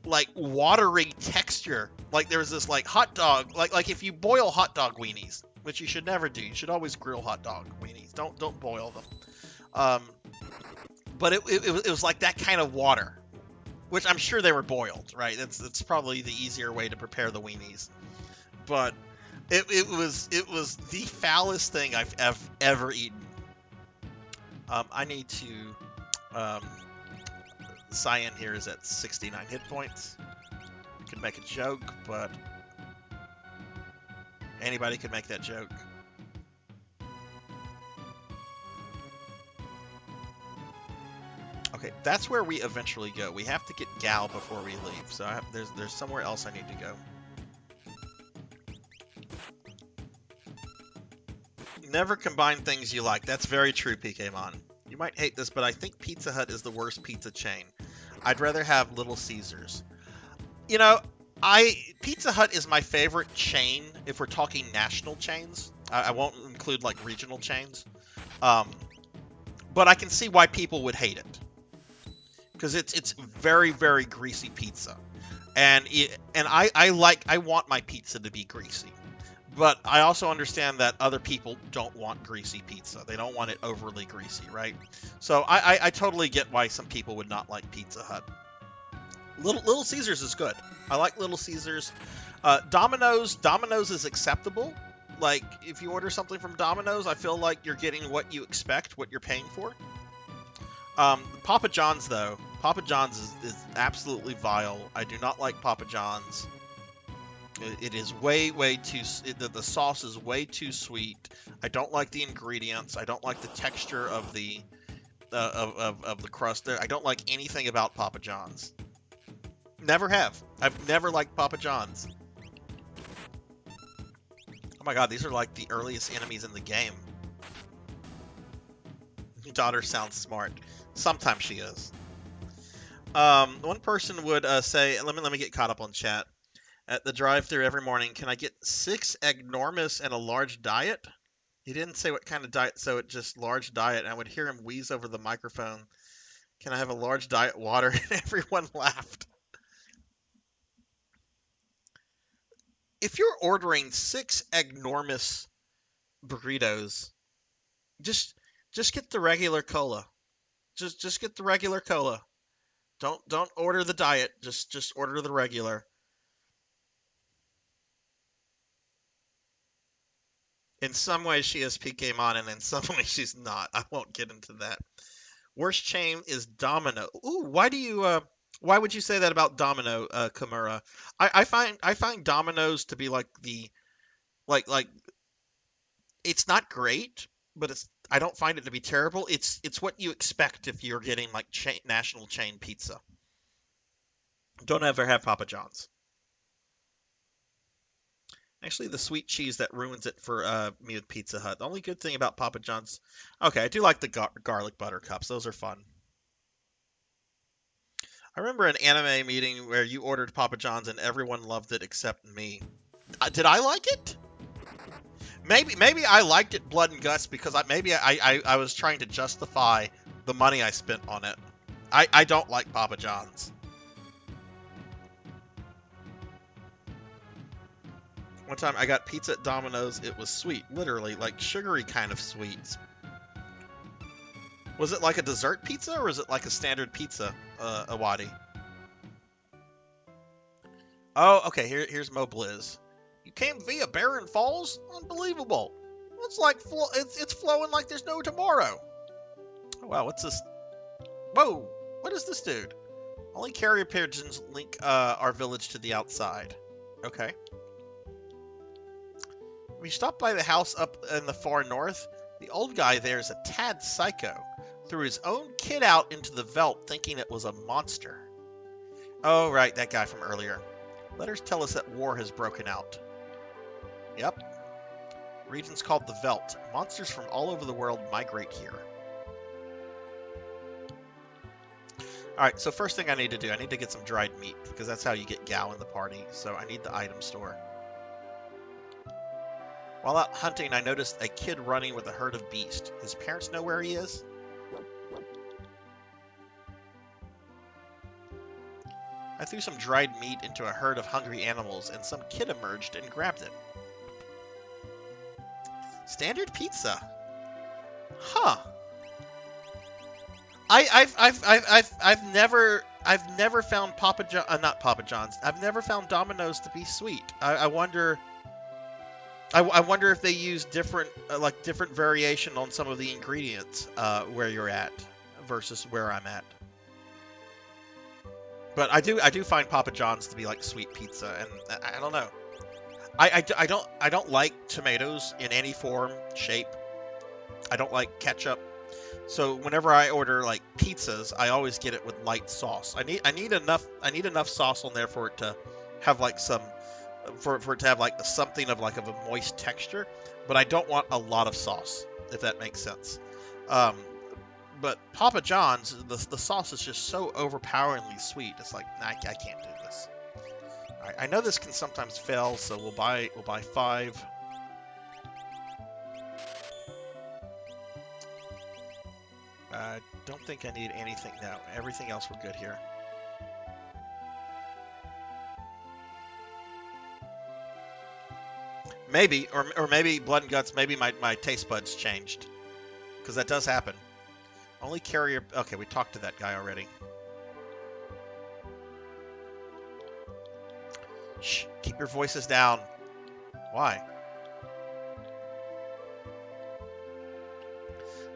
like watery texture. Like there was this like hot dog, like if you boil hot dog weenies, which you should never do. You should always grill hot dog weenies. Don't boil them. But it was like that kind of water, which I'm sure they were boiled, right? That's probably the easier way to prepare the weenies. But it was the foulest thing I've ever eaten. I need to Cyan here is at 69 hit points. Could make a joke, but anybody could make that joke. Okay, that's where we eventually go. We have to get Gal before we leave. So there's somewhere else I need to go. Never combine things you like. That's very true, PKmon. You might hate this, but I think Pizza Hut is the worst pizza chain. I'd rather have Little Caesars. You know, Pizza Hut is my favorite chain if we're talking national chains. I won't include like regional chains. But I can see why people would hate it. because it's very, very greasy pizza, and I want my pizza to be greasy, but I also understand that other people don't want greasy pizza. They don't want it overly greasy, right? So I totally get why some people would not like Pizza Hut. Little Caesars is good. I like Little Caesars. Domino's is acceptable. Like, if you order something from Domino's, I feel like you're getting what you expect, what you're paying for. Papa John's, though. Papa John's is absolutely vile. I do not like Papa John's. It is way too... The sauce is way too sweet. I don't like the ingredients. I don't like the texture of the of the crust there. I don't like anything about Papa John's. Never have. I've never liked Papa John's. Oh my god, these are like the earliest enemies in the game. Your daughter sounds smart. Sometimes she is. One person would say, let me get caught up on chat. At the drive-thru every morning, can I get 6 enormous and a large diet? He didn't say what kind of diet, so it just large diet. I would hear him wheeze over the microphone. Can I have a large diet water? And everyone laughed. If you're ordering 6 enormous burritos, just get the regular cola. Just get the regular cola. Don't order the diet. Just order the regular. In some ways she is Pokemon, and in some ways she's not. I won't get into that. Worst chain is Domino. Ooh, why would you say that about Domino, Kimura? I find Domino's to be like the like it's not great, but I don't find it to be terrible. It's what you expect if you're getting like national chain pizza. Don't ever have Papa John's. Actually, the sweet cheese that ruins it for me with Pizza Hut. The only good thing about Papa John's... Okay, I do like the garlic butter cups. Those are fun. I remember an anime meeting where you ordered Papa John's and everyone loved it except me. Did I like it? Maybe I liked it blood and guts because I was trying to justify the money I spent on it. I don't like Papa John's. One time I got pizza at Domino's. It was sweet, literally, like sugary kind of sweet. Was it like a dessert pizza or is it like a standard pizza, Awadi? Oh, okay. Here's Mo Blizz. You came via Barren Falls? Unbelievable. It's like it's flowing like there's no tomorrow. Oh, wow, what's this? Whoa, what is this dude? Only carrier pigeons link our village to the outside. Okay. We stopped by the house up in the far north. The old guy there is a tad psycho. Threw his own kid out into the veldt thinking it was a monster. Oh, right, that guy from earlier. Letters tell us that war has broken out. Yep. Region's called the veldt. Monsters from all over the world migrate here. Alright, so first thing I need to do, I need to get some dried meat, because that's how you get Gao in the party, so I need the item store. While out hunting, I noticed a kid running with a herd of beasts. His parents know where he is? I threw some dried meat into a herd of hungry animals, and some kid emerged and grabbed it. Standard pizza. Huh. I've never found not Papa John's. I've never found Domino's to be sweet. I wonder if they use different variation on some of the ingredients where you're at versus where I'm at. But I do find Papa John's to be like sweet pizza, and I don't know. I don't like tomatoes in any form, shape. I don't like ketchup. So whenever I order like pizzas, I always get it with light sauce. I need enough sauce on there for it to have like for it to have like something of a moist texture, but I don't want a lot of sauce, if that makes sense. But Papa John's, the sauce is just so overpoweringly sweet. It's like, nah, I can't do this. All right, I know this can sometimes fail, so we'll buy 5. I don't think I need anything now. Everything else we're good here. Maybe, or maybe Blood and Guts, maybe my taste buds changed. Because that does happen. Only carrier... Okay, we talked to that guy already. Shh, keep your voices down. Why?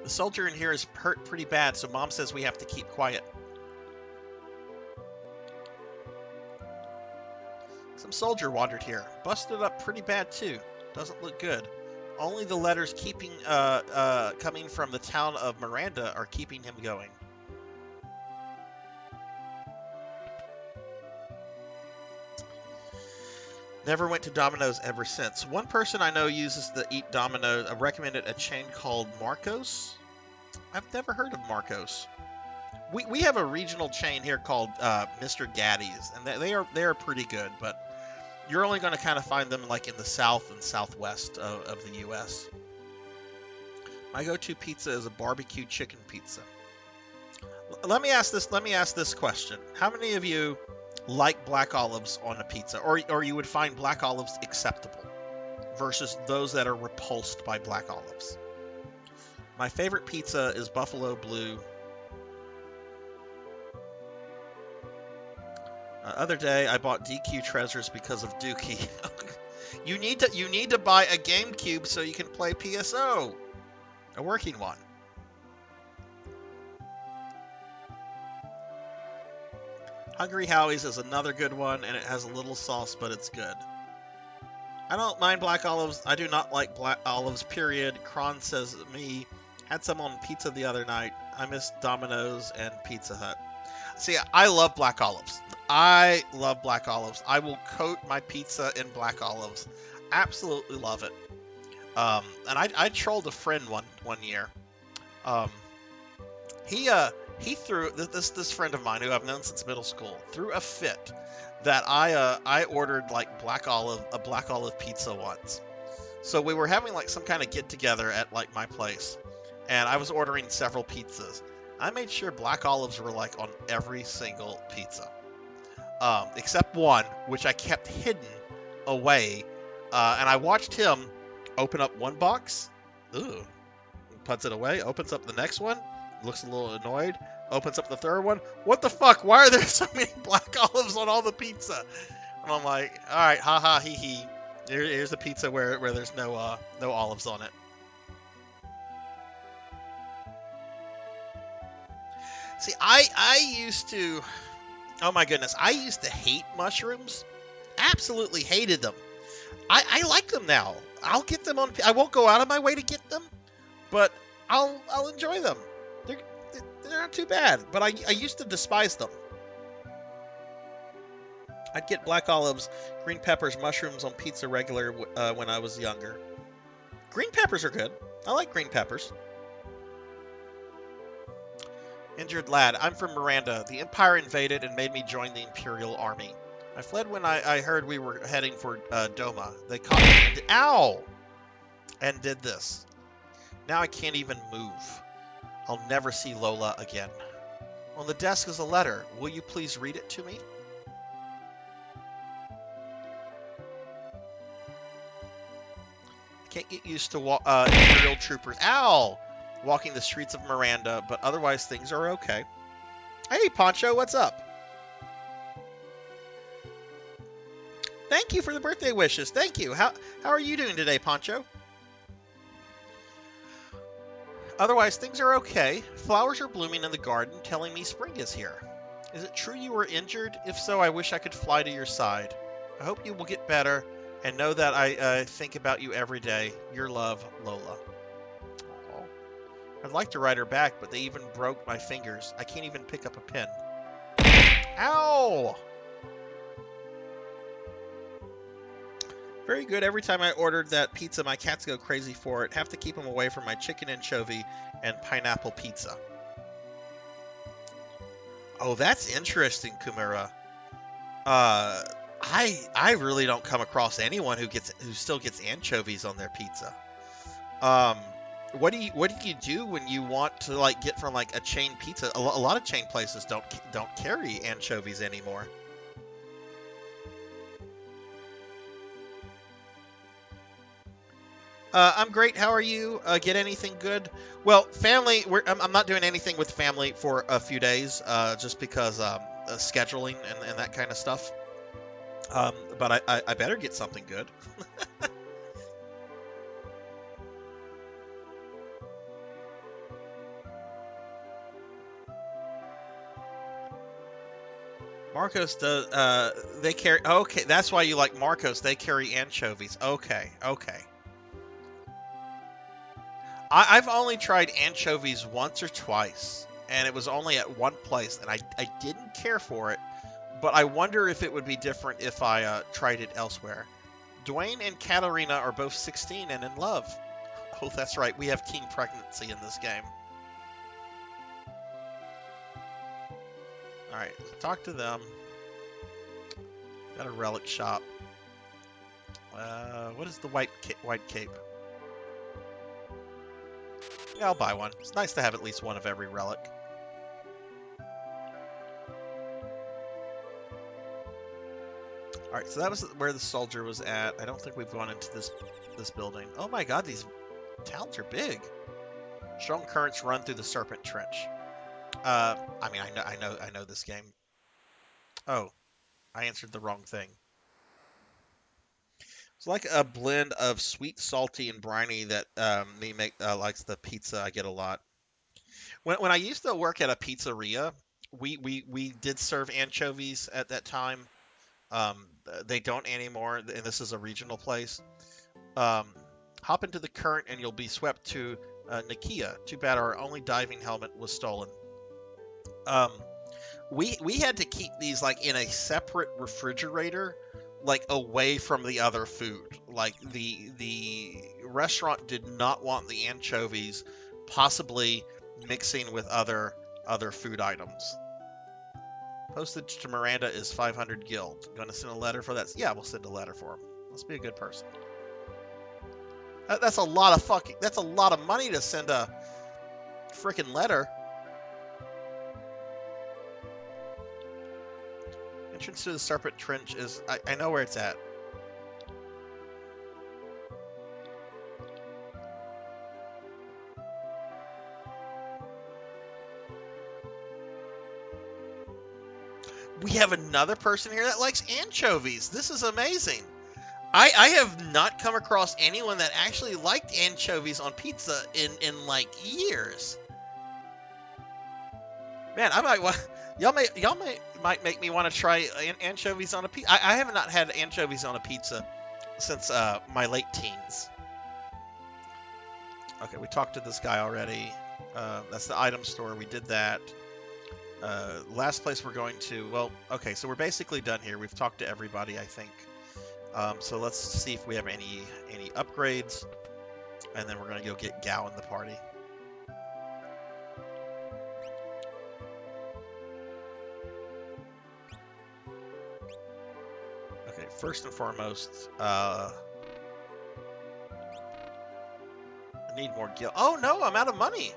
The soldier in here is hurt pretty bad, so Mom says we have to keep quiet. Some soldier wandered here. Busted up pretty bad, too. Doesn't look good. Only the letters coming from the town of Miranda are keeping him going. Never went to Domino's ever since. One person I know uses the Eat Domino's. I recommended a chain called Marcos. I've never heard of Marcos. We have a regional chain here called Mr. Gaddy's, and they are pretty good, but you're only going to kind of find them like in the south and southwest of the U.S. My go-to pizza is a barbecue chicken pizza. Let me ask this question: how many of you like black olives on a pizza, or you would find black olives acceptable, versus those that are repulsed by black olives? My favorite pizza is Buffalo Blue. Other day, I bought DQ Treasures because of Dookie. You need to buy a GameCube so you can play PSO, a working one. Hungry Howie's is another good one, and it has a little sauce, but it's good. I don't mind black olives. I do not like black olives, period. Kron says me. Had some on pizza the other night. I miss Domino's and Pizza Hut. See, I love black olives. I love black olives. I will coat my pizza in black olives. Absolutely love it. And I trolled a friend one year. He threw this friend of mine who I've known since middle school threw a fit that I ordered like a black olive pizza once. So we were having like some kind of get together at like my place, and I was ordering several pizzas. I made sure black olives were like on every single pizza, except one, which I kept hidden away. And I watched him open up one box, puts it away, opens up the next one, looks a little annoyed, opens up the third one. What the fuck? Why are there so many black olives on all the pizza? And I'm like, all right, ha ha, hee hee. Here's a pizza where there's no olives on it. See, I used to, oh my goodness, I used to hate mushrooms. Absolutely hated them. I like them now. I'll get them on, I won't go out of my way to get them, but I'll enjoy them. They're not too bad, but I used to despise them. I'd get black olives, green peppers, mushrooms on pizza regular when I was younger. Green peppers are good. I like green peppers. Injured lad. I'm from Miranda. The Empire invaded and made me join the Imperial Army. I fled when I heard we were heading for Doma. They caught me and did this. Now I can't even move. I'll never see Lola again. On the desk is a letter. Will you please read it to me? Can't get used to Imperial troopers. Ow! Walking the streets of Miranda, but otherwise things are okay. Hey, Poncho, what's up? Thank you for the birthday wishes. Thank you. How are you doing today, Poncho? Otherwise, things are okay. Flowers are blooming in the garden, telling me spring is here. Is it true you were injured? If so, I wish I could fly to your side. I hope you will get better, and know that I think about you every day. Your love, Lola. Aww. I'd like to write her back, but they even broke my fingers. I can't even pick up a pen. Ow! Very good. Every time I ordered that pizza, my cats go crazy for it. Have to keep them away from my chicken anchovy and pineapple pizza. Oh, that's interesting, Kumura. I really don't come across anyone who still gets anchovies on their pizza. what do you do when you want to like get from like a chain pizza? A lot of chain places don't carry anchovies anymore. I'm great. How are you? Get anything good? Well, family. I'm not doing anything with family for a few days, just because scheduling and that kind of stuff. But I better get something good. Marcos does. They carry. Okay, that's why you like Marcos. They carry anchovies. Okay. I've only tried anchovies once or twice, and it was only at one place, and I didn't care for it. But I wonder if it would be different if I tried it elsewhere. Dwayne and Katarina are both 16 and in love. Oh, that's right. We have teen pregnancy in this game. All right, talk to them. Got a relic shop. What is the white cape? Yeah, I'll buy one. It's nice to have at least one of every relic. Alright, so that was where the soldier was at. I don't think we've gone into this building. Oh my god, these towns are big. Strong currents run through the Serpent Trench. I mean, I know this game. Oh, I answered the wrong thing. It's like a blend of sweet, salty, and briny that me likes the pizza I get a lot. When I used to work at a pizzeria, we did serve anchovies at that time. They don't anymore, and this is a regional place. Hop into the current and you'll be swept to Nikia. Too bad our only diving helmet was stolen. We had to keep these like in a separate refrigerator, like away from the other food. Like the restaurant did not want the anchovies possibly mixing with other food items. Postage to Miranda is 500 guild. Gonna send a letter for that? Yeah, we'll send a letter for him. Let's be a good person. That's a lot of money to send a freaking letter. Entrance to the Serpent Trench is... I know where it's at. We have another person here that likes anchovies. This is amazing. I have not come across anyone that actually liked anchovies on pizza in like years. Man, I might y'all might make me want to try anchovies on a pizza. I have not had anchovies on a pizza since my late teens. Okay, we talked to this guy already. That's the item store. We did that. Last place we're going to, well, okay, so we're basically done here. We've talked to everybody, I think. So let's see if we have any upgrades, and then we're going to go get Gao in the party. Okay, first and foremost, I need more gil. Oh no, I'm out of money!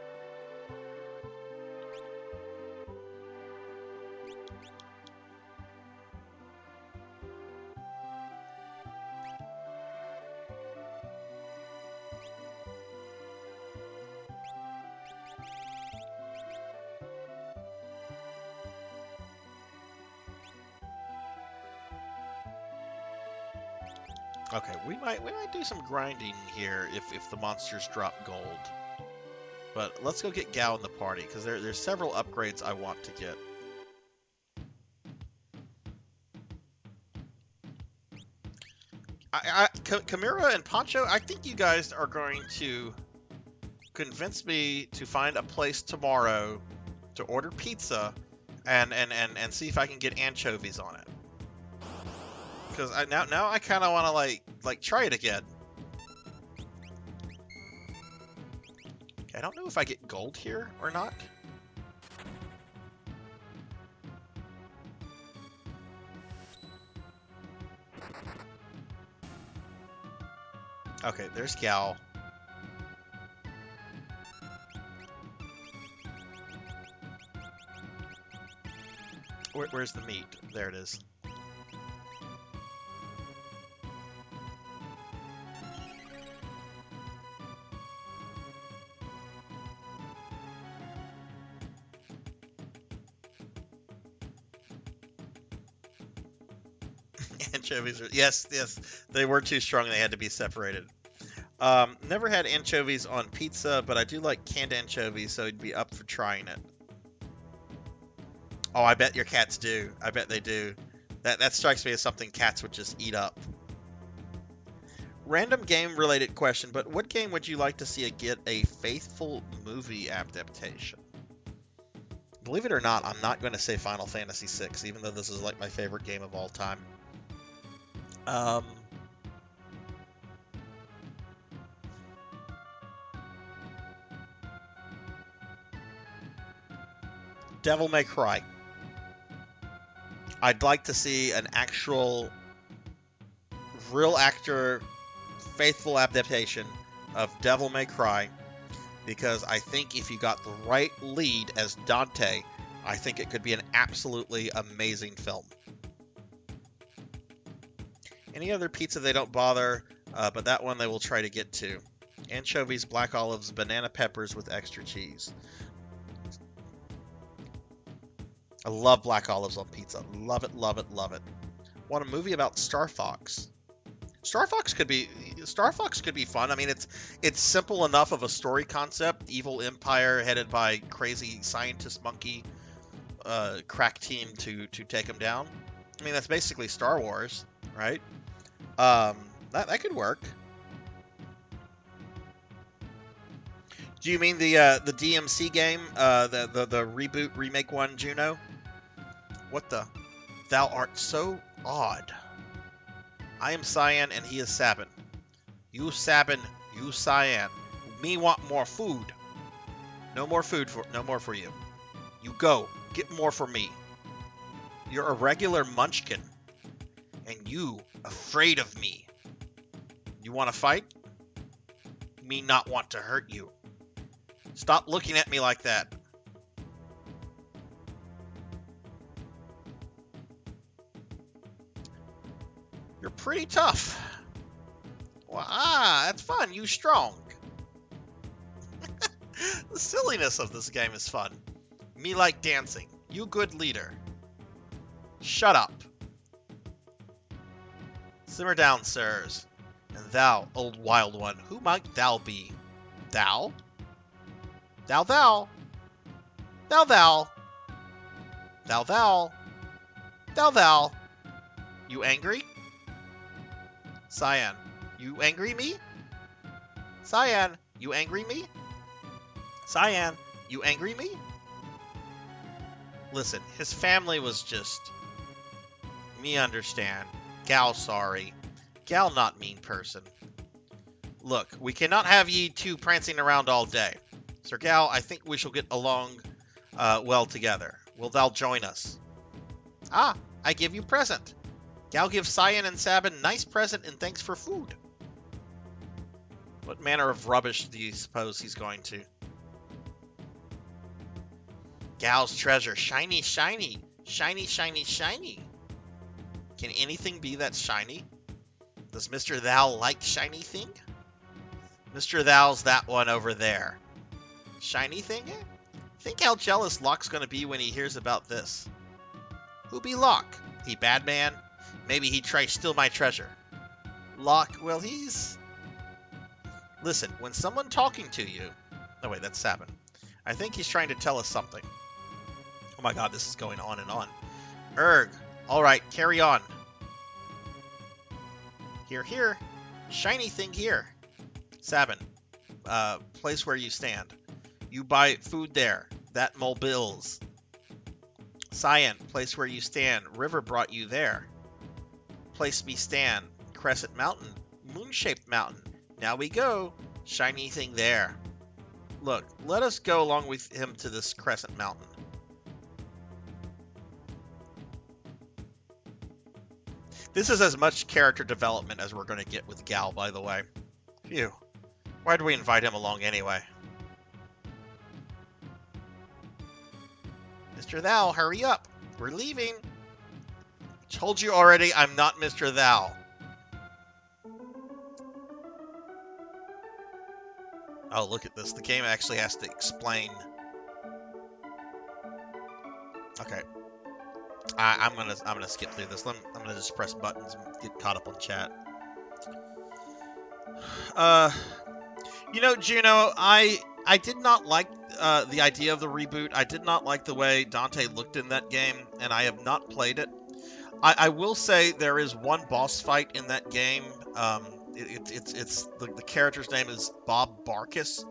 Okay, we might do some grinding here if the monsters drop gold. But let's go get Gao in the party, because there's several upgrades I want to get. Kamira and Pancho, I think you guys are going to convince me to find a place tomorrow to order pizza and see if I can get anchovies on it. Because now I kind of want to like try it again. Okay, I don't know if I get gold here or not. Okay, there's Gal. Where's the meat? There it is. Anchovies are, yes, they were too strong. They had to be separated. Never had anchovies on pizza, but I do like canned anchovies, so he'd be up for trying it. Oh, I bet your cats do. I bet they do. That strikes me as something cats would just eat up. Random game-related question, but what game would you like to see get a faithful movie adaptation? Believe it or not, I'm not going to say Final Fantasy VI, even though this is like my favorite game of all time. Devil May Cry. I'd like to see an actual, real actor, faithful adaptation of Devil May Cry, because I think if you got the right lead as Dante, I think it could be an absolutely amazing film. Any other pizza they don't bother, but that one they will try to get to. Anchovies, black olives, banana peppers with extra cheese. I love black olives on pizza. Love it, love it, love it. Want a movie about Star Fox? Star Fox could be fun. I mean, it's simple enough of a story concept. Evil empire headed by crazy scientist monkey crack team to take him down. I mean, that's basically Star Wars, right? That could work. Do you mean the DMC game, the reboot remake one, Juno? What the? Thou art so odd. I am Cyan and he is Sabin. You Sabin, you Cyan. Me want more food. No more for you. You go, get more for me. You're a regular munchkin. And you afraid of me. You want to fight? Me not want to hurt you. Stop looking at me like that. You're pretty tough. Well, that's fun. You strong. The silliness of this game is fun. Me like dancing. You good leader. Shut up. Simmer down, sirs. And thou, old wild one, who might thou be? Thou? Thou, thou. Thou, thou. Thou, thou. Thou, thou. You angry? Cyan, you angry me? Cyan, you angry me? Cyan, you angry me? Listen, his family was just... Me understand. Gal sorry. Gal not mean person. Look, we cannot have ye two prancing around all day. Sir Gal, I think we shall get along well together. Will thou join us? Ah, I give you present. Gal gives Cyan and Sabin nice present and thanks for food. What manner of rubbish do you suppose he's going to? Gal's treasure. Shiny, shiny. Shiny, shiny, shiny. Can anything be that shiny? Does Mr. Thou like shiny thing? Mr. Thou's that one over there. Shiny thing? Think how jealous Locke's gonna be when he hears about this. Who be Locke? He bad man? Maybe he try steal my treasure. Locke, well, he's... Listen, when someone talking to you... Oh, wait, that's Sabin. I think he's trying to tell us something. Oh my god, this is going on and on. Erg. Alright, carry on. Here, here. Shiny thing here. Sabin. Place where you stand. You buy food there. That mobiles. Cyan. Place where you stand. River brought you there. Place me stand. Crescent Mountain. Moon-shaped mountain. Now we go. Shiny thing there. Look, let us go along with him to this Crescent Mountain. This is as much character development as we're going to get with Gal, by the way. Phew. Why did we invite him along anyway? Mr. Thou, hurry up. We're leaving. Told you already, I'm not Mr. Thou. Oh, look at this. The game actually has to explain. Okay. I'm gonna skip through this. I'm gonna just press buttons and get caught up on chat. Juno, I did not like the idea of the reboot. I did not like the way Dante looked in that game, and I have not played it. I will say there is one boss fight in that game. It's the character's name is Bob Barkus,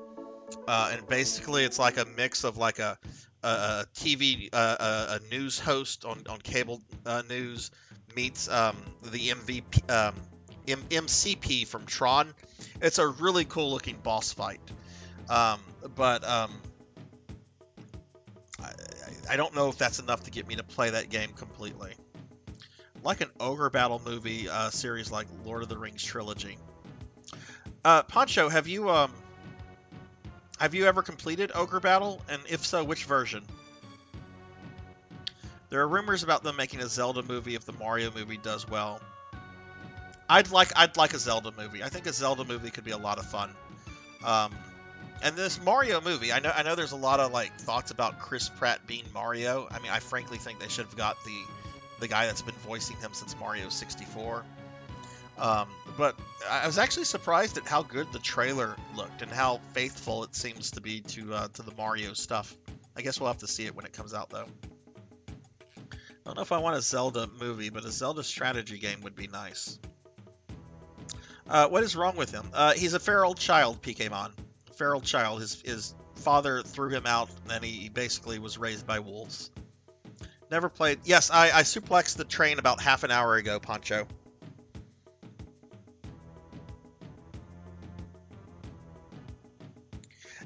and basically it's like a mix of like a TV a news host on cable news meets the MCP from Tron. It's a really cool looking boss fight, but I don't know if that's enough to get me to play that game completely. Like an ogre battle movie series like Lord of the Rings trilogy. Poncho, have you ever completed Ogre Battle? And if so, which version? There are rumors about them making a Zelda movie if the Mario movie does well. I'd like a Zelda movie. I think a Zelda movie could be a lot of fun. And this Mario movie, I know there's a lot of like thoughts about Chris Pratt being Mario. I mean, I frankly think they should have got the guy that's been voicing him since Mario 64. But I was actually surprised at how good the trailer looked and how faithful it seems to be to the Mario stuff. I guess we'll have to see it when it comes out, though. I don't know if I want a Zelda movie, but a Zelda strategy game would be nice. What is wrong with him? He's a feral child, Pokemon. Feral child. His father threw him out, and he basically was raised by wolves. Never played. Yes, I suplexed the train about half an hour ago, Poncho.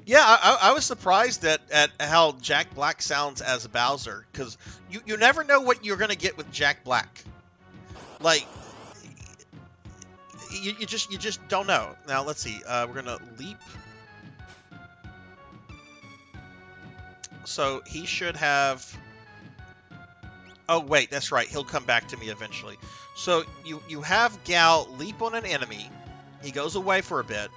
Yeah, I was surprised at how Jack Black sounds as Bowser, because you never know what you're going to get with Jack Black. Like, you just don't know. Now, let's see. We're going to leap. So, he should have... Oh, wait, that's right. He'll come back to me eventually. So, you have Gal leap on an enemy. He goes away for a bit.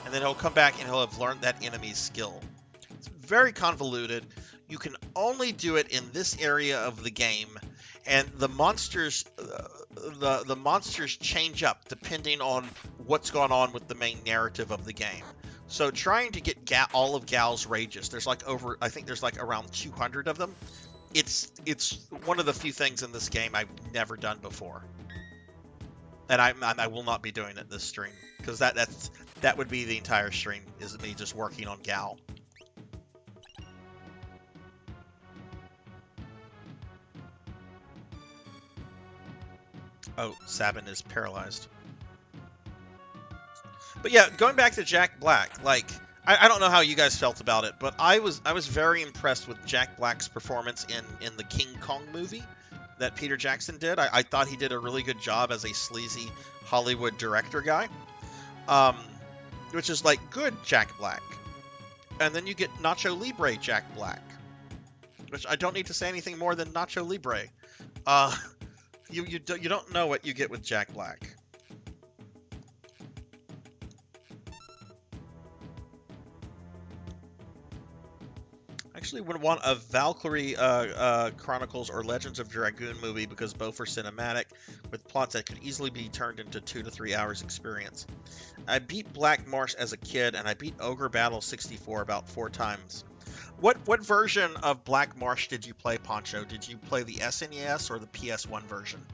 And then he'll come back and he'll have learned that enemy's skill. It's very convoluted. You can only do it in this area of the game, and the monsters, the monsters change up depending on what's going on with the main narrative of the game. So trying to get all of Gal's rages, there's like I think there's like around 200 of them. It's one of the few things in this game I've never done before, and I will not be doing it this stream, because that would be the entire stream, is me just working on Gal. Oh, Sabin is paralyzed. But yeah, going back to Jack Black, like, I don't know how you guys felt about it, but I was very impressed with Jack Black's performance in the King Kong movie that Peter Jackson did. I thought he did a really good job as a sleazy Hollywood director guy. Which is like good Jack Black. And then you get Nacho Libre Jack Black, which I don't need to say anything more than Nacho Libre. You don't know what you get with Jack Black. I actually would want a Valkyrie Chronicles or Legends of Dragoon movie, because both are cinematic with plots that could easily be turned into 2 to 3 hours experience. I beat Black Marsh as a kid, and I beat Ogre Battle 64 about 4 times. What version of Black Marsh did you play, Poncho? Did you play the SNES or the PS1 version?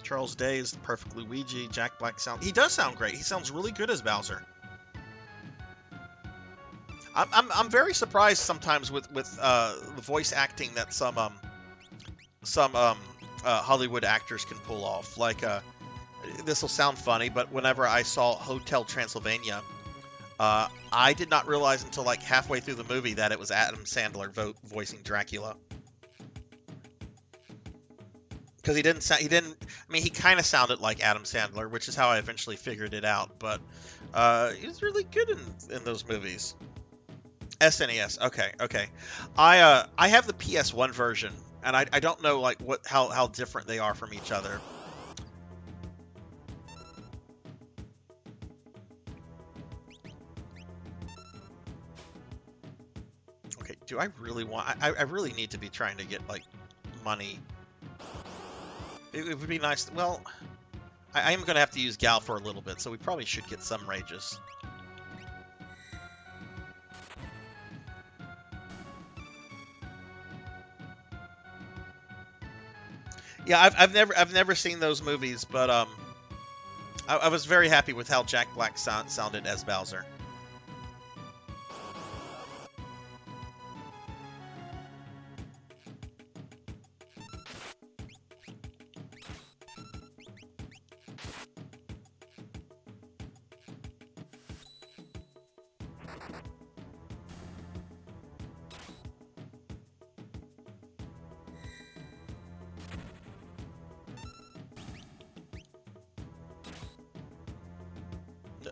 Charles Day is the perfect Luigi. Jack Black he does sound great. He sounds really good as Bowser. I'm very surprised sometimes with the voice acting that some Hollywood actors can pull off. Like, this will sound funny, but whenever I saw Hotel Transylvania, I did not realize until like halfway through the movie that it was Adam Sandler voicing Dracula. Because he kind of sounded like Adam Sandler, which is how I eventually figured it out. But he was really good in those movies. SNES. Okay, okay. I have the PS1 version, and I don't know like how different they are from each other. Okay, do I really want? I really need to be trying to get like money. It would be nice. Well, I am gonna have to use Gal for a little bit, so we probably should get some rages. Yeah, I've never seen those movies, but I was very happy with how Jack Black sounded as Bowser.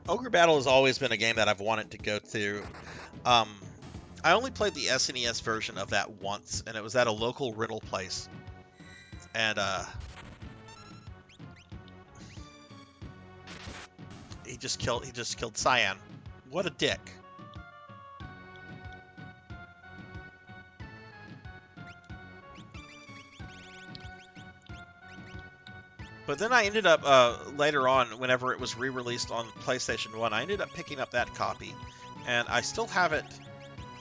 Ogre Battle has always been a game that I've wanted to go through. I only played the SNES version of that once, and it was at a local rental place. And he just killed Cyan. What a dick. But then I ended up, later on, whenever it was re-released on PlayStation 1, I ended up picking up that copy. And I still have it,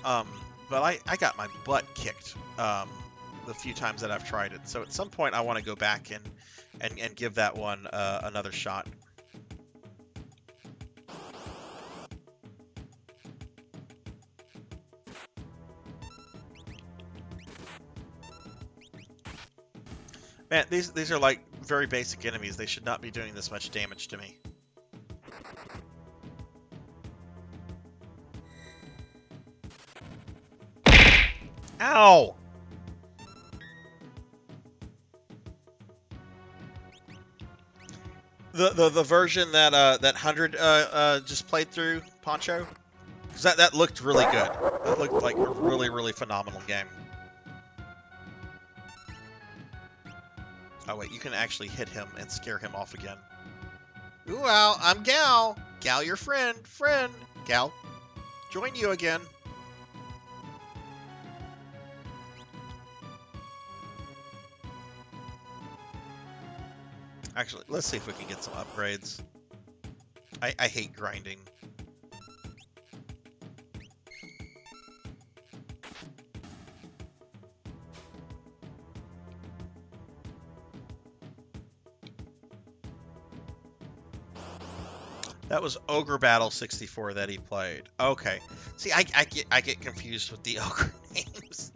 but I got my butt kicked the few times that I've tried it. So at some point I want to go back and give that one another shot. Man, these are like very basic enemies. They should not be doing this much damage to me. Ow! The version that that 100 just played through, Poncho, because that looked really good. That looked like a really phenomenal game. Oh wait, you can actually hit him and scare him off again. Ooh, wow, I'm Gal. Gal, your friend. Gal, join you again. Actually, let's see if we can get some upgrades. I hate grinding. That was Ogre Battle 64 that he played. Okay. See, I get confused with the ogre names.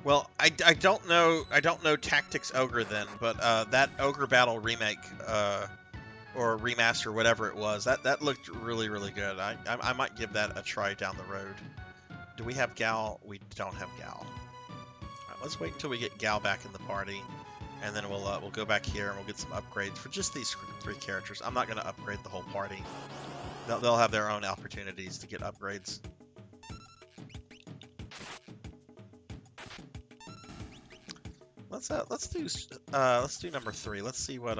Well, I don't know Tactics Ogre then, but that Ogre Battle remake or remaster, whatever it was, that looked really good. I might give that a try down the road. Do we have Gal? We don't have Gal. All right, let's wait until we get Gal back in the party, and then we'll go back here and we'll get some upgrades for just these 3 characters. I'm not going to upgrade the whole party. They'll have their own opportunities to get upgrades. Let's do number 3. Let's see what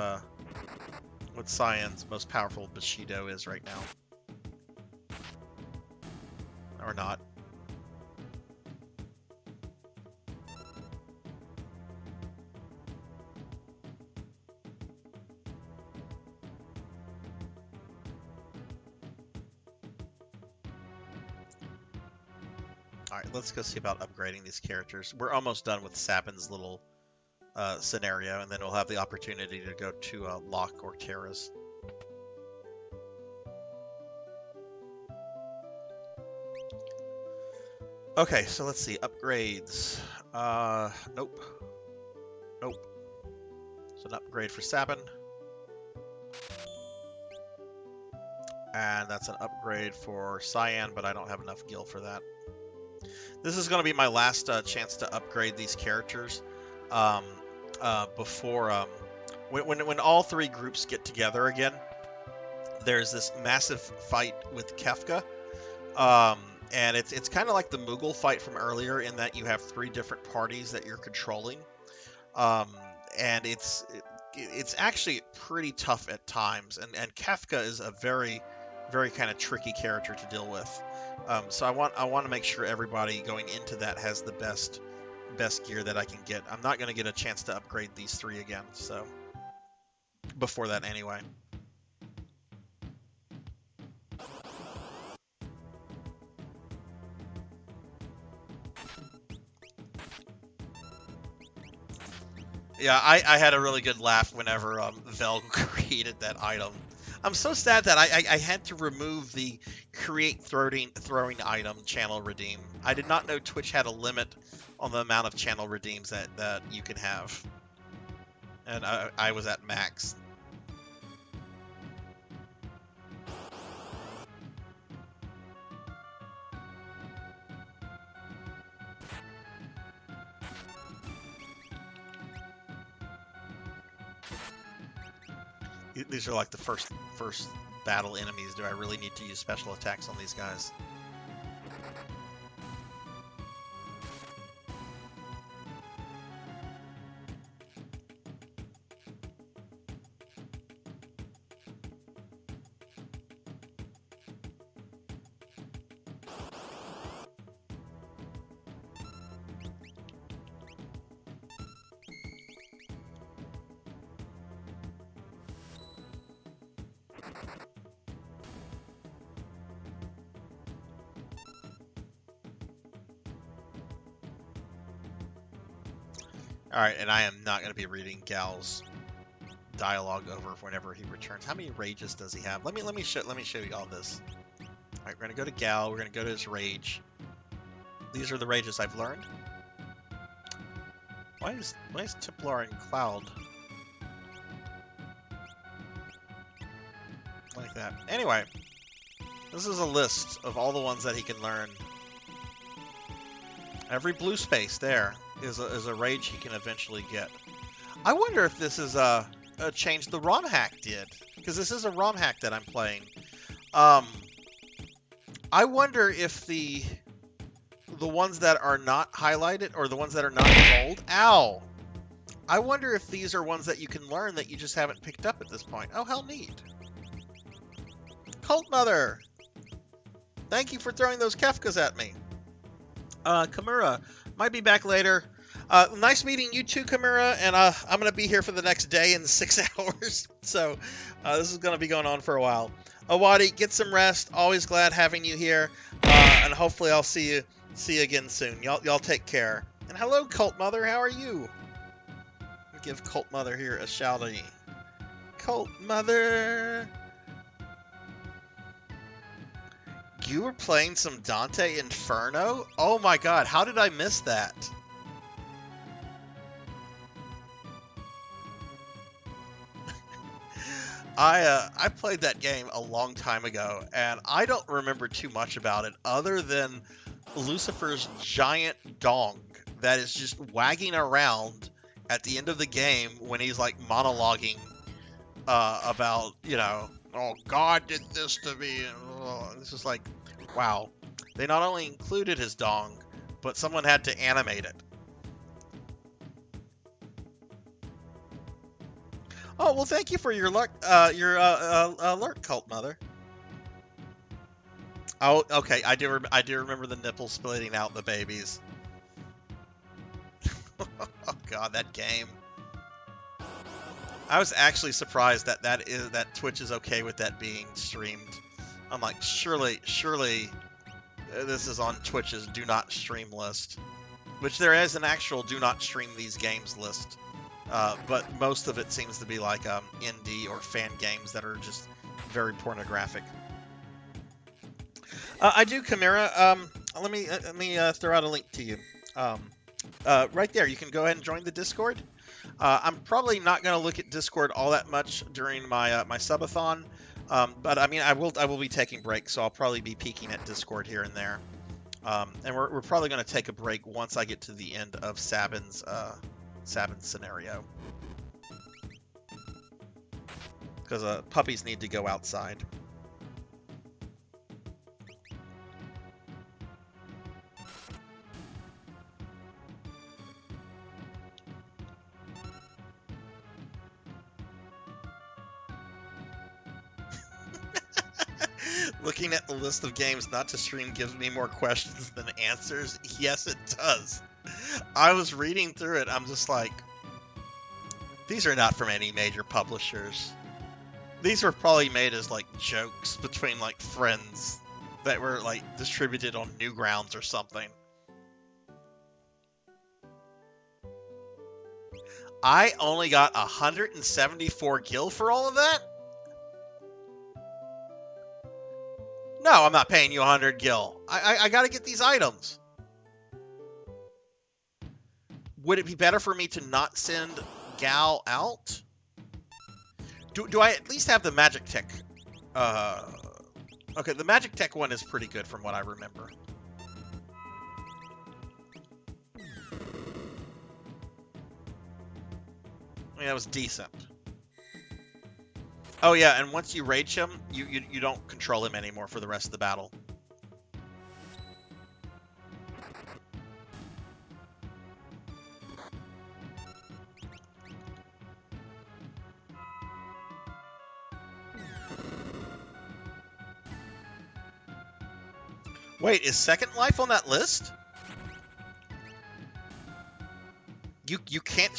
Cyan's most powerful Bushido is right now. Or not. Alright, let's go see about upgrading these characters. We're almost done with Sabin's little scenario, and then we'll have the opportunity to go to Locke or Terra's. Okay, so let's see. Upgrades. Nope. So an upgrade for Sabin. And that's an upgrade for Cyan, but I don't have enough gil for that. This is going to be my last chance to upgrade these characters before when all three groups get together again. There's this massive fight with Kefka, and it's kind of like the Moogle fight from earlier in that you have 3 different parties that you're controlling, and it's actually pretty tough at times, and Kefka is a very kind of tricky character to deal with. So I want to make sure everybody going into that has the best gear that I can get. I'm not going to get a chance to upgrade these 3 again, so before that anyway. Yeah, I had a really good laugh whenever Vel created that item. I'm so sad that I had to remove the create throwing item channel redeem. I did not know Twitch had a limit on the amount of channel redeems that you can have. And I was at max. These are like the first battle enemies. Do I really need to use special attacks on these guys? Alright, and I am not going to be reading Gal's dialogue over whenever he returns. How many rages does he have? Let me show you all this. Alright, we're going to go to Gal, we're going to go to his rage. These are the rages I've learned. Why is Tiplar and Cloud like that? Anyway, this is a list of all the ones that he can learn. Every blue space there is a rage he can eventually get. I wonder if this is a change the ROM hack did, because this is a ROM hack that I'm playing. I wonder if the ones that are not highlighted or the ones that are not bold. Ow! I wonder if these are ones that you can learn that you just haven't picked up at this point. Oh, how neat! Cult Mother, thank you for throwing those Kefkas at me. Kamura might be back later. Nice meeting you too, Kamura, and I'm going to be here for the next day in 6 hours, so this is going to be going on for a while. Awadi, get some rest. Always glad having you here, and hopefully I'll see you again soon. Y'all take care. And hello, Cult Mother, how are you? I'll give Cult Mother here a shouty. Cult Mother! You were playing some Dante Inferno? Oh my god, how did I miss that? I played that game a long time ago, and I don't remember too much about it other than Lucifer's giant dong that is just wagging around at the end of the game when he's like monologuing about, you know, oh, God did this to me. This is like, wow. They not only included his dong, but someone had to animate it. Oh, well, thank you for your alert, Cult Mother. Oh, okay. I do remember the nipple splitting out the babies. Oh God, that game. I was actually surprised that Twitch is okay with that being streamed. I'm like, surely this is on Twitch's do not stream list, which there is an actual do not stream these games list. But most of it seems to be like indie or fan games that are just very pornographic. I do, Chimera. Let me throw out a link to you. Right there, you can go ahead and join the Discord. I'm probably not going to look at Discord all that much during my my Subathon, but I mean I will be taking breaks, so I'll probably be peeking at Discord here and there. And we're probably going to take a break once I get to the end of Sabin's scenario. Because puppies need to go outside. Looking at the list of games not to stream gives me more questions than answers. Yes, it does. I was reading through it. I'm just like, these are not from any major publishers. These were probably made as like jokes between like friends that were like distributed on Newgrounds or something. I only got 174 gil for all of that? No, I'm not paying you 100 gil. I gotta get these items. Would it be better for me to not send Gal out? Do I at least have the Magic Tech? Okay, the Magic Tech one is pretty good from what I remember. I mean, that was decent. Oh yeah, and once you rage him, you don't control him anymore for the rest of the battle. Wait, is Second Life on that list? You can't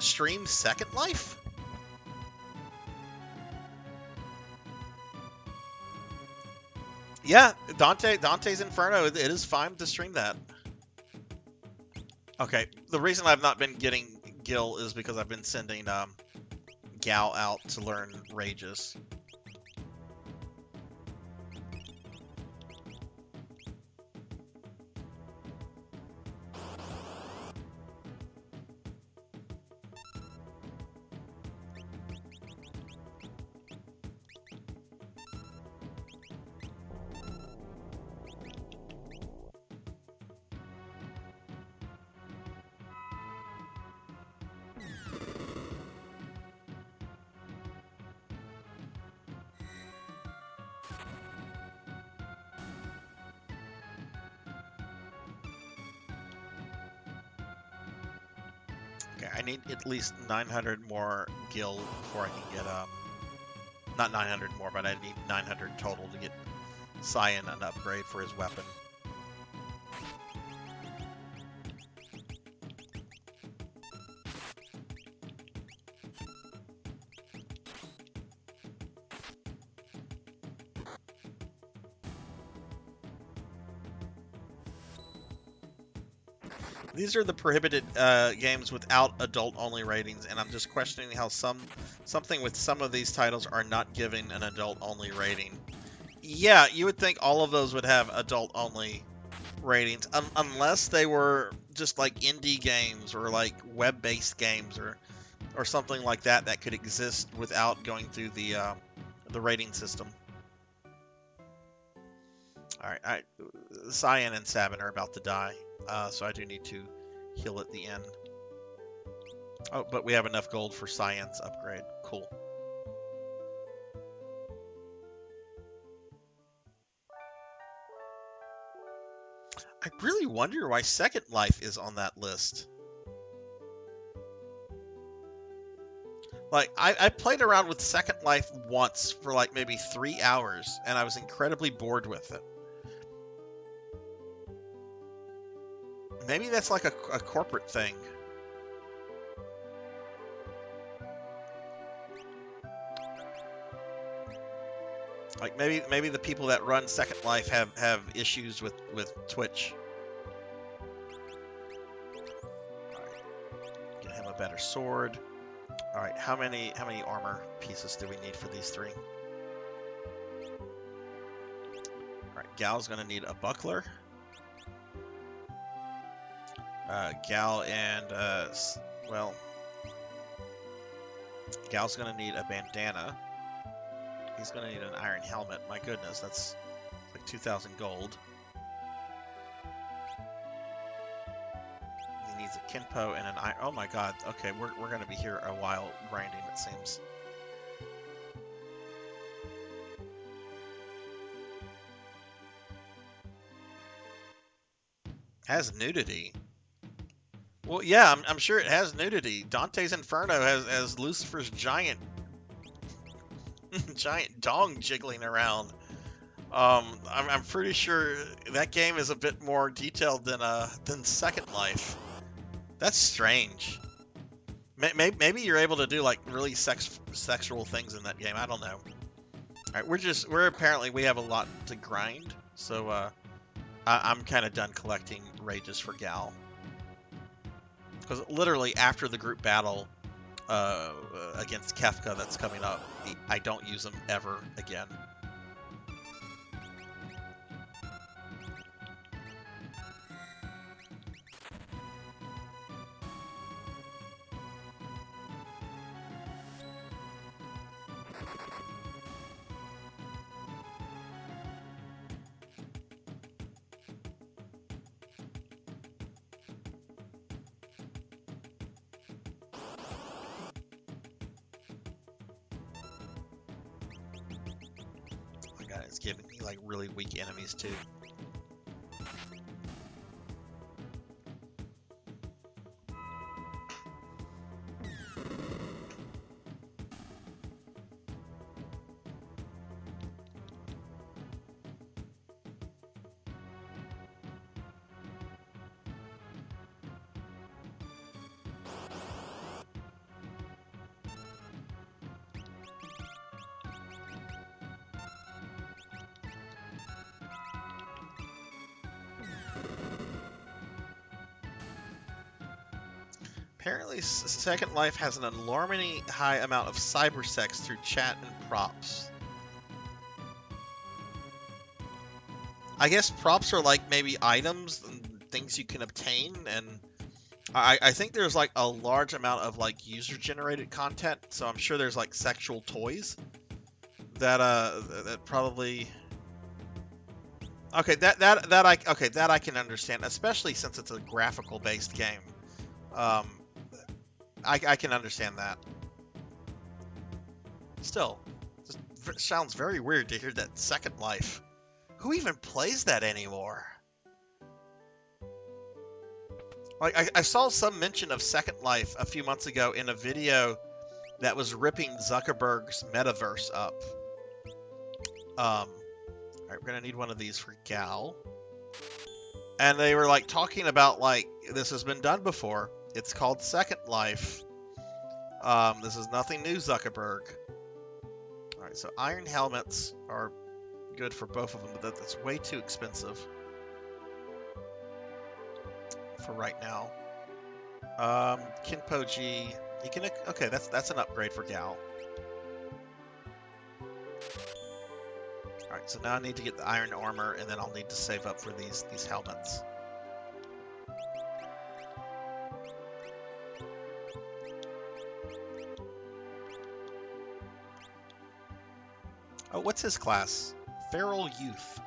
stream Second Life? Yeah, Dante's Inferno, it is fine to stream that. Okay, the reason I've not been getting Gil is because I've been sending Gal out to learn rages. Okay, I need at least 900 more gil before I can get, not 900 more, but I need 900 total to get Cyan an upgrade for his weapon. These are the prohibited games without adult-only ratings, and I'm just questioning how something with some of these titles are not giving an adult-only rating. Yeah, you would think all of those would have adult-only ratings, unless they were just like indie games or like web-based games or something like that that could exist without going through the rating system. All right, Cyan and Sabin are about to die. So I do need to heal at the end. Oh, but we have enough gold for Cyan's upgrade. Cool. I really wonder why Second Life is on that list. Like, I played around with Second Life once for like maybe 3 hours, and I was incredibly bored with it. Maybe that's like a corporate thing. Like maybe the people that run Second Life have issues with Twitch. Alright. Get him a better sword. Alright, how many armor pieces do we need for these three? Alright, Gal's gonna need a buckler. Gal and, well, Gal's gonna need a bandana. He's gonna need an iron helmet. My goodness, that's like 2,000 gold. Kinpo and an iron. Oh my god. Okay, we're gonna be here a while grinding, it seems. Has nudity. Well, yeah, I'm sure it has nudity. Dante's Inferno has Lucifer's giant dong jiggling around. I'm pretty sure that game is a bit more detailed than Second Life. That's strange. Maybe you're able to do like really sexual things in that game. I don't know. All right, we have a lot to grind, so I'm kind of done collecting rages for Gal. Because literally after the group battle against Kefka that's coming up, I don't use them ever again. It's giving me like really weak enemies too. Apparently, Second Life has an alarmingly high amount of cyber sex through chat and props. I guess props are like maybe items and things you can obtain, and I think there's like a large amount of like user-generated content, so I'm sure there's like sexual toys that probably. Okay, that I can understand, especially since it's a graphical-based game. I can understand that. Still, it sounds very weird to hear that Second Life. Who even plays that anymore? Like, I saw some mention of Second Life a few months ago in a video that was ripping Zuckerberg's metaverse up. Alright, we're gonna need one of these for Gal. And they were like talking about like, this has been done before. It's called Second Life. This is nothing new, Zuckerberg. Alright, so iron helmets are good for both of them, but that's way too expensive for right now. Kinpo-ji, you can, okay, that's an upgrade for Gal. Alright, so now I need to get the iron armor, and then I'll need to save up for these helmets. Oh, what's his class? Feral Youth.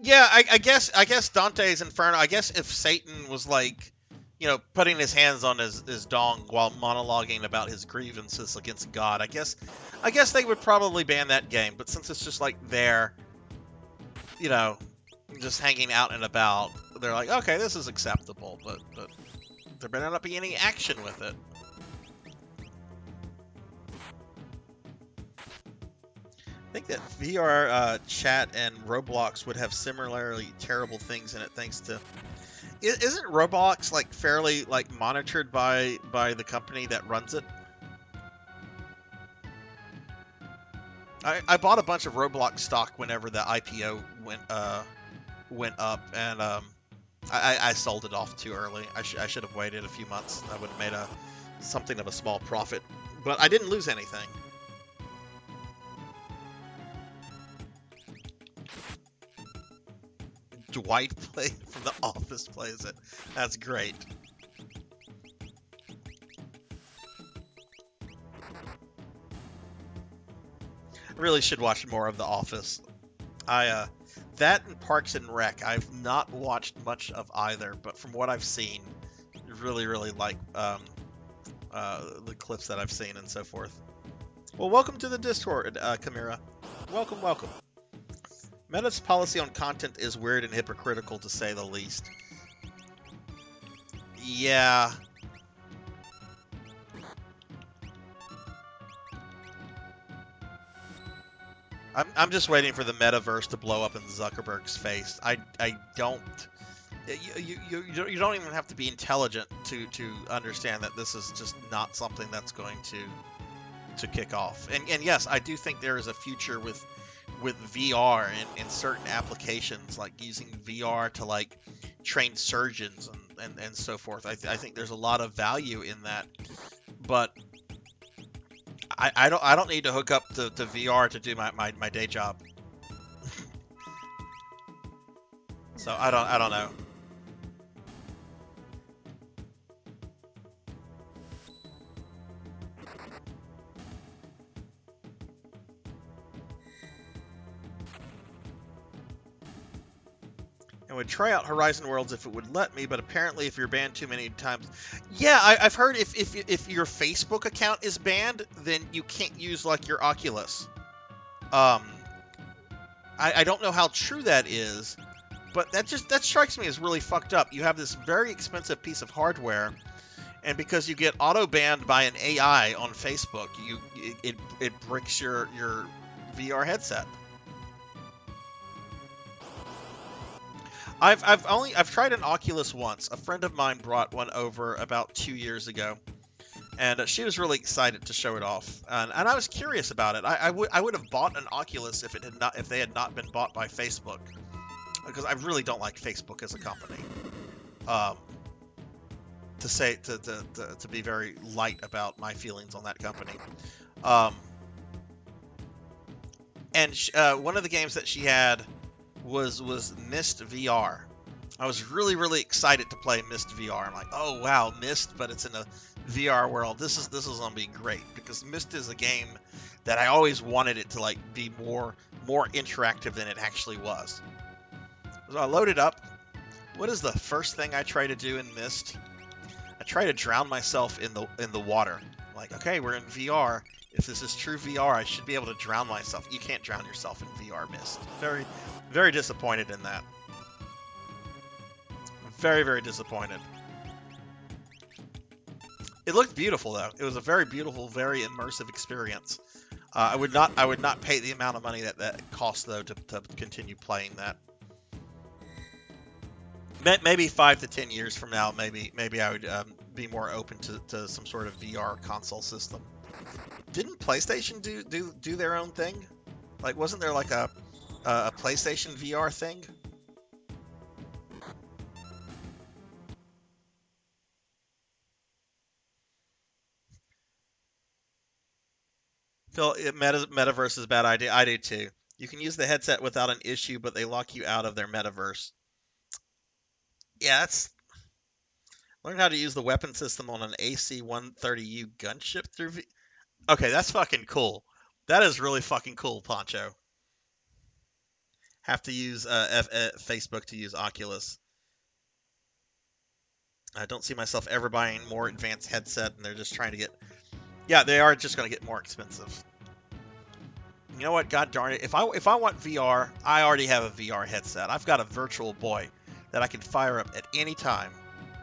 Yeah, I guess Dante's Inferno. I guess if Satan was like, you know, putting his hands on his dong while monologuing about his grievances against God, I guess they would probably ban that game. But since it's just like there, you know, just hanging out and about, they're like, okay, this is acceptable, but there better not be any action with it. I think that VR chat and Roblox would have similarly terrible things in it, thanks to. Isn't Roblox like fairly like monitored by the company that runs it? I bought a bunch of Roblox stock whenever the IPO went up, and I sold it off too early. I should have waited a few months. I would have made something of a small profit, but I didn't lose anything. Dwight from The Office plays it. That's great. really should watch more of The Office. That and Parks and Rec. I've not watched much of either, but from what I've seen, really like the clips that I've seen and so forth. Well, welcome to the Discord, Chimera. Welcome. Meta's policy on content is weird and hypocritical, to say the least. Yeah. I'm just waiting for the metaverse to blow up in Zuckerberg's face. I don't. You don't even have to be intelligent to understand that this is just not something that's going to kick off. And yes, I do think there is a future with VR in certain applications, like using VR to like train surgeons and so forth. I think there's a lot of value in that, but I don't need to hook up to VR to do my day job. So I don't know. And would try out Horizon Worlds if it would let me, but apparently if you're banned too many times... Yeah, I've heard if your Facebook account is banned, then you can't use, like, your Oculus. I don't know how true that is, but that strikes me as really fucked up. You have this very expensive piece of hardware, and because you get auto-banned by an AI on Facebook, it bricks your VR headset. I've tried an Oculus once. A friend of mine brought one over about 2 years ago, and she was really excited to show it off. And I was curious about it. I would have bought an Oculus if they had not been bought by Facebook, because I really don't like Facebook as a company. To be very light about my feelings on that company. And one of the games that she had was Myst VR. I was really excited to play Myst VR. I'm like, oh wow, Myst, but it's in a VR world. This is gonna be great, because Myst is a game that I always wanted it to like be more interactive than it actually was. So I loaded up. What is the first thing I try to do in Myst? I try to drown myself in the water. I'm like, okay, we're in VR. If this is true VR, I should be able to drown myself. You can't drown yourself in VR Myst. Very disappointed in that. Very disappointed. It looked beautiful though. It was a very beautiful, very immersive experience. I would not pay the amount of money that costs though to continue playing that. Maybe 5 to 10 years from now, maybe I would be more open to some sort of VR console system. Didn't PlayStation do their own thing? Like, wasn't there like a PlayStation VR thing? Phil, metaverse is a bad idea. I do too. You can use the headset without an issue, but they lock you out of their metaverse. Yeah, that's... Learn how to use the weapon system on an AC-130U gunship through Okay, that's fucking cool. That is really fucking cool, Poncho. Have to use Facebook to use Oculus. I don't see myself ever buying more advanced headset, and they're just trying to get... Yeah, they are just going to get more expensive. You know what? God darn it. If I want VR, I already have a VR headset. I've got a Virtual Boy that I can fire up at any time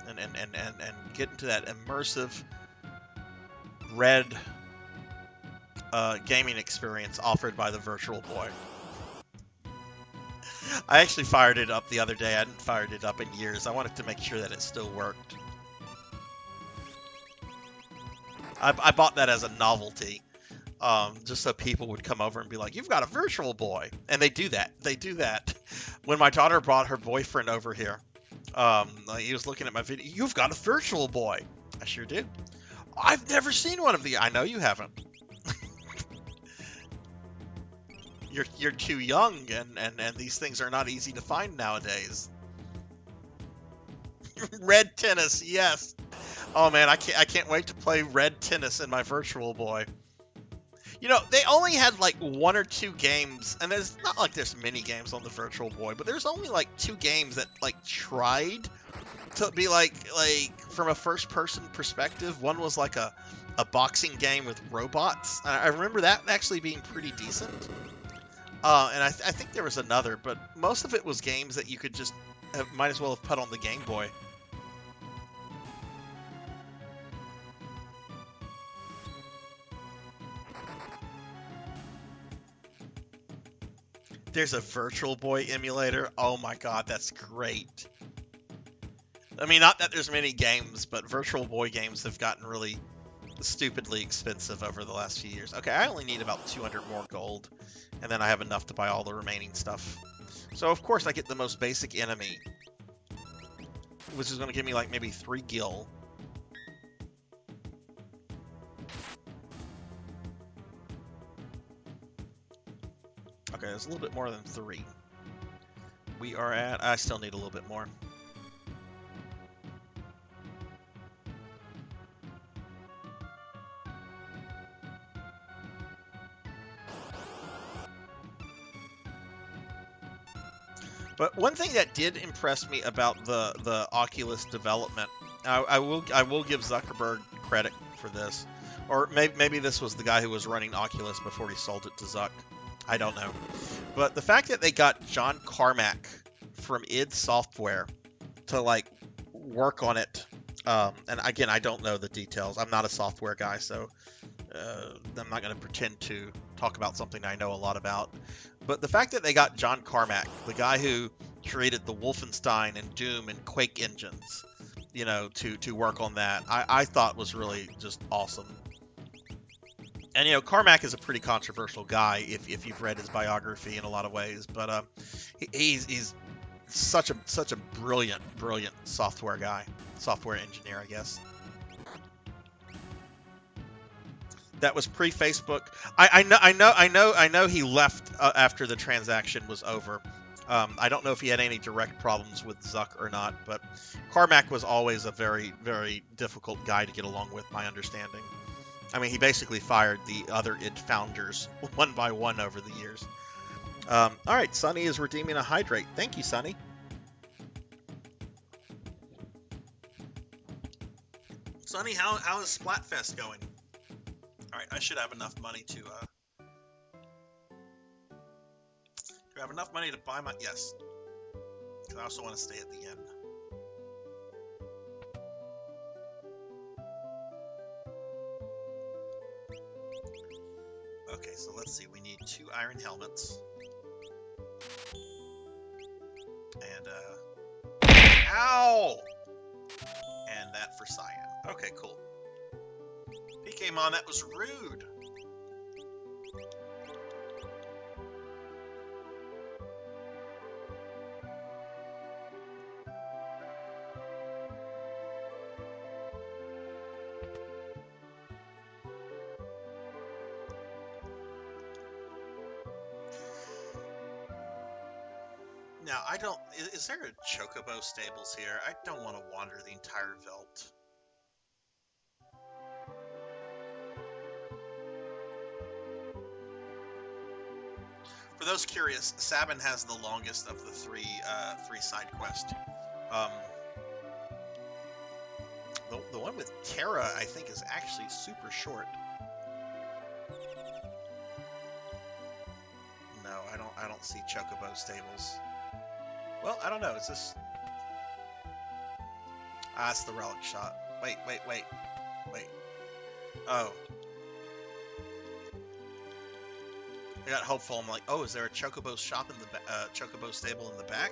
and get into that immersive red gaming experience offered by the Virtual Boy. I actually fired it up the other day. I hadn't fired it up in years. I wanted to make sure that it still worked. I bought that as a novelty, just so people would come over and be like, "You've got a Virtual Boy," and they do that. They do that. When my daughter brought her boyfriend over here, he was looking at my video. "You've got a Virtual Boy." I sure did. I've never seen one of these. I know you haven't. You're too young, and these things are not easy to find nowadays. Red tennis, yes. Oh man, I can't wait to play red tennis in my Virtual Boy. You know, they only had like 1 or 2 games, and there's not like there's many games on the Virtual Boy, but there's only like 2 games that like tried to be like from a first-person perspective. One was like a boxing game with robots. I remember that actually being pretty decent. And I think there was another, but most of it was games that you could just might as well have put on the Game Boy. There's a Virtual Boy emulator. Oh my god, that's great. I mean, not that there's many games, but Virtual Boy games have gotten really stupidly expensive over the last few years. Okay, I only need about 200 more gold, and then I have enough to buy all the remaining stuff. So, of course, I get the most basic enemy, which is going to give me, like, maybe 3 gil. Okay, there's a little bit more than 3. We are at... I still need a little bit more. But one thing that did impress me about the Oculus development, I will give Zuckerberg credit for this, or maybe this was the guy who was running Oculus before he sold it to Zuck. I don't know. But the fact that they got John Carmack from id Software to like work on it, and again, I don't know the details. I'm not a software guy, so I'm not going to pretend to talk about something I know a lot about. But the fact that they got John Carmack, the guy who created the Wolfenstein and Doom and Quake engines, you know, to work on that, I thought was really just awesome. And, you know, Carmack is a pretty controversial guy if you've read his biography in a lot of ways. But he's such a brilliant software guy, software engineer, I guess. That was pre-Facebook. I know he left after the transaction was over. I don't know if he had any direct problems with Zuck or not, but Carmack was always a very, very difficult guy to get along with, my understanding. I mean, he basically fired the other id founders one by one over the years. All right, Sonny is redeeming a hydrate. Thank you, Sonny. Sonny, how is Splatfest going? All right, I should have enough money to. Do I have enough money to buy my? Yes. Because I also want to stay at the end. Okay, so let's see. We need 2 iron helmets. And, ow! And that for cyan. Okay, cool. PKmon, that was rude. Now, I don't... Is there a Chocobo stables here? I don't want to wander the entire Veld. For those curious, Sabin has the longest of the three side quests. The one with Terra, I think, is actually super short. No, I don't see Chocobo stables. Well, I don't know. Is this? Ah, it's the relic shot. Wait. Oh. I got hopeful. I'm like, oh, is there a Chocobo shop in the Chocobo stable in the back?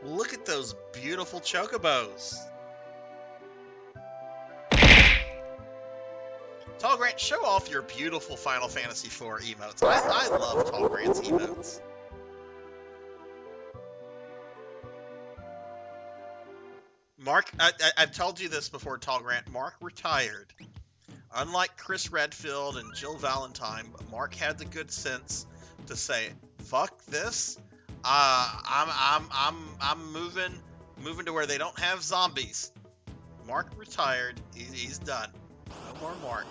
Look at those beautiful Chocobos. Tall Grant, show off your beautiful Final Fantasy IV emotes. I love Tall Grant's emotes. Mark, I've told you this before, Tall Grant. Mark retired. Unlike Chris Redfield and Jill Valentine, Mark had the good sense to say, "Fuck this. I'm moving to where they don't have zombies." Mark retired. He's done. No more Mark.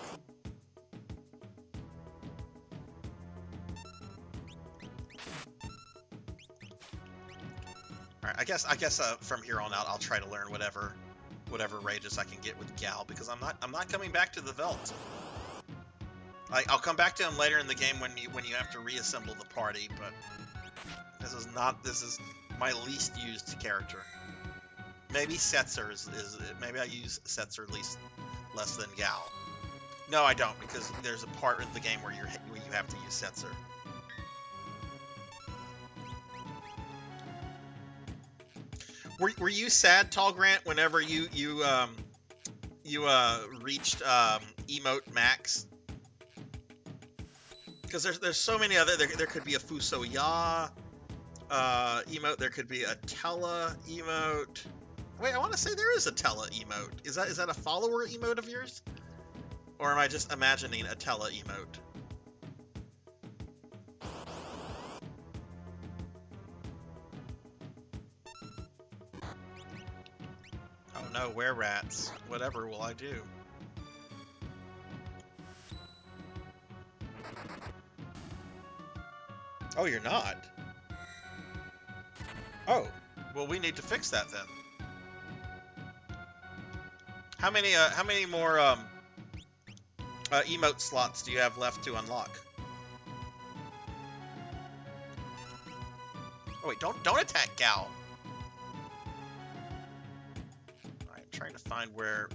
All right, I guess from here on out I'll try to learn whatever rages I can get with Gal, because I'm not coming back to the Velt. Like, I'll come back to him later in the game when you have to reassemble the party, but this is my least used character. Maybe Setzer is maybe I use Setzer less than Gal. No, I don't, because there's a part of the game where you have to use Setzer. Were you sad, Tall Grant, whenever you reached emote max? Because there's so many other, there could be a Fuso Ya emote, there could be a Tella emote. Wait, I want to say there is a Tella emote. Is that a follower emote of yours? Or am I just imagining a Tella emote? Oh no, were rats. Whatever will I do? Oh, you're not? Oh, well, we need to fix that then. How many more emote slots do you have left to unlock? Oh wait, don't attack Gal. I'm trying to find where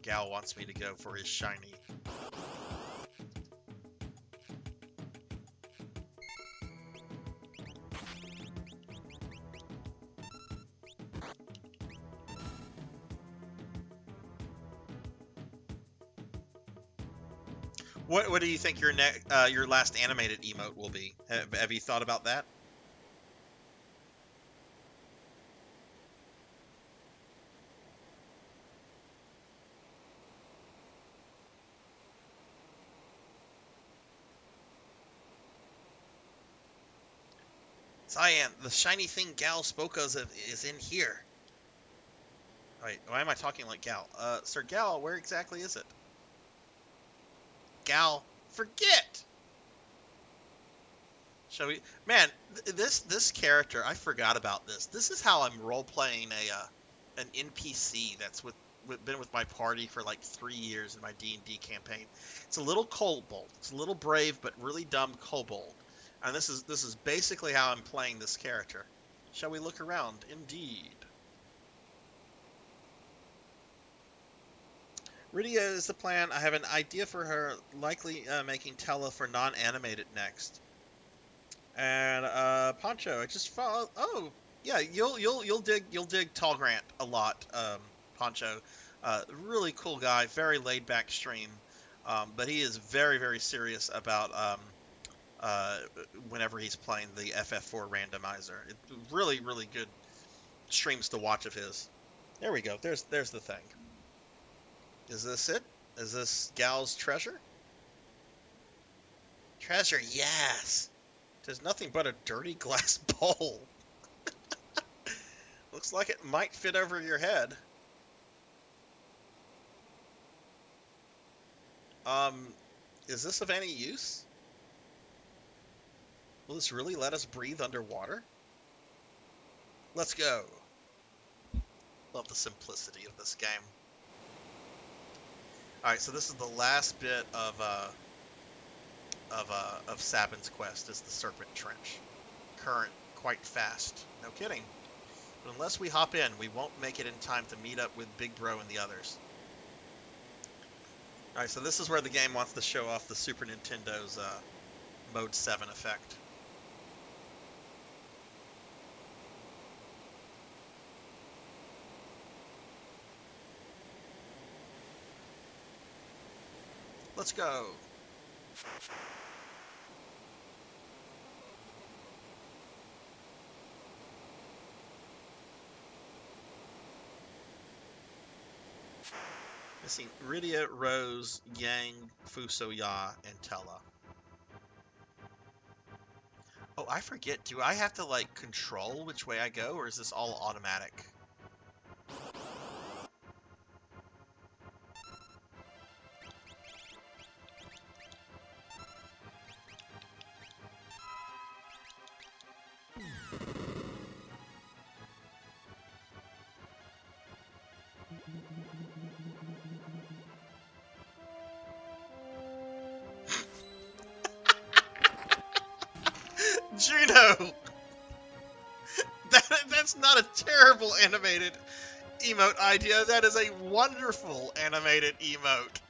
Gal wants me to go for his shiny. What do you think your last animated emote will be? Have you thought about that? Cyan, the shiny thing Gal spoke of is in here. Wait, why am I talking like Gal? Sir Gal, where exactly is it? Gal, forget! Shall we? Man, this character, I forgot about this. This is how I'm role-playing an NPC that's been with my party for like 3 years in my D&D campaign. It's a little kobold. It's a little brave but really dumb kobold. And this is basically how I'm playing this character. Shall we look around? Indeed. Rydia is the plan. I have an idea for her, likely making Tella for non-animated next. And Poncho, I just follow. Oh, yeah, you'll dig Tall Grant a lot, Poncho. Really cool guy, very laid back stream, but he is very, very serious about whenever he's playing the FF4 randomizer. Really, really good streams to watch of his. There we go. There's the thing. Is this it? Is this Gal's treasure? Treasure, yes. There's nothing but a dirty glass bowl. Looks like it might fit over your head. Is this of any use? Will this really let us breathe underwater? Let's go. Love the simplicity of this game. Alright, so this is the last bit of Sabin's quest, is the Serpent Trench. Current, quite fast. No kidding. But unless we hop in, we won't make it in time to meet up with Big Bro and the others. Alright, so this is where the game wants to show off the Super Nintendo's Mode 7 effect. Let's go. Missing Rydia, Rose, Yang, Fuso Ya, and Tella. Oh, I forget. Do I have to, like, control which way I go, or is this all automatic? Juno! That's not a terrible animated emote idea. That is a wonderful animated emote.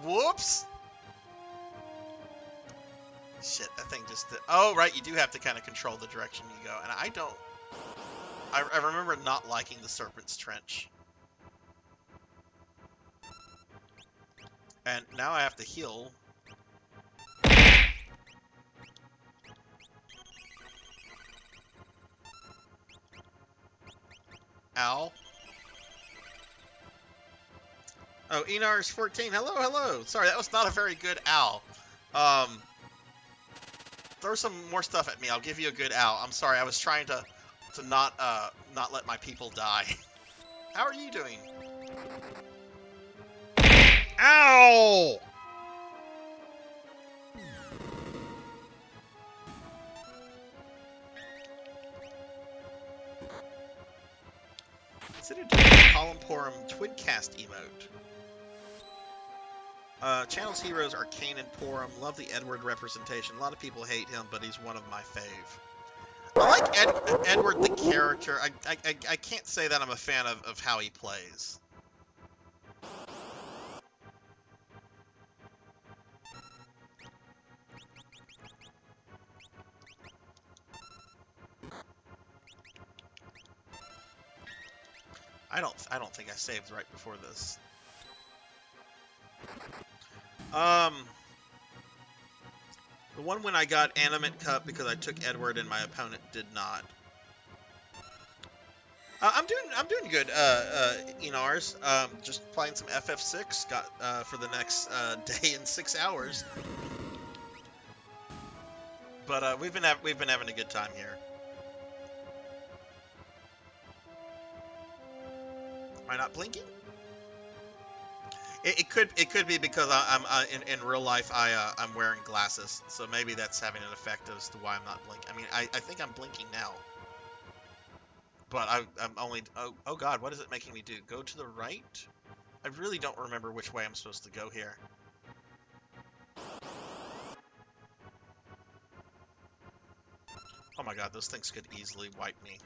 Whoops! Shit, that thing just... Oh, right, you do have to kind of control the direction you go. And I don't... I remember not liking the Serpent's Trench. And now I have to heal. Ow. Oh, Enar's 14. Hello, hello. Sorry, that was not a very good ow. Throw some more stuff at me. I'll give you a good ow. I'm sorry. I was trying to not let my people die. How are you doing? Ow! Consider doing a Columporum Twidcast emote. Channel's heroes are Kane and Porum. Love the Edward representation. A lot of people hate him, but he's one of my fave. I like Edward the character. I can't say that I'm a fan of how he plays. I don't think I saved right before this. The one when I got Animate Cup because I took Edward and my opponent did not. I'm doing good, Enars. Just playing some FF6. Got for the next day and 6 hours. But we've been having a good time here. Am I not blinking? It could be because I'm in real life I'm wearing glasses, so maybe that's having an effect as to why I'm not blinking. I mean, I think I'm blinking now, but I'm only oh god, what is it making me do? Go to the right? I really don't remember which way I'm supposed to go here. Oh my god, those things could easily wipe me.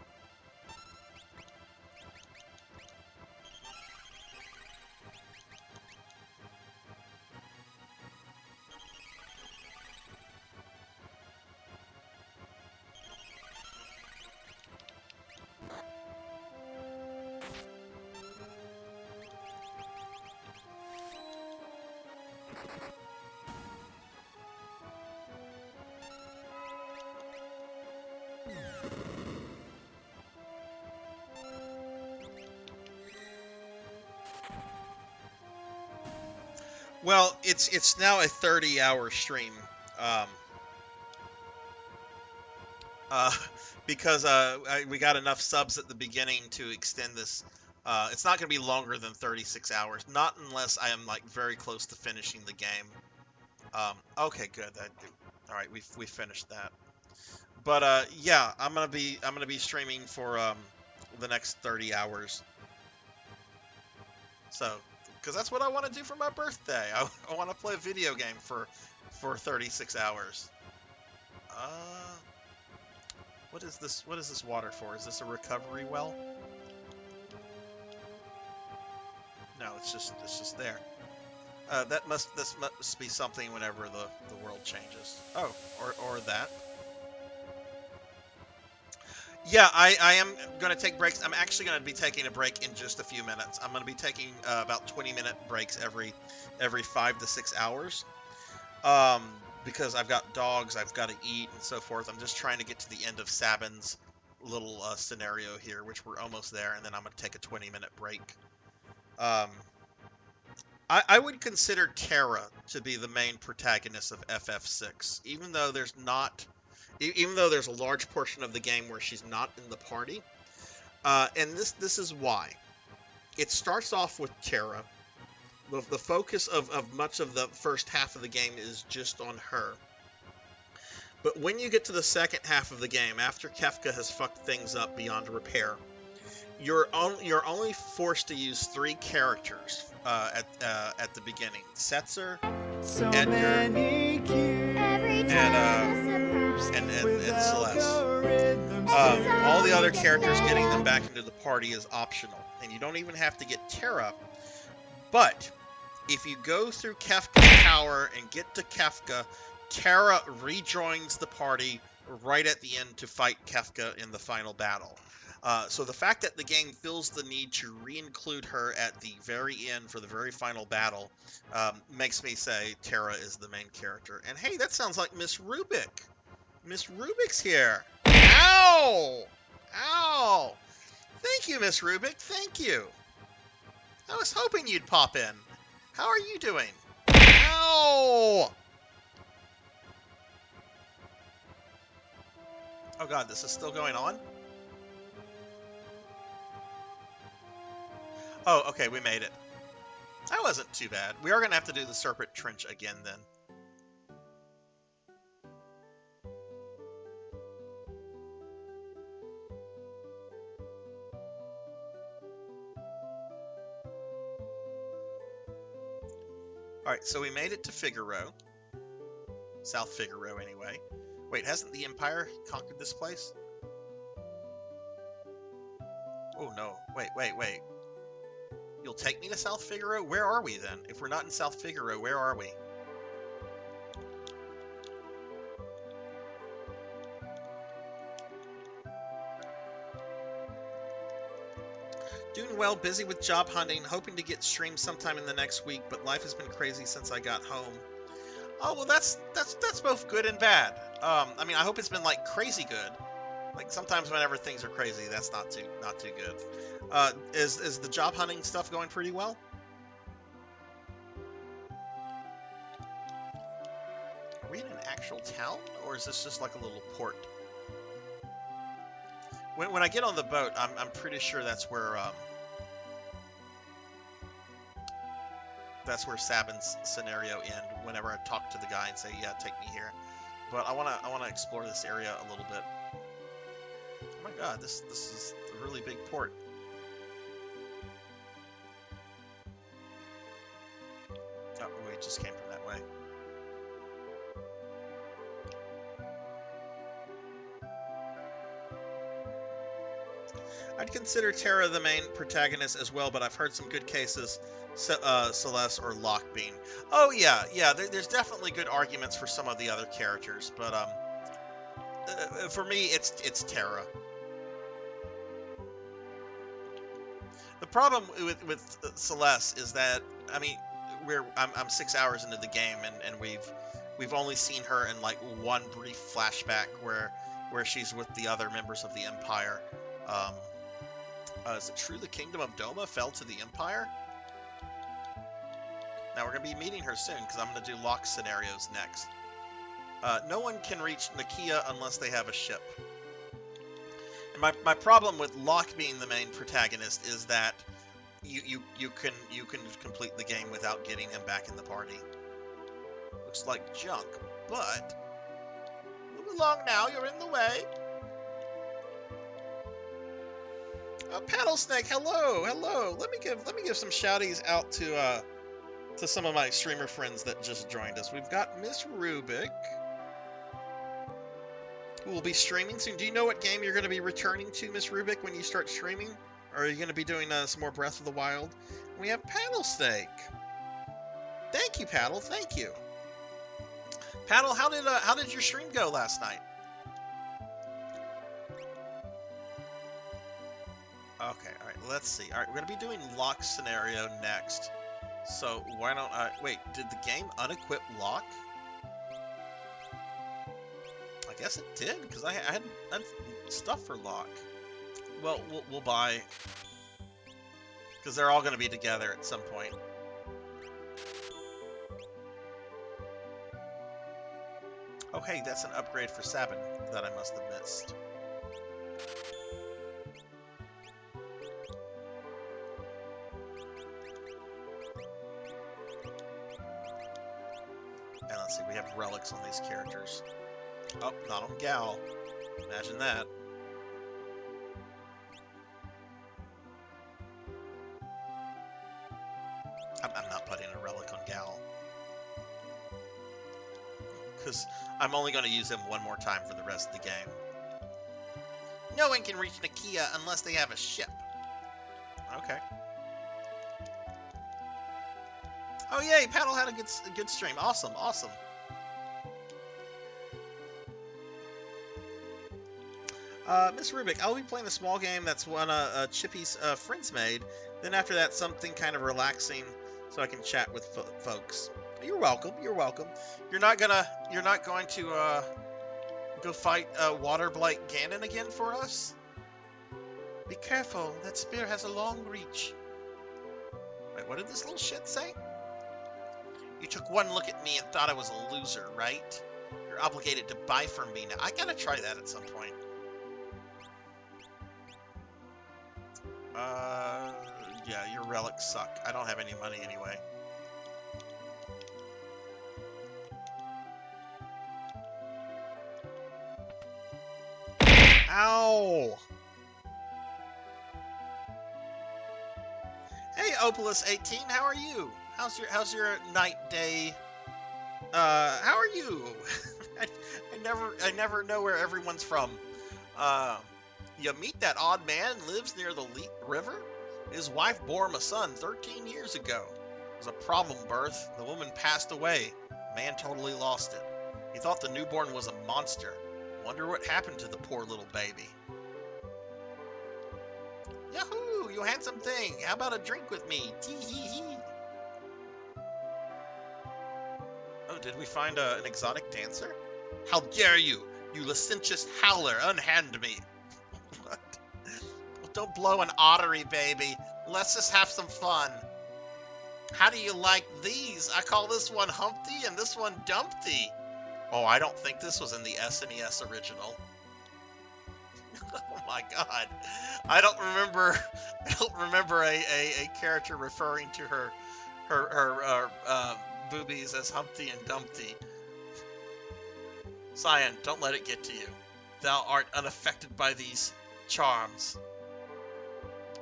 Well, it's now a 30-hour stream, because we got enough subs at the beginning to extend this. It's not going to be longer than 36 hours, not unless I am like very close to finishing the game. Okay, good. All right, we finished that. But yeah, I'm gonna be streaming for the next 30 hours. So. Because that's what I want to do for my birthday. I want to play a video game for 36 hours. What is this? What is this water for? Is this a recovery well? No, it's just there. This must be something whenever the world changes. Oh, or that. Yeah, I am going to take breaks. I'm actually going to be taking a break in just a few minutes. I'm going to be taking about 20-minute breaks every 5 to 6 hours. Because I've got dogs, I've got to eat, and so forth. I'm just trying to get to the end of Sabin's little scenario here, which we're almost there, and then I'm going to take a 20-minute break. I would consider Terra to be the main protagonist of FF6, even though there's a large portion of the game where she's not in the party. And this is why. It starts off with Terra. The focus of much of the first half of the game is just on her. But when you get to the second half of the game, after Kefka has fucked things up beyond repair, you're only forced to use 3 characters at the beginning: Setzer, Edgar, and Celeste. All the other characters, getting them back into the party is optional, and you don't even have to get Terra. But if you go through Kefka Tower and get to Kefka, Terra rejoins the party right at the end to fight Kefka in the final battle. So the fact that the game feels the need to re-include her at the very end for the very final battle makes me say Terra is the main character. And hey, that sounds like Miss Rubik. Miss Rubik's here. Ow! Ow! Thank you, Miss Rubik. Thank you. I was hoping you'd pop in. How are you doing? Ow! Oh god, this is still going on? Oh, okay, we made it. That wasn't too bad. We are going to have to do the Serpent Trench again then. Alright, so we made it to Figaro. South Figaro, anyway. Wait, hasn't the Empire conquered this place? Oh, no. Wait. You'll take me to South Figaro? Where are we, then? If we're not in South Figaro, where are we? Doing well, busy with job hunting, hoping to get streamed sometime in the next week, but life has been crazy since I got home. Oh, well, that's both good and bad. I mean, I hope it's been, like, crazy good. Like, sometimes whenever things are crazy, that's not too good. Is the job hunting stuff going pretty well? Are we in an actual town, or is this just like a little port? When I get on the boat, I'm pretty sure that's where Sabin's scenario end. Whenever I talk to the guy and say, "Yeah, take me here," but I wanna explore this area a little bit. Oh my god, this is a really big port. Oh, we just came from that way. I'd consider Terra the main protagonist as well, but I've heard some good cases, Celeste or Lockbean. Oh yeah, there's definitely good arguments for some of the other characters, but for me, it's Terra. The problem with Celeste is that, I mean, I'm 6 hours into the game, and we've only seen her in like one brief flashback where she's with the other members of the Empire. Is it true the Kingdom of Doma fell to the Empire? Now we're going to be meeting her soon, because I'm going to do lock scenarios next. No one can reach Nakia unless they have a ship. And my problem with Locke being the main protagonist is that you can complete the game without getting him back in the party. Looks like junk, but move along now, you're in the way. Paddle Snake, hello. Let me give some shouties out to some of my streamer friends that just joined us. We've got Miss Rubik, who will be streaming soon. Do you know what game you're going to be returning to, Miss Rubik, when you start streaming? Or are you going to be doing some more Breath of the Wild? We have Paddle Snake. Thank you, Paddle. Thank you. Paddle, how did your stream go last night? Okay, all right, let's see. All right, we're going to be doing lock scenario next. So why don't I... Wait, did the game unequip lock? I guess it did, because I had stuff for lock. Well, we'll buy... Because they're all going to be together at some point. Oh, hey, that's an upgrade for Sabin that I must have missed. And let's see, we have relics on these characters. Oh, not on Gal. Imagine that. I'm not putting a relic on Gal. because I'm only going to use him one more time for the rest of the game. No one can reach Nakia unless they have a ship. Okay. Oh yay, Paddle had a good stream. Awesome, awesome. Miss Rubik, I'll be playing the small game that's one Chippy's friends made. Then after that, something kind of relaxing, so I can chat with folks. You're welcome. You're welcome. You're not going to go fight Waterblight Ganon again for us? Be careful. That spear has a long reach. Wait, what did this little shit say? You took one look at me and thought I was a loser, right? You're obligated to buy from me now. I gotta try that at some point. Yeah, your relics suck. I don't have any money anyway. Ow! Hey, Opalus18, how are you? How's your night day? How are you? I never know where everyone's from. You meet that odd man lives near the River? His wife bore him a son 13 years ago. It was a problem birth. The woman passed away. Man totally lost it. He thought the newborn was a monster. Wonder what happened to the poor little baby. Yahoo! You handsome thing. How about a drink with me? Tee-hee-hee. Oh, did we find an exotic dancer? How dare you! You licentious howler! Unhand me! What? Well, don't blow an ottery, baby. Let's just have some fun. How do you like these? I call this one Humpty and this one Dumpty. Oh, I don't think this was in the SNES original. Oh my god. I don't remember a character referring to her boobies as Humpty and Dumpty. Cyan, don't let it get to you. Thou art unaffected by these charms.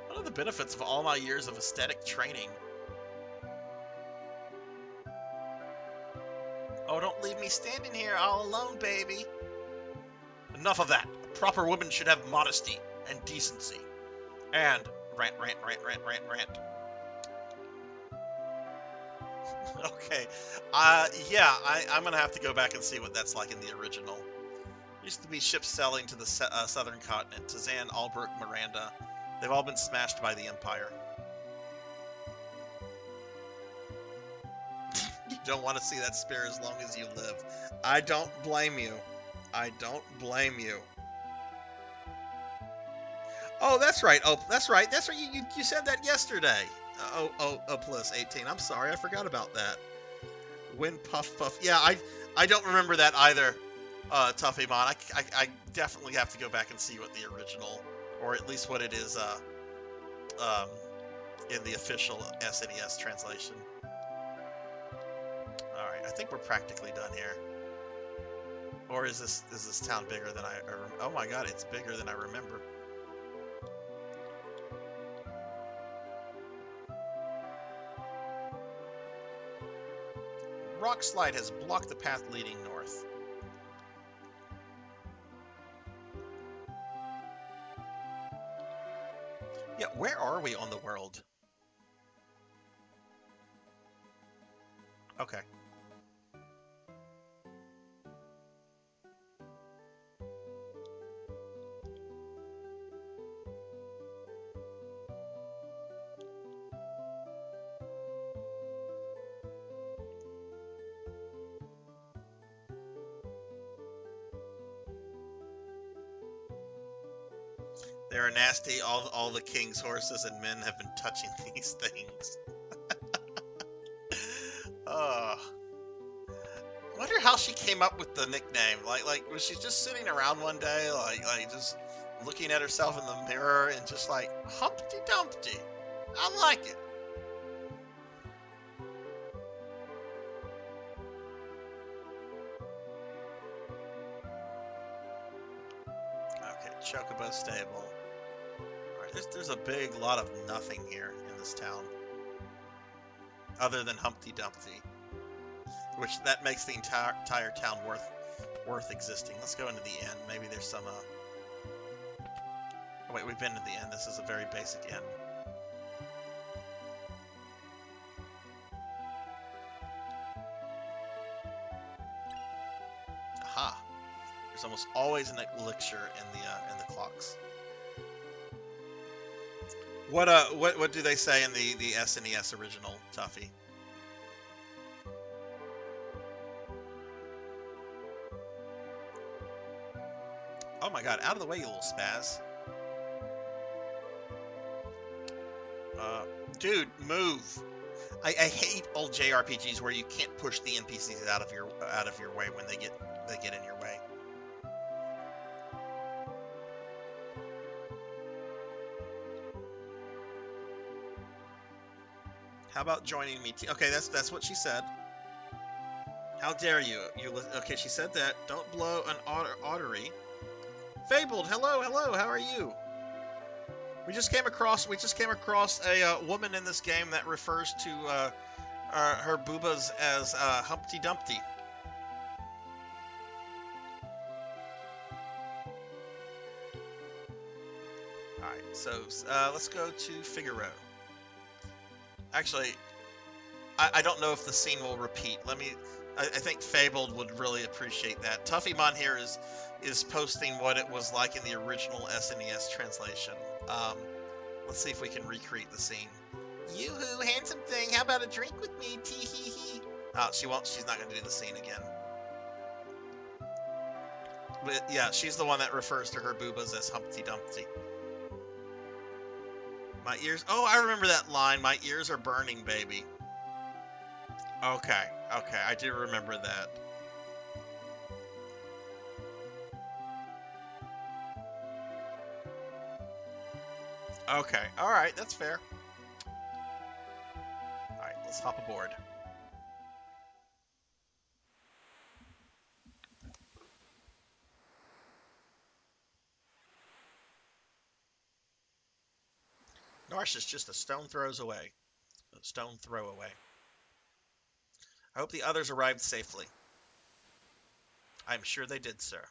What are the benefits of all my years of aesthetic training? Oh, don't leave me standing here all alone, baby. Enough of that. A proper woman should have modesty and decency. And rant. Okay. Yeah, I'm gonna have to go back and see what that's like in the original. Used to be ships sailing to the southern continent. Tazan, Albert, Miranda. They've all been smashed by the Empire. You don't want to see that spear as long as you live. I don't blame you. I don't blame you. Oh, that's right. Oh, that's right. That's right. You said that yesterday. Plus 18. I'm sorry. I forgot about that. Wind puff puff. Yeah, I don't remember that either, Tuffymon. I definitely have to go back and see what the original, or at least what it is in the official SNES translation. Alright, I think we're practically done here. Or is this town bigger than oh my god, it's bigger than I remember. Rock slide has blocked the path leading north. Yeah, where are we on the world? Okay. They are nasty. All the king's horses and men have been touching these things. Wonder how she came up with the nickname. Like was she just sitting around one day, like just looking at herself in the mirror and just like, Humpty Dumpty, I like it. Okay, Chocobo Stable. Alright, there's a big lot of nothing here in this town. Other than Humpty Dumpty. which that makes the entire town worth existing. Let's go into the inn. Maybe there's some. Oh, wait, we've been to the inn. This is a very basic inn. Aha! There's almost always an elixir in the clocks. What do they say in the SNES original, Tuffy? Oh my god, out of the way, you little spaz. Dude, move. I hate old JRPGs where you can't push the NPCs out of your way when they get in your way. How about joining me? Okay, that's what she said. How dare you? Okay, she said that. Don't blow an artery. Fabled, hello. How are you? We just came across a woman in this game that refers to her boobas as Humpty Dumpty. All right, so let's go to Figaro. Actually, I don't know if the scene will repeat. I think Fabled would really appreciate that. Tuffymon here is posting what it was like in the original SNES translation. Let's see if we can recreate the scene. Yoo-hoo, handsome thing, how about a drink with me? Tee-hee-hee. Oh, she won't. She's not going to do the scene again. But yeah, she's the one that refers to her boobas as Humpty Dumpty. My ears... Oh, I remember that line. My ears are burning, baby. Okay, I do remember that. Okay, alright, that's fair. Alright, let's hop aboard. Narsh is just a stone throw away. I hope the others arrived safely. I'm sure they did, sir.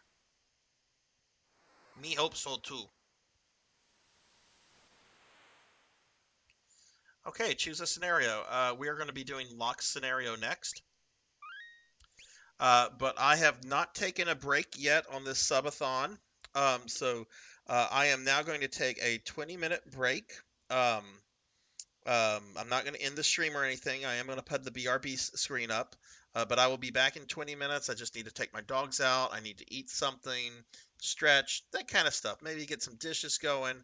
Me hope so, too. Okay, choose a scenario. We are going to be doing Locke's scenario next. But I have not taken a break yet on this subathon. So I am now going to take a 20-minute break. I'm not going to end the stream or anything. I am going to put the BRB screen up. But I will be back in 20 minutes. I just need to take my dogs out. I need to eat something, stretch, that kind of stuff. Maybe get some dishes going,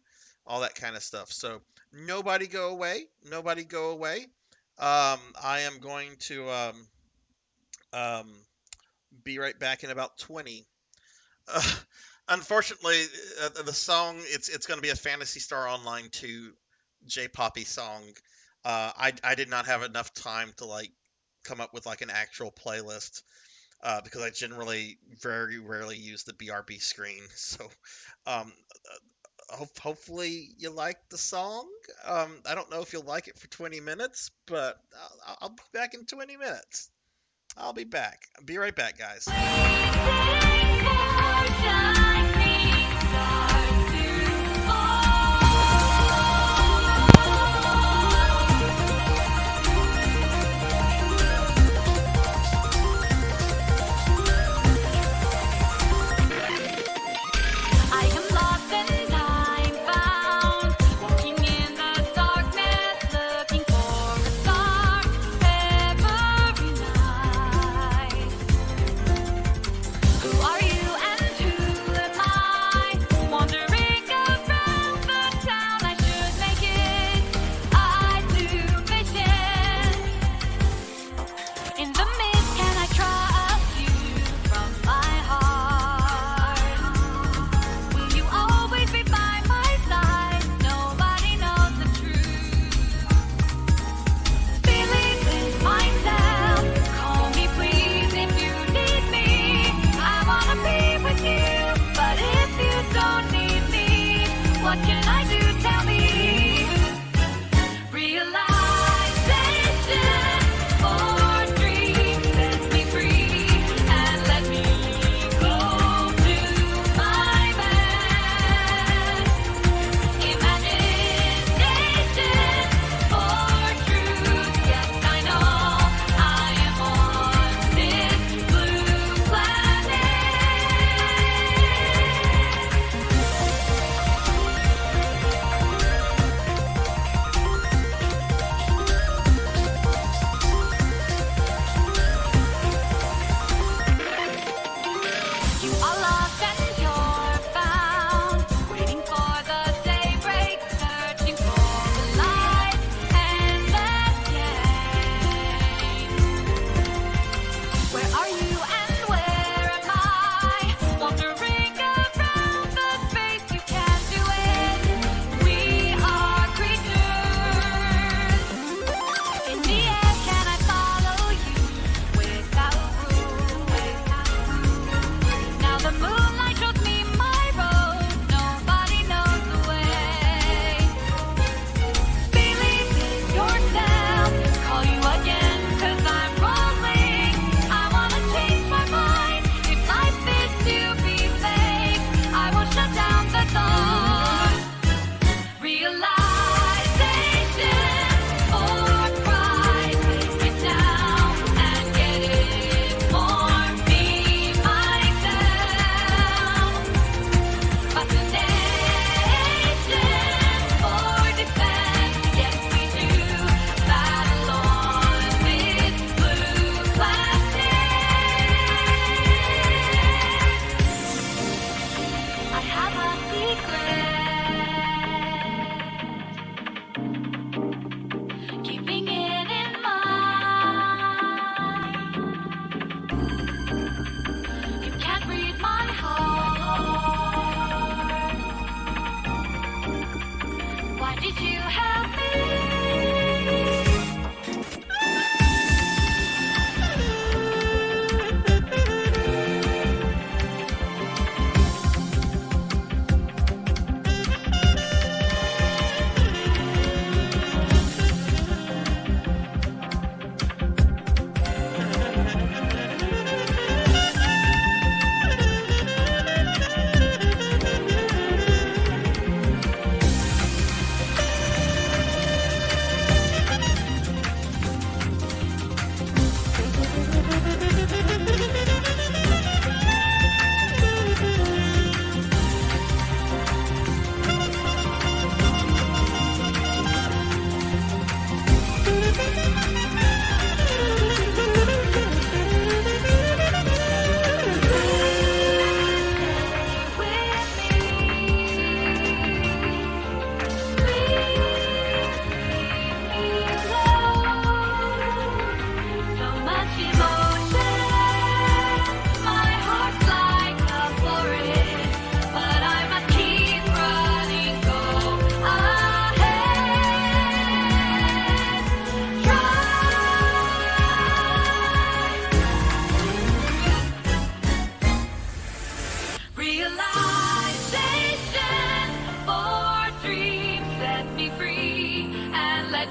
all that kind of stuff. So nobody go away. I am going to be right back in about 20. Unfortunately, the song, it's going to be a Phantasy Star Online 2 J-Poppy song. I did not have enough time to come up with an actual playlist because I generally very rarely use the BRB screen. So hopefully you like the song. I don't know if you'll like it for 20 minutes, but I'll be back in 20 minutes. I'll be back. I'll be right back, guys. Who are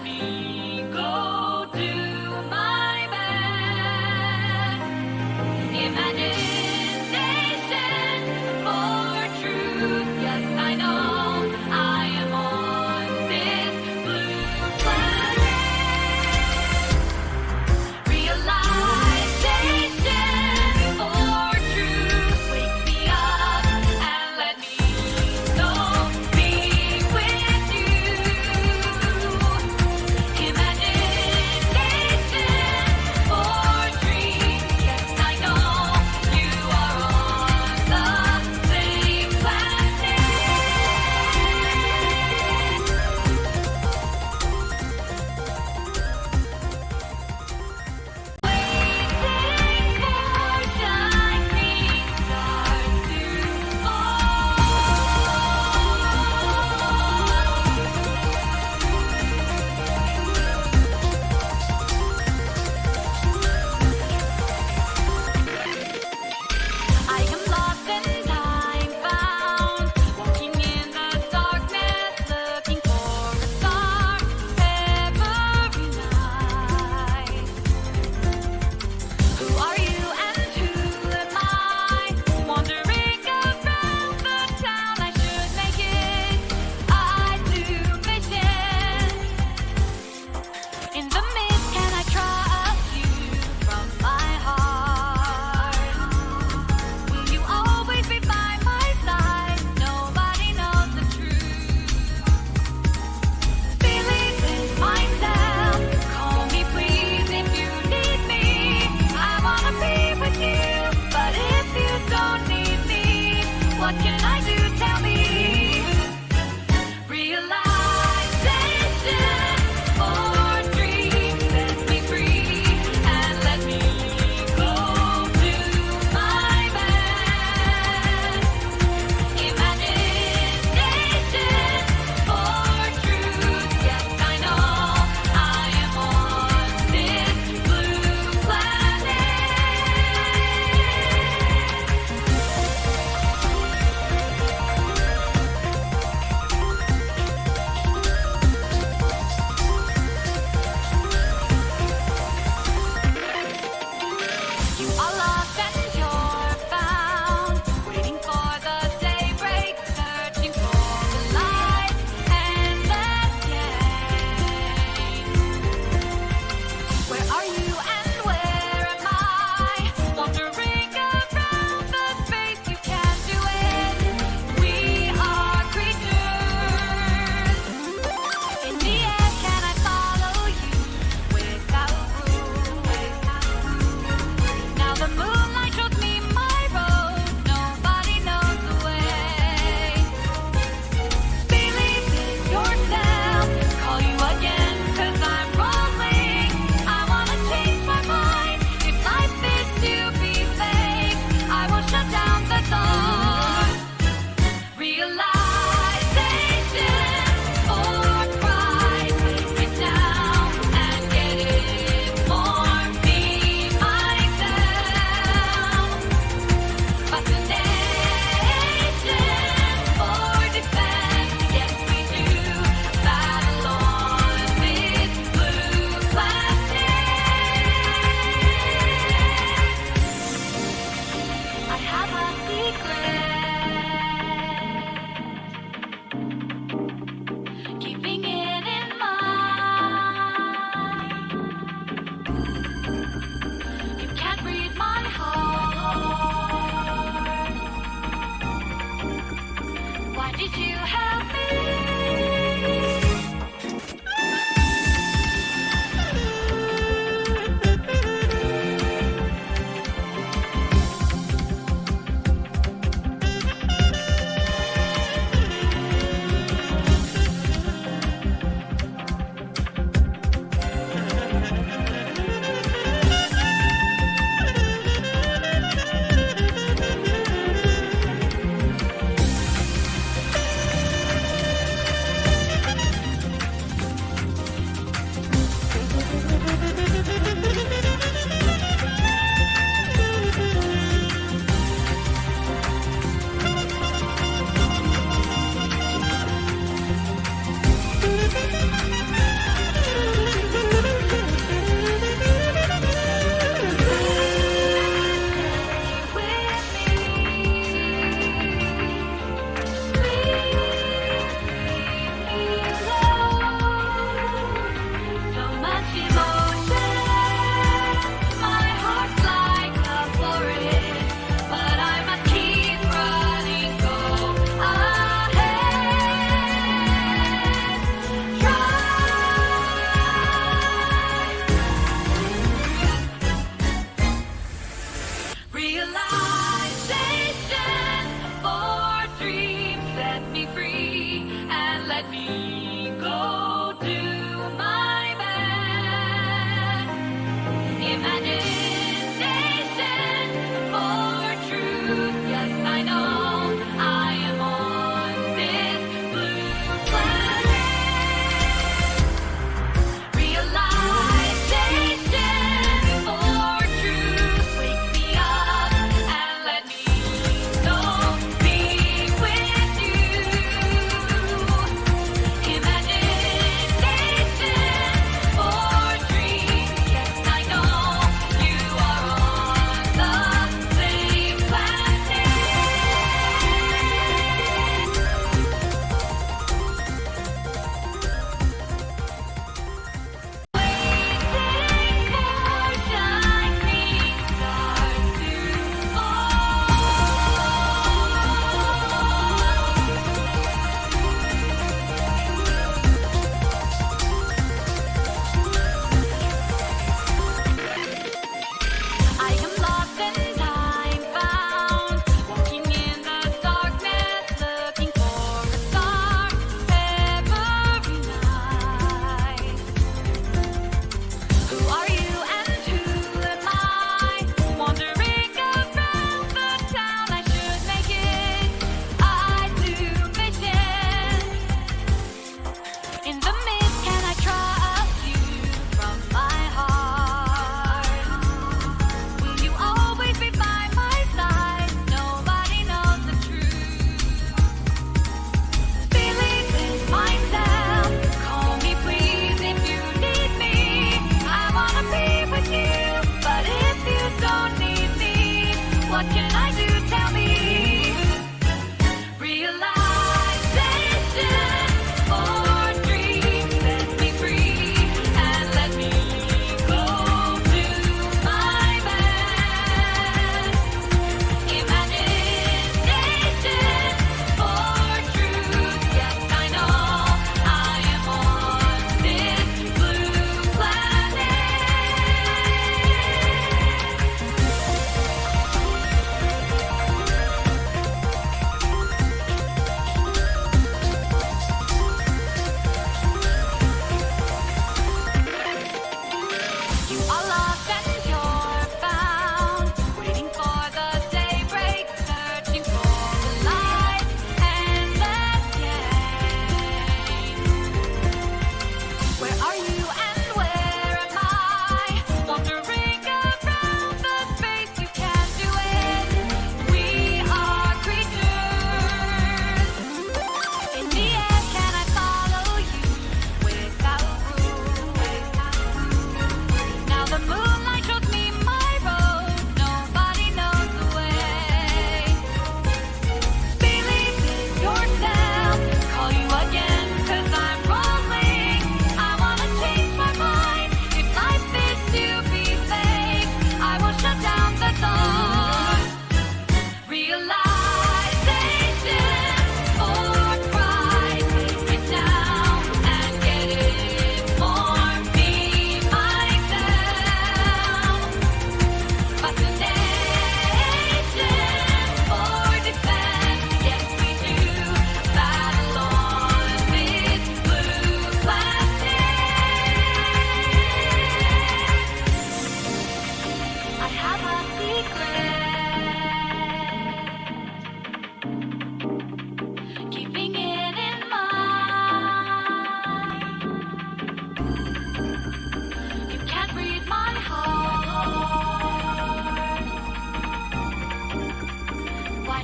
me go do my best. Imagination for truth. Yes, I know I am on this blue planet. Realization for truth. Wake me up and let me know being with you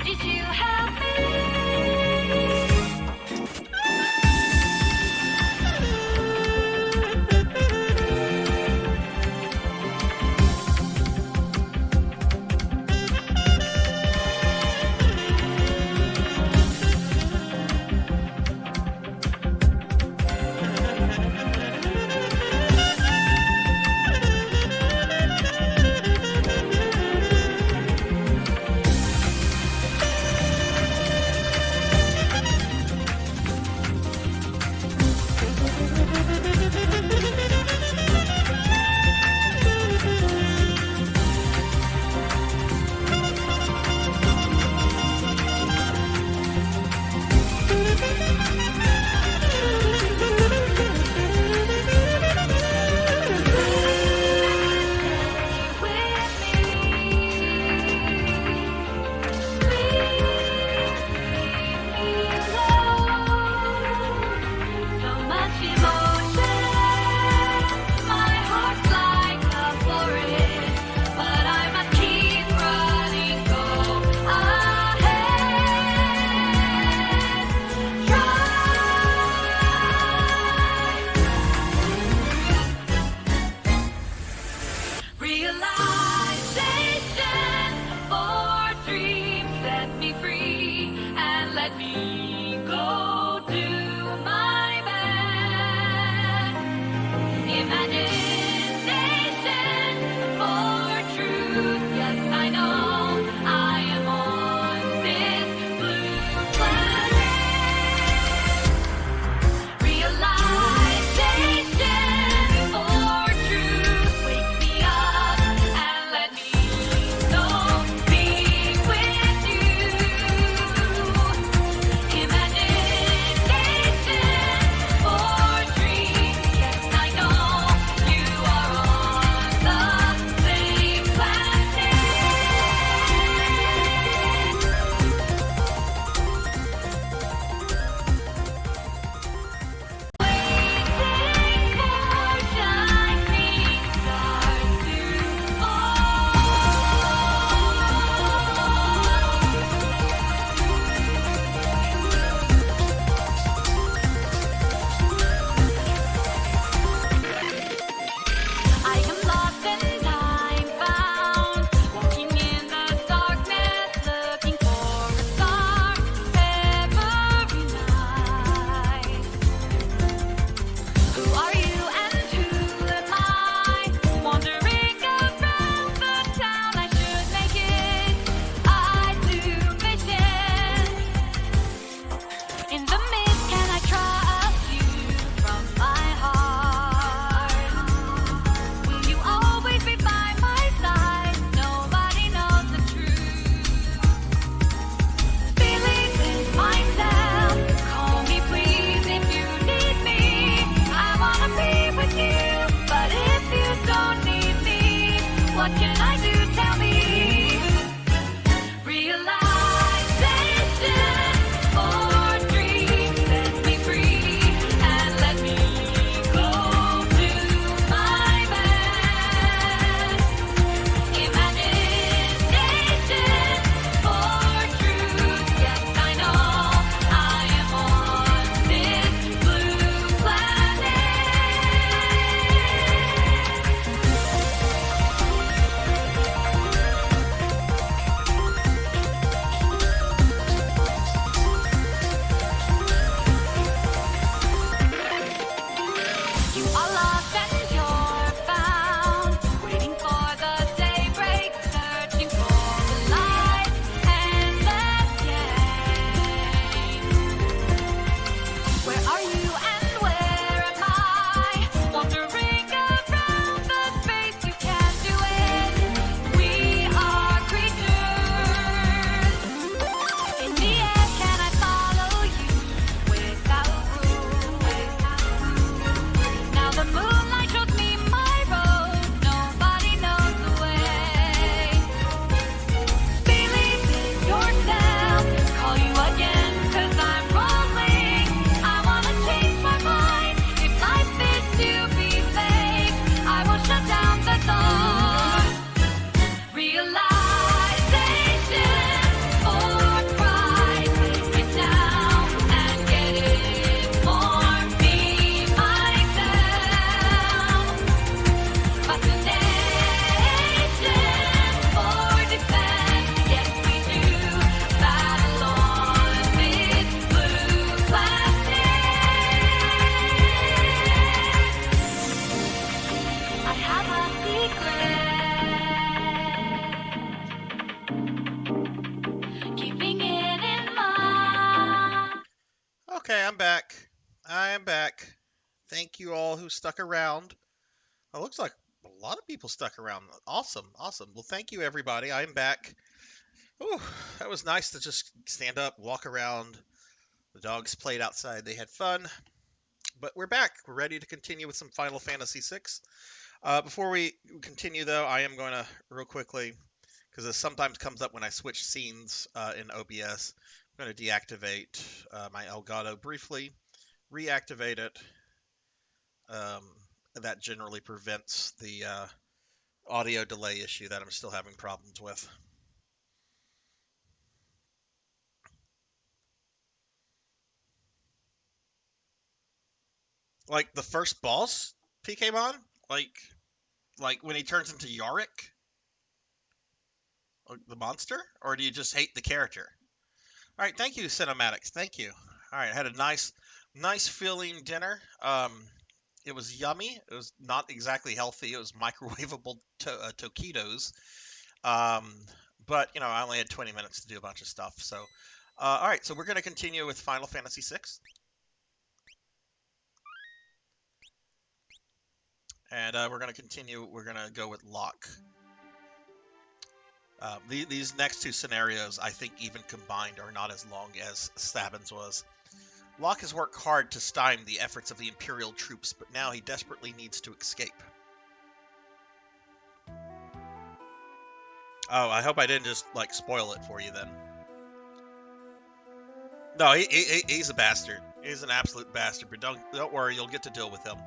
ready to help me. I have a secret. Keeping it in mind. Okay, I'm back. I am back. Thank you all who stuck around. It looks like a lot of people stuck around. Awesome, awesome. Well, thank you, everybody. I'm back. Ooh, that was nice to just stand up, walk around. The dogs played outside. They had fun. But we're back. We're ready to continue with some Final Fantasy VI. Before we continue, though, I am going to, real quickly, because this sometimes comes up when I switch scenes in OBS, I'm going to deactivate my Elgato briefly, reactivate it. That generally prevents the audio delay issue that I'm still having problems with. Like the first boss, PKmon? Like when he turns into Yorick? The monster? Or do you just hate the character? Alright, thank you, Cinematics. Thank you. Alright, I had a nice feeling dinner. It was yummy. It was not exactly healthy. It was microwavable taquitos. But, you know, I only had 20 minutes to do a bunch of stuff. So, alright, so we're going to continue with Final Fantasy VI. And we're going to continue. We're going to go with Locke. These next two scenarios, I think even combined, are not as long as Sabin's was. Locke has worked hard to stymie the efforts of the Imperial troops, but now he desperately needs to escape. Oh, I hope I didn't just, like, spoil it for you then. No, he's a bastard. He's an absolute bastard, but don't worry, you'll get to deal with him.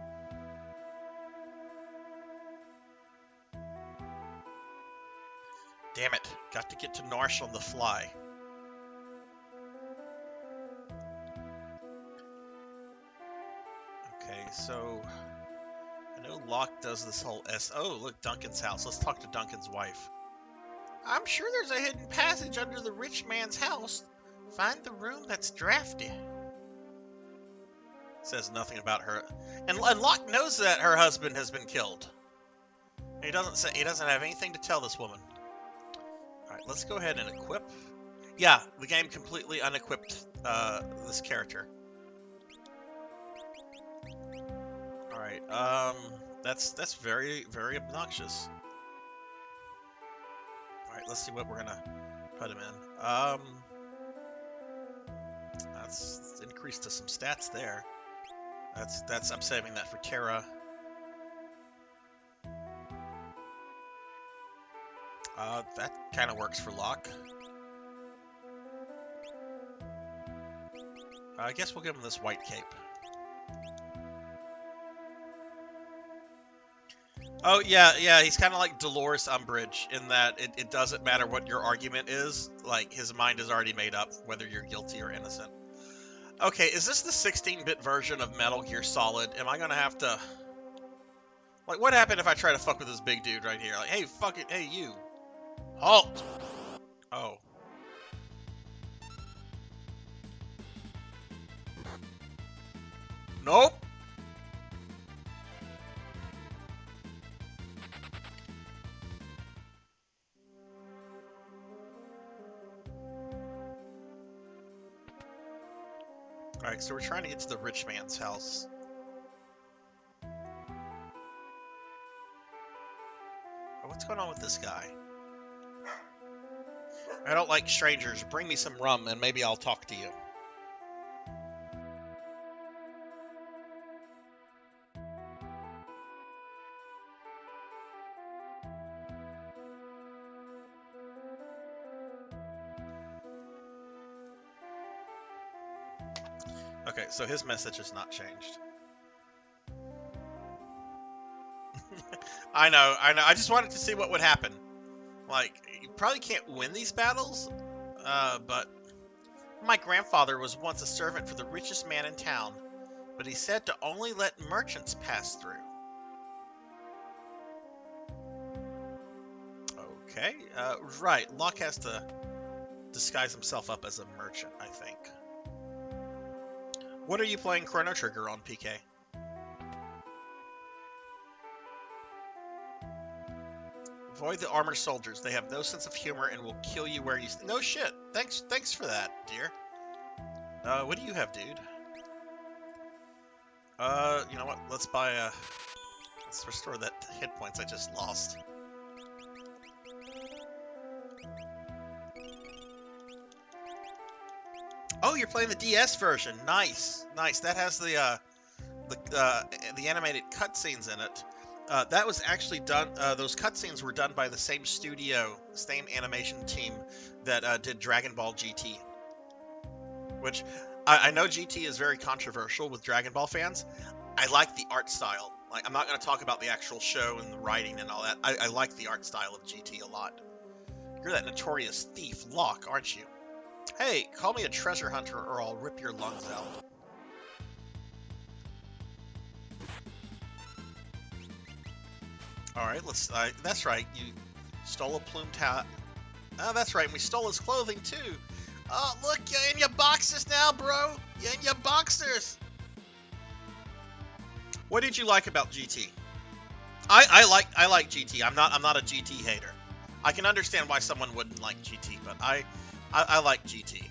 Damn it, got to get to Narsh on the fly. Okay, so I know Locke does this whole Oh, look, Duncan's house. Let's talk to Duncan's wife. I'm sure there's a hidden passage under the rich man's house. Find the room that's drafty. Says nothing about her. And Locke knows that her husband has been killed. He doesn't have anything to tell this woman. Alright, let's go ahead and equip. Yeah, the game completely unequipped this character. Alright, that's very, very obnoxious. Alright, let's see what we're gonna put him in. That's increased to some stats there. I'm saving that for Terra. That kind of works for Locke. I guess we'll give him this white cape. Oh, yeah, he's kind of like Dolores Umbridge in that it doesn't matter what your argument is. Like, his mind is already made up, whether you're guilty or innocent. Okay, is this the 16-bit version of Metal Gear Solid? Am I gonna have to... Like, what happened if I try to fuck with this big dude right here? Like, hey, fuck it, hey, you. Halt! Oh. Nope! Alright, so we're trying to get to the rich man's house. Oh, what's going on with this guy? I don't like strangers. Bring me some rum and maybe I'll talk to you. Okay, so his message has not changed. I know. I just wanted to see what would happen. Like, you probably can't win these battles, but my grandfather was once a servant for the richest man in town, but he said to only let merchants pass through. Okay, right. Locke has to disguise himself up as a merchant, I think. What are you playing Chrono Trigger on, PK? Avoid the armored soldiers. They have no sense of humor and will kill you where you... No shit. Thanks for that, dear. What do you have, dude? You know what? Let's buy a... Let's restore that hit points I just lost. Oh, you're playing the DS version. Nice. Nice. That has the animated cutscenes in it. That was actually done. Those cutscenes were done by the same studio, same animation team that did Dragon Ball GT. Which I know GT is very controversial with Dragon Ball fans. I like the art style. Like, I'm not going to talk about the actual show and the writing and all that. I like the art style of GT a lot. You're that notorious thief, Locke, aren't you? Hey, call me a treasure hunter or I'll rip your lungs out. Alright, let's... that's right, you stole a plumed hat. Oh, that's right, and we stole his clothing, too. Oh, look, you're in your boxers now, bro. You're in your boxers. What did you like about GT? I like GT. I'm not a GT hater. I can understand why someone wouldn't like GT, but I like GT.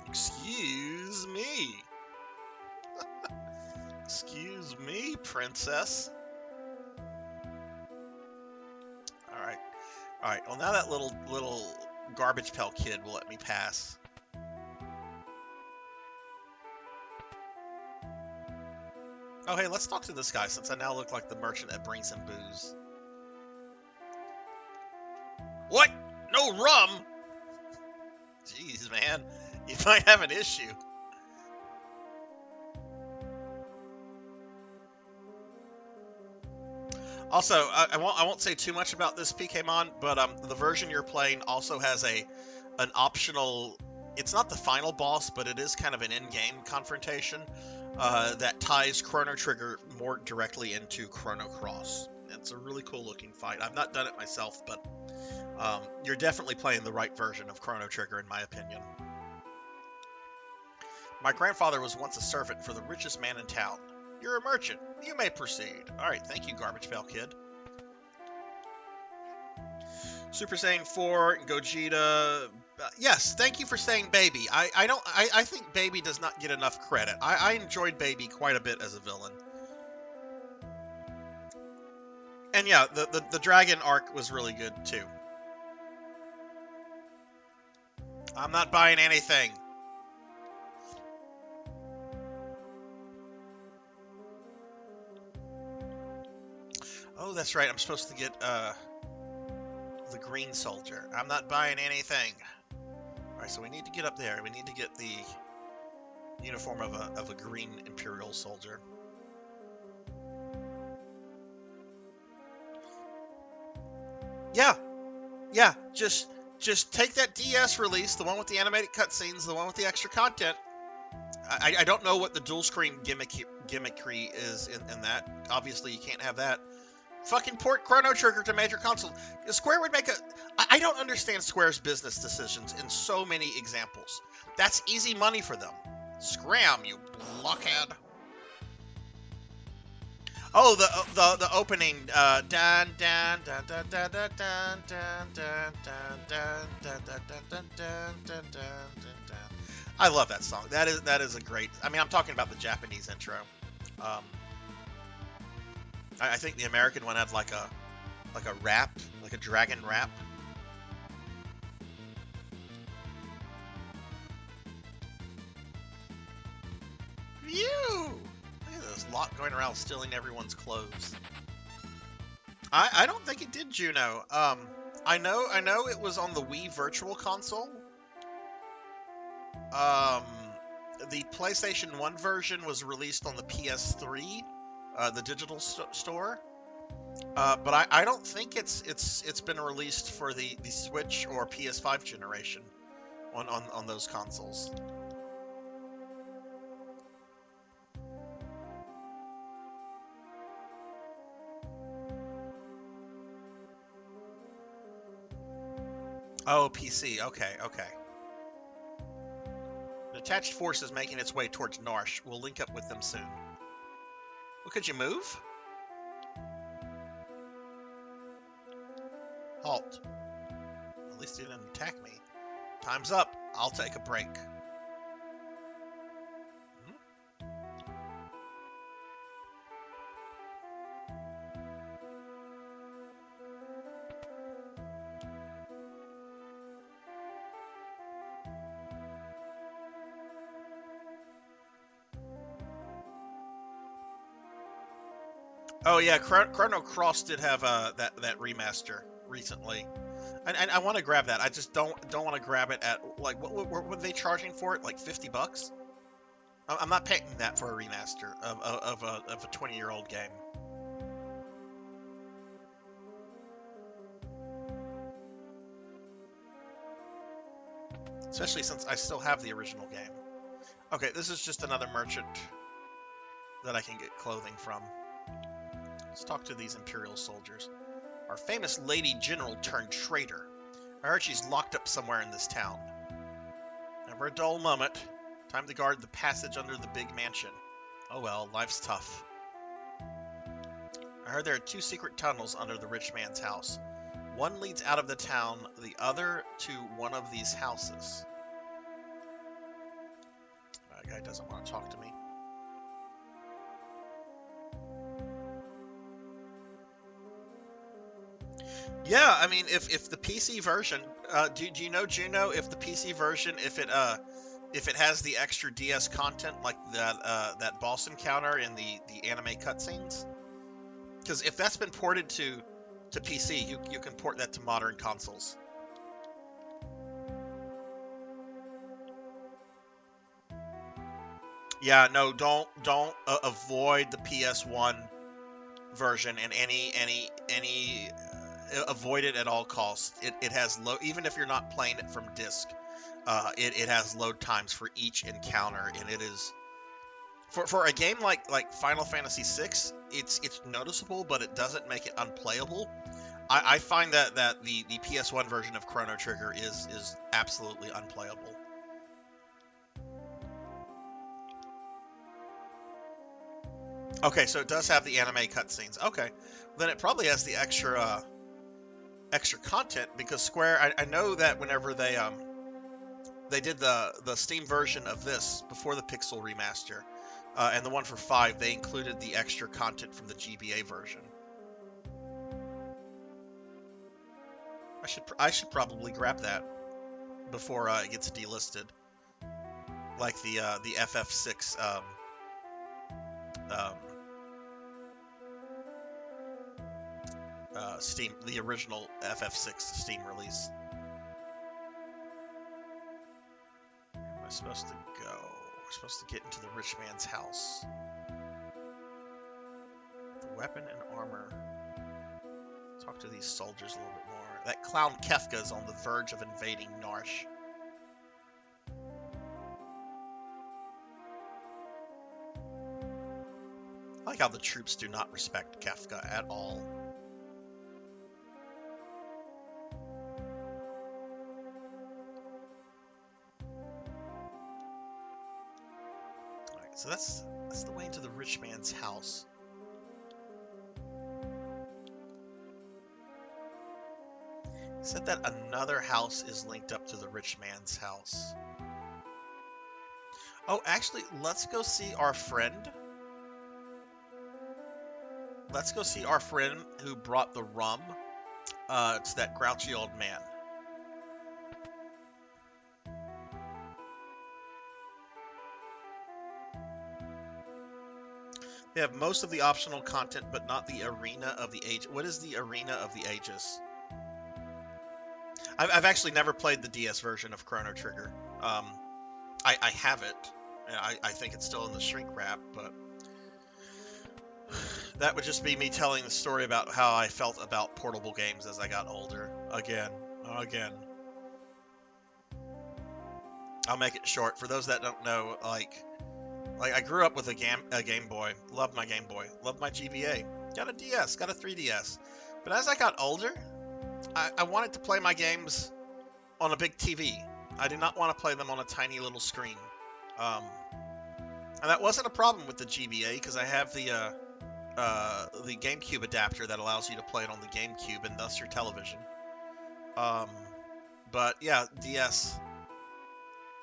Excuse me. Excuse me, princess. Alright. Alright, well now that little garbage pail kid will let me pass. Oh hey, let's talk to this guy since I now look like the merchant that brings him booze. What? No rum? Jeez, man. You might have an issue. Also, I won't say too much about this PKmon, but the version you're playing also has an optional. It's not the final boss, but it is kind of an in-game confrontation that ties Chrono Trigger more directly into Chrono Cross. It's a really cool looking fight. I've not done it myself, but you're definitely playing the right version of Chrono Trigger, in my opinion. My grandfather was once a servant for the richest man in town. You're a merchant. You may proceed. Alright, thank you, Garbage Pail Kid. Super Saiyan 4, Gogeta... yes, thank you for saying Baby. I think Baby does not get enough credit. I enjoyed Baby quite a bit as a villain. And yeah, the Dragon arc was really good, too. I'm not buying anything. Oh, that's right. I'm supposed to get the green soldier. I'm not buying anything. All right, so we need to get up there. We need to get the uniform of a green Imperial soldier. Yeah. Just take that DS release, the one with the animated cutscenes, the one with the extra content. I don't know what the dual screen gimmickry is in that. Obviously, you can't have that. Fucking port Chrono Trigger to major console. Square would make a... I don't understand Square's business decisions in so many examples. That's easy money for them. Scram, you blockhead. Oh, the opening. Dun dun dun dun dun dun dun dun dun dun dun dun dun dun dun. I love that song. That is a great... I mean, I'm talking about the Japanese intro. I think the American one had like a rap, like a dragon rap. Phew! Look at this lot going around stealing everyone's clothes. I don't think it did, Juno. I know it was on the Wii Virtual Console. The PlayStation 1 version was released on the PS3. The digital store, but I don't think it's been released for the Switch or PS5 generation on those consoles. Oh, PC. Okay. detached force is making its way towards Narsh. We'll link up with them soon. Well, could you move? Halt. At least he didn't attack me. Time's up. I'll take a break. Oh yeah, Chrono Cross did have that remaster recently, and I want to grab that. I just don't want to grab it at like what were they charging for it? Like $50? I'm not paying that for a remaster of a 20-year-old game. Especially since I still have the original game. Okay, this is just another merchant that I can get clothing from. Let's talk to these Imperial soldiers. Our famous lady general turned traitor. I heard she's locked up somewhere in this town. Never a dull moment. Time to guard the passage under the big mansion. Oh well, life's tough. I heard there are 2 secret tunnels under the rich man's house. One leads out of the town, the other to one of these houses. That guy doesn't want to talk to me. Yeah, I mean, if the PC version, do you know, Juno, if the PC version, if it has the extra DS content like that boss encounter in the anime cutscenes, because if that's been ported to PC, you can port that to modern consoles. Yeah, no, don't avoid the PS1 version and any avoid it at all costs. It has low, even if you're not playing it from disc, it has load times for each encounter, and it is for a game like Final Fantasy VI, it's noticeable, but it doesn't make it unplayable. I find that the PS1 version of Chrono Trigger is absolutely unplayable. Okay, so it does have the anime cutscenes. Okay, then it probably has the extra content, because Square, I know that whenever they did the Steam version of this before the Pixel remaster, and the one for 5, they included the extra content from the GBA version. I should probably grab that before it gets delisted, like the FF6 Steam, the original FF6 Steam release. Where am I supposed to go? We're supposed to get into the rich man's house. The weapon and armor. Talk to these soldiers a little bit more. That clown Kefka is on the verge of invading Narsh. I like how the troops do not respect Kefka at all. Alright, so that's the way into the rich man's house. Said that another house is linked up to the rich man's house. Oh, actually, let's go see our friend. Let's go see our friend who brought the rum to that grouchy old man. They have most of the optional content, but not the Arena of the Ages. What is the Arena of the Ages? I've actually never played the DS version of Chrono Trigger. I have it, and I think it's still in the shrink wrap, but that would just be me telling the story about how I felt about portable games as I got older. Again. I'll make it short. For those that don't know, like I grew up with a Game Boy. Loved my Game Boy. Loved my GBA. Got a DS. Got a 3DS. But as I got older, I wanted to play my games on a big TV. I did not want to play them on a tiny little screen. And that wasn't a problem with the GBA because I have the GameCube adapter that allows you to play it on the GameCube and thus your television. But yeah, DS.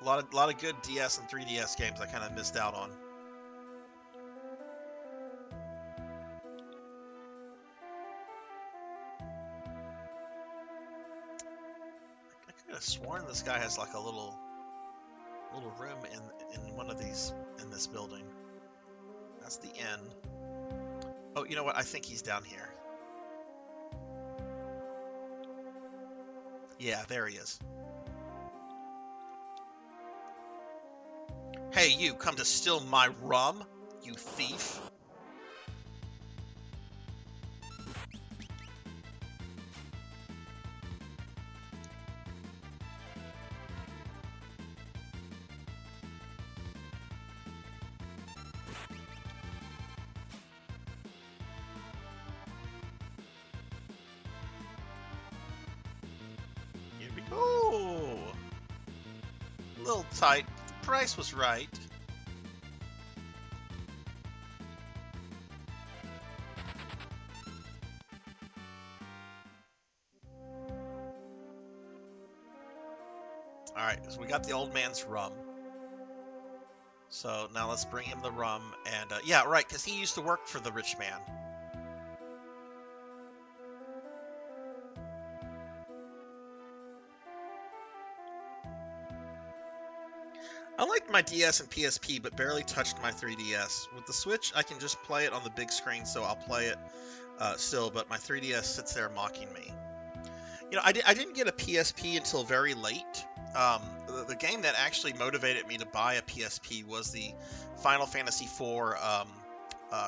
A lot of good DS and 3DS games I kind of missed out on. I could have sworn this guy has like a little room in one of these in this building. That's the inn. Oh, you know what? I think he's down here. Yeah, there he is. Hey, you, come to steal my rum, you thief. Here we go. A little tight. The price was right. Alright, so we got the old man's rum. So now let's bring him the rum. And yeah, right, because he used to work for the rich man. I liked my DS and PSP, but barely touched my 3DS. With the Switch, I can just play it on the big screen, so I'll play it still, but my 3DS sits there mocking me. You know, I didn't get a PSP until very late. The game that actually motivated me to buy a PSP was the Final Fantasy IV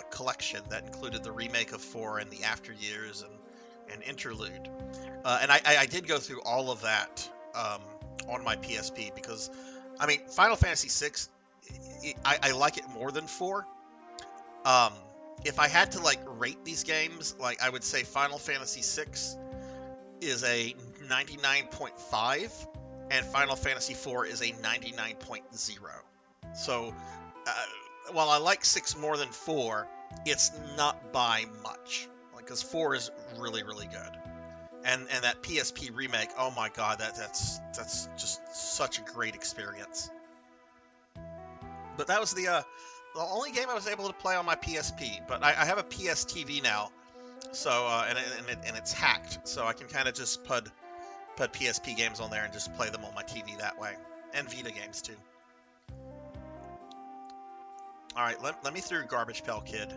collection that included the remake of 4 and the After Years and Interlude. And I did go through all of that on my PSP because, I mean, Final Fantasy VI, I like it more than 4. If I had to, like, rate these games, like, I would say Final Fantasy VI is a 99.5, and Final Fantasy IV is a 99.0. So, while I like 6 more than 4, it's not by much. Like, because 4 is really, really good. And that PSP remake, oh my god, that's just such a great experience. But that was the only game I was able to play on my PSP. But I have a PS TV now, so and it's hacked, so I can kind of just put PSP games on there and just play them on my TV that way, and Vita games too. All right, let me through Garbage Pail Kid.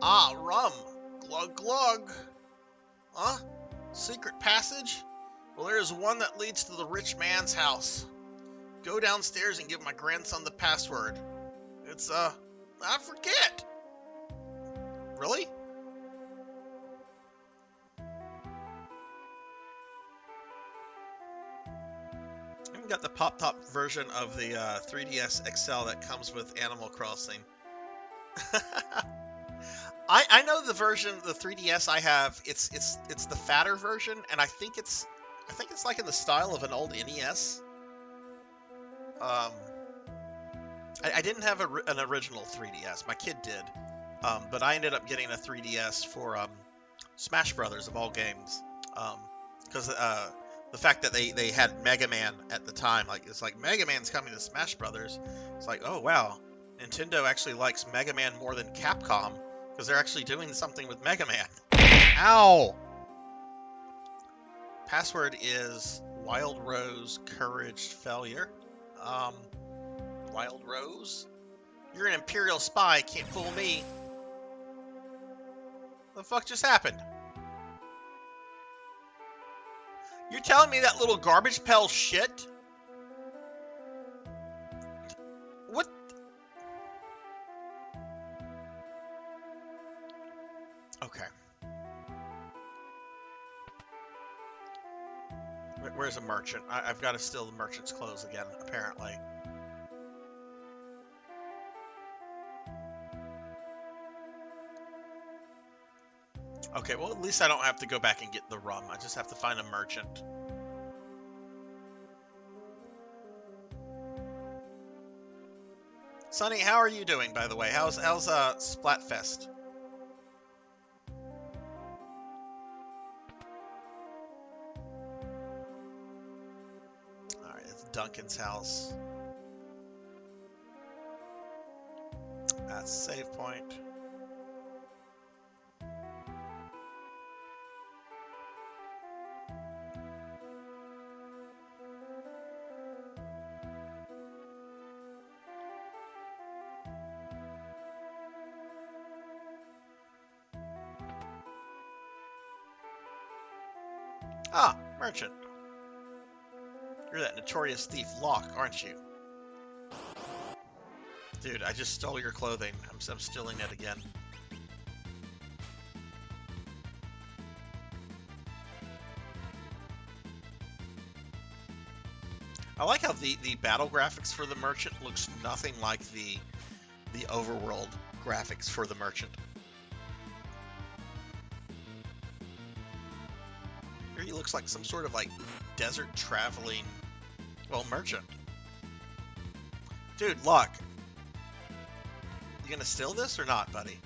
Ah, rum. Glug glug. Huh? Secret passage? Well, there's one that leads to the rich man's house. Go downstairs and give my grandson the password. It's, I forget. Really? I haven't got the pop-top version of the 3DS XL that comes with Animal Crossing. I know the version, the 3DS I have. It's the fatter version, and I think it's like in the style of an old NES. I didn't have an original 3DS. My kid did, but I ended up getting a 3DS for Smash Brothers of all games, because the fact that they had Mega Man at the time, like it's like Mega Man's coming to Smash Brothers. It's like, oh wow, Nintendo actually likes Mega Man more than Capcom. Because they're actually doing something with Mega Man. Ow! Password is Wild Rose Courage Failure. Wild Rose? You're an Imperial spy, can't fool me. What the fuck just happened? You're telling me that little garbage pail shit? What? Okay. Where's a merchant? I've got to steal the merchant's clothes again, apparently. Okay, well, at least I don't have to go back and get the rum. I just have to find a merchant. Sonny, how are you doing, by the way? How's Splatfest? Alright, it's Duncan's house. That's save point. Ah, merchant. You're that notorious thief Locke, aren't you? Dude, I just stole your clothing. I'm stealing it again. I like how the battle graphics for the merchant looks nothing like the overworld graphics for the merchant. Here he looks like some sort of like desert traveling, well, merchant. Dude, Locke, you gonna steal this or not, buddy?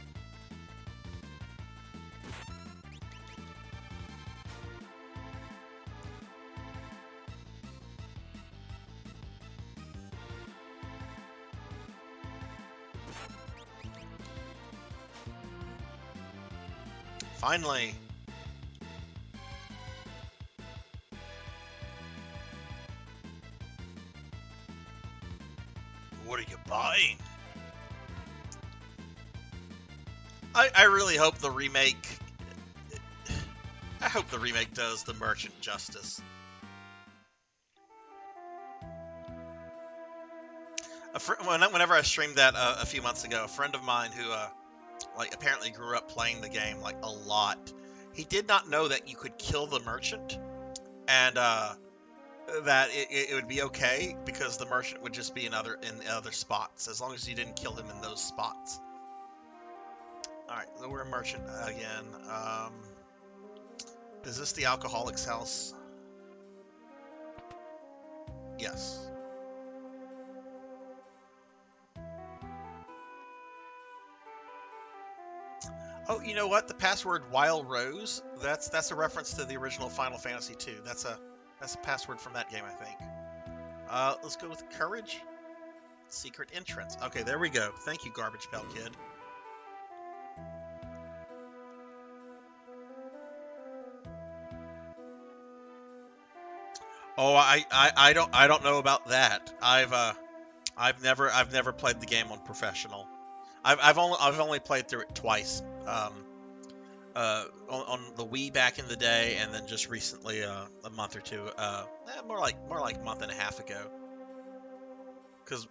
Finally. What are you buying? I really hope the remake... I hope the remake does the merchant justice. Whenever I streamed that a few months ago, a friend of mine who like apparently grew up playing the game like a lot, he did not know that you could kill the merchant, and that it would be okay because the merchant would just be in other spots as long as you didn't kill him in those spots. All right, so we're a merchant again. Is this the alcoholic's house? Yes. Oh, you know what? The password Wild Rose, that's a reference to the original Final Fantasy II. That's a password from that game, I think. Let's go with courage. Secret entrance. Okay, there we go. Thank you, Garbage Pail Kid. Oh, I don't know about that. I've never played the game on professional. I've only played through it twice. On the Wii back in the day, and then just recently, a month or two, more like a month and a half ago. Because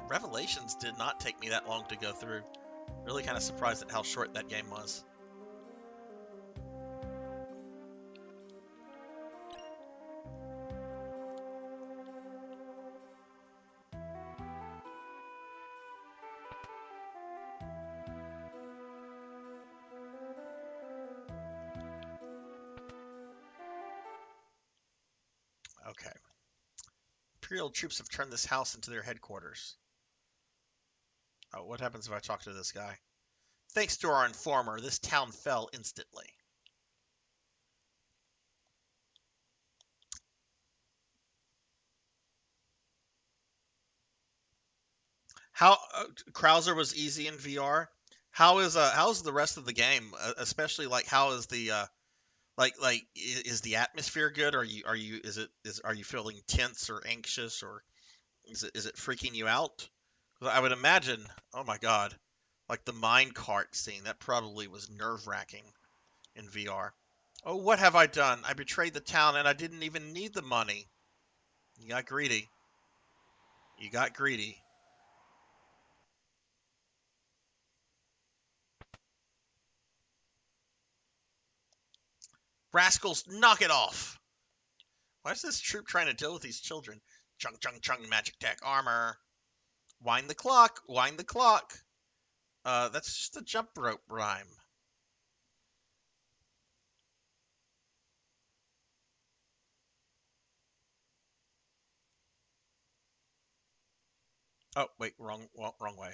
Revelations did not take me that long to go through. Really kind of surprised at how short that game was. Okay. Imperial troops have turned this house into their headquarters. Oh, what happens if I talk to this guy? Thanks to our informer, this town fell instantly. How Krauser was easy in VR. How's the rest of the game? Especially like how is the is the atmosphere good? Are you feeling tense or anxious, or is it freaking you out? 'Cause I would imagine. Oh my God, like the mine cart scene, that probably was nerve-wracking in VR. Oh, what have I done? I betrayed the town, and I didn't even need the money. You got greedy. You got greedy. Rascals, knock it off! Why is this troop trying to deal with these children? Chung, chung, chung, magic tech armor. Wind the clock, wind the clock. That's just a jump rope rhyme. Oh, wait, wrong way.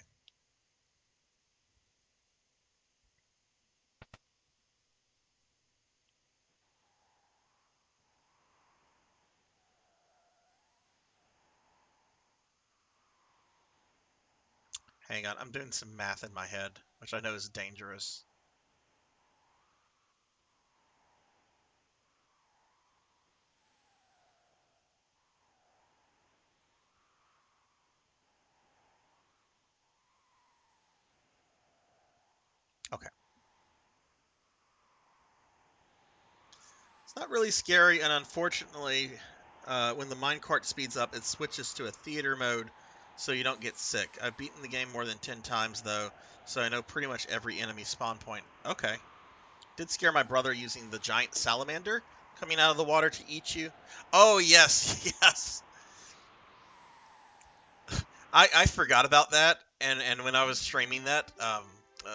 Hang on, I'm doing some math in my head, which I know is dangerous. Okay. It's not really scary, and unfortunately, when the minecart speeds up, it switches to a theater mode, so you don't get sick. I've beaten the game more than 10 times, though, so I know pretty much every enemy spawn point. Okay. Did scare my brother using the giant salamander coming out of the water to eat you. Oh, yes, yes. I forgot about that, and when I was streaming that,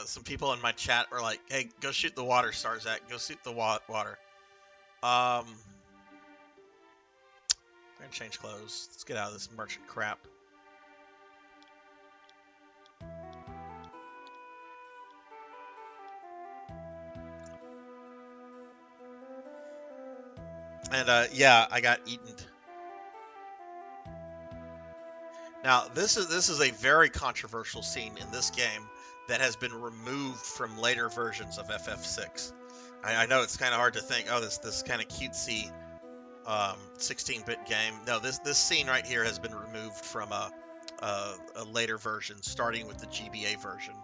some people in my chat were like, hey, go shoot the water, Sarzac. Go shoot the water. I'm gonna change clothes. Let's get out of this merchant crap. And yeah, I got eaten. Now this is a very controversial scene in this game that has been removed from later versions of FF6. I know it's kind of hard to think, oh, this kind of cutesy 16-bit game. No, this scene right here has been removed from a later version, starting with the GBA version.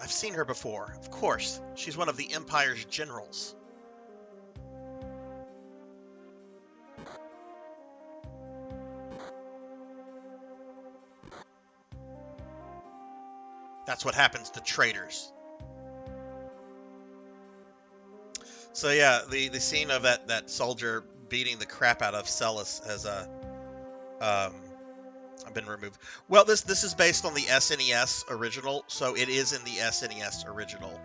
I've seen her before, of course. She's one of the Empire's generals. That's what happens to traitors. So yeah, the scene of that soldier beating the crap out of Celis has been removed. Well, this is based on the SNES original, so it is in the SNES original.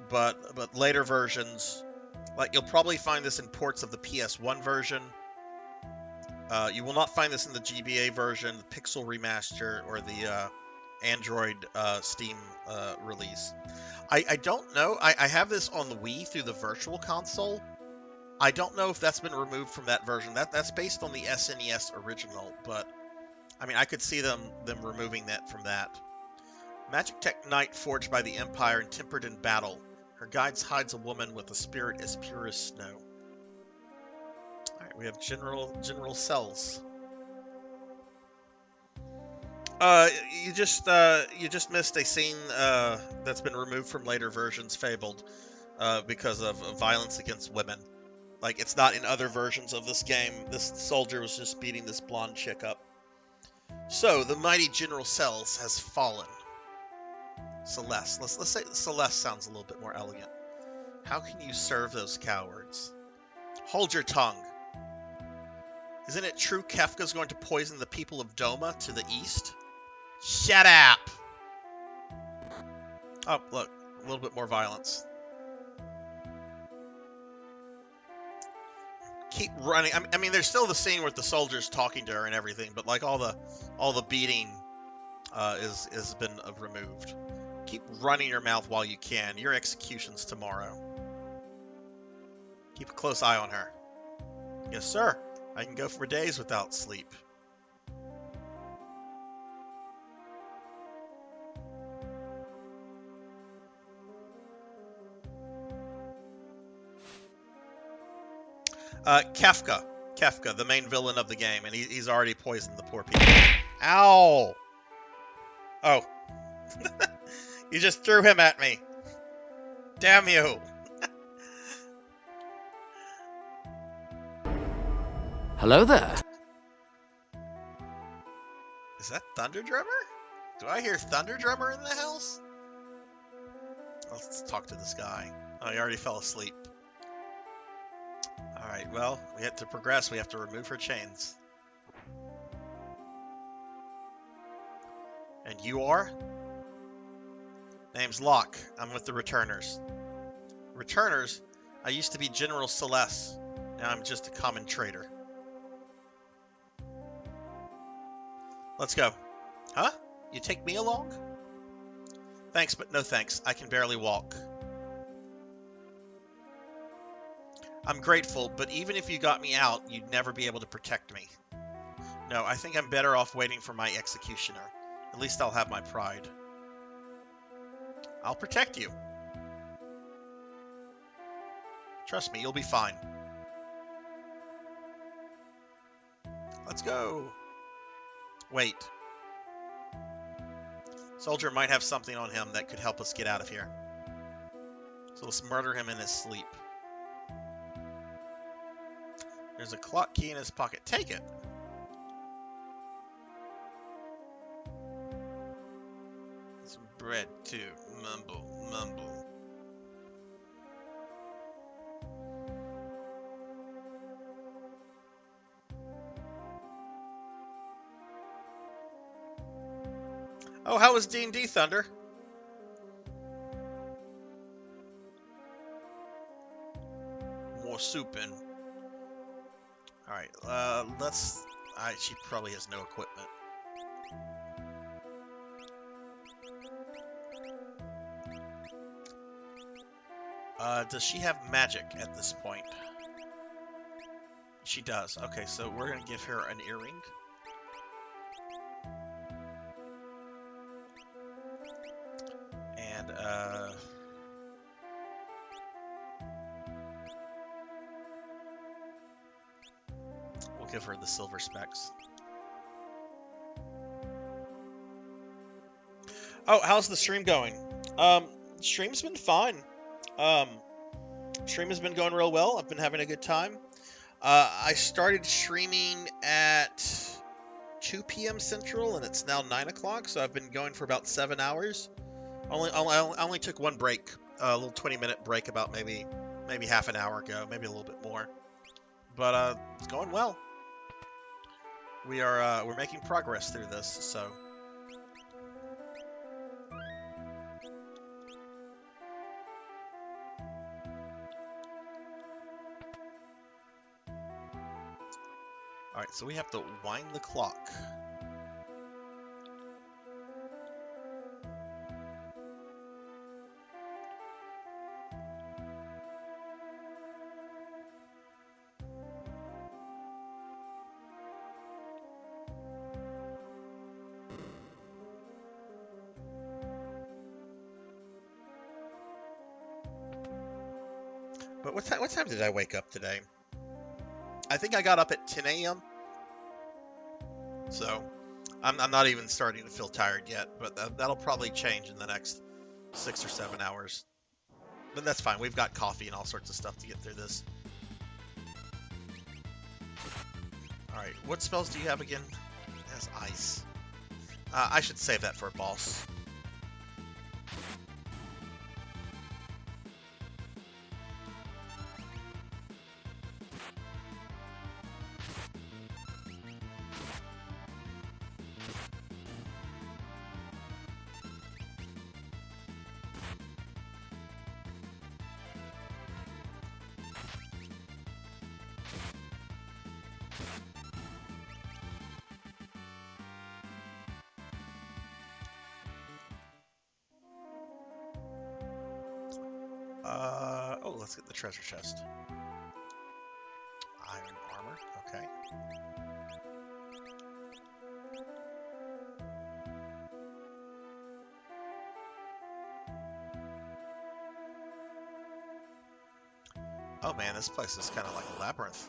But later versions, like you'll probably find this in ports of the PS1 version. You will not find this in the GBA version, the Pixel remaster, or the Android Steam release. I don't know. I have this on the Wii through the Virtual Console. I don't know if that's been removed from that version. That's based on the SNES original, but I mean, I could see them removing that from that. Magic Tech Knight forged by the Empire and tempered in battle. Her guides hides a woman with a spirit as pure as snow. All right, we have General Cells. You just missed a scene that's been removed from later versions, Fabled, because of violence against women. Like, it's not in other versions of this game. This soldier was just beating this blonde chick up. So, the mighty General Cells has fallen. Celeste. Let's say Celeste sounds a little bit more elegant. How can you serve those cowards? Hold your tongue. Isn't it true Kefka's going to poison the people of Doma to the east? Shut up! Oh, look. A little bit more violence. Keep running. I mean, there's still the scene with the soldiers talking to her and everything, but like all the beating is been removed. Keep running your mouth while you can. Your execution's tomorrow. Keep a close eye on her. Yes, sir. I can go for days without sleep. Kefka, the main villain of the game, and he's already poisoned the poor people. Ow! Oh. You just threw him at me. Damn you. Hello there. Is that Thunder Drummer? Do I hear Thunder Drummer in the house? Let's talk to this guy. Oh, he already fell asleep. Alright, well, we have to progress. We have to remove her chains. And you are? Name's Locke. I'm with the Returners. Returners? I used to be General Celeste. Now I'm just a common traitor. Let's go. Huh? You take me along? Thanks, but no thanks. I can barely walk. I'm grateful, but even if you got me out, you'd never be able to protect me. No, I think I'm better off waiting for my executioner. At least I'll have my pride. I'll protect you. Trust me, you'll be fine. Let's go. Wait. Soldier might have something on him that could help us get out of here. So let's murder him in his sleep. There's a clock key in his pocket. Take it. Some bread, too. Mumble, mumble. Oh, how was D&D, Thunder? More souping. Alright, let's... she probably has no equipment. Does she have magic at this point? She does. Okay, so we're gonna give her an earring. And, we'll give her the silver specs. Oh, how's the stream going? Stream's been fine. Stream has been going real well. I've been having a good time. I started streaming at 2 p.m. Central, and it's now 9 o'clock, so I've been going for about 7 hours. I only took one break, a little 20-minute break about maybe half an hour ago, maybe a little bit more. But it's going well. We're making progress through this, so... Alright, so we have to wind the clock. But what time did I wake up today? I think I got up at 10 a.m. So, I'm not even starting to feel tired yet, but that'll probably change in the next 6 or 7 hours. But that's fine. We've got coffee and all sorts of stuff to get through this. Alright, what spells do you have again? It has ice. I should save that for a boss. Oh, let's get the treasure chest. Iron armor, okay. Oh man, this place is kind of like a labyrinth.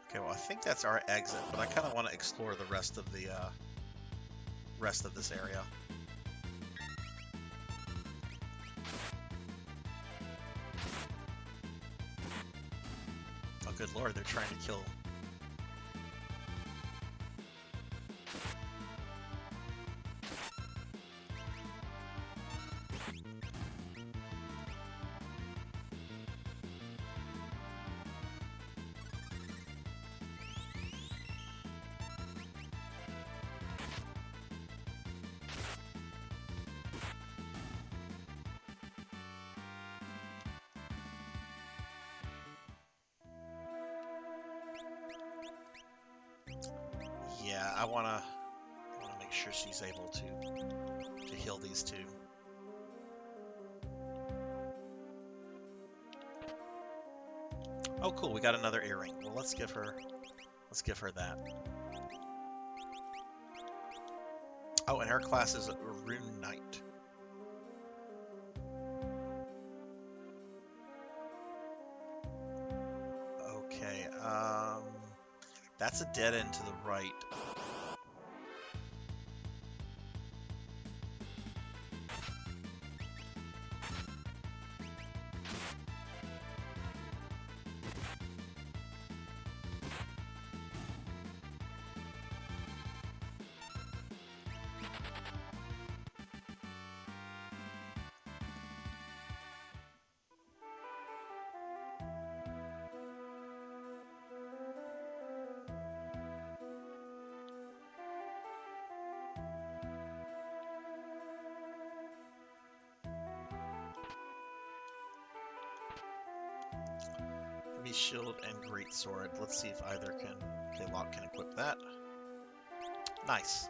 Okay, well I think that's our exit, but I kind of want to explore the rest of this area. Oh good lord, they're trying to kill. I wanna make sure she's able to heal these two. Oh, cool. We got another earring. Well, let's give her that. Oh, and her class is a Rune Knight. Okay. That's a dead end to the right. Heavy shield and great sword. Let's see if either can. Okay, Locke can equip that. Nice.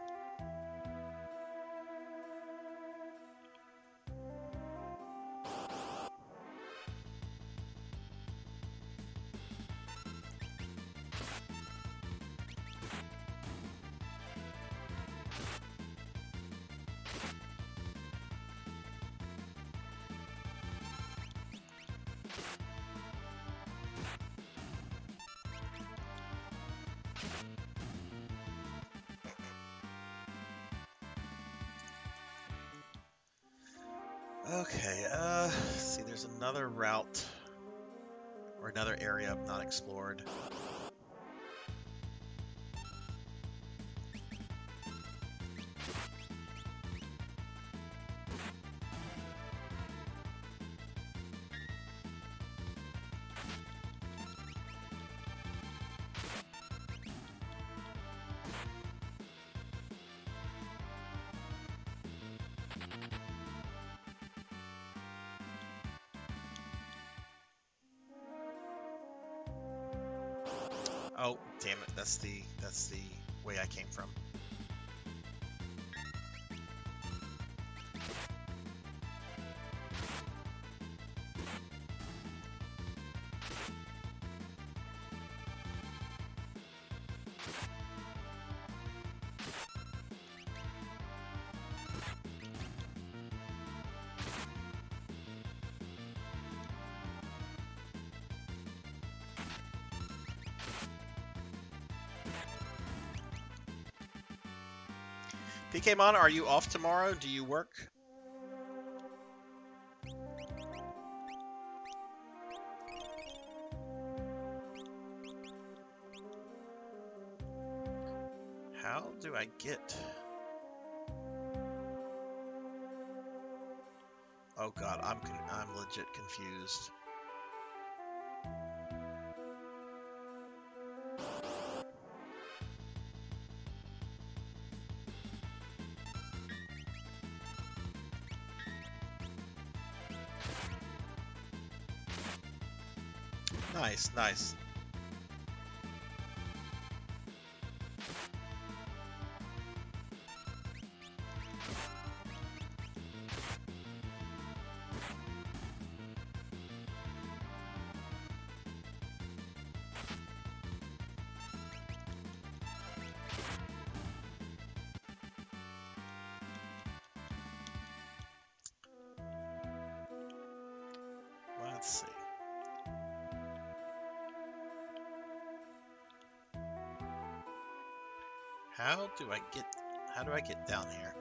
Okay, see, there's another route or another area I've not explored. Oh, damn it, that's the way I came from. PKmon, are you off tomorrow? Do you work? How do I get... Oh god, I'm legit confused. Nice, nice. Let's see. How do I get down here?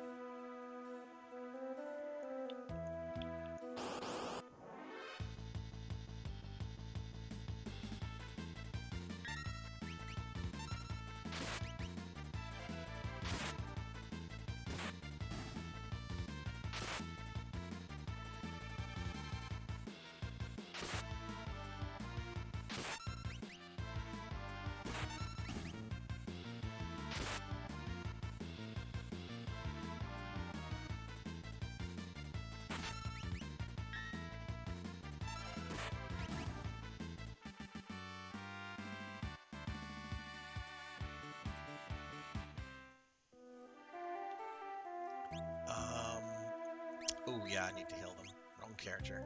Oh, yeah, I need to heal them. Wrong character.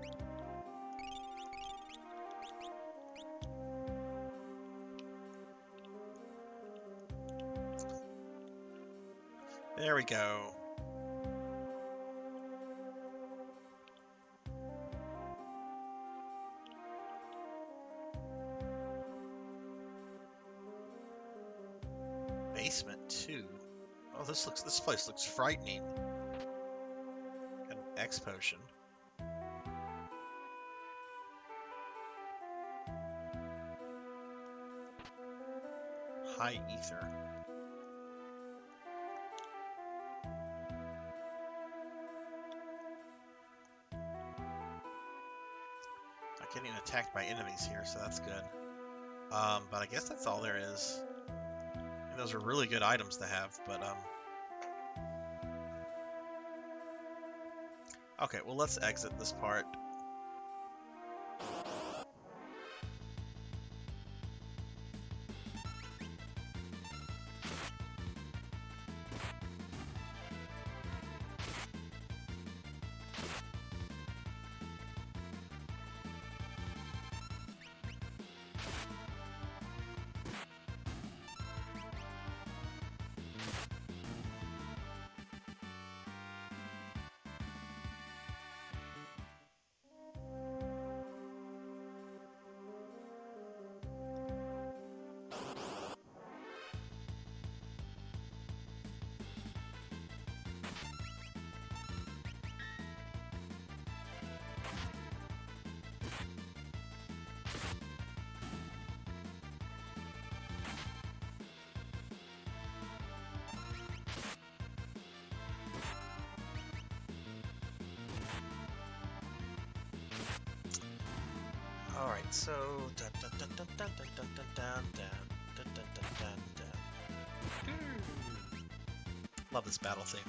There we go. Basement 2. Oh, this place looks frightening. Got an X potion. High ether. Not getting attacked by enemies here, so that's good. But I guess that's all there is. And those are really good items to have, but okay, well, let's exit this part. Alright, so dun dun dun dun dun dun dun dun dun dun dun dun dun dun. Love this battle theme.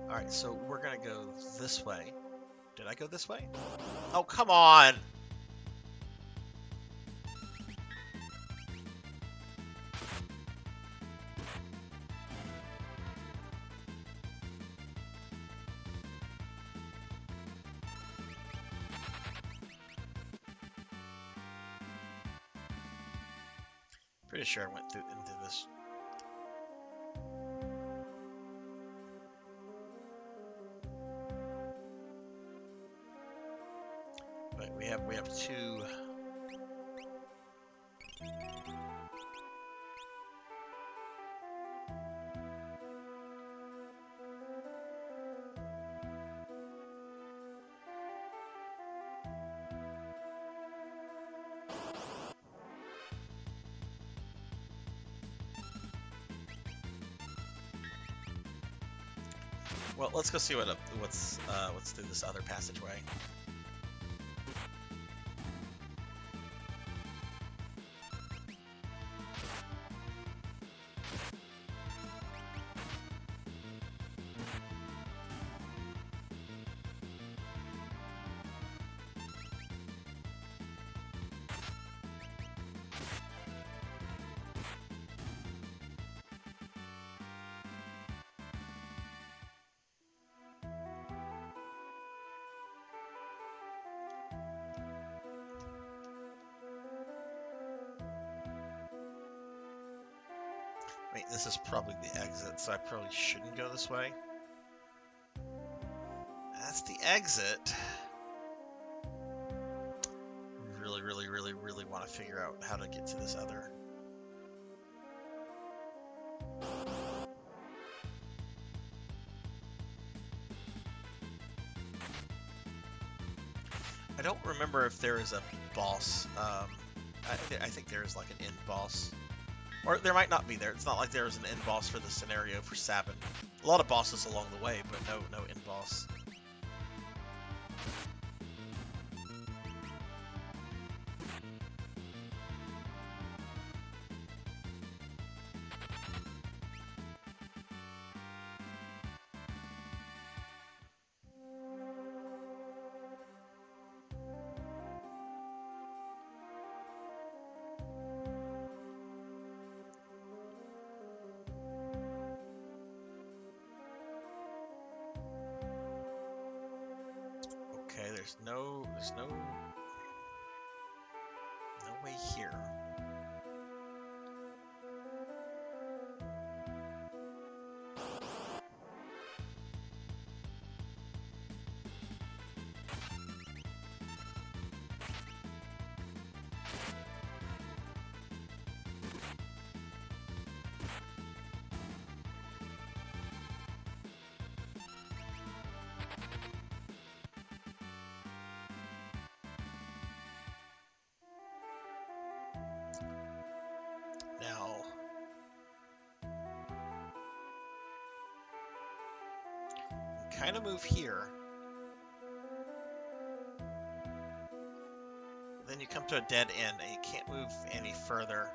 Alright, so we're gonna go this way. Did I go this way? Oh, come on! Pretty sure I went into this. But we have two. Well, let's go see what's through this other passageway. Wait, this is probably the exit, so I probably shouldn't go this way. That's the exit. Really want to figure out how to get to this other. I don't remember if there is a boss. I think there is like an end boss. Or there might not be there. It's not like there was an end boss for the scenario for Sabin. A lot of bosses along the way, but no end boss. There's no way here. Now, kind of move here. Then you come to a dead end and you can't move any further.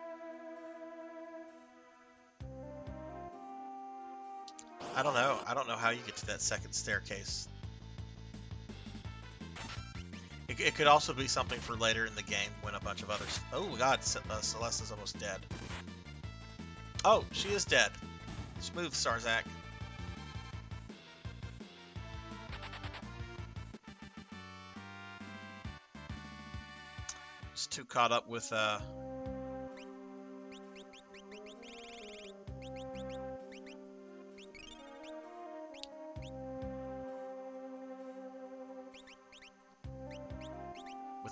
I don't know. I don't know how you get to that second staircase. It could also be something for later in the game when a bunch of others... Oh god, Celeste's almost dead. Oh, she is dead. Smooth, Sarzac. Just too caught up with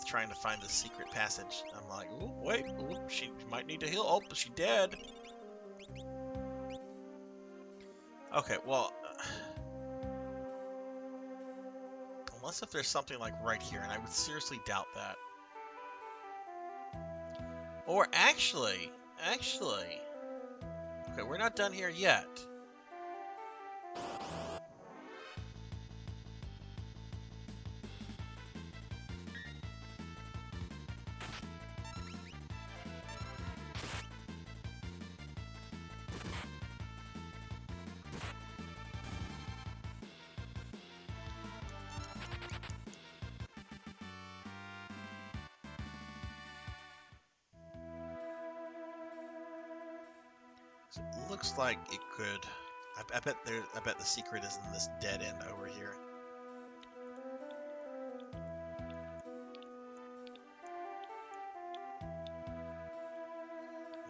trying to find the secret passage. I'm like, oh wait, ooh, she might need to heal. Oh, but she's dead. Okay, well, unless if there's something like right here, and I would seriously doubt that. Or actually, okay, we're not done here yet. So it looks like it could. I bet the secret is in this dead end over here.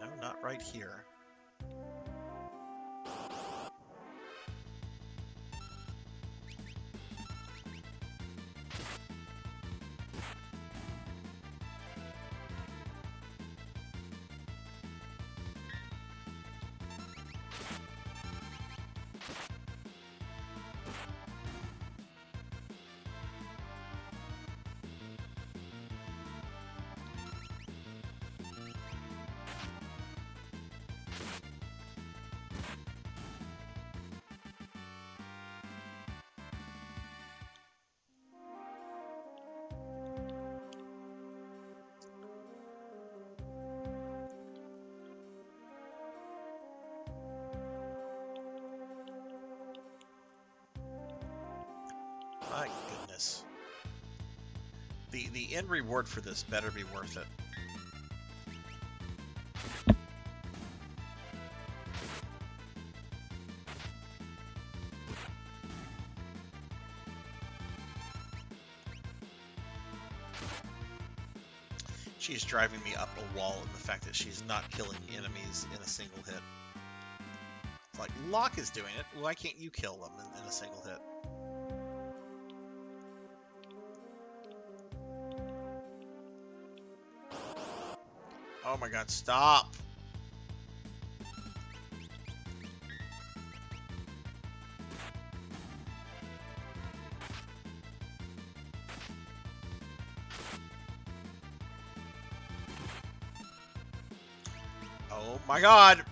No, not right here. My goodness. The end reward for this better be worth it. She's driving me up a wall in the fact that she's not killing enemies in a single hit. It's like, Locke is doing it. Why can't you kill them in a single hit? Oh my god, stop! Oh my god!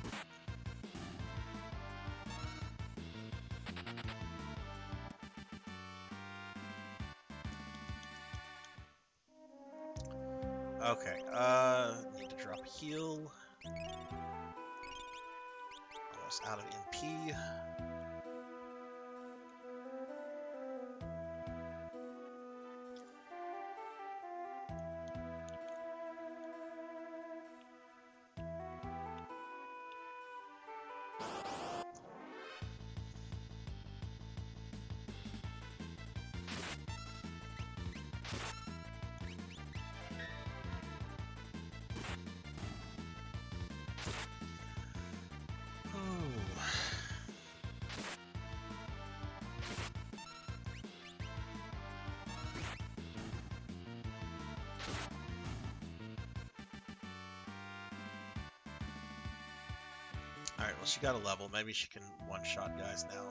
Okay, need to drop a heal. Almost out of MP. Alright, well, she got a level. Maybe she can one-shot guys now.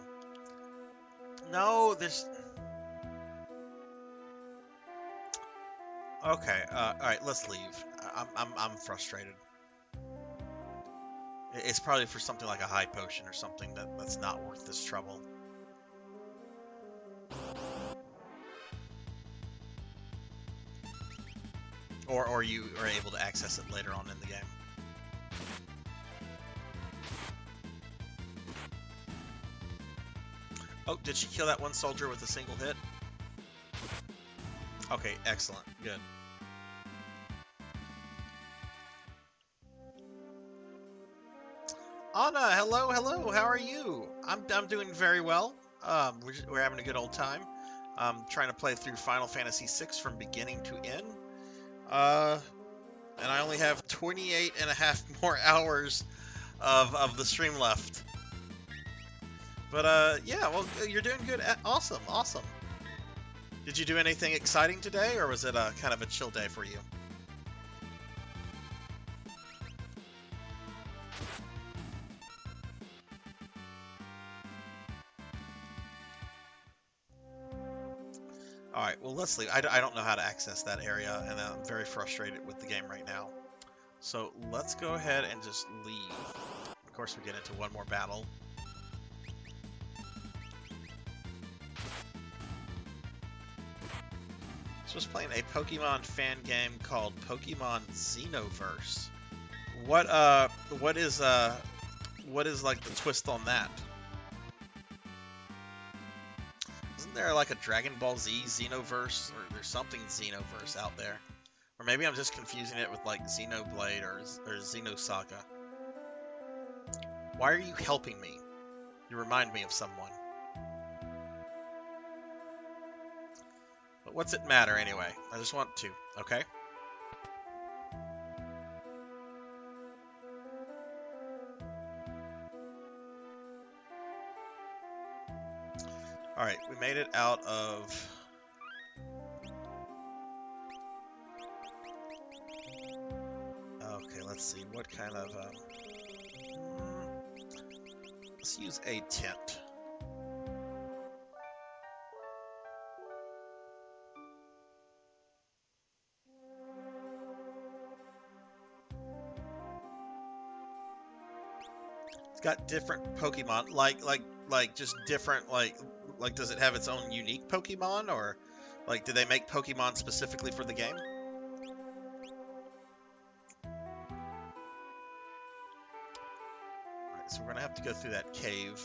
No, there's... Okay, alright, let's leave. I'm frustrated. It's probably for something like a high potion or something that's not worth this trouble. Or you are able to access it later on in the game. Oh, did she kill that one soldier with a single hit? Okay, excellent. Good. Anna, hello, hello. How are you? I'm doing very well. We're having a good old time. Trying to play through Final Fantasy VI from beginning to end. And I only have 28 and a half more hours of the stream left. But yeah, well, you're doing good. Awesome, awesome. Did you do anything exciting today, or was it kind of a chill day for you? Alright, well, let's leave. I don't know how to access that area, and I'm very frustrated with the game right now. So let's go ahead and just leave. Of course, we get into one more battle. So I was playing a Pokemon fan game called Pokemon Xenoverse. What is like the twist on that? Isn't there like a Dragon Ball Z Xenoverse, or there's something Xenoverse out there? Or maybe I'm just confusing it with like Xenoblade or Xenosaga. Why are you helping me? You remind me of someone. But what's it matter anyway? I just want to, okay? Alright, we made it out of... Okay, let's see, what kind of... Let's use a tent. It's got different Pokemon, like just different, like does it have its own unique Pokemon, or like did they make Pokemon specifically for the game? Alright, so we're gonna have to go through that cave.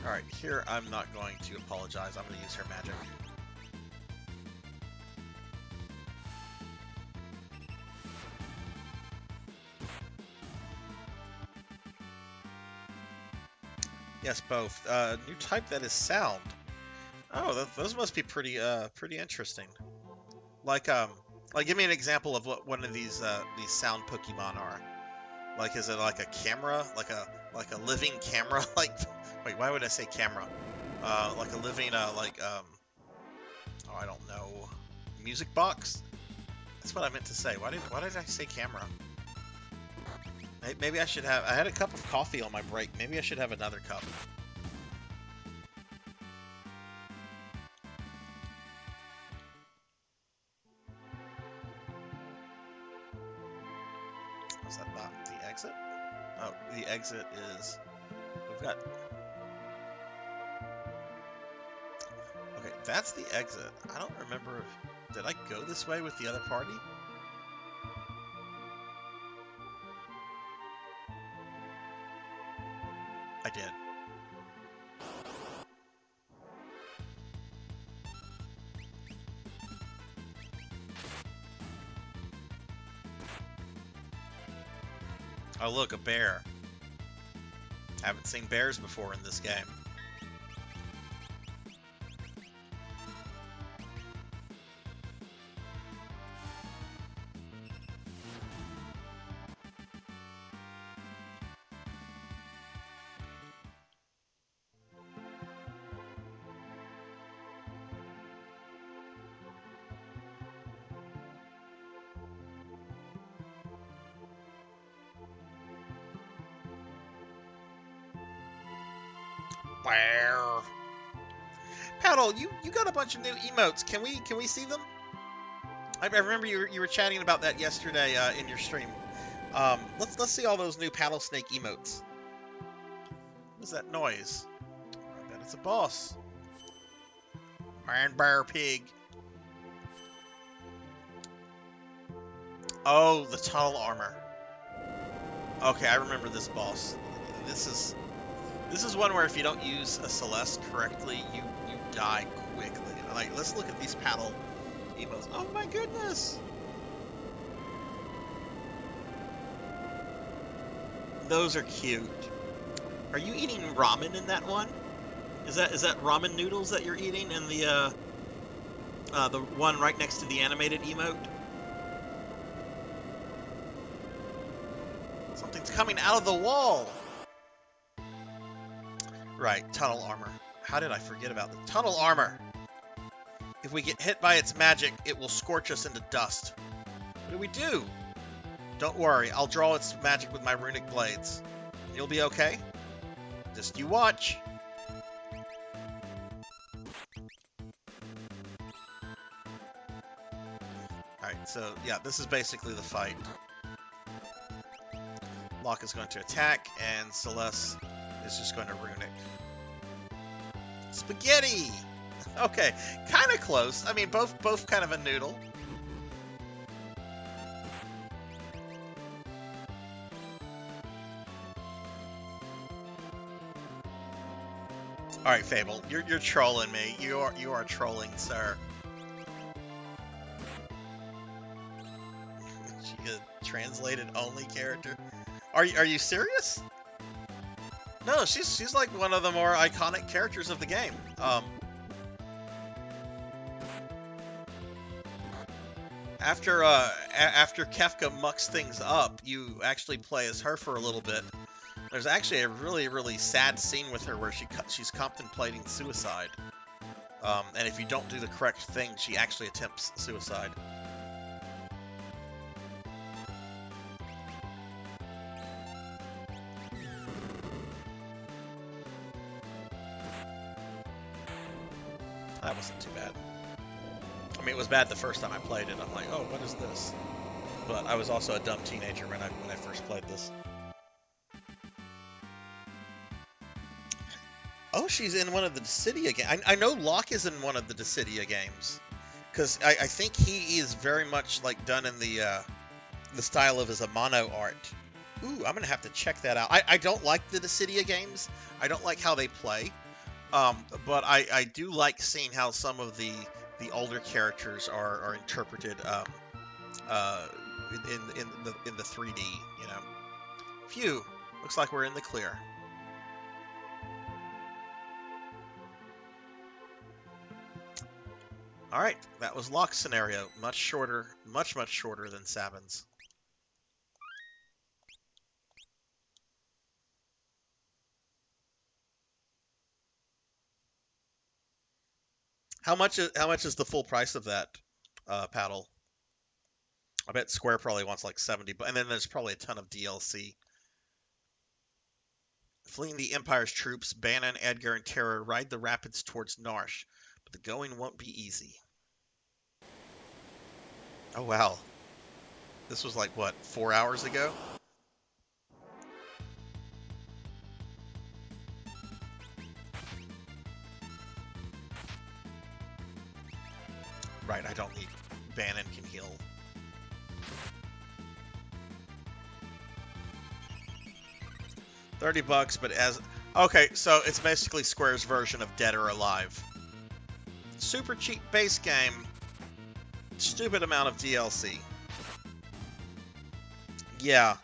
Alright, here I'm not going to apologize. I'm going to use her magic. Yes, both. New type that is sound. Oh, those must be pretty interesting. Like give me an example of what one of these sound Pokemon are. Like, is it like a camera, like a living camera? Like, wait, why would I say camera? Like a living, oh, I don't know, music box? That's what I meant to say. Why did I say camera? Maybe I should have. I had a cup of coffee on my break. Maybe I should have another cup. Is that not the exit? Oh, the exit is. We've got. Okay, that's the exit. I don't remember. Did I go this way with the other party? I did. Oh, look, a bear. Haven't seen bears before in this game. Bear. Paddle, you got a bunch of new emotes. Can we see them? I remember you were chatting about that yesterday in your stream. Let's see all those new paddle snake emotes. What's that noise? I bet it's a boss. Man, bear, pig. Oh, the tunnel armor. Okay, I remember this boss. This is one where if you don't use a Celeste correctly, you die quickly. Like, let's look at these paddle emotes. Oh my goodness! Those are cute. Are you eating ramen in that one? Is that ramen noodles that you're eating in the one right next to the animated emote? Something's coming out of the wall! Right, tunnel armor. How did I forget about the tunnel armor? If we get hit by its magic, it will scorch us into dust. What do we do? Don't worry, I'll draw its magic with my runic blades. You'll be okay? Just you watch. Alright, so yeah, this is basically the fight. Locke is going to attack, and Celeste is just going to runic. Spaghetti! Okay, kind of close. I mean, both kind of a noodle. All right, Fable, you're trolling me. You are trolling, sir. She a translated only character. Are you serious? No, she's like one of the more iconic characters of the game. After Kefka mucks things up, you actually play as her for a little bit. There's actually a really sad scene with her where she's contemplating suicide. And if you don't do the correct thing, she actually attempts suicide. That wasn't too bad. I mean, it was bad the first time I played it. I'm like, oh, what is this? But I was also a dumb teenager when I first played this. Oh, she's in one of the Dissidia games. I know Locke is in one of the Dissidia games. Because I think he is very much like done in the style of his Amano art. Ooh, I'm going to have to check that out. I don't like the Dissidia games. I don't like how they play. But I do like seeing how some of the older characters are interpreted in the 3D, you know. Phew, looks like we're in the clear. All right, that was Locke's scenario. Much shorter, much shorter than Sabin's. How much is the full price of that paddle? I bet Square probably wants like 70, and then there's probably a ton of DLC. Fleeing the Empire's troops, Bannon, Edgar, and Terra ride the rapids towards Narsh, but the going won't be easy. Oh wow. This was like, what, 4 hours ago? Right, I don't need... Bannon can heal. $30, but as... Okay, so it's basically Square's version of Dead or Alive. Super cheap base game. Stupid amount of DLC. Yeah.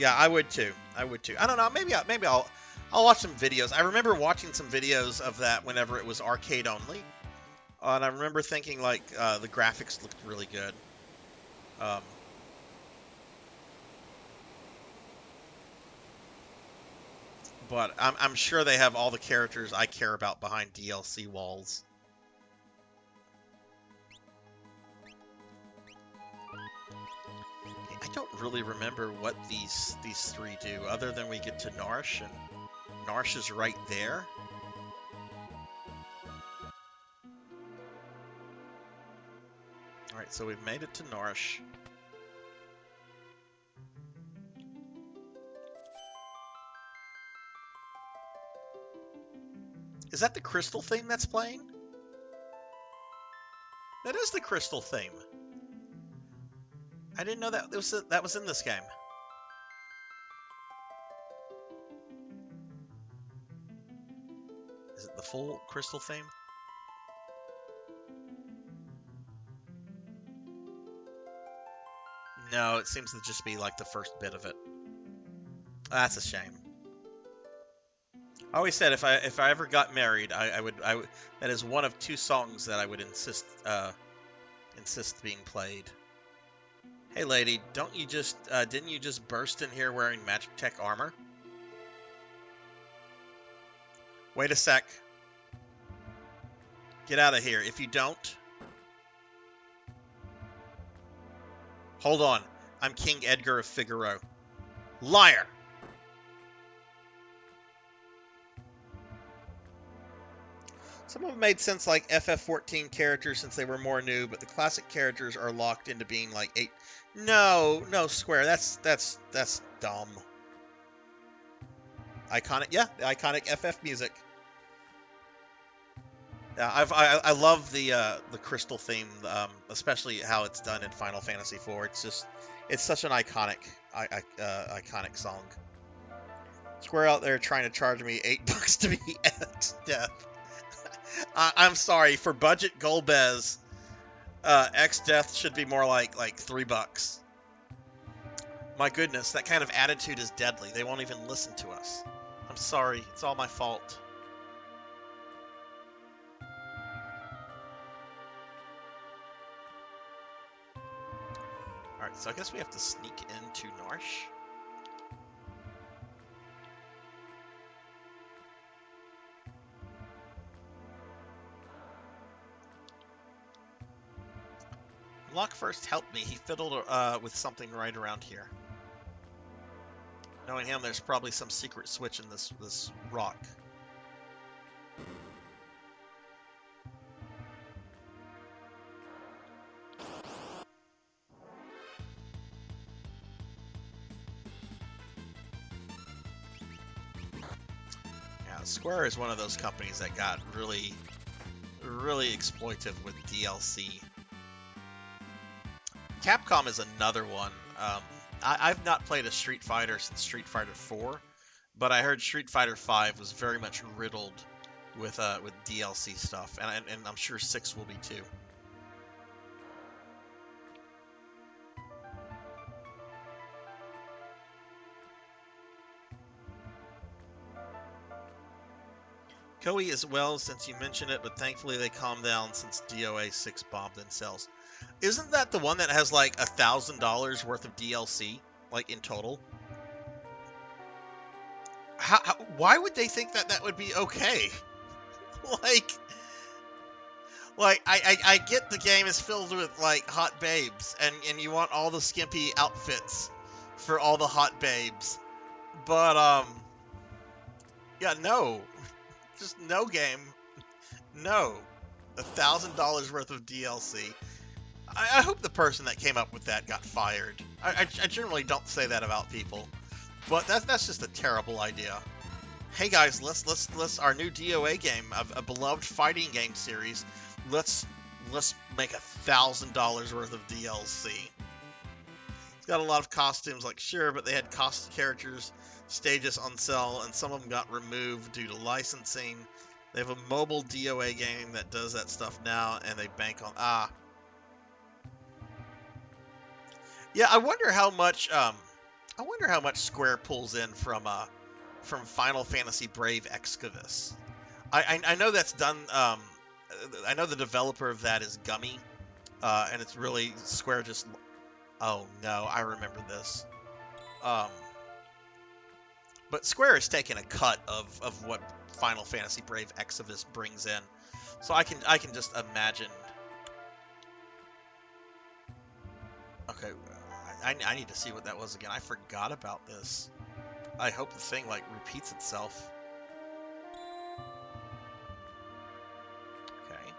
Yeah, I would too. I don't know. Maybe I'll watch some videos. I remember watching some videos of that whenever it was arcade only, and I remember thinking like the graphics looked really good. But I'm sure they have all the characters I care about behind DLC walls. I don't really remember what these three do, other than we get to Narsh, and Narsh is right there. Alright, so we've made it to Narsh. Is that the Crystal theme that's playing? That is the Crystal theme. I didn't know that was in this game. Is it the full Crystal theme? No, it seems to just be like the first bit of it. That's a shame. I always said if I ever got married, I would that is one of two songs that I would insist being played. Hey lady, didn't you just burst in here wearing Magic Tech armor? Wait a sec. Get out of here. If you don't, hold on. I'm King Edgar of Figaro. Liar. Some of them made sense like FF14 characters since they were more new, but the classic characters are locked into being like 8. No, Square, that's dumb. Iconic, yeah, the iconic FF music. Yeah, I love the Crystal theme, especially how it's done in Final Fantasy IV. It's such an iconic song. Square out there trying to charge me $8 to be X-Death. I'm sorry, for budget Golbez, X-Death should be more like $3. My goodness, that kind of attitude is deadly. They won't even listen to us. I'm sorry, it's all my fault. Alright, so I guess we have to sneak into Narsh. Locke first helped me. He fiddled with something right around here. Knowing him, there's probably some secret switch in this rock. Yeah, Square is one of those companies that got really exploitive with DLC. Capcom is another one. I've not played a Street Fighter since Street Fighter 4, but I heard Street Fighter 5 was very much riddled with DLC stuff, and I'm sure 6 will be too. Koei as well, since you mentioned it, but thankfully they calmed down since DOA 6 bombed in sales. Isn't that the one that has like $1,000 worth of DLC, like in total? Why would they think that would be okay? like I get the game is filled with like hot babes, and you want all the skimpy outfits for all the hot babes, but yeah, no, just no game, no, $1,000 worth of DLC. I hope the person that came up with that got fired. I generally don't say that about people, but that's just a terrible idea. Hey guys, let's our new DOA game, a beloved fighting game series. Let's make $1,000 worth of DLC. It's got a lot of costumes, like sure, but they had cost characters stages on sale, and some of them got removed due to licensing. They have a mobile DOA game that does that stuff now, and they bank on Yeah, I wonder how much I wonder how much Square pulls in from Final Fantasy Brave Excavis. I know that's done. I know the developer of that is Gummy, and it's really Square just. Oh no, I remember this. But Square has taken a cut of what Final Fantasy Brave Excavis brings in, so I can just imagine. Okay, I need to see what that was again. I forgot about this. I hope the thing like repeats itself. Okay.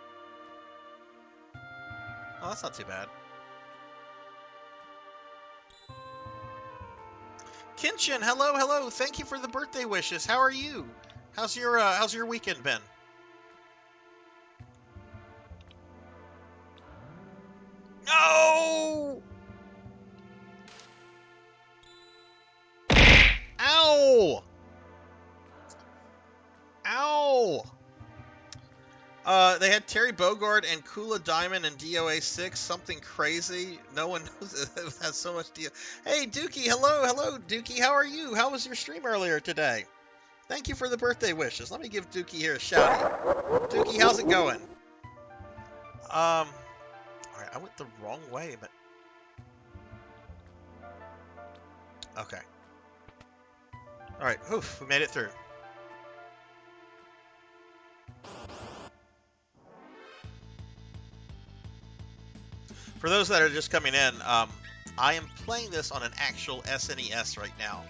Oh, that's not too bad. Kinchin, hello, hello. Thank you for the birthday wishes. How are you? How's your weekend been? No! Ow! Ow! They had Terry Bogard and Kula Diamond and DOA 6, something crazy. No one knows it has so much DOA. Hey, Dookie, hello, Dookie, how are you? How was your stream earlier today? Thank you for the birthday wishes. Let me give Dookie here a shout. Dookie, how's it going? Alright, I went the wrong way, but... Okay. Alright, oof, we made it through. For those that are just coming in, I am playing this on an actual SNES right now,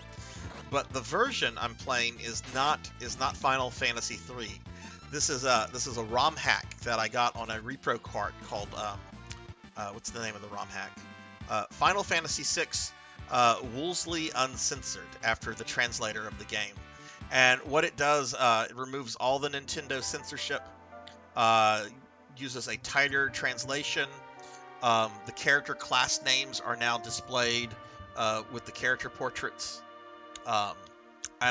but the version I'm playing is not Final Fantasy III. This is a ROM hack that I got on a repro cart called what's the name of the ROM hack? Final Fantasy VI Woolsey Uncensored, after the translator of the game. And what it does, it removes all the Nintendo censorship, uses a tighter translation. The character class names are now displayed with the character portraits, and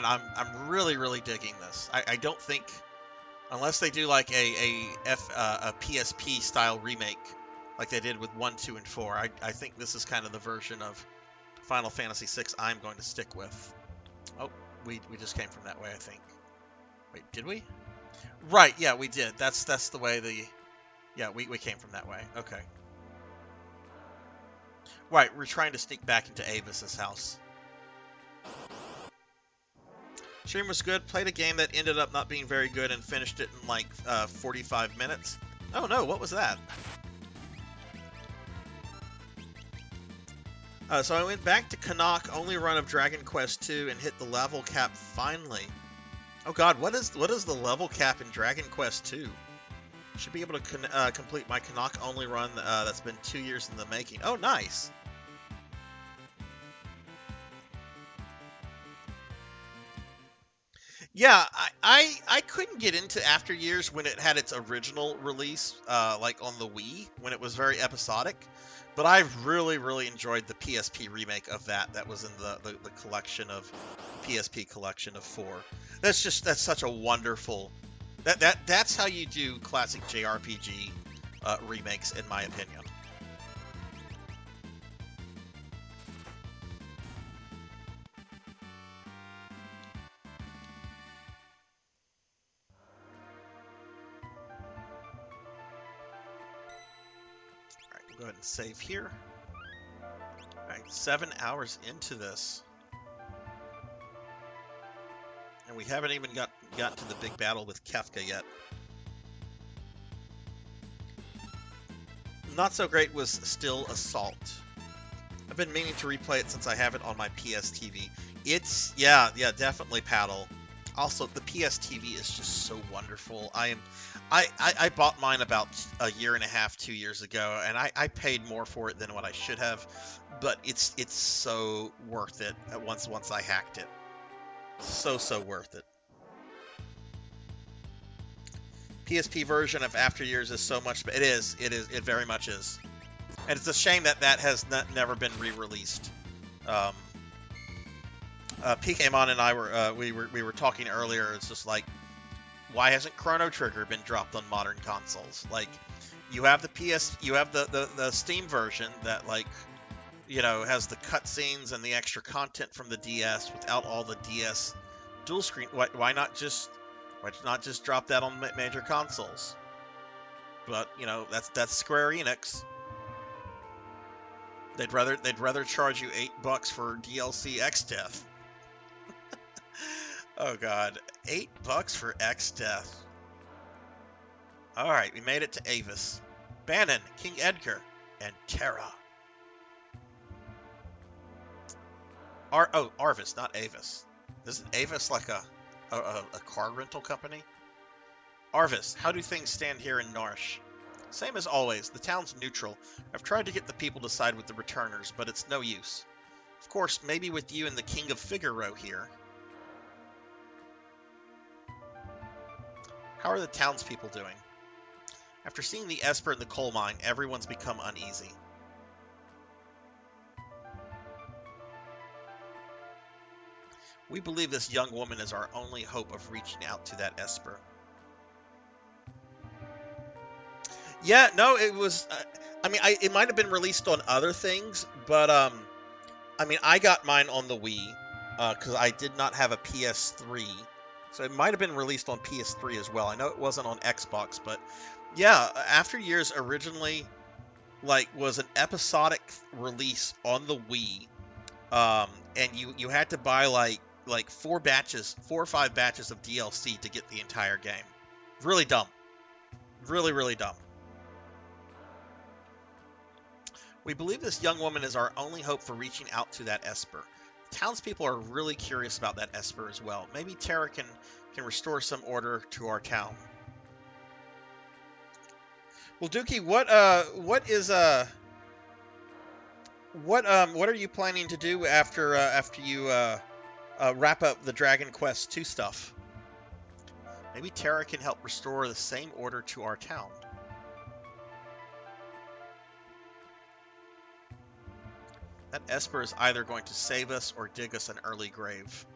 I'm really digging this. I don't think, unless they do like a PSP style remake like they did with 1, 2, and 4, I think this is kind of the version of Final Fantasy VI I'm going to stick with. Oh, we just came from that way, I think. Wait, did we? Right, yeah, we did. That's the way we came from that way. Okay. Right, we're trying to sneak back into Avis's house. Stream was good. Played a game that ended up not being very good and finished it in like 45 minutes. Oh no, what was that? So I went back to Canuck, only run of Dragon Quest II, and hit the level cap finally. Oh god, what is the level cap in Dragon Quest II? Should be able to complete my Canuck only run that's been 2 years in the making. Oh, nice. Yeah, I couldn't get into After Years when it had its original release, like on the Wii, when it was very episodic. But I've really enjoyed the PSP remake of that was in the collection of PSP collection of 4. That's such a wonderful. That's how you do classic JRPG remakes, in my opinion. Alright, we'll go ahead and save here. Alright, 7 hours into this. And we haven't even gotten to the big battle with Kefka yet. Not so great was still Assault. I've been meaning to replay it since I have it on my PS TV. It's, yeah, definitely Paddle. Also, the PS TV is just so wonderful. I bought mine about a year and a half, 2 years ago, and I paid more for it than what I should have, but it's so worth it once I hacked it. So worth it. PSP version of After Years is so much. It very much is, and it's a shame that has never been re-released. PKmon and I were talking earlier. It's just like, why hasn't Chrono Trigger been dropped on modern consoles? Like, you have the Steam version that, like, you know, has the cutscenes and the extra content from the DS without all the DS dual screen. Why not just drop that on major consoles? But you know, that's Square Enix. They'd rather charge you $8 for DLC X-Death. Oh god, $8 for X-Death. All right, we made it to Avis, Bannon, King Edgar, and Terra. Arvis, not Avis. Isn't Avis like a car rental company? Arvis, how do things stand here in Narsh? Same as always, the town's neutral. I've tried to get the people to side with the returners, but it's no use. Of course, maybe with you and the King of Figaro here. How are the townspeople doing? After seeing the Esper in the coal mine, everyone's become uneasy. We believe this young woman is our only hope of reaching out to that Esper. Yeah, no, it was. I mean, it might have been released on other things, but I mean, I got mine on the Wii because I did not have a PS3, so it might have been released on PS3 as well. I know it wasn't on Xbox, but yeah, After Years originally was an episodic release on the Wii, and you had to buy like 4 or 5 batches of DLC to get the entire game. Really dumb. Really, really dumb. We believe this young woman is our only hope for reaching out to that Esper. Townspeople are really curious about that Esper as well. Maybe Terra can restore some order to our town. Well, Dookie, what are you planning to do after you wrap up the Dragon Quest II stuff? Maybe Terra can help restore the same order to our town. That Esper is either going to save us or dig us an early grave.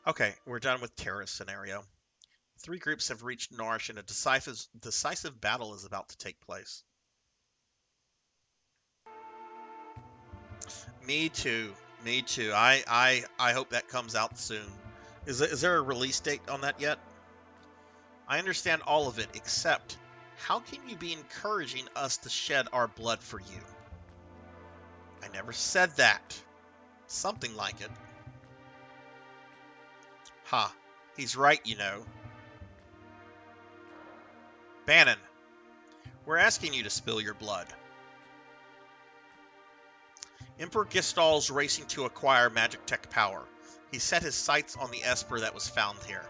Okay, we're done with Terra's scenario. 3 groups have reached Narsh and a decisive battle is about to take place. Me too. I hope that comes out soon. Is there a release date on that yet? I understand all of it, except how can you be encouraging us to shed our blood for you? I never said that. Something like it. Ha, he's right, you know. Bannon, we're asking you to spill your blood. Emperor Gistal's racing to acquire magic tech power. He set his sights on the Esper that was found here.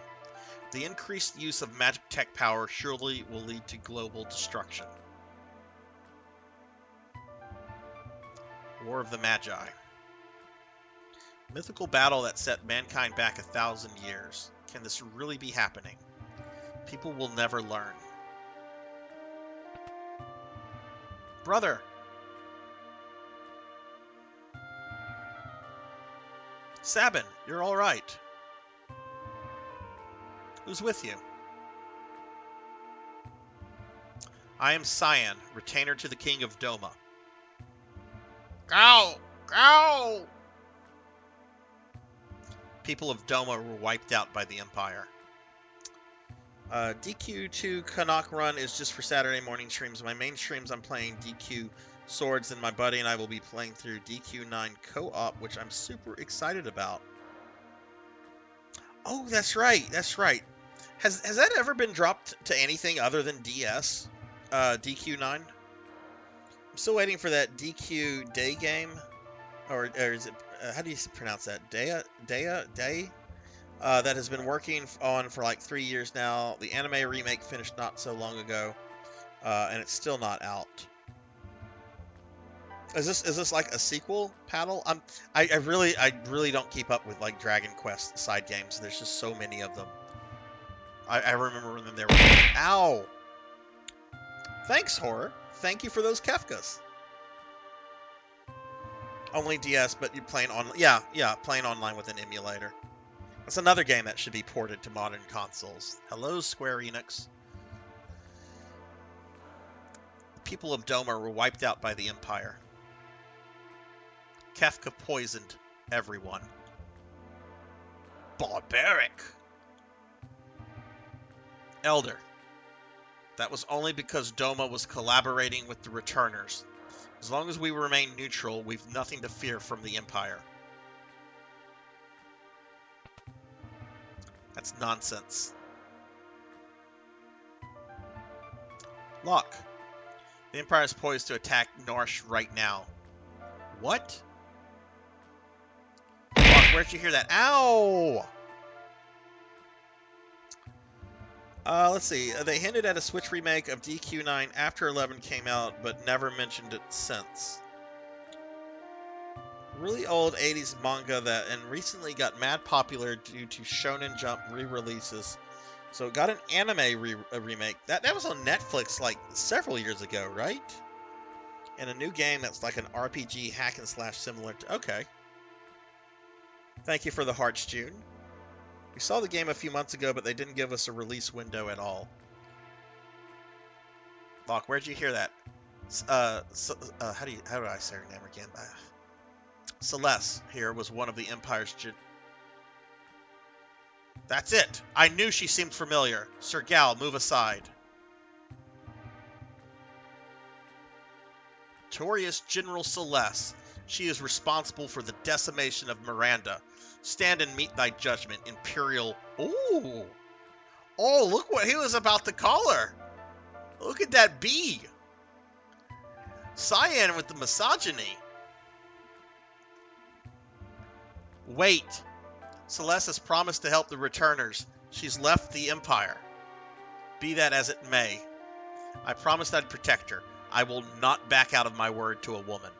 The increased use of magic tech power surely will lead to global destruction. War of the Magi. Mythical battle that set mankind back 1,000 years. Can this really be happening? People will never learn. Brother! Sabin, you're alright. Who's with you? I am Cyan, retainer to the King of Doma. Go! Go! People of Doma were wiped out by the Empire. DQ2 Canuck Run is just for Saturday morning streams. My main streams I'm playing DQ Swords, and my buddy and I will be playing through DQ9 Co-op, which I'm super excited about. Oh, that's right. That's right. Has that ever been dropped to anything other than DS? DQ9? I'm still waiting for that DQ Day game. Or is it, how do you pronounce that? Day? That has been working on for like 3 years now. The anime remake finished not so long ago. And it's still not out. Is this like a sequel, Paddle? I really don't keep up with like Dragon Quest side games. There's just so many of them. I remember when they were. Ow! Thanks, Horror. Thank you for those Kefkas. Only DS, but you're playing on. Yeah, playing online with an emulator. That's another game that should be ported to modern consoles. Hello, Square Enix. people of Doma were wiped out by the Empire. Kefka poisoned everyone. Barbaric. Elder. That was only because Doma was collaborating with the Returners. As long as we remain neutral, we've nothing to fear from the Empire. That's nonsense. Locke. The Empire is poised to attack Norsh right now. What? Locke, where'd you hear that? Ow! Let's see. They hinted at a Switch remake of DQ9 after 11 came out, but never mentioned it since. Really old 80s manga that and recently got mad popular due to Shonen Jump re-releases. So it got an anime remake. That was on Netflix like several years ago, right? And a new game that's like an RPG hack and slash similar to... Okay. Thank you for the hearts, June. We saw the game a few months ago, but they didn't give us a release window at all. Locke, where'd you hear that? How do I say her name again? Celeste here was one of the Empire's... That's it! I knew she seemed familiar. Sir Gal, move aside. Notorious General Celeste. She is responsible for the decimation of Miranda. Stand and meet thy judgment, Imperial... Ooh! Oh, look what he was about to call her! Look at that bee! Cyan with the misogyny. Wait. Celeste has promised to help the Returners. She's left the Empire. Be that as it may. I promised I'd protect her. I will not back out of my word to a woman.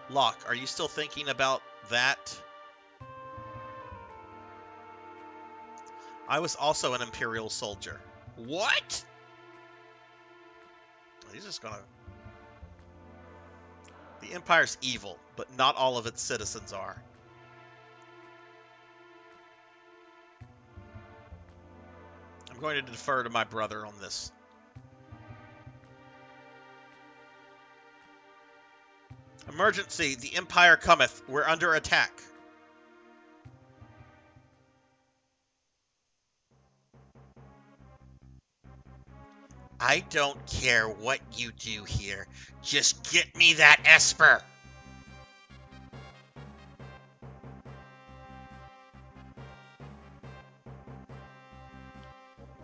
Locke, are you still thinking about that? I was also an Imperial soldier. What? He's just gonna... The Empire's evil, but not all of its citizens are. I'm going to defer to my brother on this. Emergency! The Empire cometh! We're under attack! I don't care what you do here. Just get me that Esper!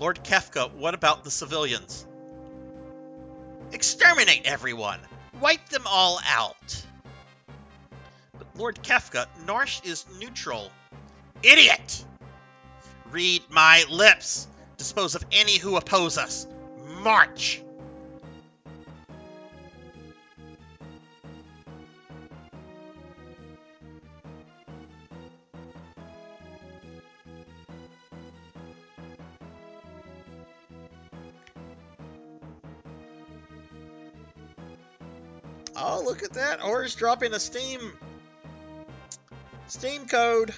Lord Kefka, what about the civilians? Exterminate everyone! Wipe them all out! But Lord Kefka, Norsh is neutral. Idiot! Read my lips! Dispose of any who oppose us. March! Oh, look at that. Horror's dropping a Steam code.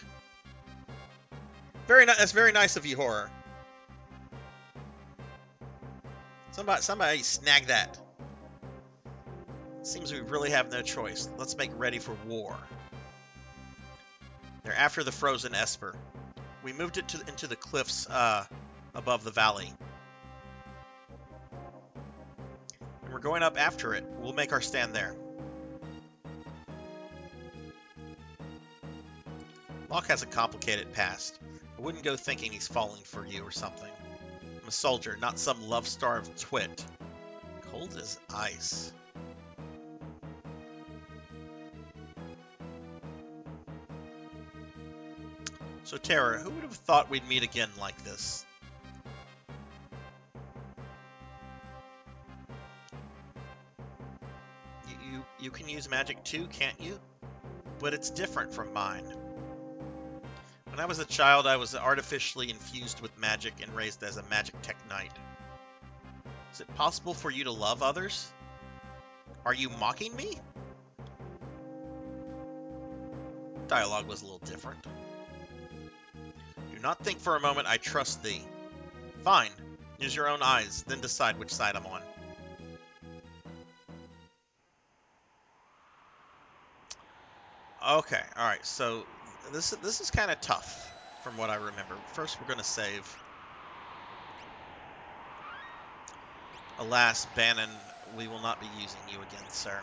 That's very nice of you, Horror. Somebody snag that. Seems we really have no choice. Let's make ready for war. They're after the frozen Esper. We moved it into the cliffs above the valley. And we're going up after it. We'll make our stand there. Locke has a complicated past. I wouldn't go thinking he's falling for you or something. I'm a soldier, not some love-starved twit. Cold as ice. So, Tara, who would have thought we'd meet again like this? You can use magic too, can't you? But it's different from mine. When I was a child, I was artificially infused with magic and raised as a magic tech knight. Is it possible for you to love others? Are you mocking me? Dialogue was a little different. Do not think for a moment I trust thee. Fine. Use your own eyes, then decide which side I'm on. Okay, all right. So this is kind of tough from what I remember. First, we're gonna save. Alas, Bannon, we will not be using you again, sir.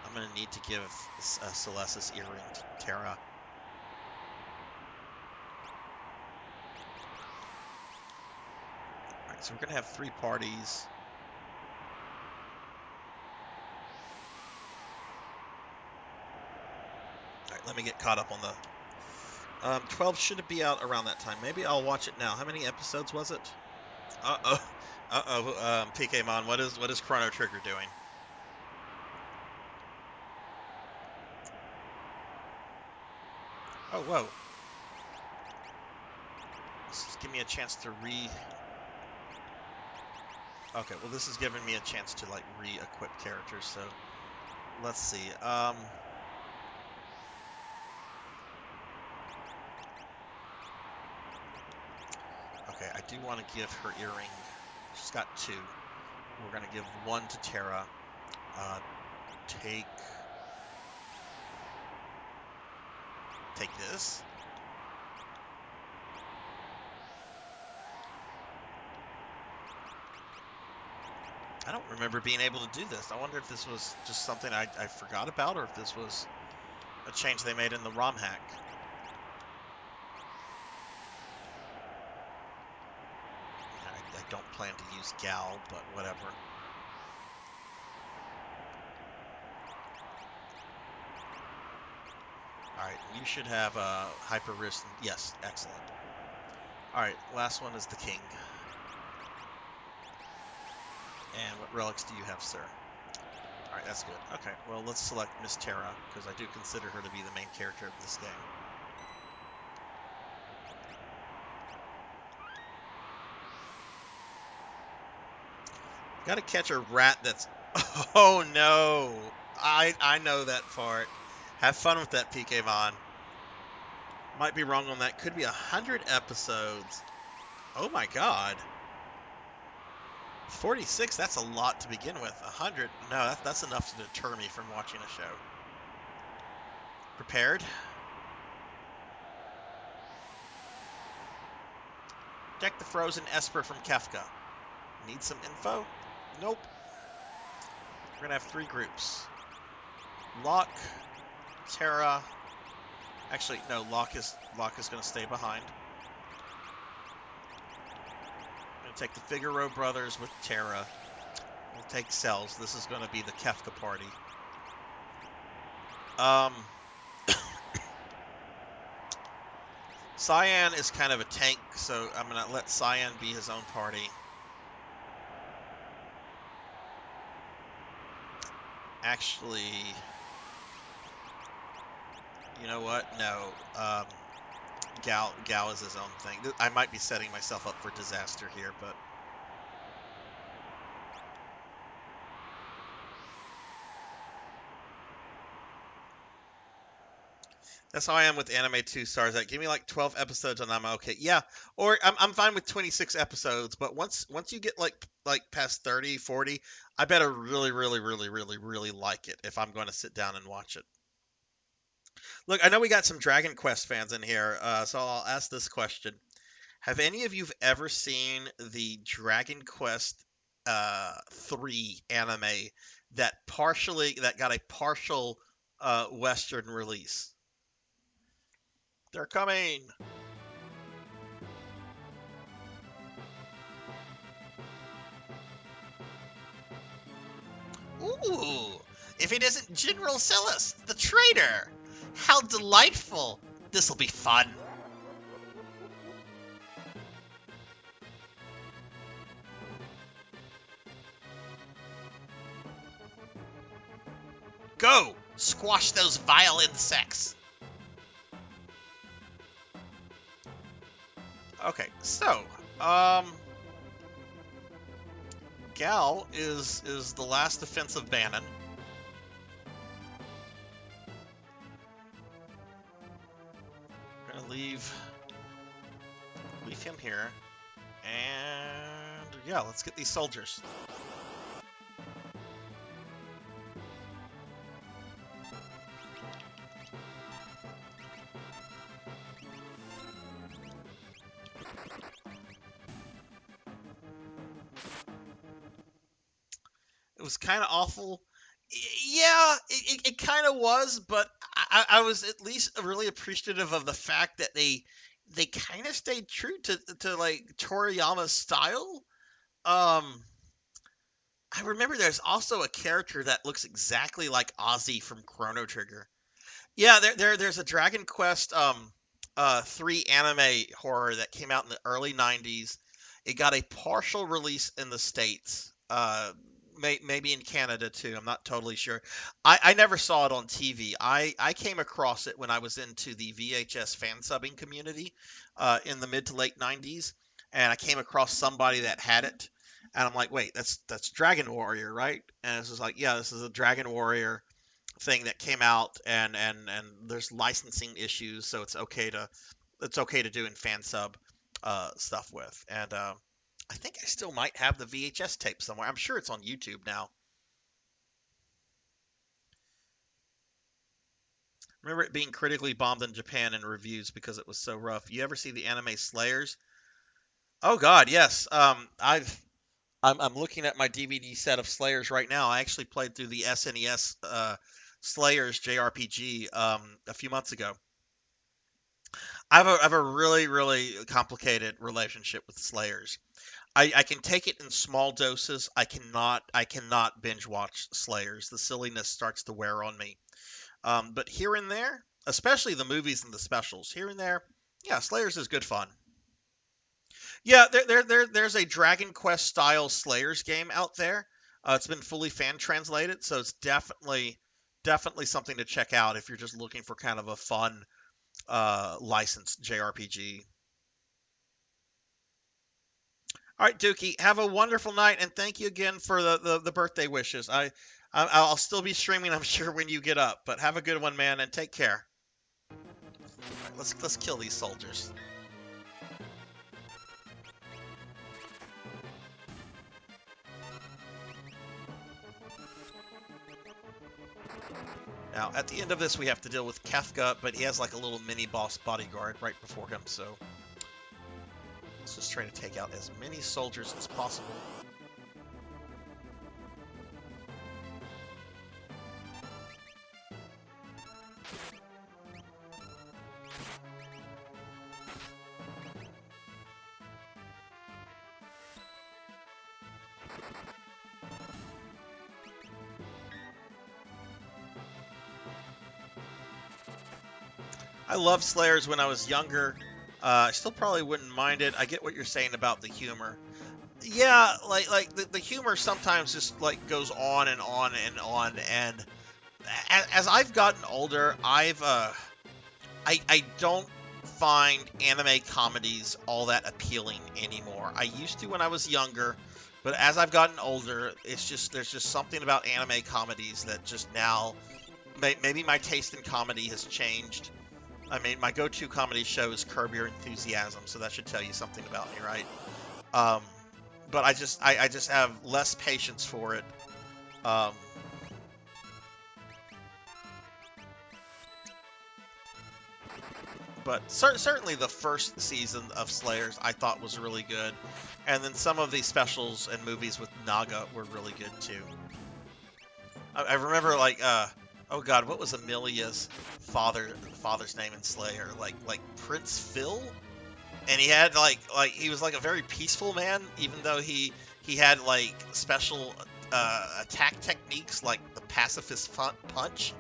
I'm gonna need to give Celestis earring to Terra. All right, so we're gonna have 3 parties. All right, let me get caught up on the. 12 should be out around that time. Maybe I'll watch it now. How many episodes was it? PK Mon, what is Chrono Trigger doing? Oh, whoa. This is giving me a chance to Okay, well, this is giving me a chance to, like, re-equip characters, so... Let's see, Okay, I do want to give her earring. She's got 2. We're going to give 1 to Terra. Take this. I don't remember being able to do this. I wonder if this was just something I forgot about, or if this was a change they made in the ROM hack. I don't plan to use Gal, but whatever. Alright, you should have a hyper wrist. Yes, excellent. Alright, last one is the king. And what relics do you have, sir? Alright, that's good. Okay, well, let's select Miss Terra, because I do consider her to be the main character of this game. Gotta catch a rat that's... Oh, no! I know that part. Have fun with that, PK Von. Might be wrong on that. Could be 100 episodes. Oh, my God. 46, that's a lot to begin with. 100, no, that's enough to deter me from watching a show. Prepared? Check the frozen Esper from Kefka. Need some info? Nope. We're gonna have 3 groups. Locke, Terra. Actually, no, Locke is gonna stay behind. Take the Figaro brothers with Terra. We'll take Cells. This is going to be the Kefka party. Cyan is kind of a tank, so I'm going to let Cyan be his own party. Actually, you know what? No. Gal is his own thing. I might be setting myself up for disaster here, but... That's how I am with Anime 2 Sarzac. Give me like 12 episodes and I'm okay. Yeah, or I'm fine with 26 episodes, but once you get like past 30, 40, I better really like it if I'm going to sit down and watch it. Look, I know we got some Dragon Quest fans in here, so I'll ask this question. Have any of you ever seen the Dragon Quest 3 anime that got a partial Western release? They're coming! Ooh! If it isn't General Silas, the traitor! How delightful! This'll be fun! Go! Squash those vile insects! Okay, so, Gal is the last defensive Bannon. We're gonna leave him here. And yeah, let's get these soldiers. It was kind of awful. Yeah, it kind of was, but I was at least really appreciative of the fact that they kind of stayed true to like Toriyama's style. Um, I remember there's also a character that looks exactly like Ozzy from Chrono Trigger. Yeah, there's a Dragon Quest 3 anime horror that came out in the early 90s. It got a partial release in the States. Maybe in Canada too. I'm not totally sure. I never saw it on TV. I came across it when I was into the VHS fan subbing community in the mid to late 90s, and I came across somebody that had it, and I'm like, wait, that's Dragon Warrior, right? And it's just like, yeah, this is a Dragon Warrior thing that came out, and there's licensing issues, so it's okay to do in fan sub stuff with. And I think I still might have the VHS tape somewhere. I'm sure it's on YouTube now. Remember it being critically bombed in Japan in reviews because it was so rough. You ever see the anime Slayers? Oh God, yes. I'm looking at my DVD set of Slayers right now. I actually played through the SNES Slayers JRPG a few months ago. I have a really, really complicated relationship with Slayers. I can take it in small doses. I cannot binge watch Slayers. The silliness starts to wear on me. But here and there, especially the movies and the specials, here and there, yeah, Slayers is good fun. Yeah, there's a Dragon Quest style Slayers game out there. It's been fully fan translated, so it's definitely something to check out if you're just looking for kind of a fun licensed JRPG. All right, Dookie, have a wonderful night, and thank you again for the birthday wishes. I'll still be streaming, I'm sure, when you get up, but have a good one, man, and take care. All right, let's kill these soldiers. Now, at the end of this, we have to deal with Kefka, but he has like a little mini-boss bodyguard right before him, so let's just try to take out as many soldiers as possible. I loved Slayers when I was younger. I still probably wouldn't mind it. I get what you're saying about the humor. Yeah, like the humor sometimes just like goes on and on and on. And as I've gotten older, I don't find anime comedies all that appealing anymore. I used to when I was younger, but as I've gotten older, there's just something about anime comedies that just now maybe my taste in comedy has changed. I mean, my go-to comedy show is Curb Your Enthusiasm, so that should tell you something about me, right? But I just have less patience for it. But certainly the first season of Slayers I thought was really good, and then some of the specials and movies with Naga were really good too. I remember like oh God, what was Amelia's father's name in Slayer? Like Prince Phil, and he had like he was like a very peaceful man, even though he had like special attack techniques like the pacifist punch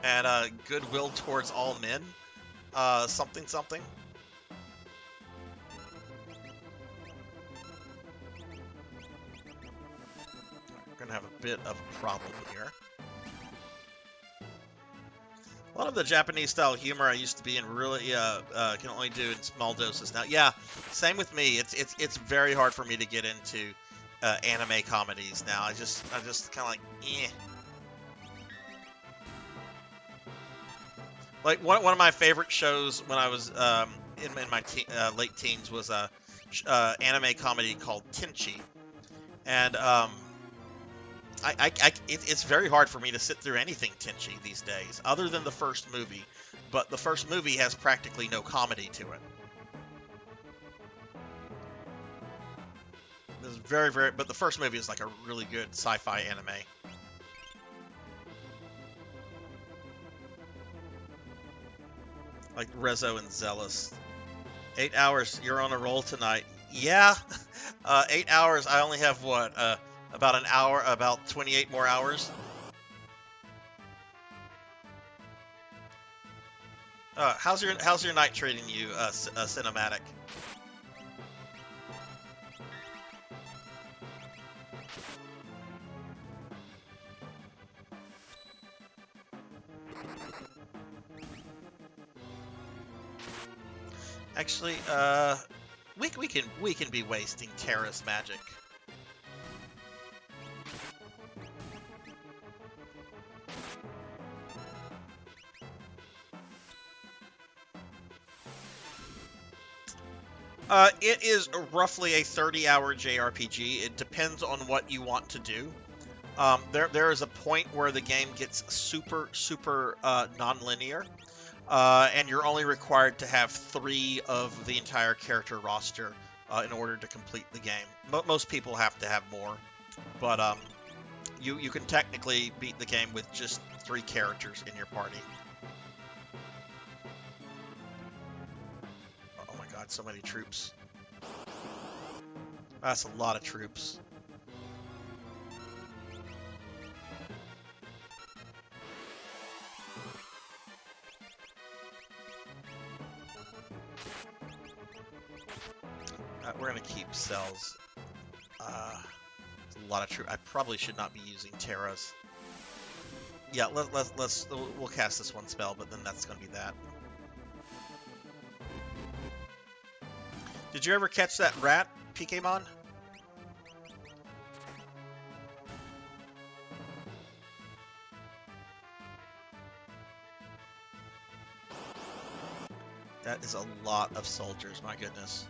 and goodwill towards all men. Something. We're gonna have a bit of a problem here. A lot of the Japanese style humor I used to be in really can only do in small doses now. Yeah, same with me. It's very hard for me to get into anime comedies now. I just kind of like eh. Like one of my favorite shows when I was in my late teens was anime comedy called Tenchi, and it's very hard for me to sit through anything Tenchi these days, other than the first movie. But the first movie has practically no comedy to it. It's but the first movie is like a really good sci-fi anime. Like Rezo and Zealous. 8 hours, you're on a roll tonight. Yeah, 8 hours. I only have what, about an hour, about 28 more hours. How's your night treating you, Cinematic? Actually, we can be wasting Terra's magic. It is roughly a 30-hour JRPG. It depends on what you want to do. There is a point where the game gets super non-linear. And you're only required to have 3 of the entire character roster in order to complete the game. Most people have to have more, but you can technically beat the game with just 3 characters in your party. Oh my god, so many troops. That's a lot of troops. We're gonna keep cells. A lot of troops. I probably should not be using Terras. Yeah, we'll cast this one spell, but then that's gonna be that. Did you ever catch that rat, Pokemon? That is a lot of soldiers, my goodness.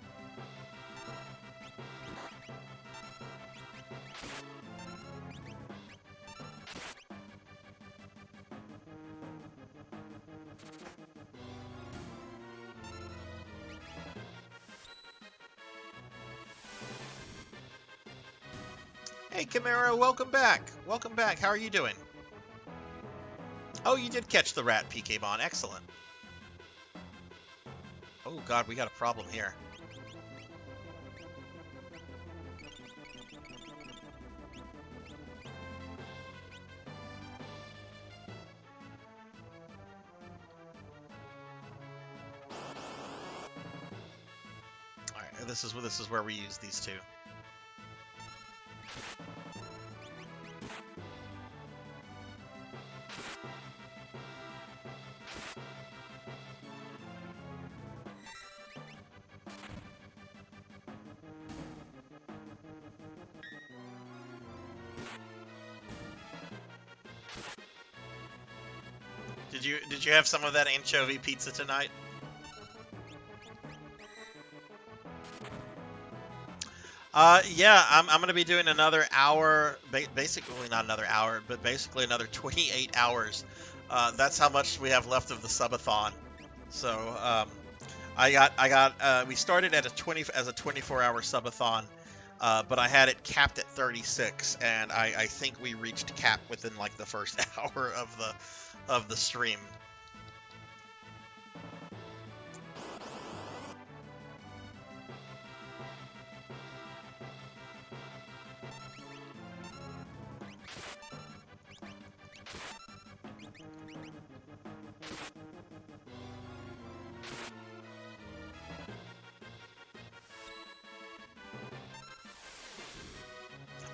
Hey, Chimera, welcome back. Welcome back. How are you doing? Oh, you did catch the rat, Pokemon. Excellent. Oh, God, we got a problem here. All right, this is where we use these two. Did you have some of that anchovy pizza tonight? Yeah, I'm going to be doing another hour, basically not another hour, but basically another 28 hours. That's how much we have left of the Subathon. So, we started at as a 24-hour Subathon, but I had it capped at 36, and I think we reached cap within like the first hour of the stream.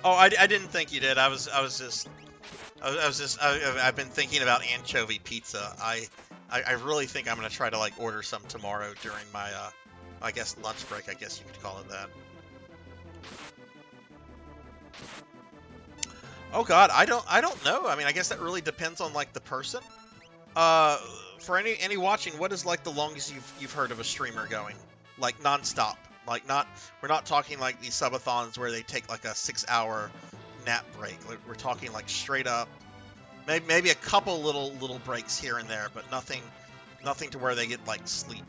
Oh, I didn't think you did. I've been thinking about anchovy pizza. I really think I'm gonna try to like order some tomorrow during my I guess lunch break. I guess you could call it that. Oh God, I don't know. I mean, I guess that really depends on like the person. For any watching, what is like the longest you've heard of a streamer going, like nonstop Like we're not talking like these subathons where they take like a 6-hour nap break. We're talking like straight up, maybe a couple little breaks here and there, but nothing to where they get like sleep.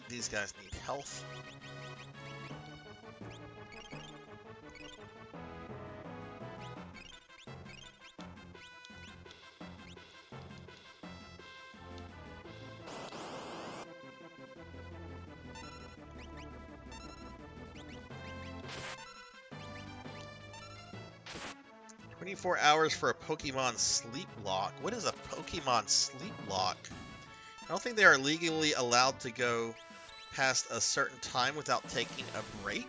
These guys need health. "24 hours for a Pokemon sleep lock." What is a Pokemon sleep lock? I don't think they are legally allowed to go past a certain time without taking a break.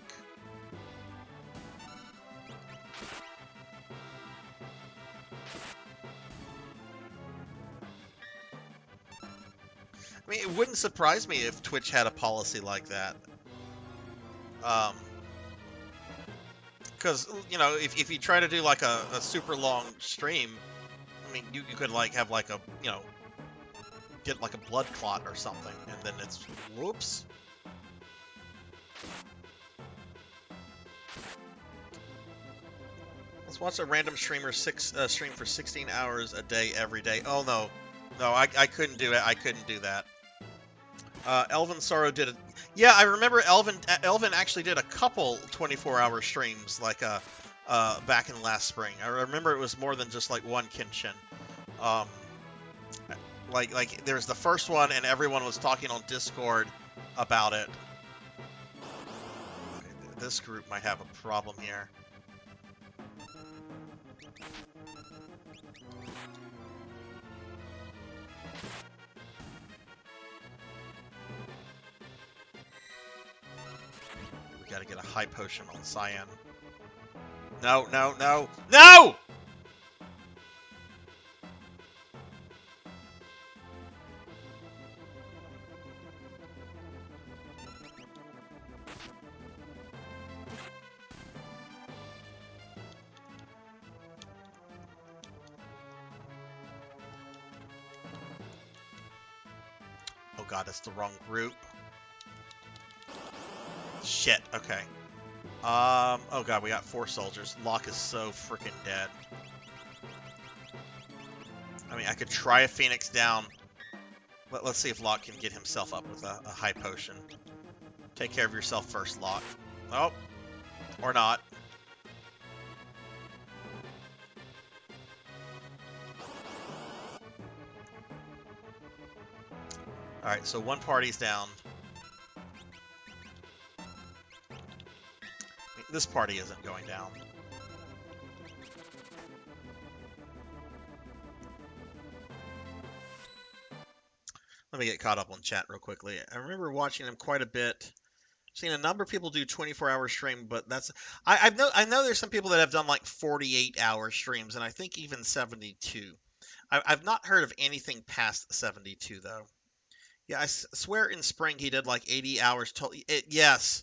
I mean, it wouldn't surprise me if Twitch had a policy like that. Because, you know, if you try to do like a super long stream, I mean, you could like have like a, you know, get like a blood clot or something, and then it's whoops. Let's watch a random streamer stream for 16 hours a day every day. Oh no, I couldn't do it. I couldn't do that. Elvin Sorrow did it. Yeah, I remember Elvin actually did a couple 24-hour streams like back in last spring. I remember it was more than just like one Kenshin. Like there's the first one and everyone was talking on Discord about it. Okay, this group might have a problem here. We gotta get a high potion on Cyan. No, no, no, no! Oh god, that's the wrong group. Shit, okay. Oh god, we got 4 soldiers. Locke is so freaking dead. I mean, I could try a Phoenix down. Let's see if Locke can get himself up with a high potion. Take care of yourself first, Locke. Oh, or not. Alright, so one party's down. This party isn't going down. Let me get caught up on chat real quickly. I remember watching him quite a bit. Seen a number of people do 24-hour stream, but that's I know there's some people that have done like 48-hour streams, and I think even 72. I've not heard of anything past 72 though. Yeah, I swear in spring he did like 80 hours total. Yes.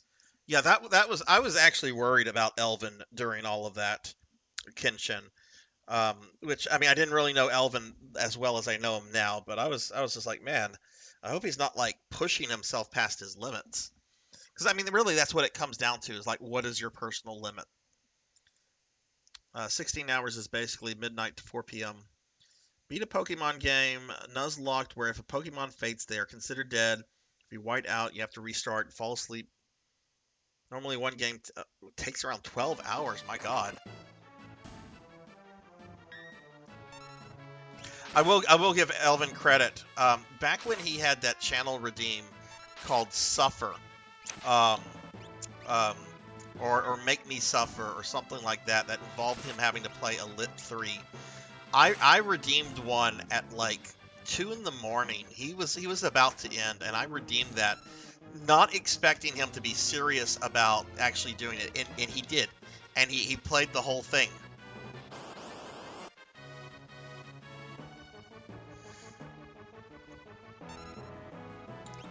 Yeah, that was I was actually worried about Elvin during all of that Kenshin. Which I mean I didn't really know Elvin as well as I know him now, but I was just like, man, I hope he's not like pushing himself past his limits. Because I mean really that's what it comes down to is like what is your personal limit? 16 hours is basically midnight to 4 p.m. Beat a Pokemon game, Nuzlocked, where if a Pokemon faints, they are considered dead. If you white out, you have to restart and fall asleep. Normally one game takes around 12 hours, my god. I will give Elvin credit. Back when he had that channel redeem called Suffer, or Make Me Suffer, or something like that, that involved him having to play a Lit 3. I redeemed one at like 2 in the morning. He was about to end, and I redeemed that, not expecting him to be serious about actually doing it, and he did, and he played the whole thing.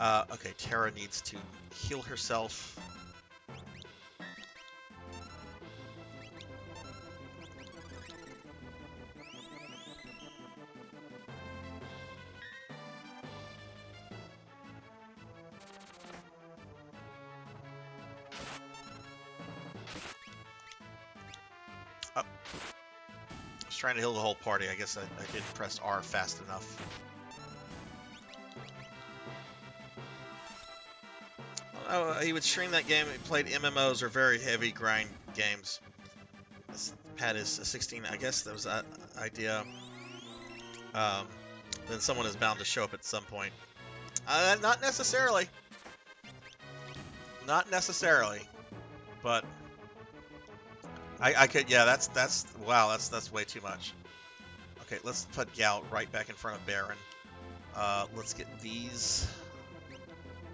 Okay, Terra needs to heal herself. was trying to heal the whole party. I guess I didn't press R fast enough. Oh, he would stream that game. He played MMOs or very heavy grind games. This pad is 16. I guess that was that idea. Then someone is bound to show up at some point. Not necessarily. Not necessarily. But I could. Yeah, that's wow. That's way too much. Okay, let's put Gout right back in front of Baron. Let's get these.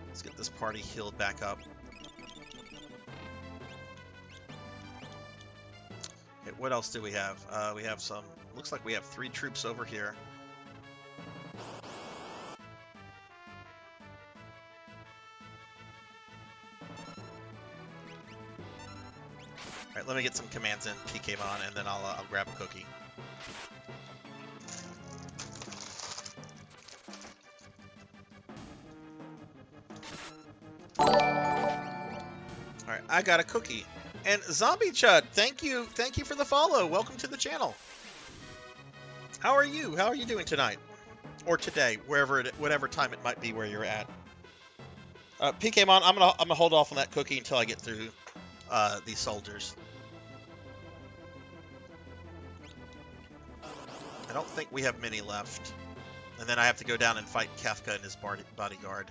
Let's get this party healed back up. Okay, what else do we have? We have some. Looks like we have 3 troops over here. All right, let me get some commands in PKmon, and then I'll grab a cookie. Alright, I got a cookie. And Zombie Chud, thank you for the follow. Welcome to the channel. How are you? How are you doing tonight? Or today, whatever time it might be where you're at. PKmon, I'm gonna hold off on that cookie until I get through these soldiers. I don't think we have many left. And then I have to go down and fight Kafka and his bodyguard.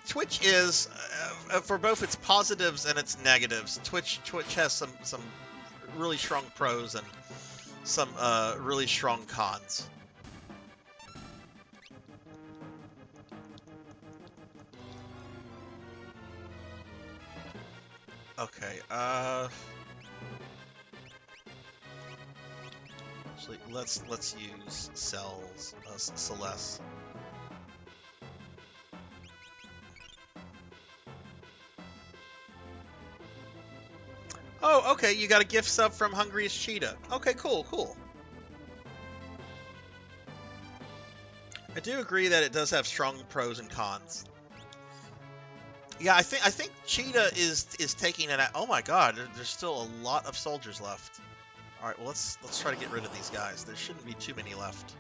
Twitch is, for both its positives and its negatives, Twitch has some really strong pros and some really strong cons. Okay, actually, let's use Celeste. Oh, okay, you got a gift sub from Hungriest Cheetah. Okay, cool. I do agree that it does have strong pros and cons. Yeah, I think Cheetah is taking it out. Oh my god, there's still a lot of soldiers left. All right, well let's try to get rid of these guys. There shouldn't be too many left.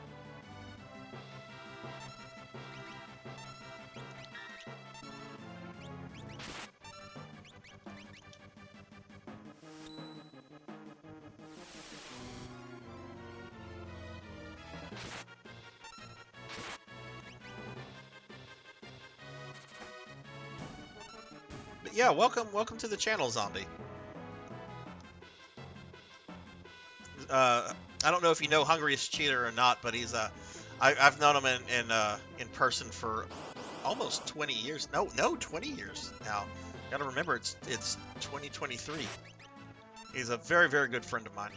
Yeah, welcome to the channel, Zombie. I don't know if you know Hungriest Cheater or not, but he's I've known him in person for almost 20 years. No, 20 years now. Gotta remember, it's 2023. He's a very, very good friend of mine.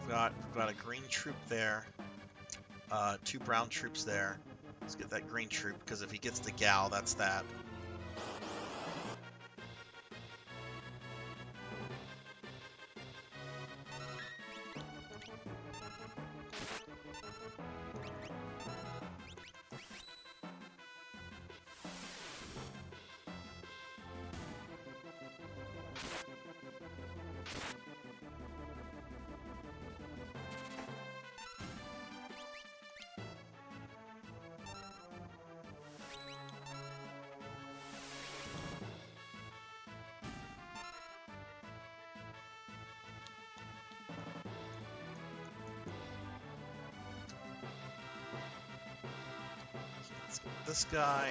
We've got a green troop there, 2 brown troops there. Let's get that green troop, because if he gets the gal, that's that. This guy.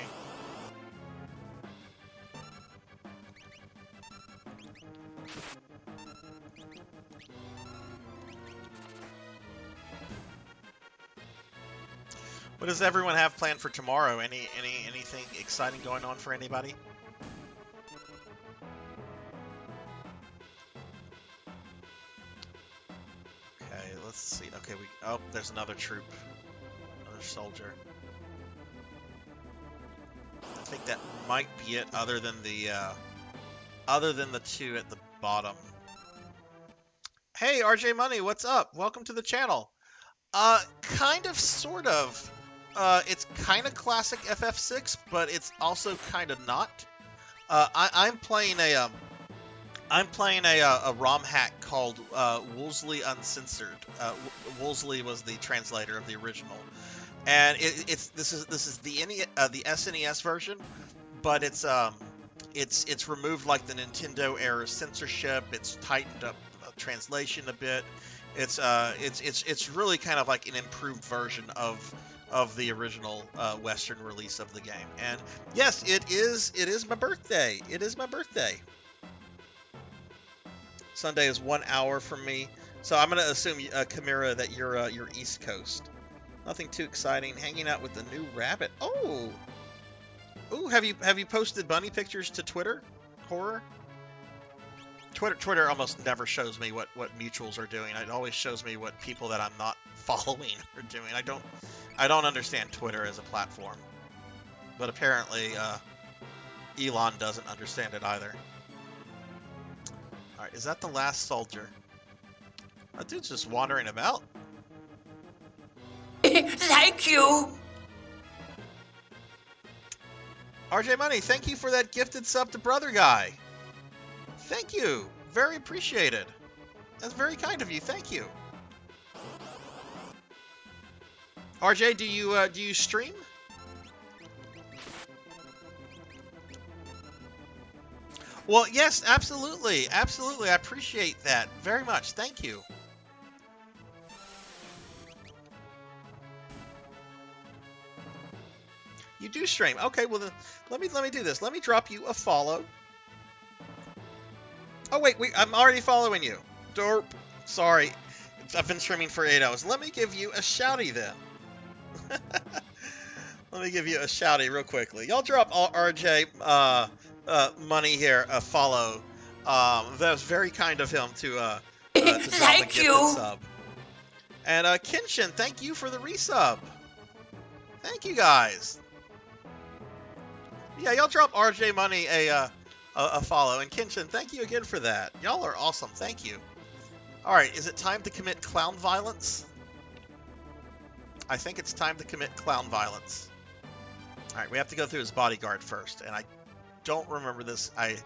What does everyone have planned for tomorrow? Anything exciting going on for anybody? Okay, let's see. Okay, oh, there's another troop. Another soldier. think that might be it, other than the two at the bottom. Hey, RJ Money, what's up? Welcome to the channel. Kind of, sort of. It's kind of classic FF6, but it's also kind of not. I'm playing a ROM hack called Wolseley Uncensored. Wolseley was the translator of the original, and this is the SNES version, but it's removed like the Nintendo era censorship. It's tightened up translation a bit. It's really kind of like an improved version of the original Western release of the game. And yes, it is my birthday. It is my birthday. Sunday is 1 hour from me, so I'm gonna assume, Chimera, that you're East Coast. Nothing too exciting. Hanging out with the new rabbit. Oh, have you posted bunny pictures to Twitter? Horror. Twitter almost never shows me what mutuals are doing. It always shows me what people that I'm not following are doing. I don't understand Twitter as a platform, but apparently Elon doesn't understand it either. All right, is that the last soldier? That dude's just wandering about. Thank you. RJ Money, thank you for that gifted sub to Brother Guy. Thank you. Very appreciated. That's very kind of you. Thank you. RJ, do you stream? Well, yes, absolutely. Absolutely. I appreciate that very much. Thank you. You do stream. Okay, well then let me do this. Let me drop you a follow. Oh wait, I'm already following you. Dorp. Sorry. I've been streaming for 8 hours. Let me give you a shouty then. Let me give you a shouty real quickly. Y'all drop RJ Money here a follow. That was very kind of him to drop a gifted sub. And Kenshin, thank you for the resub. Thank you guys. Yeah, y'all drop RJ Money a follow. And Kenshin, thank you again for that. Y'all are awesome. Thank you. Alright, is it time to commit clown violence? I think it's time to commit clown violence. Alright, we have to go through his bodyguard first. And I don't remember this. I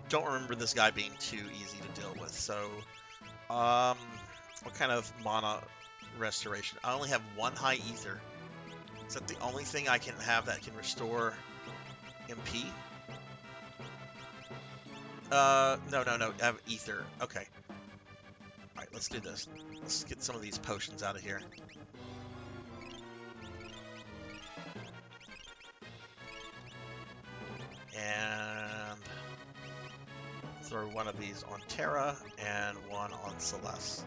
don't remember this guy being too easy to deal with. So, what kind of mana restoration? I only have one high ether. Is that the only thing I can have that can restore MP? No. I have ether. Okay. Alright, let's do this. Let's get some of these potions out of here. And throw one of these on Terra and one on Celeste.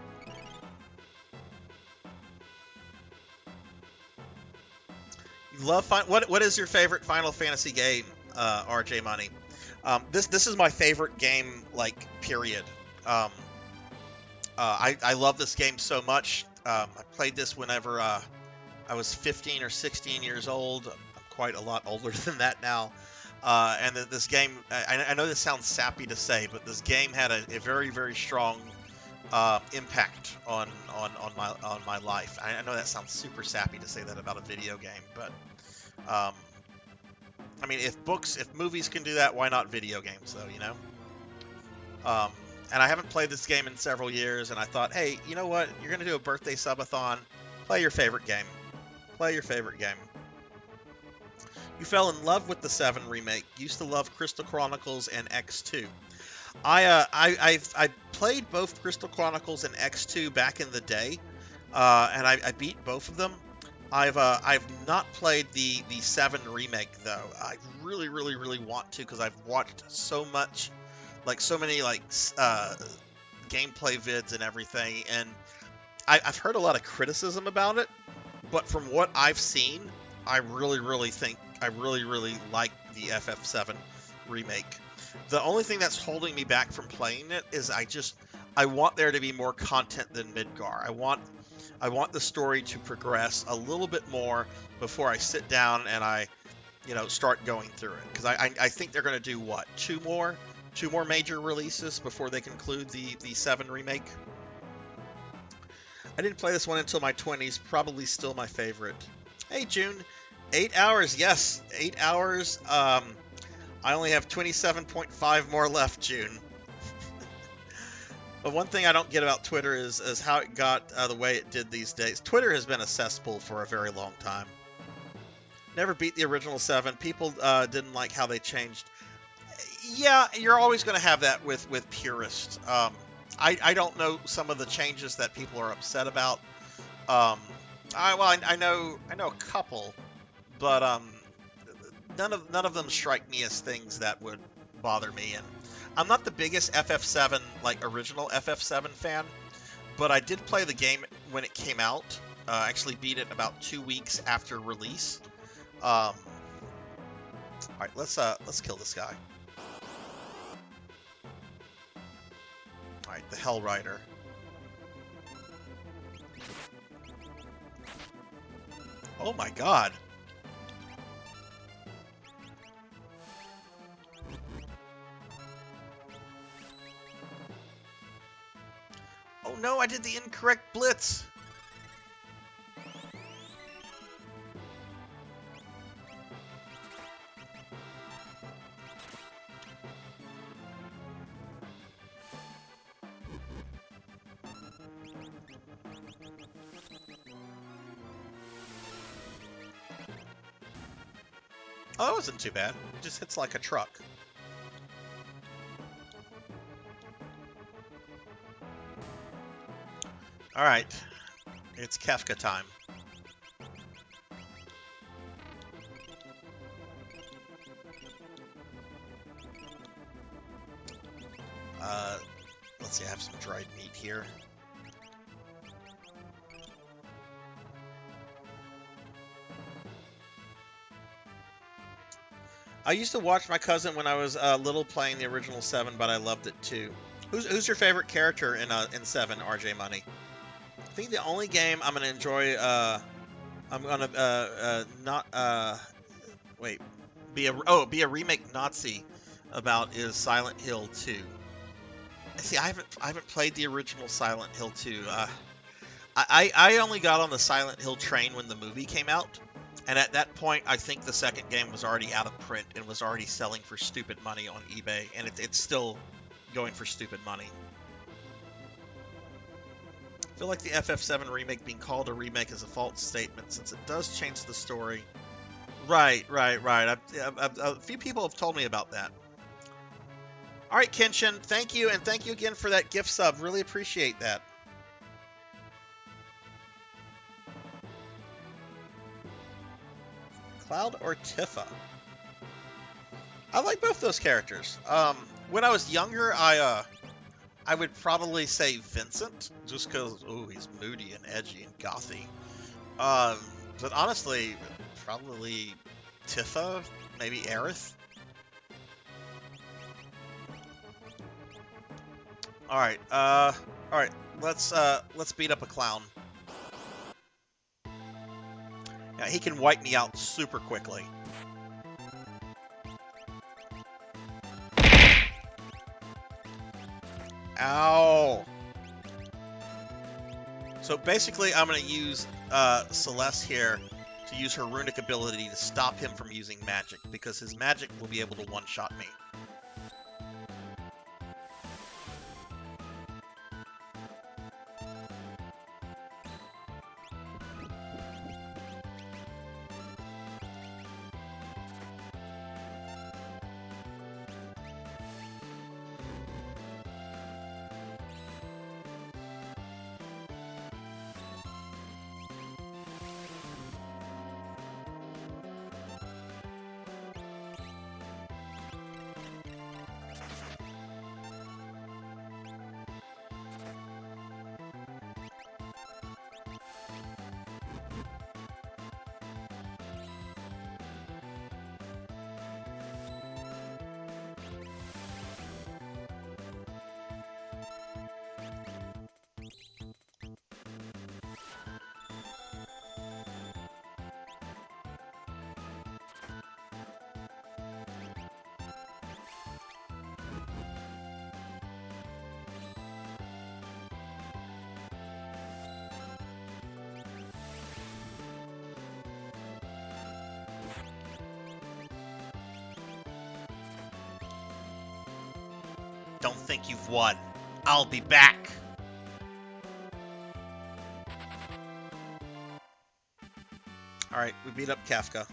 You love what is your favorite Final Fantasy game, RJ Money? This is my favorite game, like, period. I love this game so much. I played this whenever I was 15 or 16 years old. I'm quite a lot older than that now. And this game, I know this sounds sappy to say, but this game had a very, very strong impact on my life. I know that sounds super sappy to say that about a video game, but I mean, if movies can do that, why not video games, though, you know? And I haven't played this game in several years, and I thought, hey, you know what? You're going to do a birthday subathon. Play your favorite game. Play your favorite game. You fell in love with the 7 remake. Used to love Crystal Chronicles and X2. I played both Crystal Chronicles and X2 back in the day, and I beat both of them. I've not played the 7 remake though. I really want to, because I've watched so much, like so many gameplay vids and everything, and I've heard a lot of criticism about it. But from what I've seen, I really like the FF7 remake. The only thing that's holding me back from playing it is I want there to be more content than Midgar. I want the story to progress a little bit more before I sit down and I start going through it, because I think they're going to do what, two more major releases before they conclude the 7 remake. I didn't play this one until my 20s, probably still my favorite. Hey June, 8 hours, yes, 8 hours. I only have 27.5 more left, June. But one thing I don't get about Twitter is how it got the way it did these days. Twitter has been a cesspool for a very long time. Never beat the original 7. People didn't like how they changed. Yeah, you're always going to have that with purists. I don't know some of the changes that people are upset about. I know a couple, but none of them strike me as things that would bother me. And I'm not the biggest FF7, like original FF7 fan, but I did play the game when it came out. Actually beat it about 2 weeks after release. All right, let's kill this guy. All right, the Hell Rider. Oh my God. Oh no, I did the incorrect blitz. Oh, that wasn't too bad. It just hits like a truck. Alright. It's Kefka time. Let's see, I have some dried meat here. I used to watch my cousin when I was little playing the original 7, but I loved it too. Who's your favorite character in 7, RJ Money? I think the only game I'm gonna enjoy, I'm gonna be a remake Nazi about is Silent Hill 2. See, I haven't played the original Silent Hill 2. I only got on the Silent Hill train when the movie came out. And at that point, I think the second game was already out of print and was already selling for stupid money on eBay. And it's still going for stupid money. I feel like the FF7 remake being called a remake is a false statement since it does change the story. Right. A few people have told me about that. All right, Kenshin, thank you. And thank you again for that gift sub. Really appreciate that. Cloud or Tifa? I like both those characters. When I was younger, I would probably say Vincent, just because, he's moody and edgy and gothy. But honestly, probably Tifa, maybe Aerith. All right, let's beat up a clown. Now, he can wipe me out super quickly. Ow! So basically, I'm going to use Celeste here to use her runic ability to stop him from using magic, because his magic will be able to one-shot me. Don't think you've won. I'll be back. Alright, we beat up Kafka.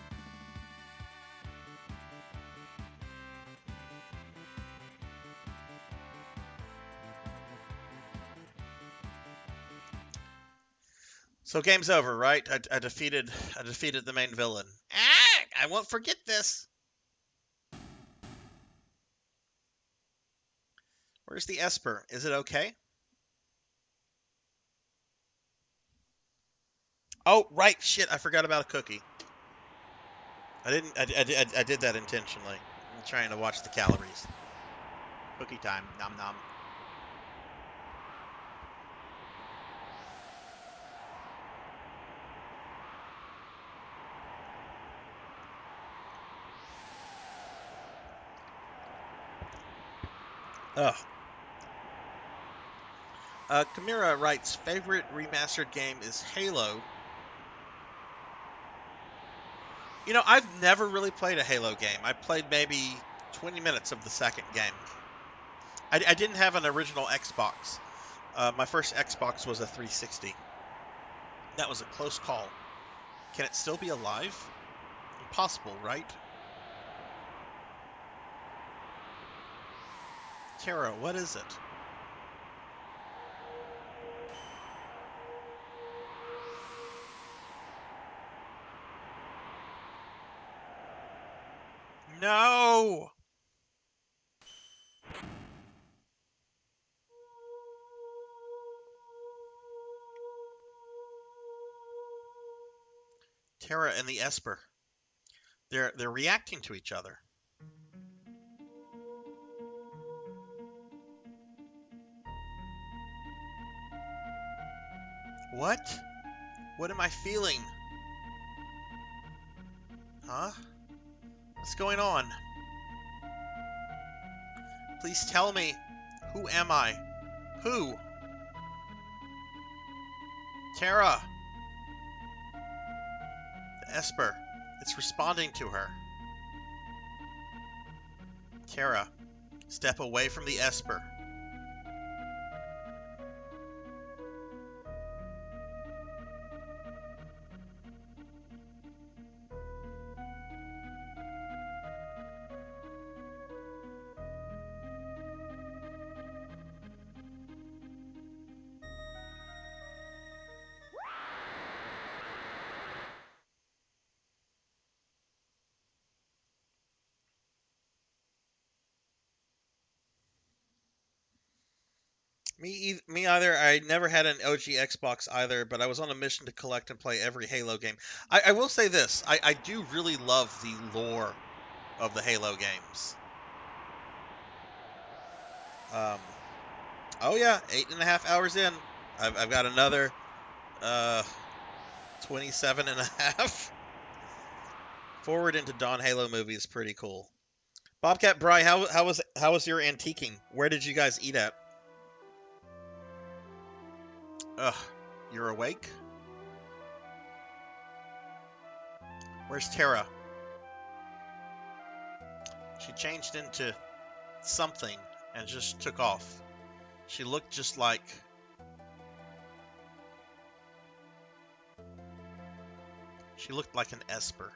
So game's over, right? I defeated the main villain. I won't forget this. Where's the Esper? Is it okay? Oh, right, shit, I forgot about a cookie. I did that intentionally. I'm trying to watch the calories. Cookie time. Nom nom. Ugh. Kamira writes, favorite remastered game is Halo. You know, I've never really played a Halo game. I played maybe 20 minutes of the second game. I didn't have an original Xbox. My first Xbox was a 360. That was a close call. Can it still be alive? Impossible, right? Tara, what is it? No! Tara and the Esper. They're reacting to each other. What? What am I feeling? Huh? What's going on? Please tell me. Who am I? Who? Tara! The Esper. It's responding to her. Tara, step away from the Esper. Me either. I never had an OG Xbox either, but I was on a mission to collect and play every Halo game. I will say this. I do really love the lore of the Halo games. Oh yeah, 8.5 hours in. I've got another 27.5. Forward into Dawn Halo movie is pretty cool. Bobcat Bry, how was your antiquing? Where did you guys eat at? Ugh, you're awake? Where's Tara? She changed into something and just took off. She looked just like... She looked like an Esper.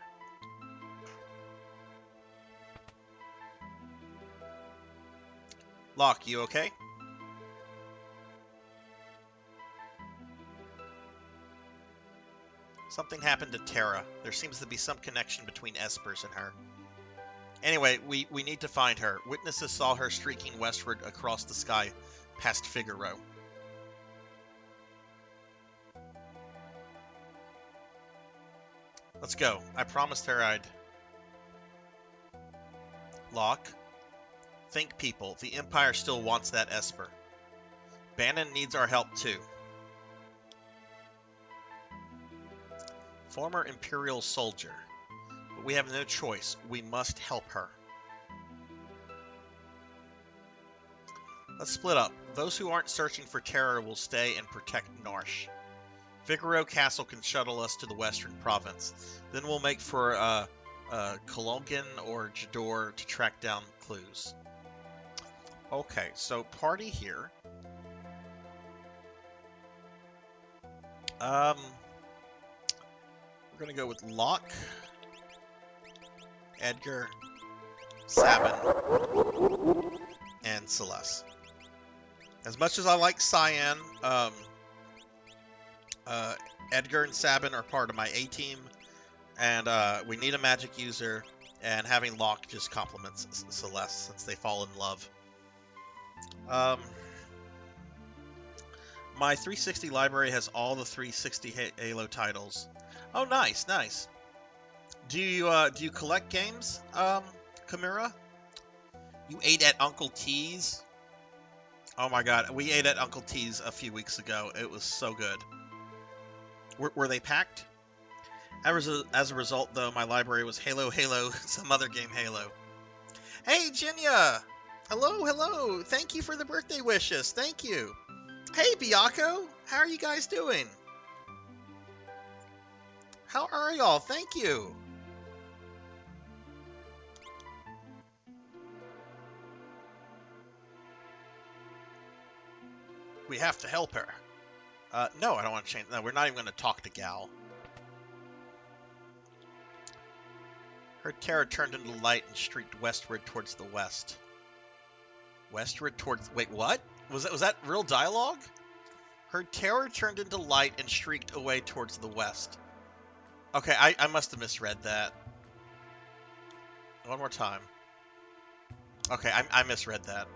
Locke, you okay? Something happened to Tara. There seems to be some connection between Espers and her. Anyway, we need to find her. Witnesses saw her streaking westward across the sky past Figaro. Let's go. I promised her I'd... Locke? Think, people. The Empire still wants that Esper. Bannon needs our help, too. Former Imperial soldier. But we have no choice. We must help her. Let's split up. Those who aren't searching for Terror will stay and protect Narsh. Figaro Castle can shuttle us to the Western Province. Then we'll make for Kolongan or Jador to track down clues. Okay, so party here. We're gonna go with Locke, Edgar, Sabin, and Celeste. As much as I like Cyan, Edgar and Sabin are part of my A team, and we need a magic user, and having Locke just complements Celeste since they fall in love. My 360 library has all the 360 Halo titles. Oh, nice, nice. Do you collect games, Kamura? You ate at Uncle T's? Oh my God, we ate at Uncle T's a few weeks ago. It was so good. Were they packed? As a result, though, my library was Halo, some other game Halo. Hey, Jinya! Hello! Thank you for the birthday wishes. Thank you. Hey, Biako! How are you guys doing? How are y'all? Thank you. We have to help her. No, I don't want to change. No, we're not even going to talk to Gal. Her terror turned into light and streaked westward towards the west. Westward towards... Wait, what? Was that real dialogue? Her terror turned into light and streaked away towards the west. Okay, I must have misread that. One more time. Okay, I misread that.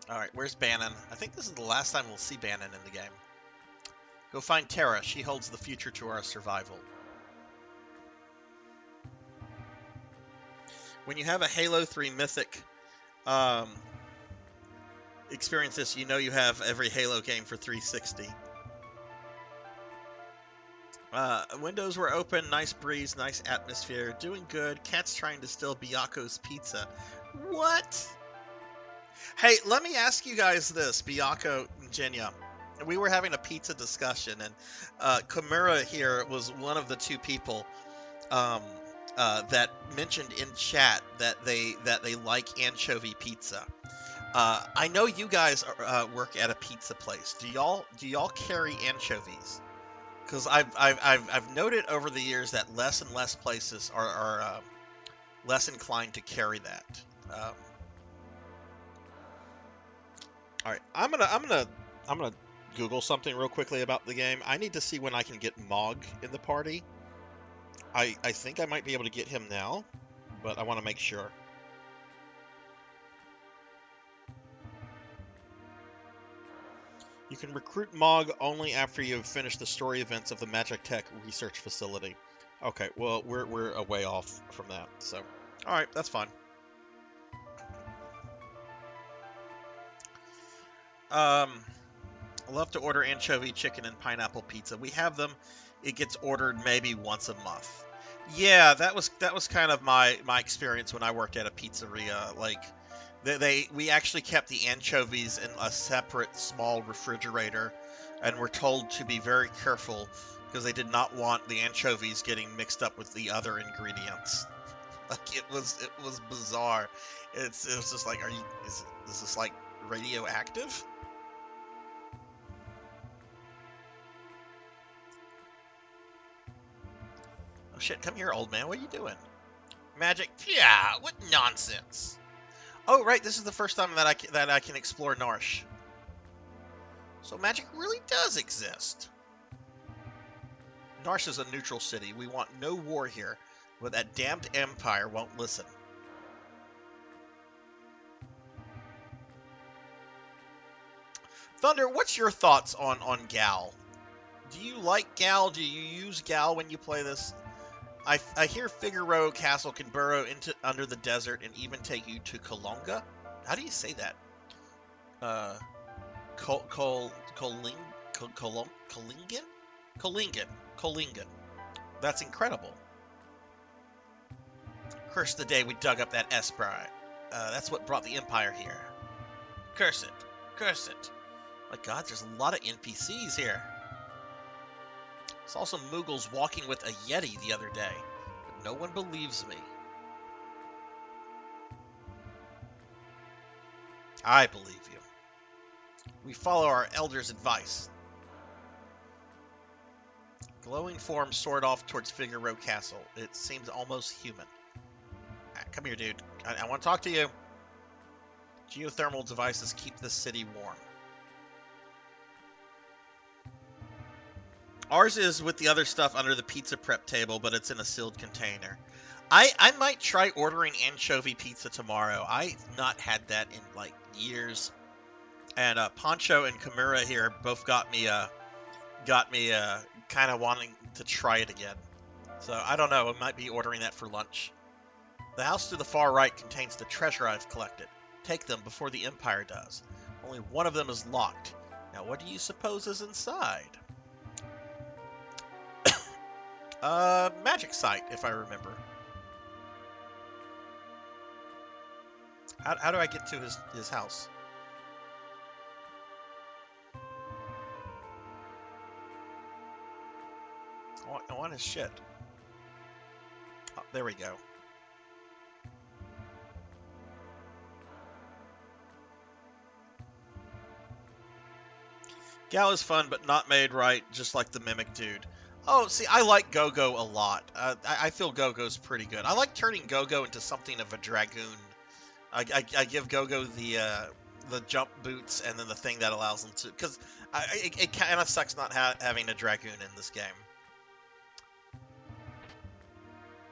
Alright, where's Bannon? I think this is the last time we'll see Bannon in the game. Go find Terra. She holds the future to our survival. When you have a Halo 3 Mythic experience this, you know you have every Halo game for 360. Windows were open, nice breeze, nice atmosphere, doing good. Cat's trying to steal Biako's pizza. What? Hey, let me ask you guys this, Biako and Jinya. We were having a pizza discussion, and Kamura here was one of the two people that mentioned in chat that they like anchovy pizza. I know you guys work at a pizza place. Do y'all carry anchovies? Because I've noted over the years that less and less places are less inclined to carry that. All right, I'm gonna Google something real quickly about the game. I need to see when I can get Mog in the party. I think I might be able to get him now, but I want to make sure. You can recruit Mog only after you have finished the story events of the Magic Tech Research Facility. Okay, well, we're a way off from that, so... Alright, that's fine. I love to order anchovy, chicken, and pineapple pizza. We have them. It gets ordered maybe once a month. Yeah, that was kind of my experience when I worked at a pizzeria. Like, we actually kept the anchovies in a separate small refrigerator, and were told to be very careful because they did not want the anchovies getting mixed up with the other ingredients. Like, it was bizarre. It was just like, is this like radioactive? Oh shit, come here, old man. What are you doing? Magic? Yeah, what nonsense. Oh, right, this is the first time that I can explore Narsh. So magic really does exist. Narsh is a neutral city. We want no war here, but that damned Empire won't listen. Thunder, what's your thoughts on Gal? Do you like Gal? Do you use Gal when you play this? I hear Figaro Castle can burrow under the desert and even take you to Kolonga. How do you say that? Kolingen. That's incredible. Curse the day we dug up that Esprit. That's what brought the Empire here. Curse it. My God, there's a lot of NPCs here. Saw some Moogles walking with a Yeti the other day, but no one believes me. I believe you. We follow our elders' advice. Glowing forms soared off towards Figaro Castle. It seems almost human. Come here, dude. I want to talk to you. Geothermal devices keep the city warm. Ours is with the other stuff under the pizza prep table, but it's in a sealed container. I might try ordering anchovy pizza tomorrow. I've not had that in like years. And Poncho and Kimura here both got me kind of wanting to try it again. So I don't know. I might be ordering that for lunch. The house to the far right contains the treasure I've collected. Take them before the Empire does. Only one of them is locked. Now, what do you suppose is inside? Magic site, if I remember. How do I get to his house? I want his shit. Oh, there we go. Gal is fun, but not made right, just like the Mimic dude. Oh, see, I like Go-Go a lot. I feel Go-Go's pretty good. I like turning Go-Go into something of a dragoon. I give Go-Go the jump boots and then the thing that allows them to... Because it kind of sucks not having a dragoon in this game.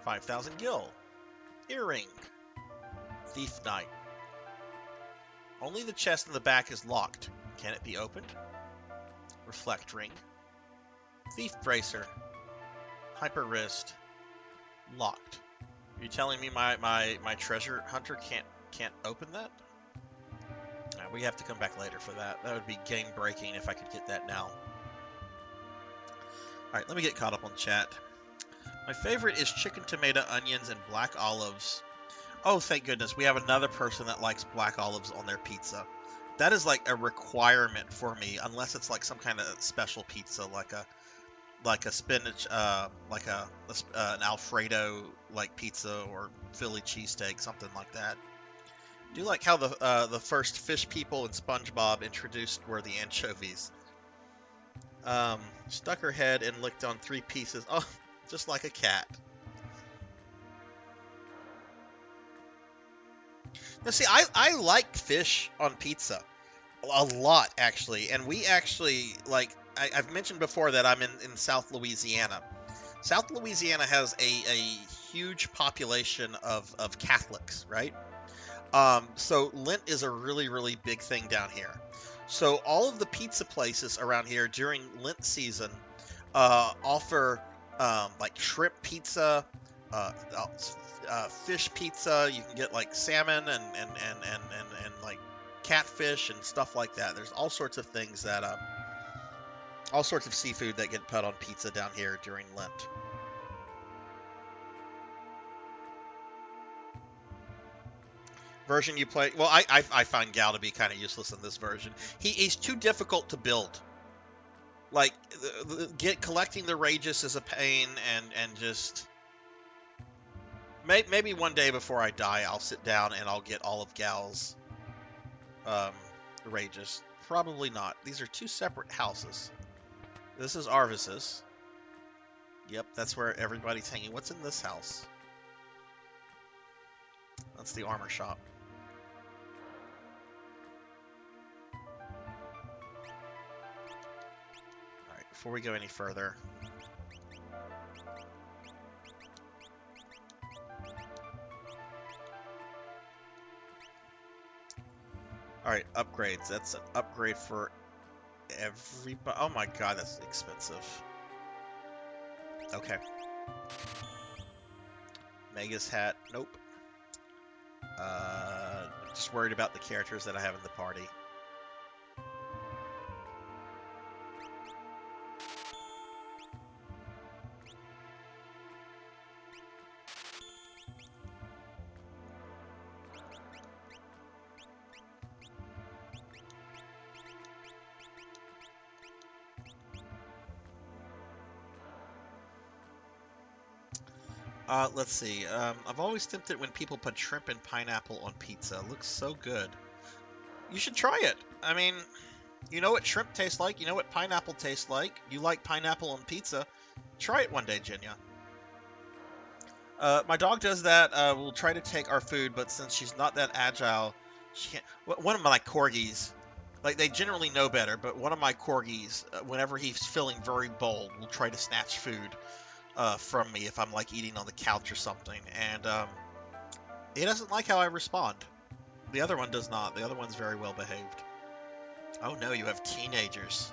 5,000 gil. Earring. Thief Knight. Only the chest in the back is locked. Can it be opened? Reflect ring. Thief bracer. Hyper wrist. Locked. Are you telling me my treasure hunter can't open that? We have to come back later for that. That would be game breaking if I could get that now. Alright, let me get caught up on chat. My favorite is chicken, tomato, onions, and black olives. Oh, thank goodness. We have another person that likes black olives on their pizza. That is like a requirement for me, unless it's like some kind of special pizza, like a spinach, like an Alfredo like pizza or Philly cheesesteak, something like that. Do you like how the first fish people in SpongeBob introduced were the anchovies? Stuck her head and licked on 3 pieces. Oh, just like a cat. Now, see, I like fish on pizza a lot, actually. And we actually, like, I've mentioned before that I'm in South Louisiana. South Louisiana has a huge population of Catholics, right? So Lent is a really, really big thing down here. So all of the pizza places around here during Lent season offer like shrimp pizza, fish pizza. You can get like salmon and like catfish and stuff like that. There's all sorts of things that all sorts of seafood that get put on pizza down here during Lent. Version you play, well, I find Gal to be kind of useless in this version. He's too difficult to build. Like, collecting the Rages is a pain, and just... Maybe one day before I die, I'll sit down and I'll get all of Gal's Rages. Probably not. These are 2 separate houses. This is Arvis's. Yep, that's where everybody's hanging. What's in this house? That's the armor shop. Alright, before we go any further... Alright, upgrades. That's an upgrade for everybody. Oh my god, that's expensive. Okay. Mega's hat. Nope. Just worried about the characters that I have in the party. Let's see. I've always tempted when people put shrimp and pineapple on pizza. It looks so good. You should try it. I mean, you know what shrimp tastes like. You know what pineapple tastes like. You like pineapple on pizza. Try it one day, Jinya. My dog does that. We'll try to take our food, but since she's not that agile, she can't. One of my corgis, like they generally know better, but one of my corgis, whenever he's feeling very bold, will try to snatch food from me if I'm like eating on the couch or something, and he doesn't like how I respond. The other one does not. The other one's very well behaved. Oh no, you have teenagers.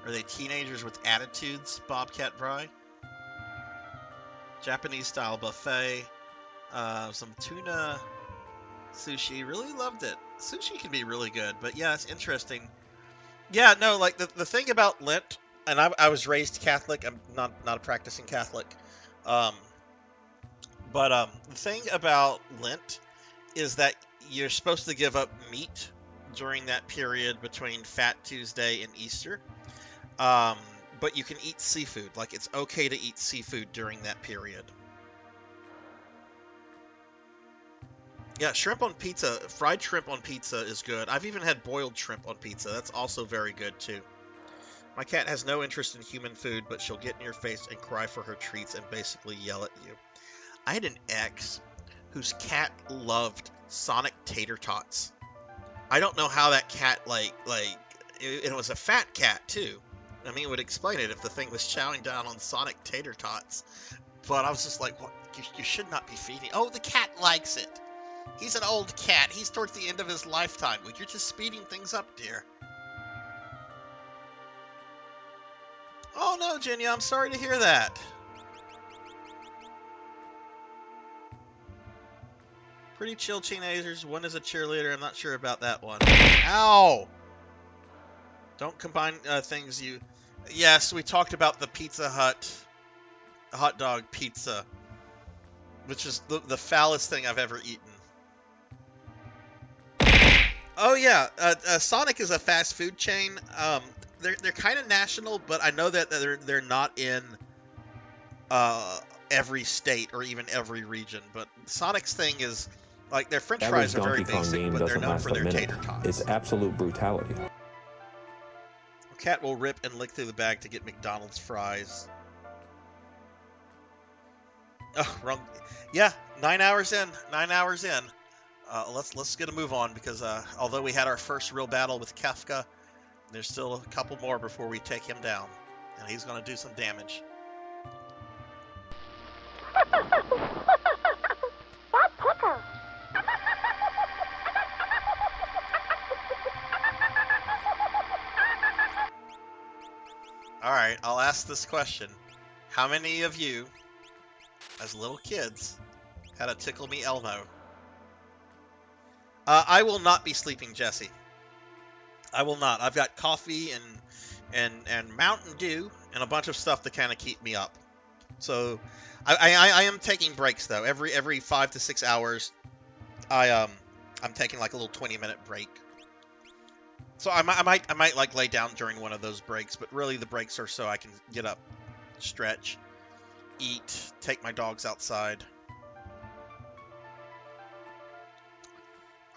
Are they teenagers with attitudes, Bobcat Bry? Japanese style buffet. Some tuna sushi. Really loved it. Sushi can be really good, but yeah, it's interesting. Yeah, no, like the thing about Lent, and I was raised Catholic. I'm not a practicing Catholic. But the thing about Lent is that you're supposed to give up meat during that period between Fat Tuesday and Easter. But you can eat seafood. Like, it's okay to eat seafood during that period. Yeah, shrimp on pizza, fried shrimp on pizza is good. I've even had boiled shrimp on pizza. That's also very good, too. My cat has no interest in human food, but she'll get in your face and cry for her treats and basically yell at you. I had an ex whose cat loved Sonic tater tots. I don't know how that cat, it was a fat cat, too. I mean, it would explain it if the thing was chowing down on Sonic tater tots. But I was just like, what? You should not be feeding. Oh, the cat likes it. He's an old cat. He's towards the end of his lifetime. Well, you're just speeding things up, dear. Oh, no, Jinya, I'm sorry to hear that. Pretty chill teenagers. One is a cheerleader. I'm not sure about that one. Ow! Don't combine things you... Yes, we talked about the Pizza Hut hot dog pizza, which is the foulest thing I've ever eaten. Oh yeah, Sonic is a fast food chain. They're kind of national, but I know that they're not in every state or even every region. But Sonic's thing is like their French fries are very basic, but they're known for their tater tots. It's absolute brutality. Cat will rip and lick through the bag to get McDonald's fries. Oh, wrong. Yeah, 9 hours in. 9 hours in. Let's get a move on because although we had our first real battle with Kefka, there's still a couple more before we take him down, and he's going to do some damage. Alright, I'll ask this question. How many of you, as little kids, had a Tickle Me Elmo? I will not be sleeping, Jesse. I will not. I've got coffee and Mountain Dew and a bunch of stuff to kind of keep me up. So I am taking breaks though. Every 5 to 6 hours, I'm taking like a little 20-minute break. So I might like lay down during one of those breaks, but really the breaks are so I can get up, stretch, eat, take my dogs outside.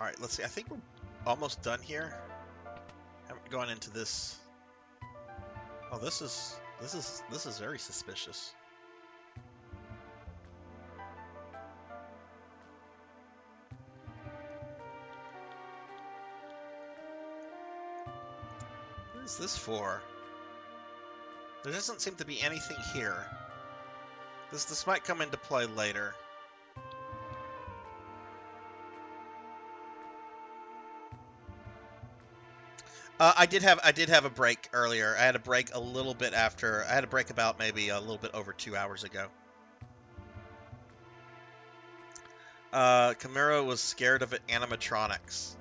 All right, let's see. I think we're almost done here. Haven't gone into this. Oh, this is very suspicious. What is this for? There doesn't seem to be anything here. This might come into play later. I did have a break earlier. I had a break a little bit after. I had a break about maybe a little bit over 2 hours ago. Camaro was scared of animatronics.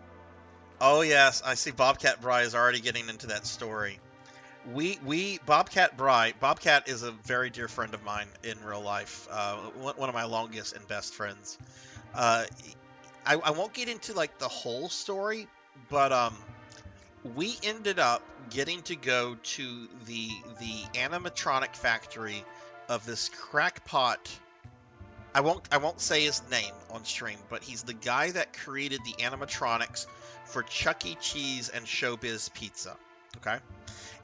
Oh yes, I see. Bobcat Bry is already getting into that story. Bobcat Bry. Bobcat is a very dear friend of mine in real life. One of my longest and best friends. I won't get into like the whole story, but we ended up getting to go to the animatronic factory of this crackpot. I won't say his name on stream, but he's the guy that created the animatronics for Chuck E. Cheese and Showbiz Pizza. Okay?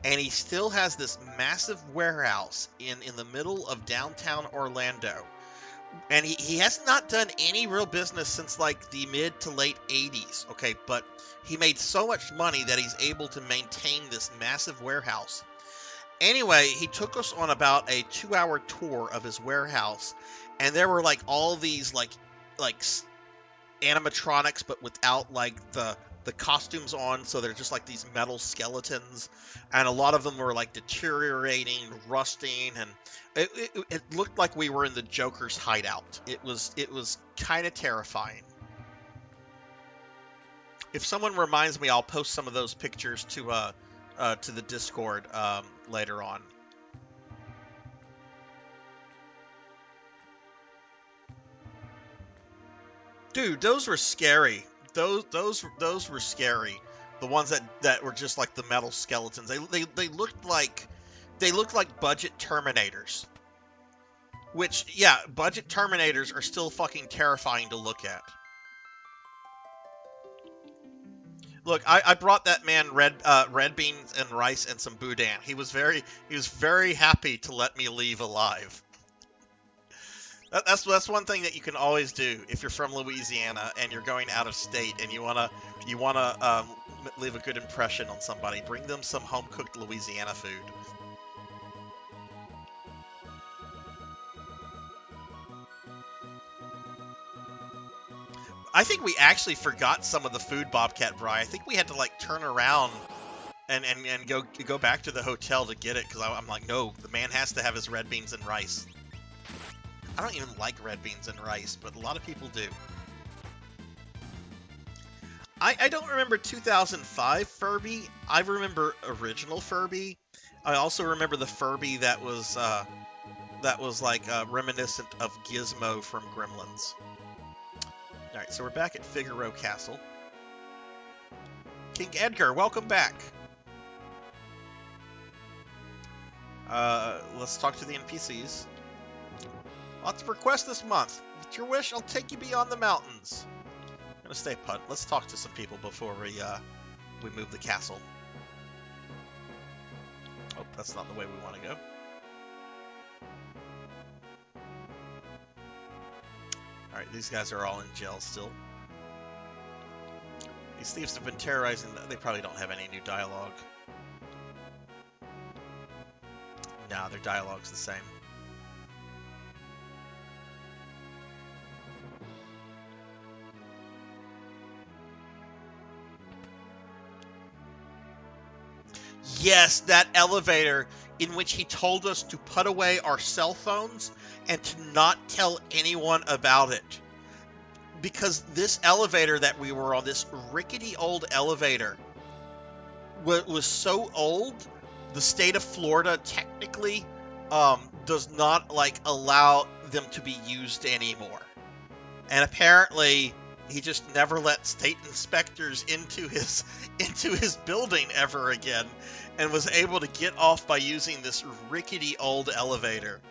And he still has this massive warehouse in the middle of downtown Orlando. And he has not done any real business since like the mid to late 80s. Okay? But he made so much money that he's able to maintain this massive warehouse. Anyway, he took us on about a 2-hour tour of his warehouse, and there were like all these like animatronics, but without like the costumes on, so they're just like these metal skeletons, and a lot of them were like deteriorating, rusting, and it looked like we were in the Joker's hideout. It was kind of terrifying. If someone reminds me, I'll post some of those pictures to the Discord later on. Dude, those were scary. Those were scary. The ones that were just like the metal skeletons. They looked like budget Terminators. Which, yeah, budget Terminators are still fucking terrifying to look at. Look, I brought that man red beans and rice and some boudin. He was very happy to let me leave alive. That's one thing that you can always do if you're from Louisiana and you're going out of state and you wanna leave a good impression on somebody. Bring them some home cooked Louisiana food. I think we actually forgot some of the food, Bobcat Bry. I think we had to like turn around and go back to the hotel to get it, because I'm like, no, the man has to have his red beans and rice. I don't even like red beans and rice, but a lot of people do. I don't remember 2005 Furby. I remember original Furby. I also remember the Furby that was like reminiscent of Gizmo from Gremlins. Alright, so we're back at Figaro Castle. King Edgar, welcome back. Let's talk to the NPCs. Lots of requests this month. With your wish, I'll take you beyond the mountains. I'm gonna stay put. Let's talk to some people before we move the castle. Oh, that's not the way we want to go. Alright, these guys are all in jail still. These thieves have been terrorizing. They probably don't have any new dialogue. Nah, their dialogue's the same. Yes, that elevator in which he told us to put away our cell phones and to not tell anyone about it. Because this elevator that we were on, this rickety old elevator, was so old, the state of Florida technically does not like allow them to be used anymore. And apparently he just never let state inspectors into his building ever again, and was able to get off by using this rickety old elevator.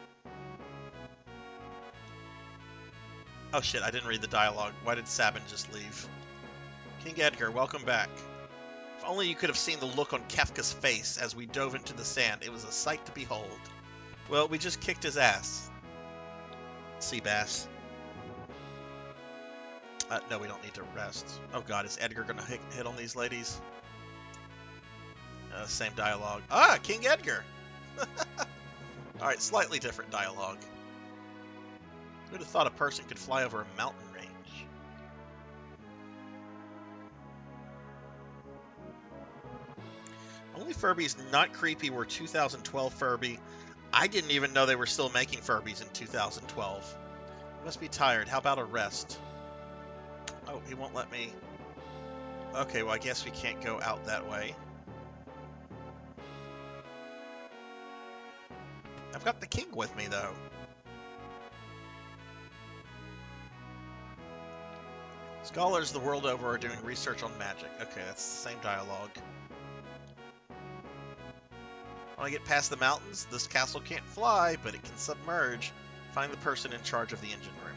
Oh shit, I didn't read the dialogue. Why did Sabin just leave? King Edgar, welcome back. If only you could have seen the look on Kefka's face as we dove into the sand. It was a sight to behold. Well, we just kicked his ass. Sea bass. No, we don't need to rest. Oh god, is Edgar gonna hit on these ladies? Same dialogue. Ah, King Edgar! Alright, slightly different dialogue. Who'd have thought a person could fly over a mountain range? Only Furbies not creepy were 2012 Furby. I didn't even know they were still making Furbies in 2012. You must be tired. How about a rest? Oh, he won't let me. Okay, well, I guess we can't go out that way. I've got the king with me, though. Scholars the world over are doing research on magic. Okay, that's the same dialogue. When I get past the mountains, this castle can't fly, but it can submerge. Find the person in charge of the engine room.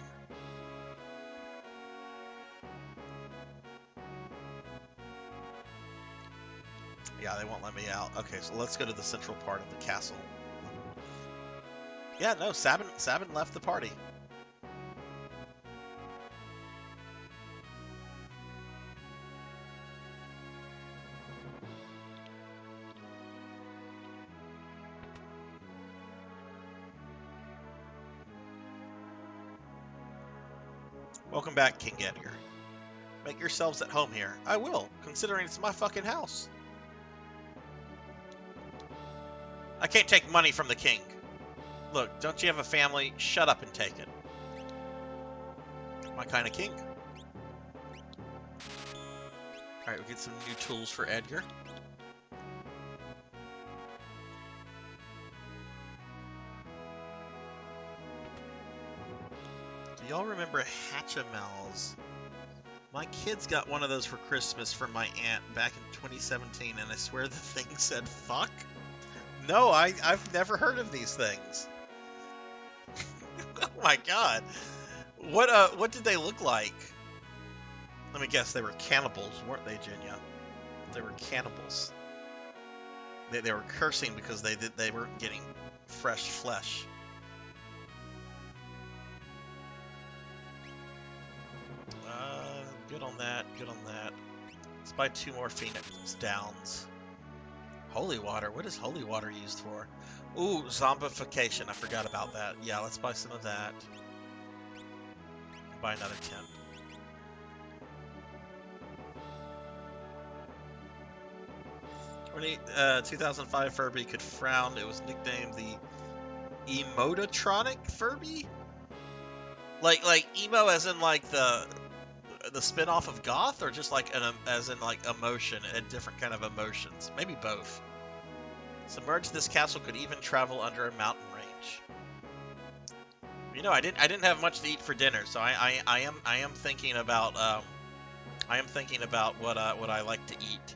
Yeah, they won't let me out. Okay, so let's go to the central part of the castle. Yeah, no, Sabin left the party. Welcome back, King Edgar. Make yourselves at home here. I will, considering it's my fucking house. I can't take money from the king. Look, don't you have a family? Shut up and take it. My kind of king. Alright, we'll get some new tools for Edgar. Do y'all remember Hatchimals? My kids got one of those for Christmas from my aunt back in 2017, and I swear the thing said fuck. No, I've never heard of these things. Oh my god. What did they look like? Let me guess, they were cannibals, weren't they, Jinya? They were cannibals. They were cursing because they weren't getting fresh flesh. Good on that, good on that. Let's buy 2 more Phoenix Downs. Holy water, what is holy water used for? Ooh, zombification, I forgot about that. Yeah, let's buy some of that. Buy another 10. 2005 Furby could frown. It was nicknamed the Emototronic Furby? Like emo as in like the spin-off of goth, or just like as in like emotion, a different kind of emotions? Maybe both. Submerge this castle could even travel under a mountain range. You know, I didn't have much to eat for dinner, so I am thinking about what I like to eat.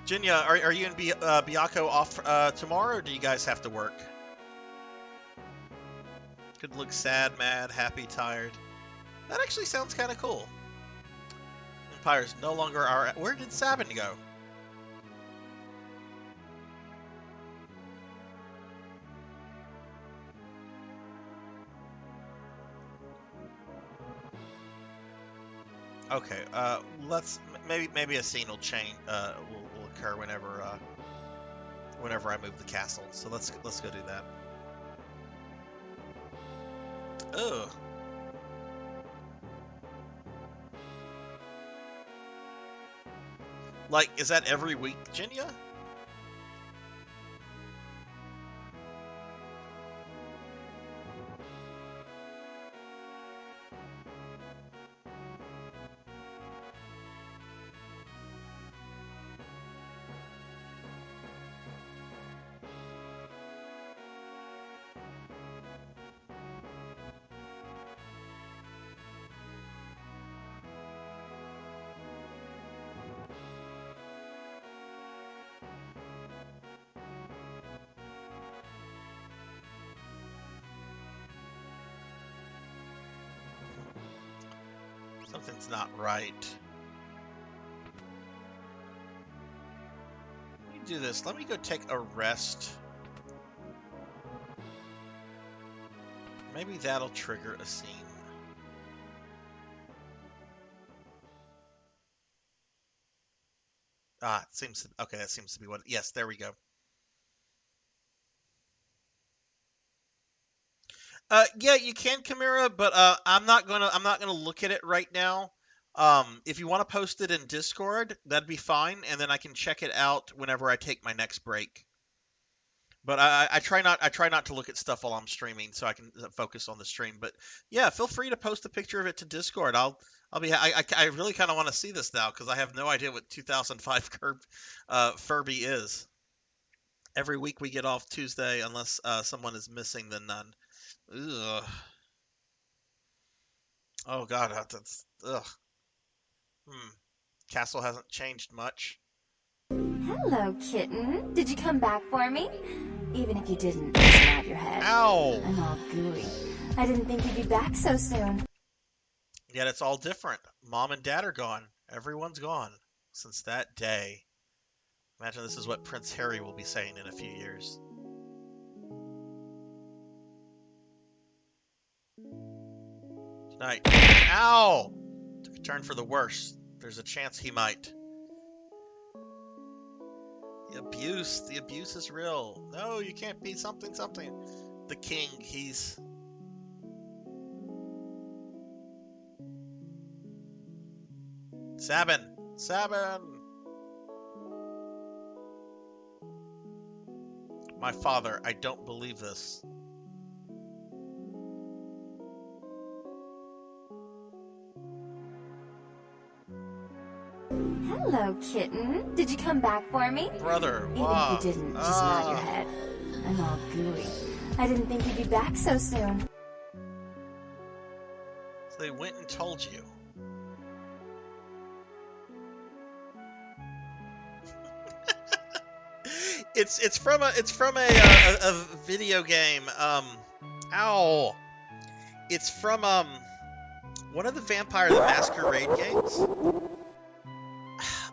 Jinya, are you and Byako off tomorrow, or do you guys have to work? Could look sad, mad, happy, tired. That actually sounds kind of cool. Empires no longer are... Where did Sabin go? Okay, let's... Maybe a scene will change, will occur whenever I move the castle. So let's go do that. Ugh. Like, is that every week, Jinya? Something's not right. Let me do this. Let me go take a rest. Maybe that'll trigger a scene. Ah, it seems to, okay, that seems to be what. Yes, there we go. Yeah, you can, Chimera, but I'm not gonna look at it right now. If you want to post it in Discord, that'd be fine, and then I can check it out whenever I take my next break. But I try not to look at stuff while I'm streaming, so I can focus on the stream. But yeah, feel free to post a picture of it to Discord. I really kind of want to see this now because I have no idea what 2005 Furby is. Every week we get off Tuesday unless someone is missing, then none. Ugh. Oh god, that's ugh. Castle hasn't changed much. Hello, kitten. Did you come back for me? Even if you didn't, just nod your head. Ow! I'm all gooey. I didn't think you'd be back so soon. Yet it's all different. Mom and Dad are gone. Everyone's gone since that day. Imagine this is what Prince Harry will be saying in a few years. Tonight. Ow! Took a turn for the worse. There's a chance he might. The abuse is real. No, you can't be something. The king, he's... Sabin! My father, I don't believe this. Hello, kitten. Did you come back for me? Brother, Even if you didn't, just nod your head. I'm all gooey. I didn't think you'd be back so soon. So they went and told you. It's from a video game. Ow! It's from one of the Vampire the Masquerade games.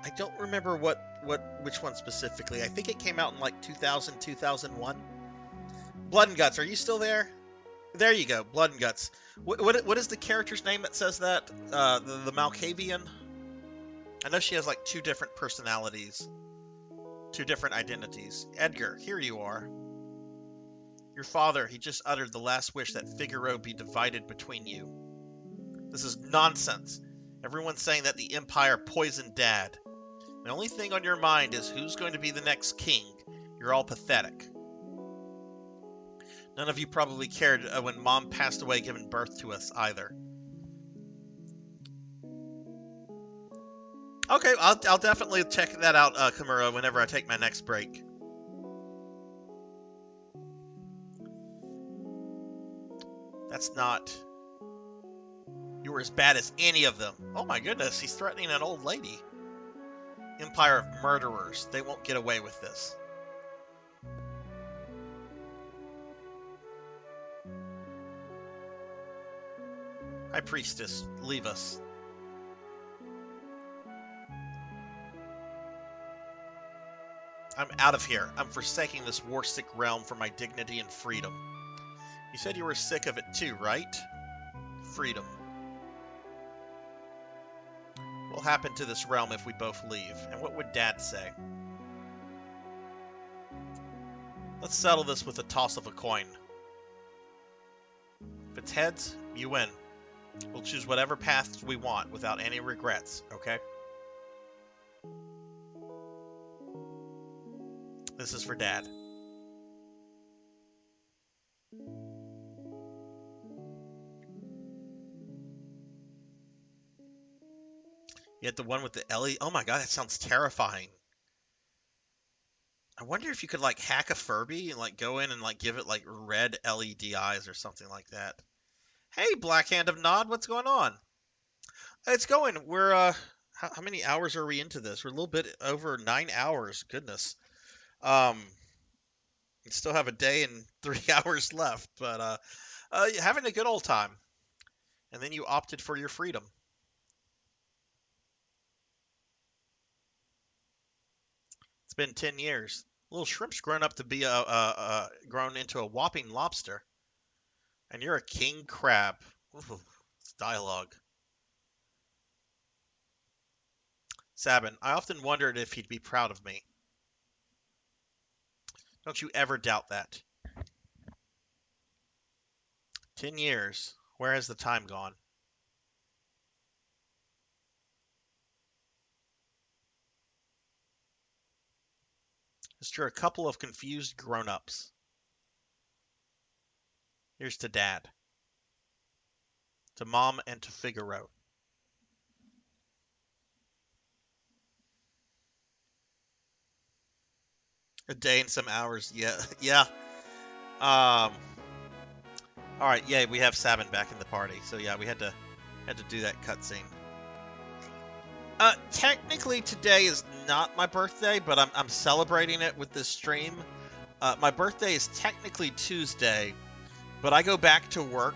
I don't remember which one specifically. I think it came out in like 2000, 2001. Blood and Guts. Are you still there? There you go. Blood and Guts. What is the character's name that says that? The Malkavian. I know she has like two different personalities. Two different identities. Edgar, here you are. Your father, he just uttered the last wish that Figaro be divided between you. This is nonsense. Everyone's saying that the Empire poisoned Dad. The only thing on your mind is who's going to be the next king. You're all pathetic. None of you probably cared when Mom passed away giving birth to us either. Okay, I'll definitely check that out, Kimura, whenever I take my next break. That's not... You were as bad as any of them. Oh my goodness, he's threatening an old lady. Empire of murderers. They won't get away with this. High Priestess, leave us. I'm out of here. I'm forsaking this war-sick realm for my dignity and freedom. You said you were sick of it too, right? Freedom. What will happen to this realm if we both leave? And what would Dad say? Let's settle this with a toss of a coin. If it's heads, you win. We'll choose whatever paths we want without any regrets, okay? This is for Dad. You had the one with the LED. Oh my god, that sounds terrifying. I wonder if you could like hack a Furby and like go in and like give it like red LED eyes or something like that. Hey, Black Hand of Nod, what's going on? It's going. We're how many hours are we into this? We're a little bit over 9 hours. Goodness. You still have a day and 3 hours left, but having a good old time. And then you opted for your freedom. It's been 10 years. Little shrimp's grown up to be grown into a whopping lobster. And you're a king crab. Ooh, it's dialogue. Sabin, I often wondered if he'd be proud of me. Don't you ever doubt that. 10 years. Where has the time gone? Just you're a couple of confused grown-ups. Here's to Dad. To Mom and to Figaro. A day and some hours. Yeah. All right. Yeah, we have Sabin back in the party. So yeah, we had to do that cutscene. Technically today is not my birthday, but I'm celebrating it with this stream. My birthday is technically Tuesday, but I go back to work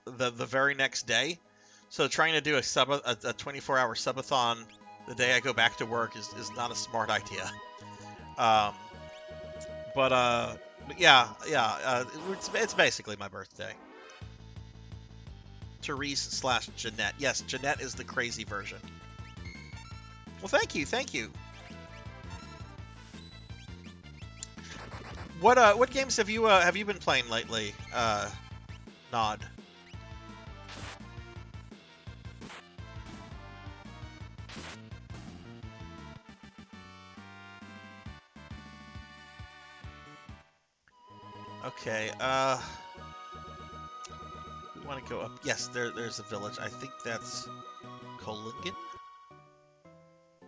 the very next day. So trying to do a 24-hour subathon the day I go back to work is not a smart idea. But yeah, it's basically my birthday. Therese/Jeanette. Yes, Jeanette is the crazy version. Well, thank you. What games have you been playing lately, Nod? Okay, we want to go up. Yes, there's a village. I think that's Kolingen?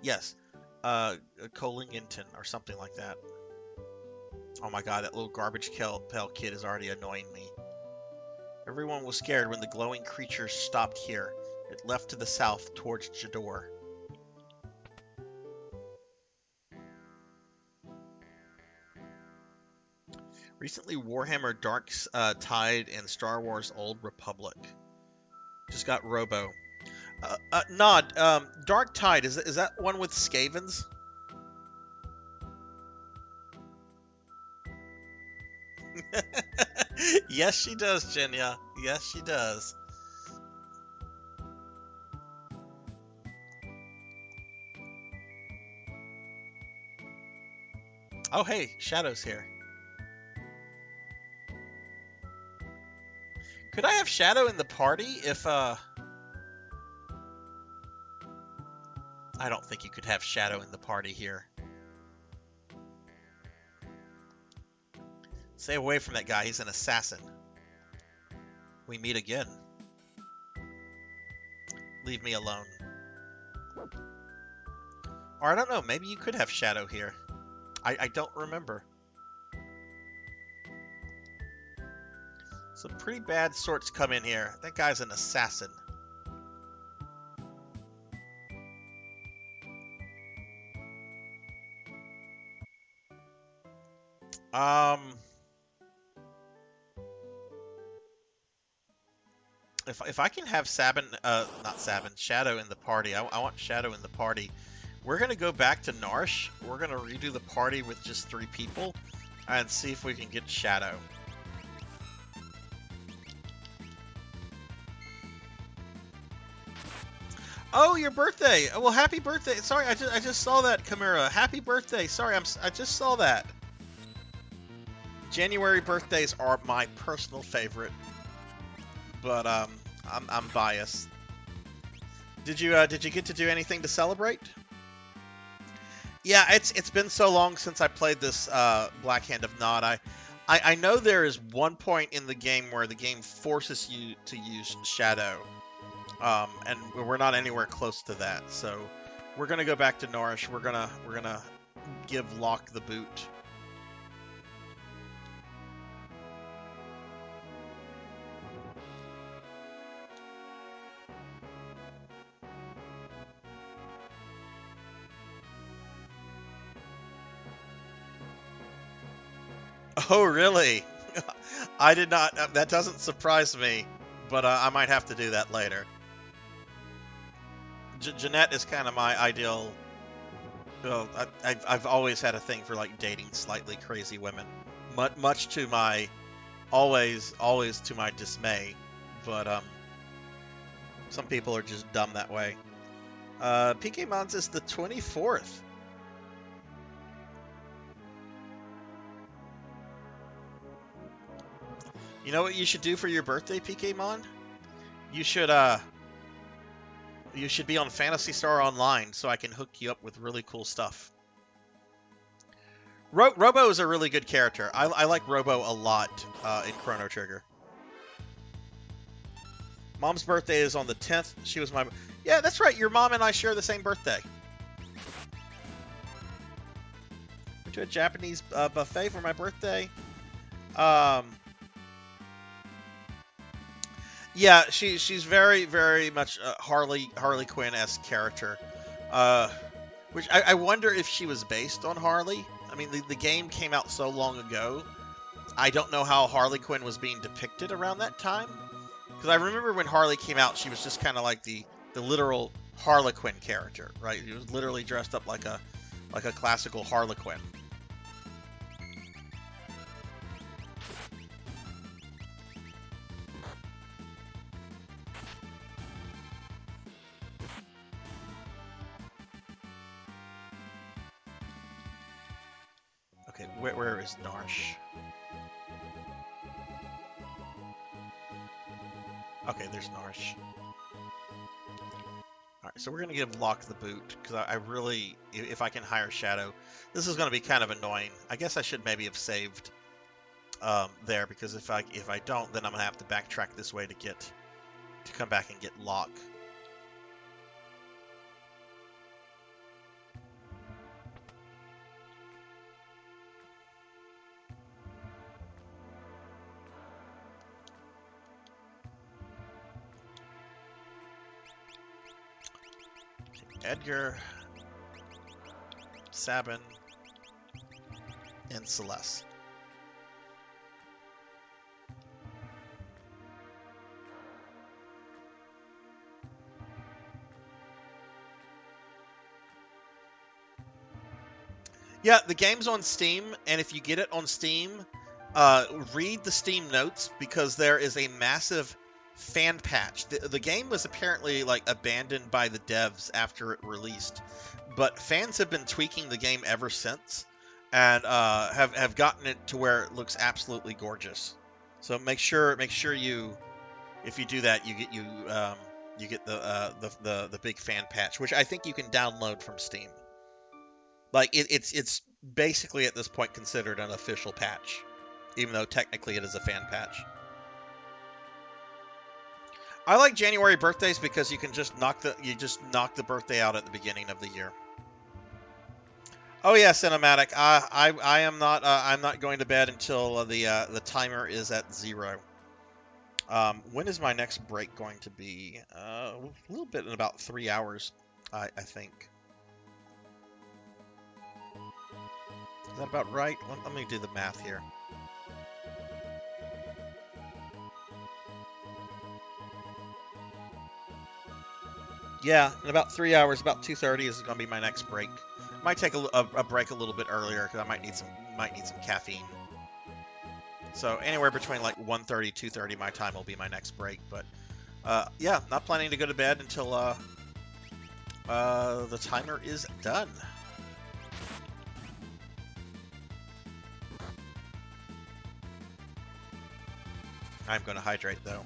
Yes, Kolingenton or something like that. Oh my god, that little garbage pail kid is already annoying me. Everyone was scared when the glowing creature stopped here. It left to the south towards Jador. Recently, Warhammer Dark Tide and Star Wars Old Republic. Just got Robo. Nod, Dark Tide, is that one with Skavens? Yes, she does, Jenya. Yes, she does. Oh, hey, Shadow's here. Could I have Shadow in the party if, I don't think you could have Shadow in the party here. Stay away from that guy, he's an assassin. We meet again. Leave me alone. Or I don't know, maybe you could have Shadow here. I don't remember. Some pretty bad sorts come in here. That guy's an assassin. If I can have Shadow in the party, I want Shadow in the party. We're gonna go back to Narsh. We're gonna redo the party with just 3 people and see if we can get Shadow. Oh, your birthday! Well, happy birthday! Sorry, I just saw that, Chimera. Happy birthday! Sorry, I just saw that. January birthdays are my personal favorite, but I'm biased. Did you get to do anything to celebrate? Yeah, it's been so long since I played this Black Hand of Nod. I know there is one point in the game where the game forces you to use Shadow, and we're not anywhere close to that. So we're gonna go back to Norrish. We're gonna give Locke the boot. Oh, really? I did not. That doesn't surprise me, but I might have to do that later. Jeanette is kind of my ideal. Well, I've always had a thing for like dating slightly crazy women, much to my always to my dismay. But some people are just dumb that way. PK Mons is the 24th. You know what you should do for your birthday, PK Mon? You should be on Phantasy Star Online so I can hook you up with really cool stuff. Robo is a really good character. I like Robo a lot in Chrono Trigger. Mom's birthday is on the 10th. She was my... Yeah, that's right. Your mom and I share the same birthday. Went to a Japanese buffet for my birthday. Yeah, she's very, very much a Harley Quinn-esque character. Which I wonder if she was based on Harley. I mean, the game came out so long ago. I don't know how Harley Quinn was being depicted around that time. Because I remember when Harley came out, she was just kind of like the literal Harlequin character, right? She was literally dressed up like a classical Harlequin. Okay, where is Narsh? Okay, there's Narsh. Alright, so we're going to give Locke the boot, because I really, if I can hire Shadow, this is going to be kind of annoying. I guess I should maybe have saved there, because if I don't, then I'm going to have to backtrack this way to come back and get Locke. Edgar, Sabin, and Celeste. Yeah, the game's on Steam, and if you get it on Steam, read the Steam notes, because there is a massive fan patch. The game was apparently like abandoned by the devs after it released, but fans have been tweaking the game ever since, and have gotten it to where it looks absolutely gorgeous. So make sure you, if you do that, you get the big fan patch, which I think you can download from Steam. Like it's basically at this point considered an official patch, even though technically it is a fan patch. I like January birthdays because you can just knock the birthday out at the beginning of the year. Oh yeah, cinematic. I am not I'm not going to bed until the timer is at 0. When is my next break going to be? A little bit in about 3 hours, I think. Is that about right? Let me do the math here. Yeah, in about 3 hours, about 2:30 is going to be my next break. Might take a break a little bit earlier because I might need some caffeine. So anywhere between like 1:30, 2:30 my time will be my next break. But yeah, not planning to go to bed until the timer is done. I'm going to hydrate though.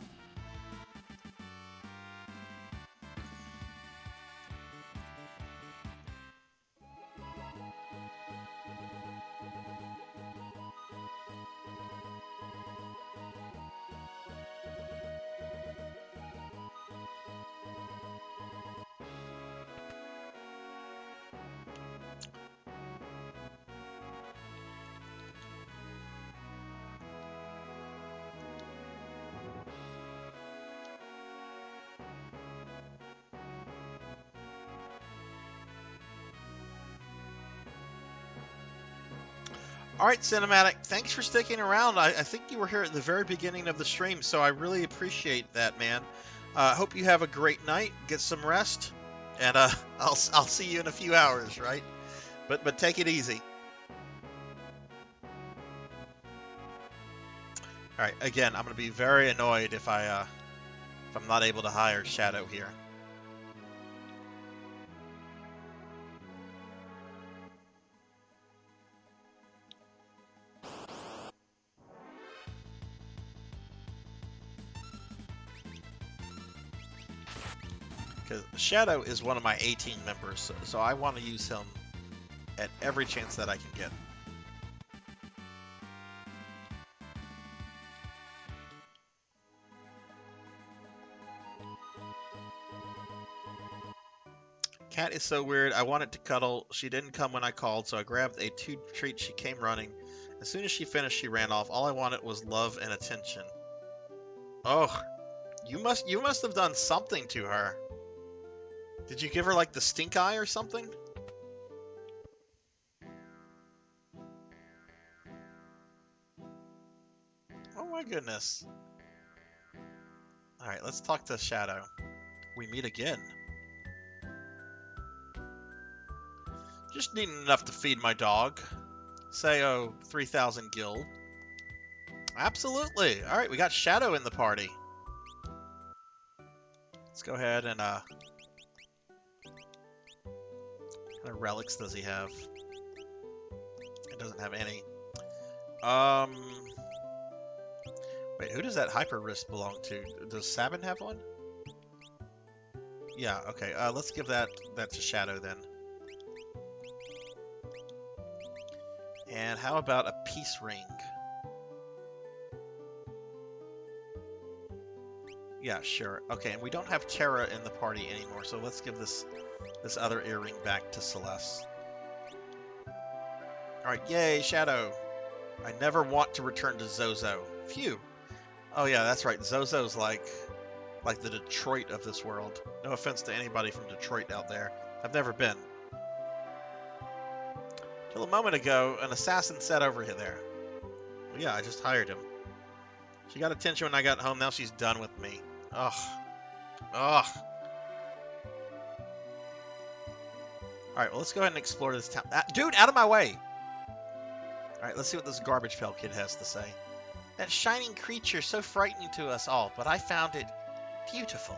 All right, Cinematic, thanks for sticking around. I think you were here at the very beginning of the stream, so I really appreciate that, man. Hope you have a great night. Get some rest, and I'll see you in a few hours, right? But take it easy. All right, again, I'm going to be very annoyed if I'm not able to hire Shadow here. Because Shadow is one of my 18 members, so I want to use him at every chance that I can get. Cat is so weird. I wanted to cuddle. She didn't come when I called, so I grabbed a 2 treat. She came running. As soon as she finished, she ran off. All I wanted was love and attention. Oh, you must have done something to her. Did you give her like the stink eye or something? Oh my goodness. Alright, let's talk to Shadow. We meet again. Just needing enough to feed my dog. Say, 3,000 gil. Absolutely. Alright, we got Shadow in the party. Let's go ahead and, what kind of relics does he have? It doesn't have any. Wait, who does that hyper wrist belong to? Does Sabin have one? Yeah, okay. Let's give that to Shadow then. And how about a peace ring? Yeah, sure. Okay, and we don't have Terra in the party anymore, so let's give this other earring back to Celeste. Alright, yay, Shadow! I never want to return to Zozo. Phew. Oh yeah, that's right. Zozo's like the Detroit of this world. No offense to anybody from Detroit out there. I've never been. Till a moment ago, an assassin sat over there. Well, yeah, I just hired him. She got attention when I got home. Now she's done with me. Ugh. Ugh. Alright, well, let's go ahead and explore this town. Dude, out of my way! Alright, let's see what this garbage pail kid has to say. That shining creature, so frightening to us all, but I found it beautiful.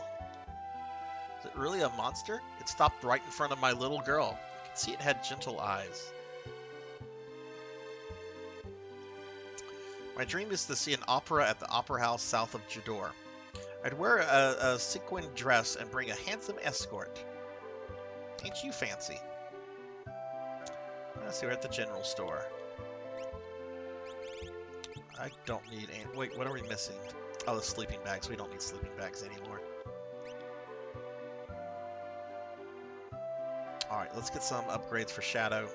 Is it really a monster? It stopped right in front of my little girl. I could see it had gentle eyes. My dream is to see an opera at the Opera House south of Jador. I'd wear a sequin dress and bring a handsome escort. Ain't you fancy? Let's see, we're at the general store. I don't need any... Wait, what are we missing? Oh, the sleeping bags. We don't need sleeping bags anymore. Alright, let's get some upgrades for Shadow.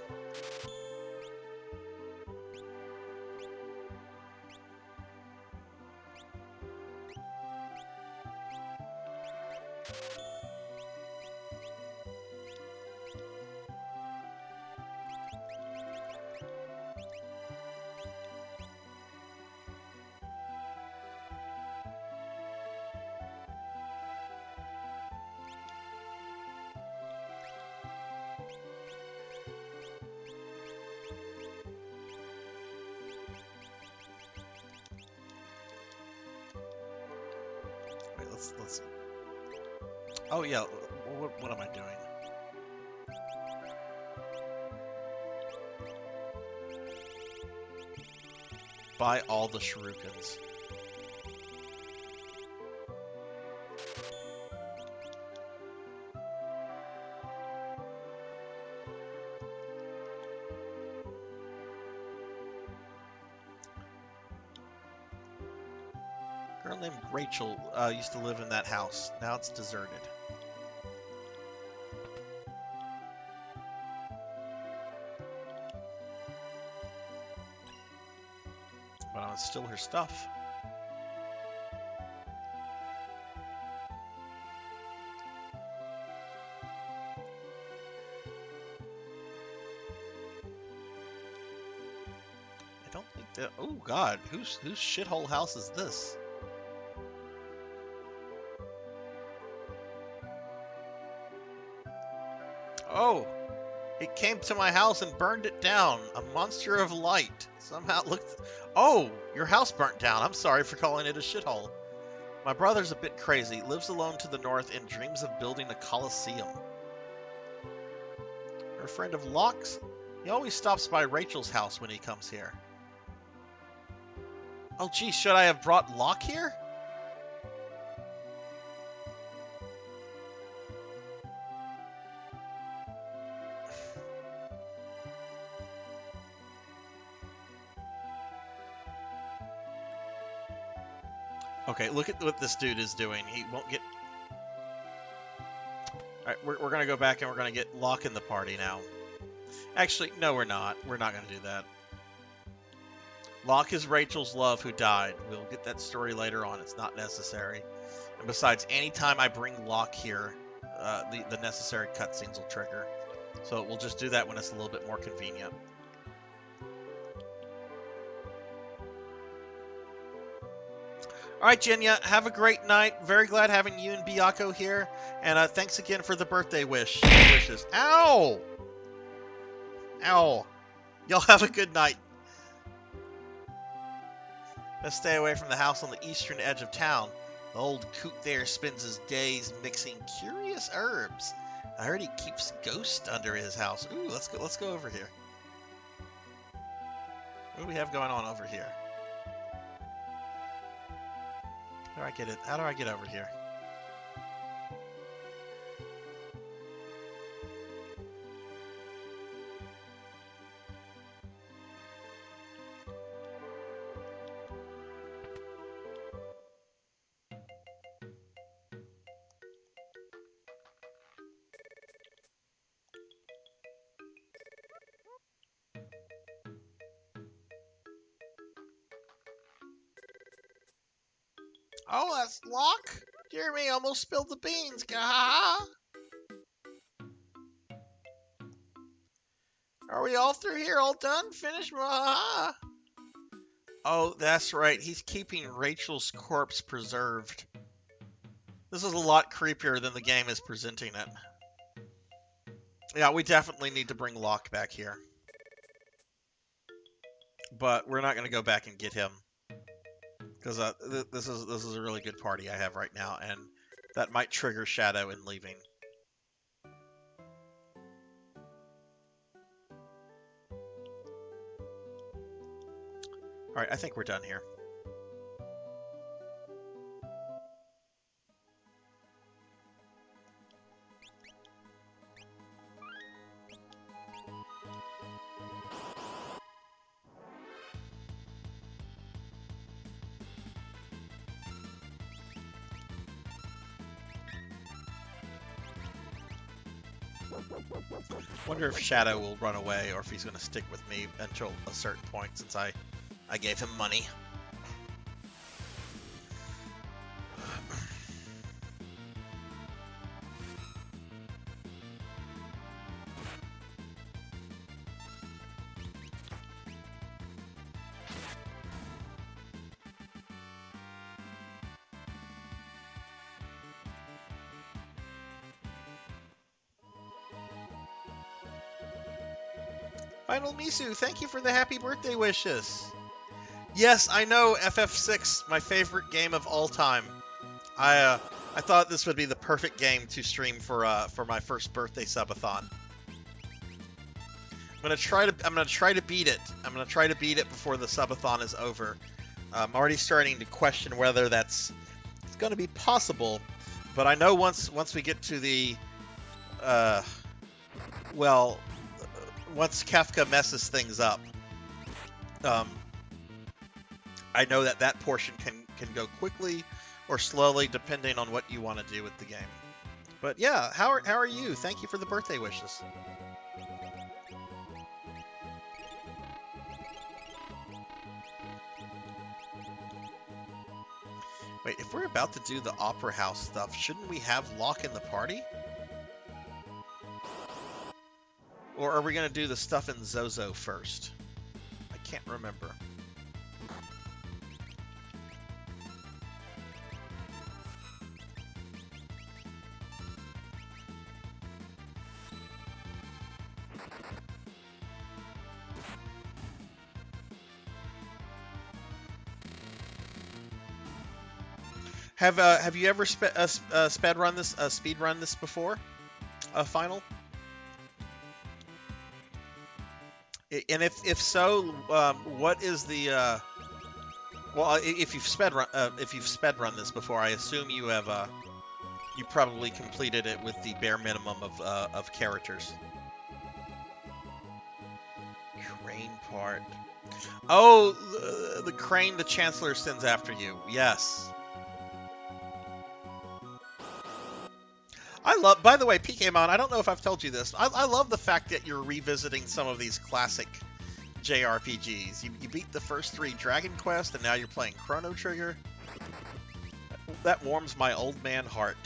Let's... Oh yeah, what am I doing? Buy all the shurikens. A girl named Rachel used to live in that house. Now it's deserted. But it's still her stuff. I don't think that... Oh God, whose shithole house is this? Oh, it came to my house and burned it down. A monster of light. Somehow it looked... Oh, your house burnt down. I'm sorry for calling it a shithole. My brother's a bit crazy. Lives alone to the north and dreams of building a coliseum. You're a friend of Locke's? He always stops by Rachel's house when he comes here. Oh, gee, should I have brought Locke here? Okay, look at what this dude is doing. He won't get... Alright, we're going to go back and we're going to get Locke in the party now. Actually, no, we're not. We're not going to do that. Locke is Rachel's love who died. We'll get that story later on. It's not necessary. And besides, anytime I bring Locke here, the necessary cutscenes will trigger. So we'll just do that when it's a little bit more convenient. All right, Jenya, have a great night. Very glad having you and Biyako here. And thanks again for the birthday wishes. Ow! Ow. Y'all have a good night. Let's stay away from the house on the eastern edge of town. The old coot there spends his days mixing curious herbs. I heard he keeps ghosts under his house. Ooh, let's go over here. What do we have going on over here? How do I get it? How do I get over here? Oh, that's Locke? Jeremy almost spilled the beans. Gah! Are we all through here? All done? Finished? Gah! Oh, that's right. He's keeping Rachel's corpse preserved. This is a lot creepier than the game is presenting it. Yeah, we definitely need to bring Locke back here. But we're not going to go back and get him. Because this is a really good party I have right now, and that might trigger Shadow in leaving. Alright, I think we're done here. Wonder if Shadow will run away or if he's going to stick with me until a certain point, since I gave him money. Final Misu, thank you for the happy birthday wishes. Yes, I know FF6, my favorite game of all time. I thought this would be the perfect game to stream for my first birthday subathon. I'm gonna try to beat it. I'm gonna try to beat it before the subathon is over. I'm already starting to question whether it's going to be possible, but I know once we get to the once Kefka messes things up, I know that portion can go quickly or slowly depending on what you want to do with the game. But yeah, how are you? Thank you for the birthday wishes. Wait, if we're about to do the Opera House stuff, shouldn't we have Locke in the party? Or are we going to do the stuff in Zozo first? I can't remember. Have you ever speed run this before? Final? And if so, what is the well? If you've sped run this before, I assume you have you probably completed it with the bare minimum of characters. Crane part. Oh, the crane the Chancellor sends after you. Yes. I love, by the way, PKmon, I don't know if I've told you this. I love the fact that you're revisiting some of these classic JRPGs. You beat the first 3 Dragon Quest, and now you're playing Chrono Trigger. That warms my old man heart.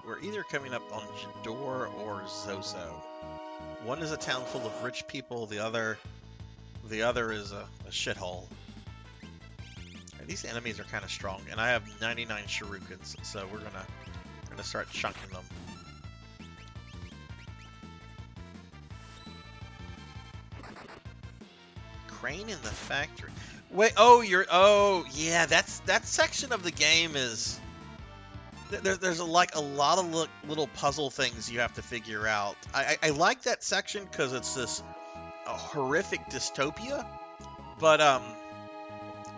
we're either coming up on Jador or Zozo. One is a town full of rich people. The other is a shithole. These enemies are kind of strong, and I have 99 shurikens, so we're gonna start chunking them. Crane in the factory. Wait, oh yeah, that section of the game is there's a lot of little puzzle things you have to figure out. I like that section because it's this horrific dystopia, but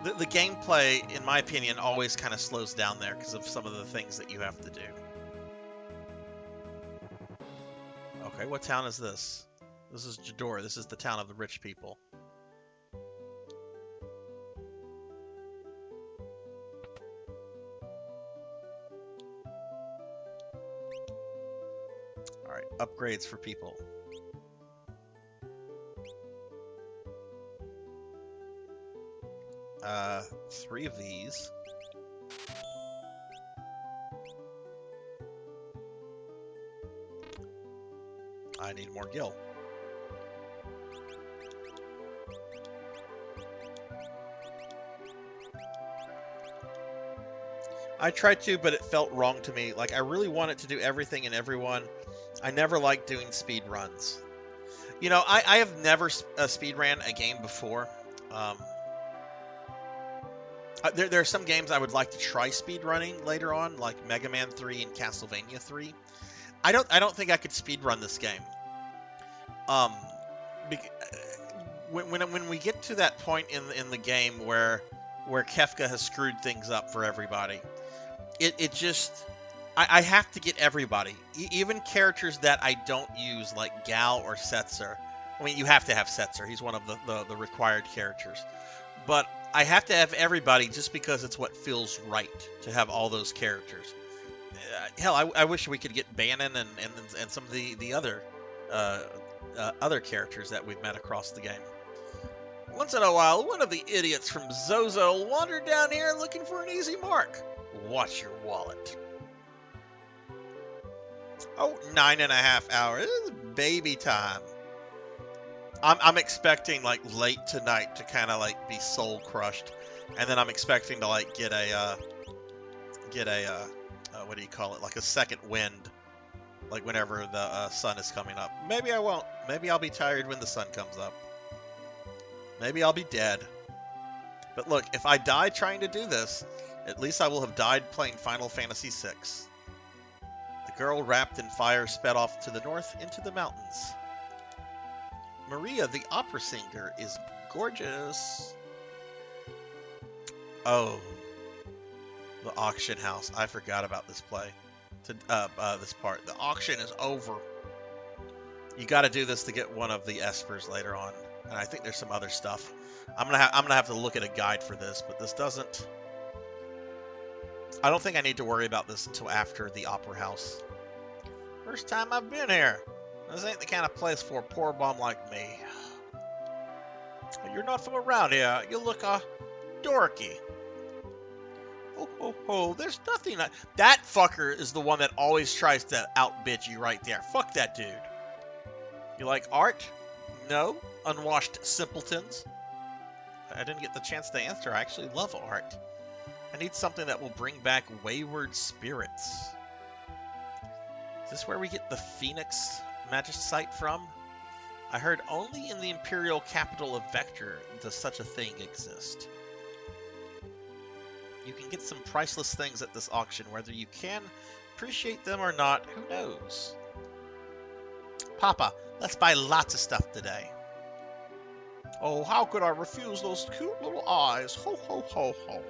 the gameplay, in my opinion, always kind of slows down there because of some of the things that you have to do. Okay, what town is this? This is Jador. This is the town of the rich people. Alright, upgrades for people. Three of these. I need more gil. I tried to, but it felt wrong to me. Like, I really wanted to do everything and everyone. I never liked doing speed runs. You know, I have never speed ran a game before. There are some games I would like to try speed running later on, like Mega Man 3 and Castlevania 3. I don't think I could speed run this game. When we get to that point in the game where Kefka has screwed things up for everybody, it just I have to get everybody, even characters that I don't use like Gal or Setzer. I mean, you have to have Setzer; he's one of the required characters, but I have to have everybody just because it's what feels right to have all those characters. Hell, I wish we could get Bannon and some of the other characters that we've met across the game. Once in a while, one of the idiots from Zozo will wander down here looking for an easy mark. Watch your wallet. Oh, 9.5 hours. This is baby time. I'm expecting like late tonight to kind of like be soul crushed, and then I'm expecting to like get a what do you call it? Like a second wind, like whenever the sun is coming up. Maybe I won't. Maybe I'll be tired when the sun comes up. Maybe I'll be dead. But look, if I die trying to do this, at least I will have died playing Final Fantasy VI. The girl wrapped in fire sped off to the north into the mountains. Maria, the opera singer, is gorgeous. Oh, the auction house. I forgot about this this part. The auction is over. You got to do this to get one of the espers later on, and I think there's some other stuff. I'm gonna have to look at a guide for this, but this doesn't. I don't think I need to worry about this until after the opera house. First time I've been here. This ain't the kind of place for a poor bum like me. You're not from around here. You look dorky. Ho ho ho! There's nothing. That fucker is the one that always tries to outbid you right there. Fuck that dude. You like art? No? Unwashed simpletons? I didn't get the chance to answer. I actually love art. I need something that will bring back wayward spirits. Is this where we get the Phoenix Magicite from? I heard only in the imperial capital of Vector does such a thing exist. You can get some priceless things at this auction. Whether you can appreciate them or not, who knows? Papa, let's buy lots of stuff today. Oh, how could I refuse those cute little eyes? Ho, ho, ho, ho, ho.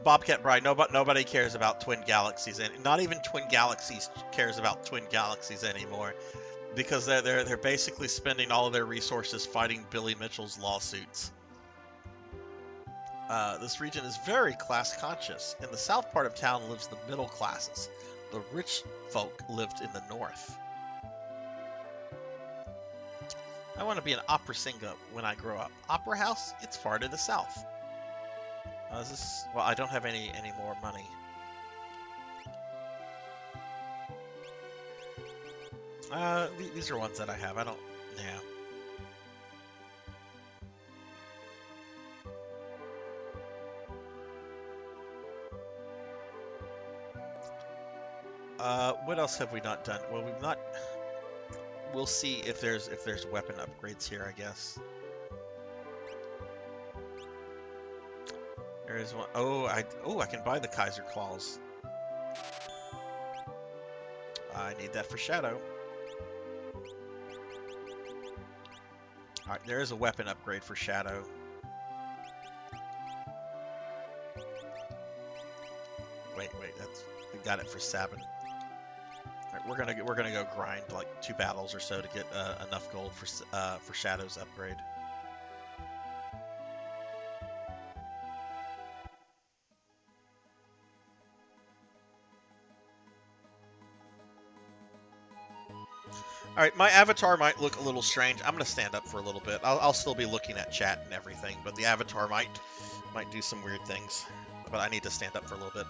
Bobcat Bride, nobody cares about Twin Galaxies, and not even Twin Galaxies cares about Twin Galaxies anymore, because they're basically spending all of their resources fighting Billy Mitchell's lawsuits. This region is very class conscious. In the south part of town lives the middle classes. The rich folk lived in the north. I want to be an opera singer when I grow up. Opera house? It's far to the south. Is this... Well, I don't have any more money. These are ones that I have. I don't... Yeah. What else have we not done? Well, we've not... We'll see if there's weapon upgrades here, I guess. There is one. Oh, I can buy the Kaiser Claws. I need that for Shadow. Alright, there is a weapon upgrade for Shadow. Wait, we got it for Sabin. Alright, we're gonna go grind like 2 battles or so to get enough gold for Shadow's upgrade. Alright, my avatar might look a little strange. I'm going to stand up for a little bit. I'll still be looking at chat and everything, but the avatar might do some weird things. But I need to stand up for a little bit.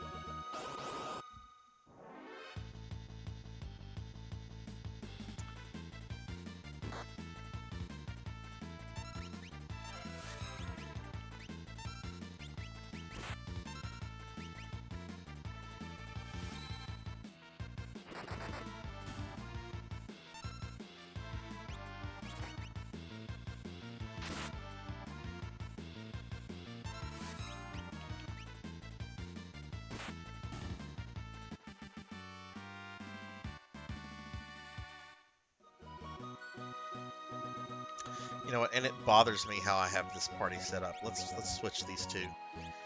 You know what? And it bothers me how I have this party set up. Let's switch these two,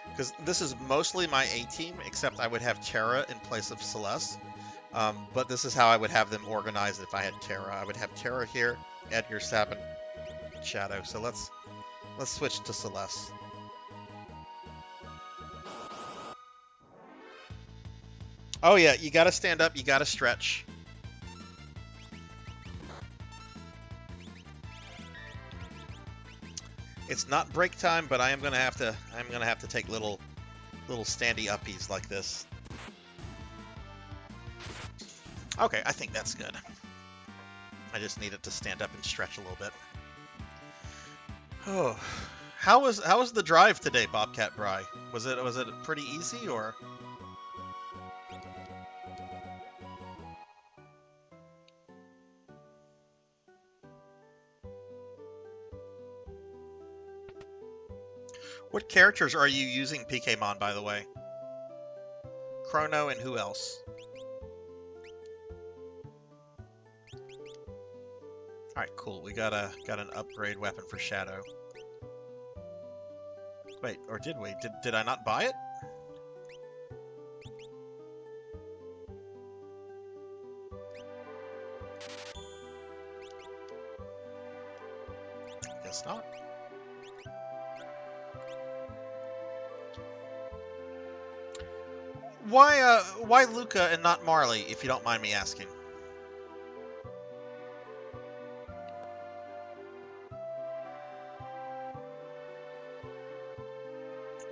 because this is mostly my A team, except I would have Terra in place of Celeste. But this is how I would have them organized if I had Terra. I would have Terra here, Edgar, Sabin, Shadow. So let's switch to Celeste. Oh yeah, you got to stand up. You got to stretch. It's not break time, but I'm gonna have to take little standy uppies like this. Okay, I think that's good. I just needed to stand up and stretch a little bit. Oh, how was the drive today, Bobcat Bry? Was it pretty easy or? What characters are you using, PKmon, by the way? Chrono and who else? Alright, cool. We got an upgrade weapon for Shadow. Wait, or did we? Did I not buy it? Guess not. Why Luca and not Marley, if you don't mind me asking?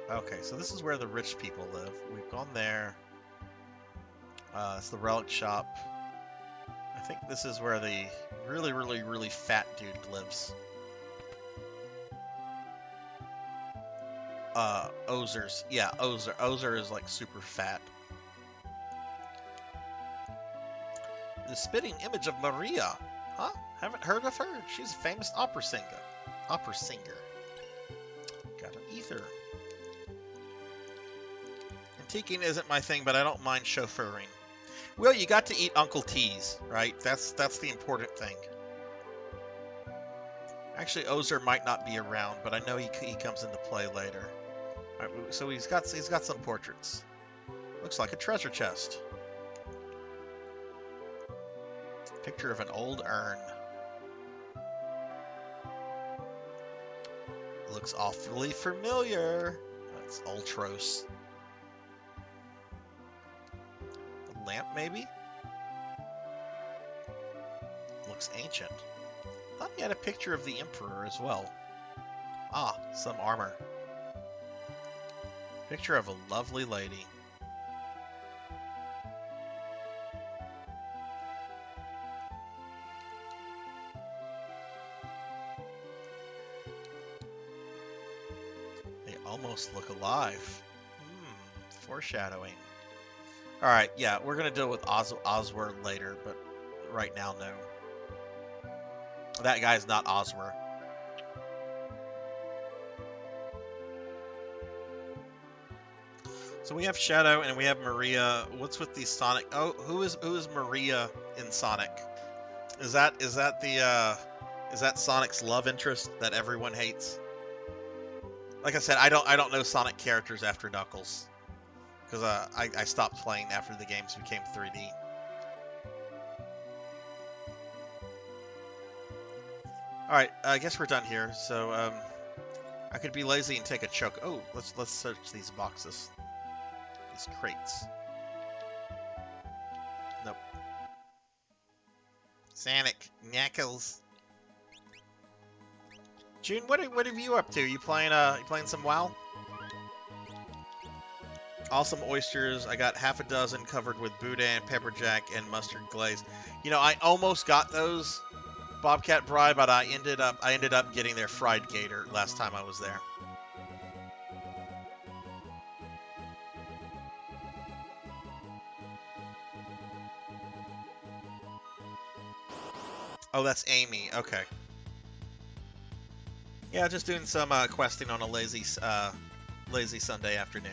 Okay, so this is where the rich people live. We've gone there. It's the relic shop. I think this is where the really fat dude lives. Ozer's. Yeah, Ozer. Ozer is like super fat. The spitting image of Maria. Huh? Haven't heard of her? She's a famous opera singer. Got an ether. Antiquing isn't my thing, but I don't mind chauffeuring. Well, you got to eat Uncle T's, right? That's the important thing. Actually, Ozer might not be around, but I know he comes into play later. All right, so he's got some portraits. Looks like a treasure chest. Picture of an old urn. Looks awfully familiar. That's Ultros. A lamp, maybe? Looks ancient. Thought he had a picture of the Emperor as well. Ah, some armor. Picture of a lovely lady. They almost look alive. Foreshadowing. Alright, yeah, we're gonna deal with Oswer later, but right now, no. That guy's not Oswer. So we have Shadow and we have Maria. What's with these Sonic? Oh, who is Maria in Sonic? Is that Sonic's love interest that everyone hates? Like I said, I don't know Sonic characters after Knuckles because I stopped playing after the games became 3D. All right, I guess we're done here. So I could be lazy and take a choke. Oh, let's search these boxes. These crates. Nope. Sonic, Knuckles. June, what are you up to? You playing some WoW? Awesome oysters. I got half a dozen covered with boudin, pepperjack, and mustard glaze. You know, I almost got those, Bobcat Bry, but I ended up getting their fried gator last time I was there. Oh, that's Amy. Okay. Yeah, just doing some questing on a lazy Sunday afternoon.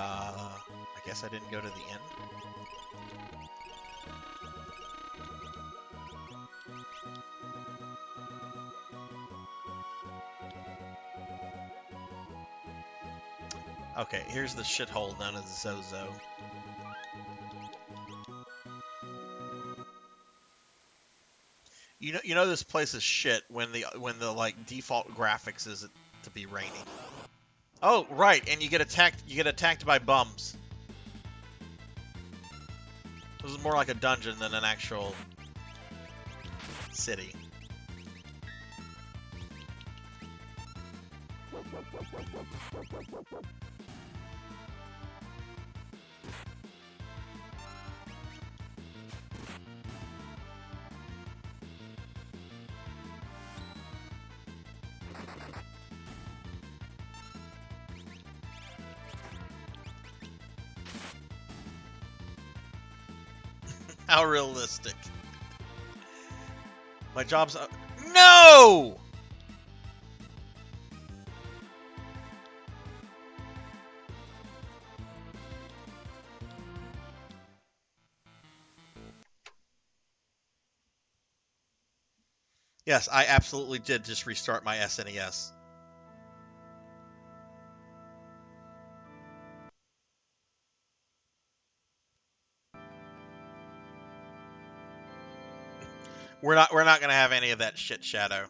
I guess I didn't go to the end. Okay, here's the shithole known as Zozo. You know this place is shit when the like default graphics is to be rainy. Oh, right, and you get attacked by bums. This is more like a dungeon than an actual city. How realistic. My job's... No! Yes, I absolutely did just restart my SNES. We're not gonna have any of that shit, Shadow.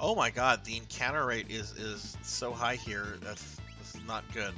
Oh my god, the encounter rate is so high here. This is not good.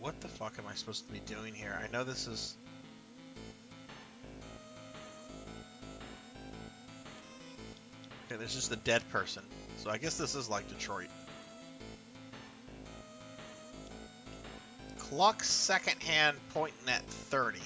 what the fuck am I supposed to be doing here? I know this is... Okay, there's just a dead person. So I guess this is like Detroit. Clock second hand pointing at 30.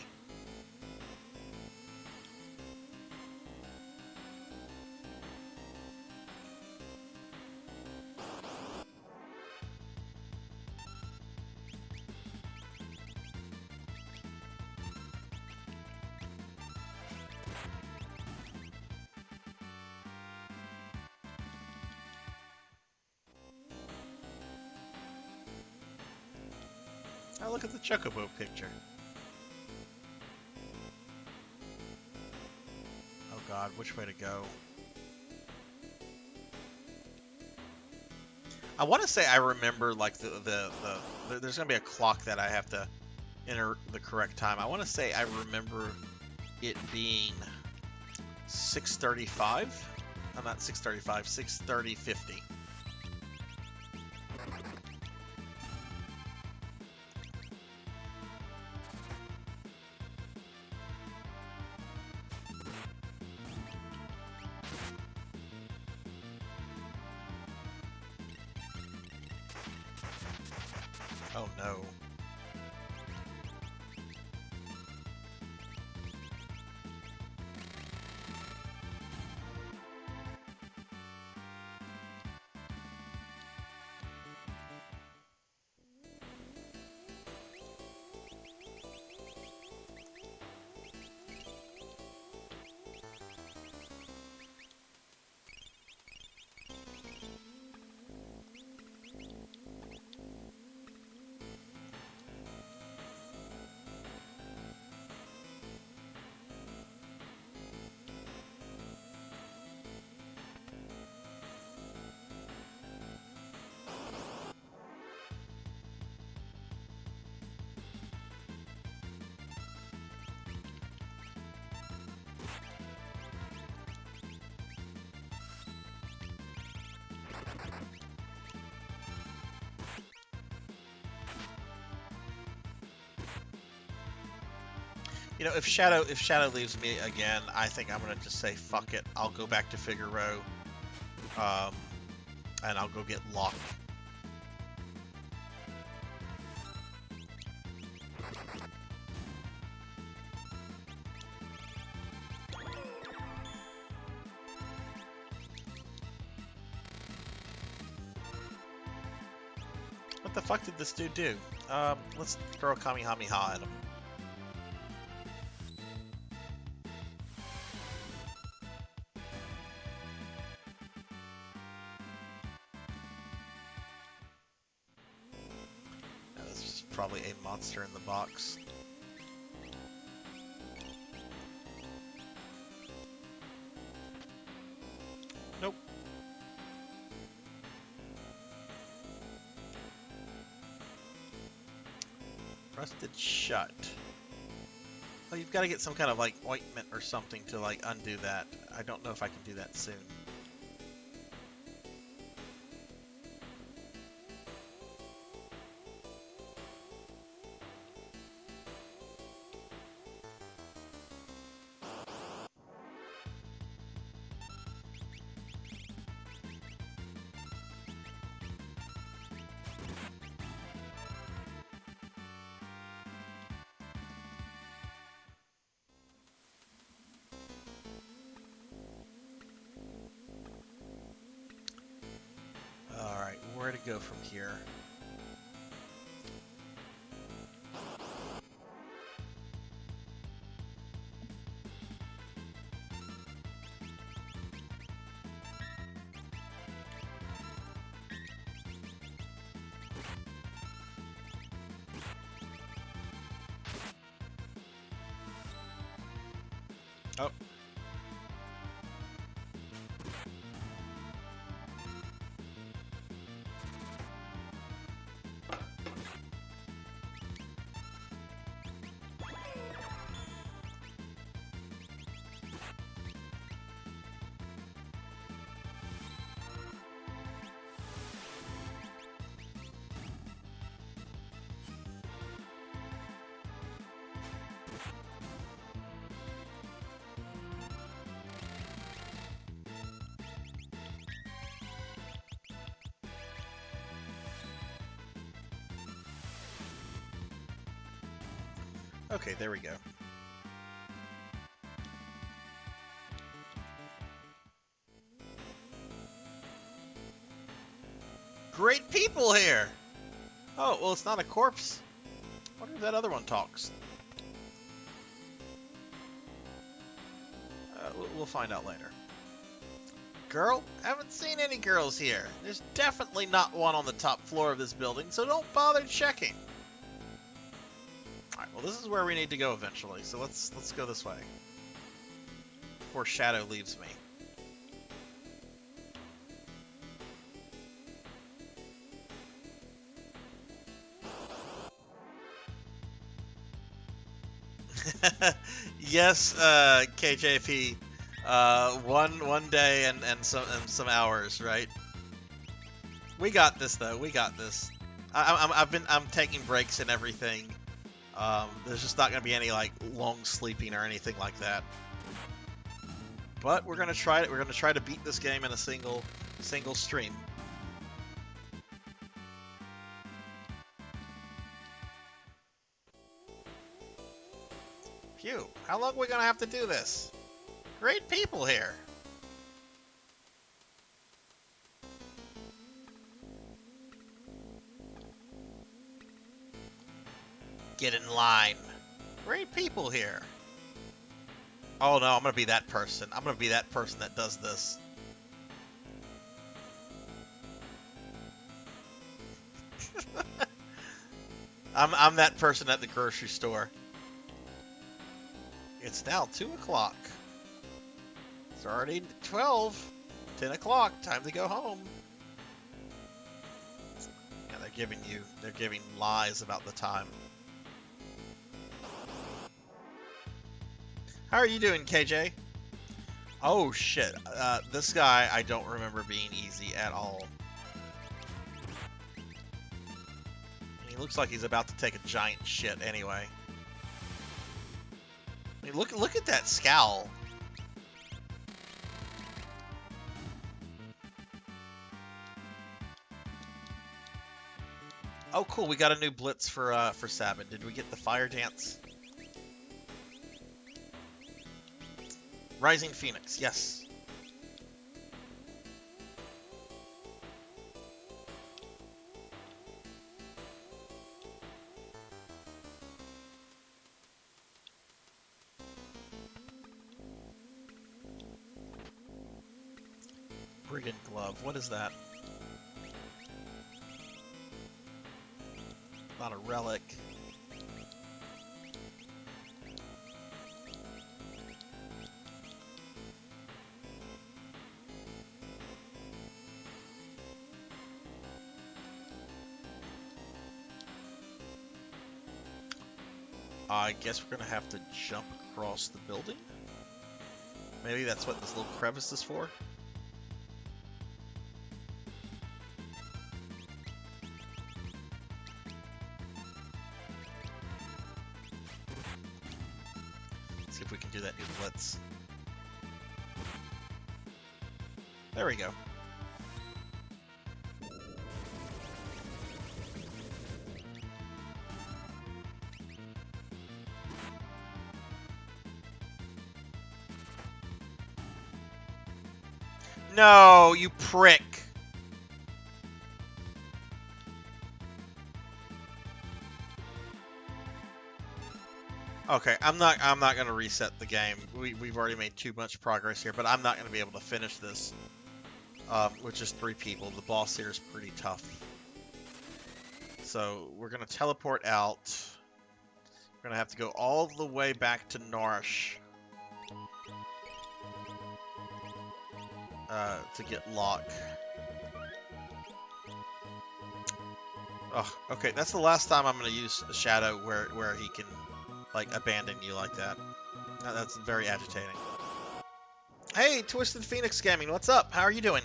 Oh, look at the Chocobo picture. Oh god, which way to go? I want to say I remember, like, there's going to be a clock that I have to enter the correct time. I want to say I remember it being 6:35. I'm not 6:35, 6:30:50. Oh no. You know, if Shadow leaves me again, I think I'm gonna just say fuck it. I'll go back to Figaro, and I'll go get Locke. What the fuck did this dude do? Let's throw a Kamehameha at him. Probably a monster in the box. Nope. Rusted shut. Oh, you've got to get some kind of like ointment or something to like undo that. I don't know if I can do that soon. Where to go from here? Oh. Okay, there we go. Great people here! Oh, well, it's not a corpse. I wonder if that other one talks. We'll find out later. Girl? Haven't seen any girls here. There's definitely not one on the top floor of this building, so don't bother checking. Alright, well, this is where we need to go eventually, so let's go this way. Before Shadow leaves me. Yes, KJP. One day and some hours, right? We got this though. We got this. I'm taking breaks and everything. There's just not gonna be any like long sleeping or anything like that. But we're gonna try it. We're gonna try to beat this game in a single stream. Phew, how long are we gonna have to do this? Great people here. Get in line. Great people here. Oh no, I'm gonna be that person. I'm gonna be that person that does this. I'm that person at the grocery store. It's now 2 o'clock. It's already 12. 10 o'clock. Time to go home. Yeah, they're giving lies about the time. How are you doing, KJ? Oh shit. This guy I don't remember being easy at all. He looks like he's about to take a giant shit anyway. I mean, look at that scowl. Oh, cool. We got a new blitz for Sabin. Did we get the fire dance? Rising Phoenix, yes. Brigand glove. What is that? Not a relic. I guess we're gonna have to jump across the building. Maybe that's what this little crevice is for. See if we can do that new blitz. There we go. No, you prick. Okay, I'm not gonna reset the game. We've already made too much progress here, but I'm not gonna be able to finish this with just 3 people. The boss here is pretty tough. So we're gonna teleport out. We're gonna have to go all the way back to Nourish. To get Locke. Oh, okay, that's the last time I'm gonna use a Shadow where he can like abandon you like that. That's very agitating. Hey, Twisted Phoenix Gaming, what's up? How are you doing?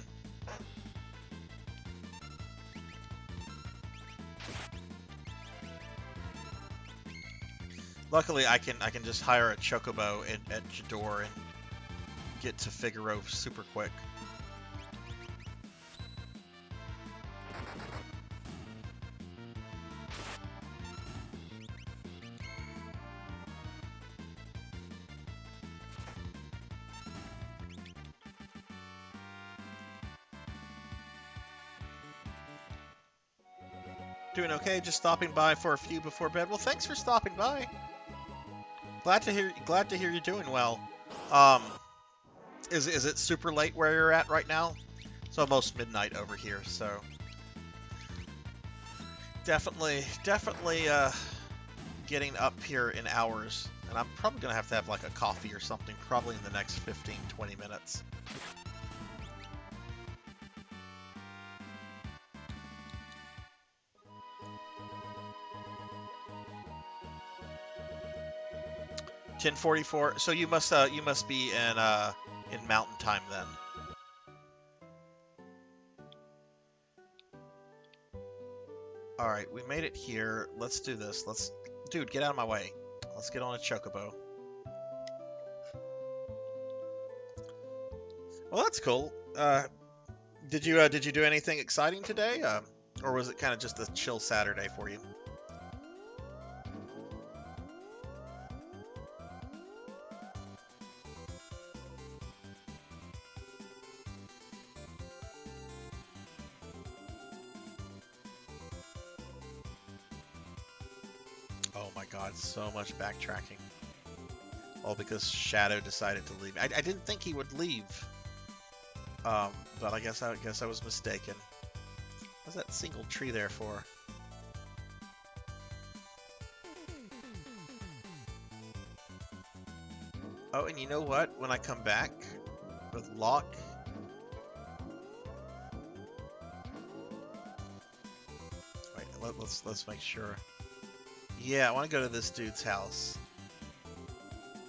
Luckily, I can just hire a Chocobo at Jador and get to Figaro super quick. Doing okay. Just stopping by for a few before bed. Well, thanks for stopping by. Glad to hear you're doing well. Is it super late where you're at right now? It's almost midnight over here, so definitely getting up here in hours. And I'm probably gonna have to have like a coffee or something probably in the next 15-20 minutes. (10:44). So you must be in Mountain Time then. All right, we made it here. Let's do this. Dude, get out of my way. Let's get on a chocobo. Well, that's cool. Did you do anything exciting today, or was it kind of just a chill Saturday for you? Oh my God, so much backtracking. All because Shadow decided to leave. I didn't think he would leave. But I guess I was mistaken. What's that single tree there for? Oh, and you know what? When I come back with Locke, wait, let's make sure. Yeah, I want to go to this dude's house.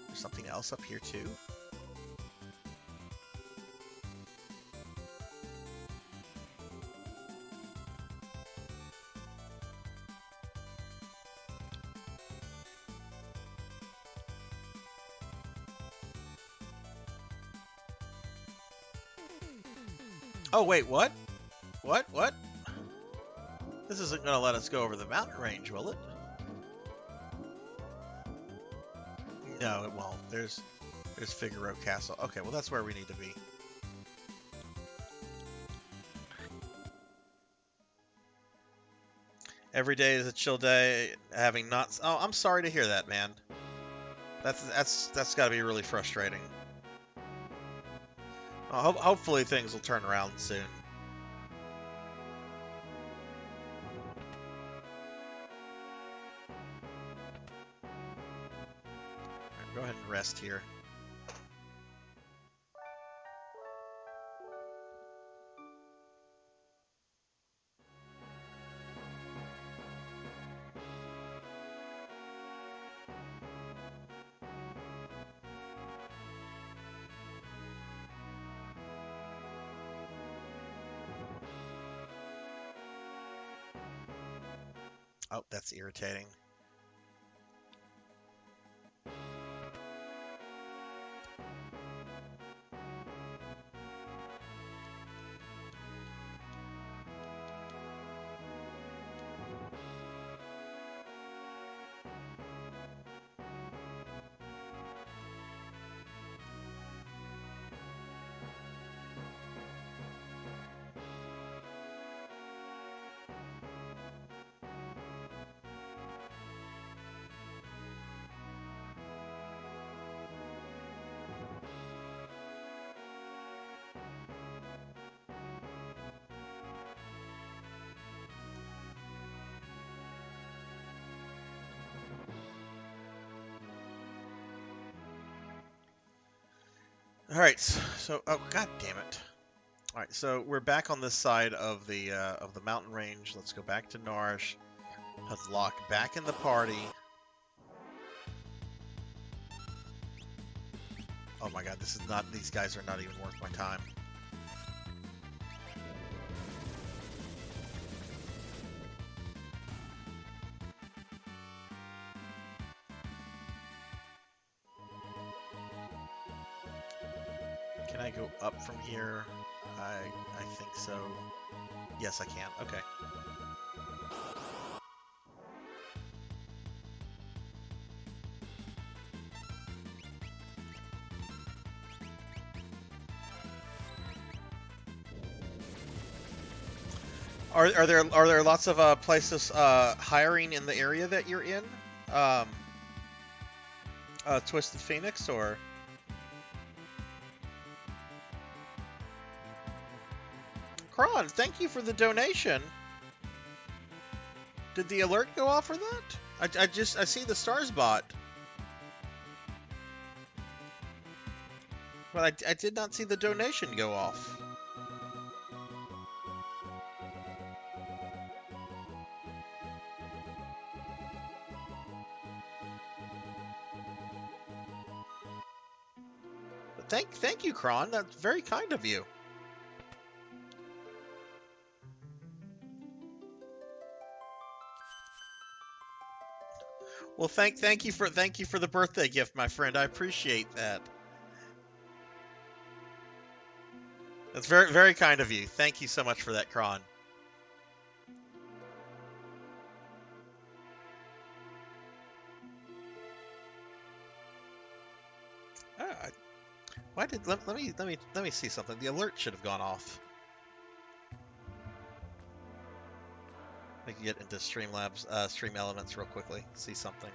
There's something else up here too. Oh, wait, what? What? This isn't going to let us go over the mountain range, will it? No, it won't. There's Figaro Castle. Okay, well, that's where we need to be. Every day is a chill day, having not... Oh, I'm sorry to hear that, man. That's got to be really frustrating. Hopefully things will turn around soon. Right, go ahead and rest here. Oh, that's irritating. All right, so oh god damn it! All right, so we're back on this side of the mountain range. Let's go back to Nourish. Put Locke back in the party. Oh my god, this is not. These guys are not even worth my time. Can I go up from here? I think so. Yes, I can. Okay. Are there lots of places hiring in the area that you're in? Twisted Phoenix or? Kron, thank you for the donation. Did the alert go off for that? I see the stars bot. But I did not see the donation go off. But thank you, Kron. That's very kind of you. Well, thank you for the birthday gift, my friend. I appreciate that. That's very, very kind of you. Thank you so much for that, Kron. Why did let me see something. The alert should have gone off. I can get into Streamlabs, Stream Elements real quickly. See something.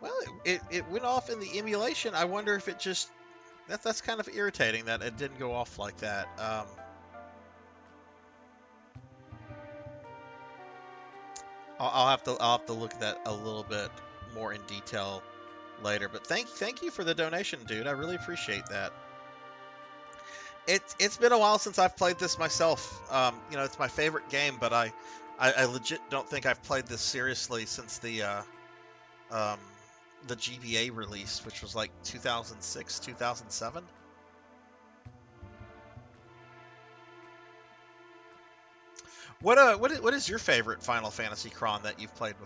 Well, it went off in the emulation. I wonder if it just that's kind of irritating that it didn't go off like that. I'll have to look at that a little bit more in detail later. But thank you for the donation, dude. I really appreciate that. It's been a while since I've played this myself. You know, it's my favorite game, but I legit don't think I've played this seriously since the GBA release, which was like 2006, 2007. What is your favorite Final Fantasy, Kron, that you've played before?